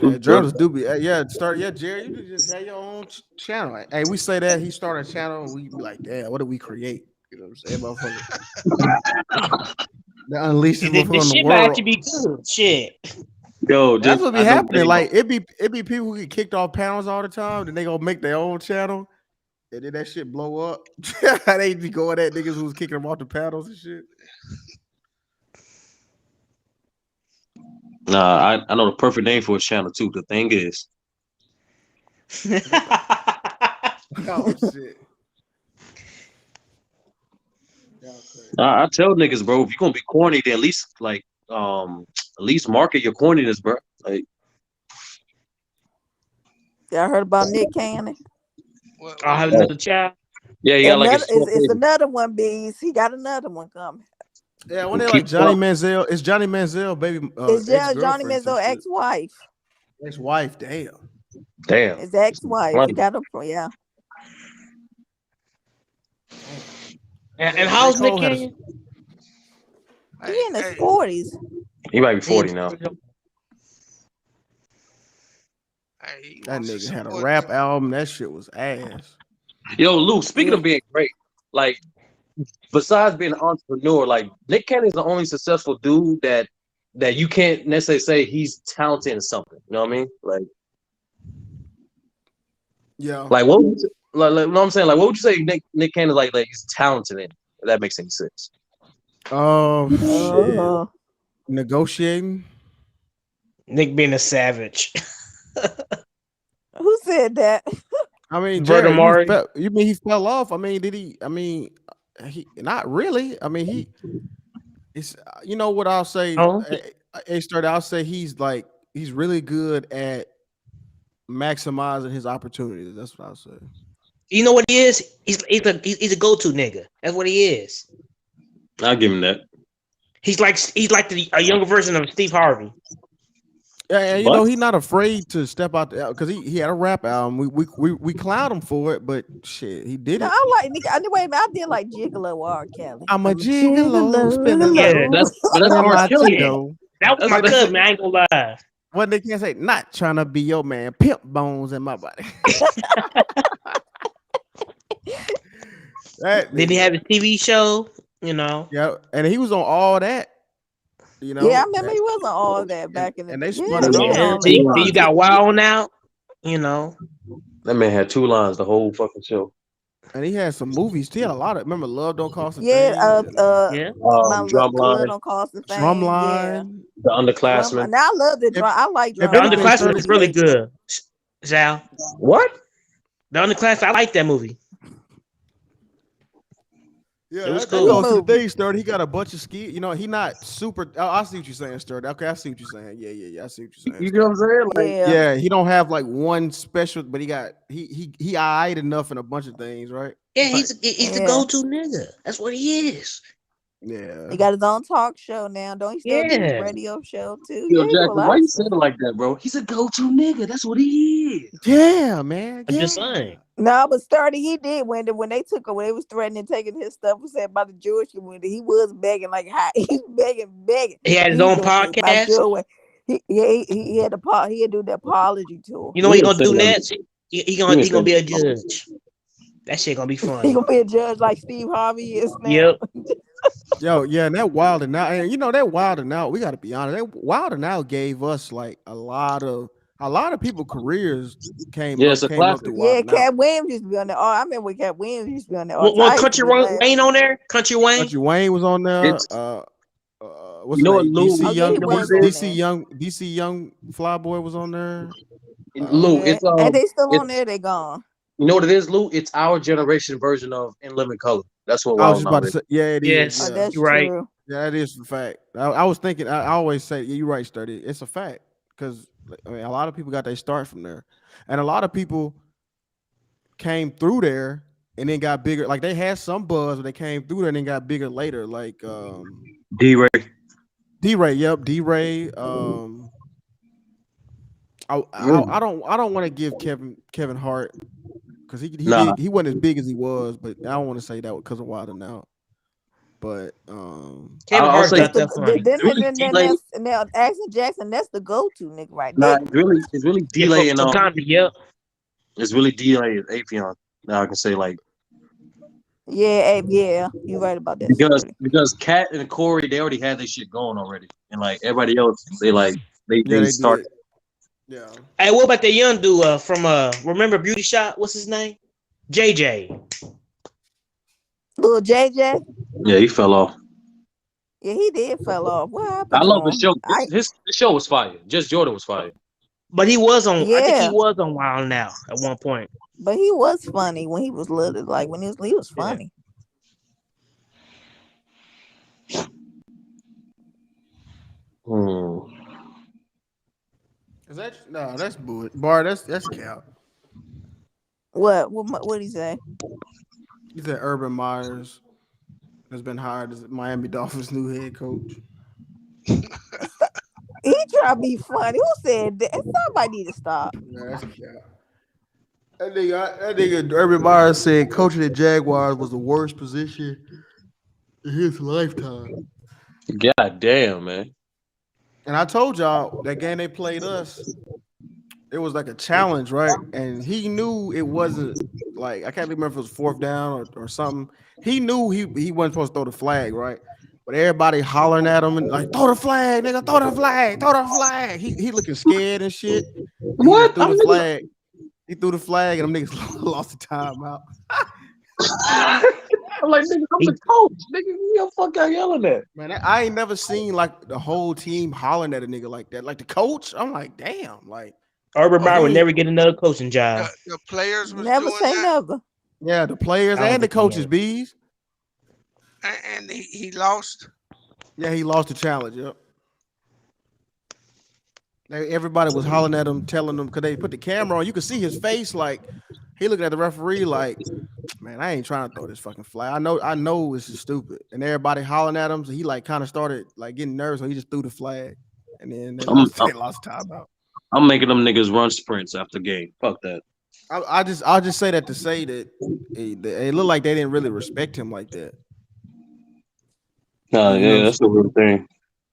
F: Yeah, journalists do be Jerry, you could just have your own channel. Hey, we say that he started a channel, we be like, damn, what did we create? You know what I'm saying, motherfucker? That unleashes
K: The
F: motherfucker on the
K: shit might
F: world.
K: actually be good. Shit.
I: Yo,
F: That's
I: just
F: what be
I: I know
F: happening.
I: Davo.
F: Like it be people who get kicked off panels all the time, then they gonna make their own channel, and then that shit blow up. They be going at niggas who was kicking them off the panels and shit.
I: Nah, I know the perfect name for his channel too. The thing is,
F: Oh shit.
I: I tell niggas, bro, if you're gonna be corny, then at least market your corniness, bro. Like,
B: Y'all heard about Nick Cannon?
K: I'll have another child.
I: yeah, he got like
B: Another
I: his four
B: is
I: pages.
B: another one, Bees. He got another one coming.
F: Yeah, when they like
I: Keep
F: Johnny
I: up.
F: Manziel, it's Johnny Manziel, baby,
B: It's Johnny
F: ex-girlfriend, some
B: Manziel's
F: shit.
B: ex-wife.
F: Ex-wife, damn.
I: Damn.
B: His ex-wife.
I: Right.
B: He got a yeah.
K: And
F: J.
K: how's Nick
F: Cole had a
K: Cannon?
B: He in his 40s.
I: He might be 40 now.
F: that nigga had a rap album. That shit was ass.
I: Yo, Lou, speaking
B: Yeah.
I: of being great, like besides being an entrepreneur, like Nick Cannon is the only successful dude that you can't necessarily say he's talented in something. You know what I mean?
F: Yeah.
I: Like what would you, like you know what I'm saying? Like what would you say Nick Cannon like he's talented in? If that makes any sense.
F: Oh shit.
B: Uh,
F: Negotiating.
K: Nick being a savage.
B: who said that?
F: I mean,
K: Bert
F: Jared,
K: Amari.
F: you mean he fell off? I mean, did he? I mean, he not really. I mean, it's you know what I'll say.
K: Oh.
F: I'll say he's really good at maximizing his opportunities. That's what I'll say.
K: You know what he is? He's a go-to nigga. That's what he is.
I: I'll give him that.
K: He's like a younger version of Steve Harvey.
F: Yeah, and you know he's not afraid to step out there because he had a rap album. We clowned him for it, but shit, he did
B: No,
F: it.
B: I like Nick. Wait a minute, I did like Gigolo R. Kelly.
F: I'm a gigolo, spinning
K: Yeah,
I: but that's
F: my
I: R. Kelly.
F: Tito.
K: That was my cousin, man. I ain't gonna lie.
F: What they can't say, not trying to be your man, pimp bones in my body.
K: Did he have a TV show? You know.
F: Yeah, and he was on all that. You know.
B: Yeah, I remember he wasn't all that back in the
F: and they
B: day.
F: spun it on him.
K: Then you got Wild Now. You know.
I: That man had 2 lines the whole fucking show.
F: And he had some movies. He had a lot of. Remember, Love Don't Cost a Thing.
K: Yeah.
B: My Love
I: Drumline,
B: Don't Cost a Thing.
F: Drumline.
I: The Underclassmen.
B: Now I love the drum. I like
K: The
B: Drumline.
K: Underclassmen is really good. Zal.
I: What?
K: The Underclassmen. I like that movie.
F: Yeah,
K: It was
F: that
K: cool.
F: goes to the thing, Sturdy. He got a bunch of ski. You know, he not super. Oh, I see what you're saying, Sturdy. Okay, I see what you're saying. Yeah. I see what you're saying.
I: You know what I'm saying? Like,
F: yeah, he don't have like one special, but he eyed enough in a bunch of things, right?
K: Yeah, he's the go-to nigga. That's what he is.
F: Yeah.
B: He got his own talk show now. Don't he still do his
K: Yeah.
B: radio show too?
I: Yo,
B: Yeah, he do a
I: Jackson,
B: lot
I: why
B: of
I: you
B: stuff.
I: saying it like that, bro? He's a go-to nigga. That's what he is.
F: Yeah, man.
K: I'm just saying.
B: No, but Sturdy, he did when they when they was threatening taking his stuff was said by the Jewish community. He was begging like he's begging.
K: He had his own podcast.
B: He had he had do the apology tour.
K: You know what he gonna do next? He gonna be a judge. That shit gonna be fun.
B: He gonna be a judge like Steve Harvey is now.
K: Yep.
F: Yo, yeah, and that Wild and Out, and you know that Wild and Out. We got to be honest. That Wild and Out gave us like a lot of people careers came up through Wild
B: Yeah,
F: and Out.
B: Cat Williams used to be on there. Oh, I remember when Cat Williams used to be on there.
K: What Country Wayne on there? Country Wayne.
F: Country Wayne was on there. What's
I: You know
F: his
I: what,
F: name?
I: Lou?
F: DC Young,
B: he was on
F: DC Young Flyboy was on there.
I: Lou,
B: Yeah.
I: it's
B: And they still on
I: it's-
B: there. They gone.
I: You know what it is, Lou? It's our generation version of In Living Color. That's what
F: I was
I: Wild
F: just
I: and
F: about
I: Out
F: to
I: is.
F: say, yeah, it is.
K: Yes,
F: Yeah.
B: That's
K: you're right.
B: true.
F: Yeah, that is a fact. I was thinking. I always say, yeah, you're right, Sturdy. It's a fact because I mean, a lot of people got their start from there, and a lot of people came through there and then got bigger. Like they had some buzz, but they came through there and then got bigger later. Like
I: D-Ray.
F: Yep, D-Ray. I don't want to give Kevin Hart because he wasn't as big as he was, but I don't want to say that because of Wild and Out. but
K: Kevin
O: I'll
K: Hart's
O: say
B: That's
K: not
B: the
K: that funny.
O: it's really delay.
B: and now Axel Jackson. That's the go-to nigga right
O: Nah,
B: there.
O: it's really
K: Yeah,
O: delay and
K: for comedy, yep.
O: it's really delay and Afion. Now I can say like
B: Yeah, yeah, you're right about that,
O: because
B: Shorty.
O: because Kat and Corey they already had their shit going already, and like everybody else they like
F: yeah,
O: they
F: they
O: start.
F: did. Yeah,
K: Hey, what about that young dude from Remember Beauty Shop? What's his name? JJ.
B: Little JJ.
O: Yeah, he fell off.
B: Yeah, he did fell off. What
O: I
B: happened to
O: love the
B: him?
O: show. His show was fire. Just Jordan was fire.
K: But he was on. I think he
B: Yeah,
K: was on Wild Now at one point.
B: but he was funny when he was little. Like when he was
K: Yeah.
B: funny.
O: Hmm.
F: is that no? That's bull. Bar. That's cap.
B: What did he say?
F: He said Urban Myers has been hired as Miami Dolphins' new head coach.
B: He try to be funny. Who said that? Somebody need to stop.
F: Yeah, that's cap. That nigga Urban Myers said coaching the Jaguars was the worst position in his lifetime.
O: God damn, man.
F: And I told y'all that game they played us, it was like a challenge, right? And he knew it wasn't like I can't remember if it was fourth down or something. He knew he wasn't supposed to throw the flag, right? But everybody hollering at him and like, throw the flag, nigga, throw the flag, throw the flag. He looking scared and shit. And he just
O: What?
F: threw the flag. He threw the flag and them niggas lost the timeout.
O: I'm like, nigga, I'm the coach. Nigga, who the fuck y'all yelling at?
F: Man, I ain't never seen like the whole team hollering at a nigga like that. Like the coach, I'm like, damn, like
K: Urban
F: oh,
K: Meyer would
F: he
K: never get another coaching job.
G: The players was
B: Never
G: doing
B: say
G: that,
B: never.
F: yeah, the players
K: I don't
F: and the
K: think he
F: coaches,
K: has.
F: bees.
G: and he lost.
F: Yeah, he lost the challenge. Yep. Everybody was hollering at him, telling him because they put the camera on. You could see his face, like he looking at the referee, like, man, I ain't trying to throw this fucking flag. I know this is stupid. And everybody hollering at him, so he like kind of started like getting nervous, so he just threw the flag, and then they
O: I'm,
F: lost.
O: I'm,
F: They lost timeout.
O: I'm making them niggas run sprints after game. Fuck that.
F: I'll just say that to say that it looked like they didn't really respect him like that.
O: Nah,
F: You
O: yeah,
F: know,
O: that's the real thing.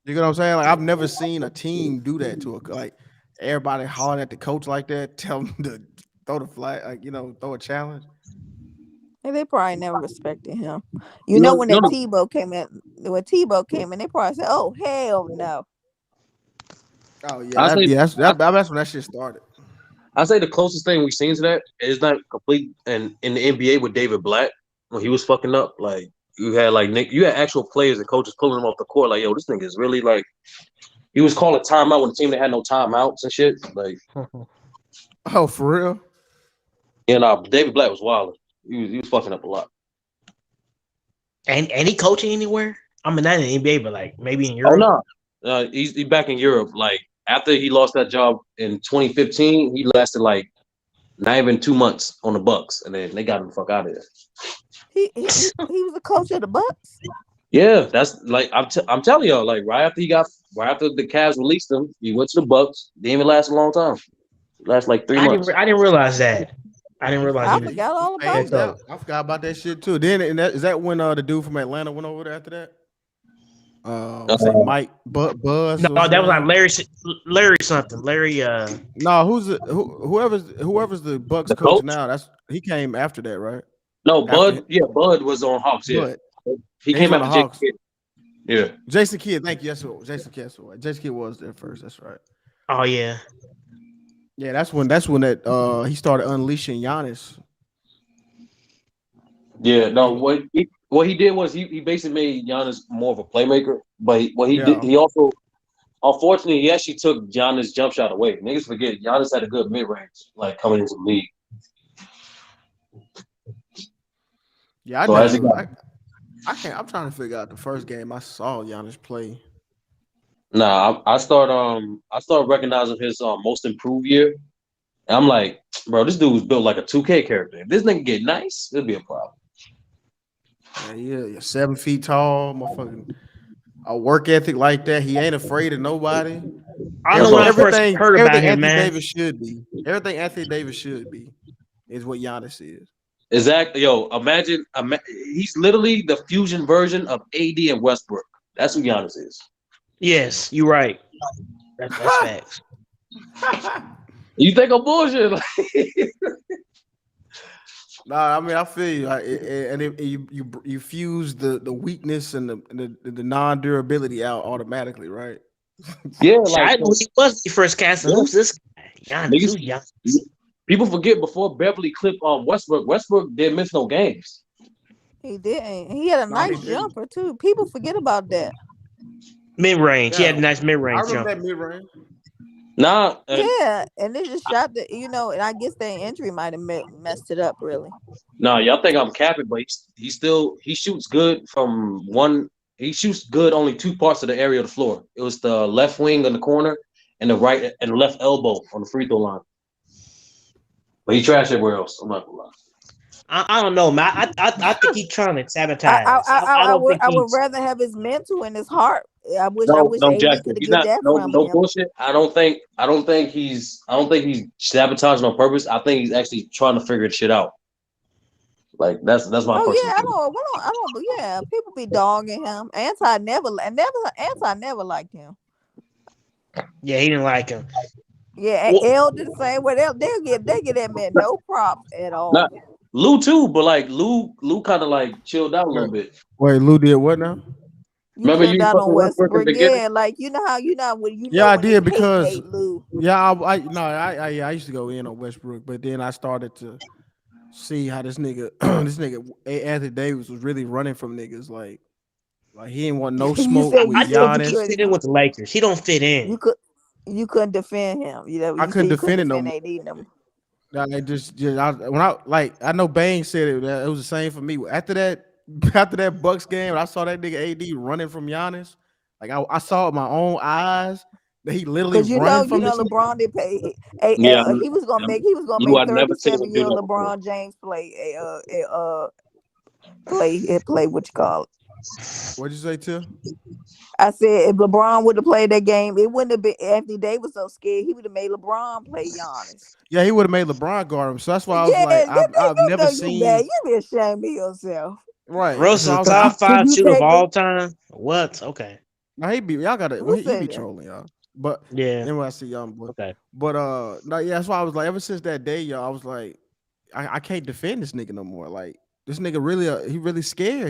F: you know what I'm saying? Like I've never seen a team do that to a like everybody hollering at the coach like that, tell him to throw the flag, like throw a challenge.
B: And they probably never respected him.
O: You know,
B: When
O: you
B: that
O: know,
B: Tebow came in, they probably said, "Oh hell no."
F: Oh yeah,
O: I say,
F: that's when that shit started.
O: I say the closest thing we've seen to that is not complete. And in the NBA with David Black when he was fucking up, like you had like Nick, you had actual players and coaches pulling him off the court, like yo, this nigga is really like. He was calling timeout when the team that had no timeouts and shit. Like,
F: Oh, for real?
O: David Black was wild. He was fucking up a lot.
K: And he coaching anywhere? I mean, not in the NBA, but like maybe in
O: Oh
K: Europe.
O: no, he's back in Europe. Like after he lost that job in 2015, he lasted like not even 2 months on the Bucks, and then they got him the fuck out of there.
B: He was a coach of the Bucks.
O: Yeah, that's like I'm telling y'all. Like right after the Cavs released him, he went to the Bucks. Didn't even last a long time. Last like 3 months.
K: I didn't realize that. I didn't realize
B: I
K: he was
B: forgot all about
F: Hey,
B: that.
F: I forgot about that shit too. Then is that when the dude from Atlanta went over there after that? Say Mike Buzz.
K: No, that was like Larry something. Larry
F: No, whoever's the Bucks
O: The
F: coach
O: coach?
F: now. He came after that, right?
O: No,
F: After
O: Bud was on Hawks. Yeah,
F: Bud.
O: he
F: He's
O: came
F: on the
O: after Jake.
F: Hawks.
O: Kidd. Yeah,
F: Jason Kidd, thank you. That's what Jason Kidd. Jason Kidd was there first. That's right.
K: oh yeah.
F: Yeah, that's when that he started unleashing Giannis.
O: yeah. No, what he did was he basically made Giannis more of a playmaker. But what he did,
F: Yeah.
O: he also unfortunately he actually took Giannis' jump shot away. Niggas forget Giannis had a good mid range like coming into the league.
F: Yeah,
O: So as he got
F: I can't. I'm trying to figure out the first game I saw Giannis play.
O: Nah, I start recognizing his most improved year. And I'm like, bro, this dude was built like a 2K character. If this nigga get nice, it'll be a problem.
F: Yeah, you're 7 feet tall, motherfucking a work ethic like that. He ain't afraid of nobody.
K: I know when I first heard about him,
F: Anthony
K: man.
F: Davis should be. Everything Anthony Davis should be is what Giannis is.
O: Exactly. Yo, imagine, he's literally the fusion version of AD and Westbrook. That's who Giannis is.
K: Yes, you're right. That's facts.
O: You think I'm bullshit?
F: Nah, I mean I feel you, and you fuse the weakness and the non durability out automatically, right?
O: Yeah,
K: Shit,
O: like
K: I knew he was the first casting.
O: yeah,
K: Who's this guy? Giannis.
O: niggas.
K: Who's Giannis?
O: People forget before Beverly clipped Westbrook. Westbrook didn't miss no games.
B: He didn't. He had a
F: No, he
B: nice
F: didn't.
B: jumper too. People forget about that.
K: Mid range. He
F: Yeah,
K: had a nice mid
F: I
K: range
F: remember
K: jumper.
F: that mid range.
O: Nah,
B: Yeah, and they just shot the, and I guess their injury might have messed it up really.
O: nah. Y'all think I'm capping, but he shoots good from one. He shoots good only two parts of the area of the floor. It was the left wing in the corner and the right and the left elbow on the free throw line. But he trashed everywhere else. I'm not gonna lie.
K: I don't know, man. I think he's trying to
B: I I
K: sabotage.
B: I,
K: I
B: I
K: don't
B: would
K: think
B: I would
K: he's.
B: rather have his mental and his heart. I
O: No,
B: wish
O: no,
B: AD
O: Jackson.
B: could have
O: He's
B: get
O: not.
B: that
O: No,
B: from
O: no
B: him.
O: bullshit. I don't think he's sabotaging on purpose. I think he's actually trying to figure shit out. Like that's my
B: Oh
O: personal
B: yeah,
O: opinion.
B: I don't. But yeah, people be dogging him. Anti never liked him.
K: Yeah, he didn't like him.
B: Yeah, and
K: Well,
B: L did the same way. They get that man no props at
O: Not
B: all.
O: Lou too, but like Lou kind of like chilled out a
F: Wait,
O: little bit.
F: wait, Lou did what now?
B: You
O: Remember
B: chilled
O: you
B: out on
O: fucking Westbrook in
B: Westbrook,
O: the beginning?
B: yeah. Like
F: Yeah, I
B: when they
F: did because
B: hate Lou.
F: yeah, I used to go in on Westbrook, but then I started to see how this nigga this nigga Anthony Davis was really running from niggas like he didn't want no
B: You
F: smoke
B: said
F: with
K: I
B: you said
K: don't
B: you
K: think he
F: Giannis.
K: fit in with
B: couldn't
K: the Lakers. He don't fit
B: you
K: in.
B: could you couldn't defend him.
F: I
B: You said
F: couldn't
B: you couldn't
F: defend it no
B: defend
F: more.
B: AD them.
F: Like when I I know Bang said it was the same for me. After that after that Bucks game, when I saw that nigga AD running from Giannis. Like I saw it with my own eyes that he literally
B: Cause
F: running
B: you
F: from
B: know
F: this.
B: LeBron did pay.
O: Yeah,
B: He was gonna
O: Lou,
B: make
O: I never seen him do
B: 37-year
O: that before.
B: LeBron James play what you call it.
F: What'd you say, Till?
B: I said if LeBron would have played that game, it wouldn't have been Anthony Davis so scared. He would have made LeBron play Giannis.
F: Yeah, he would have made LeBron guard him. So that's why I was
B: Yeah,
F: like, I've
B: you
F: never
B: know you mad.
F: seen
B: You be ashamed of yourself.
F: right.
K: Russ
F: So
K: is
F: I
K: a
F: was like,
K: top
B: Cause
K: five
B: you
K: shooter of
B: take the
K: all time. What? Okay.
F: now he be y'all gotta
B: who
F: he
B: said
F: be
B: that?
F: trolling y'all. But
K: Yeah.
F: anyway, I see young boy.
K: Okay.
F: But no, yeah, that's why I was like, ever since that day, y'all, I was like, I can't defend this nigga no more. Like this nigga really he really scared.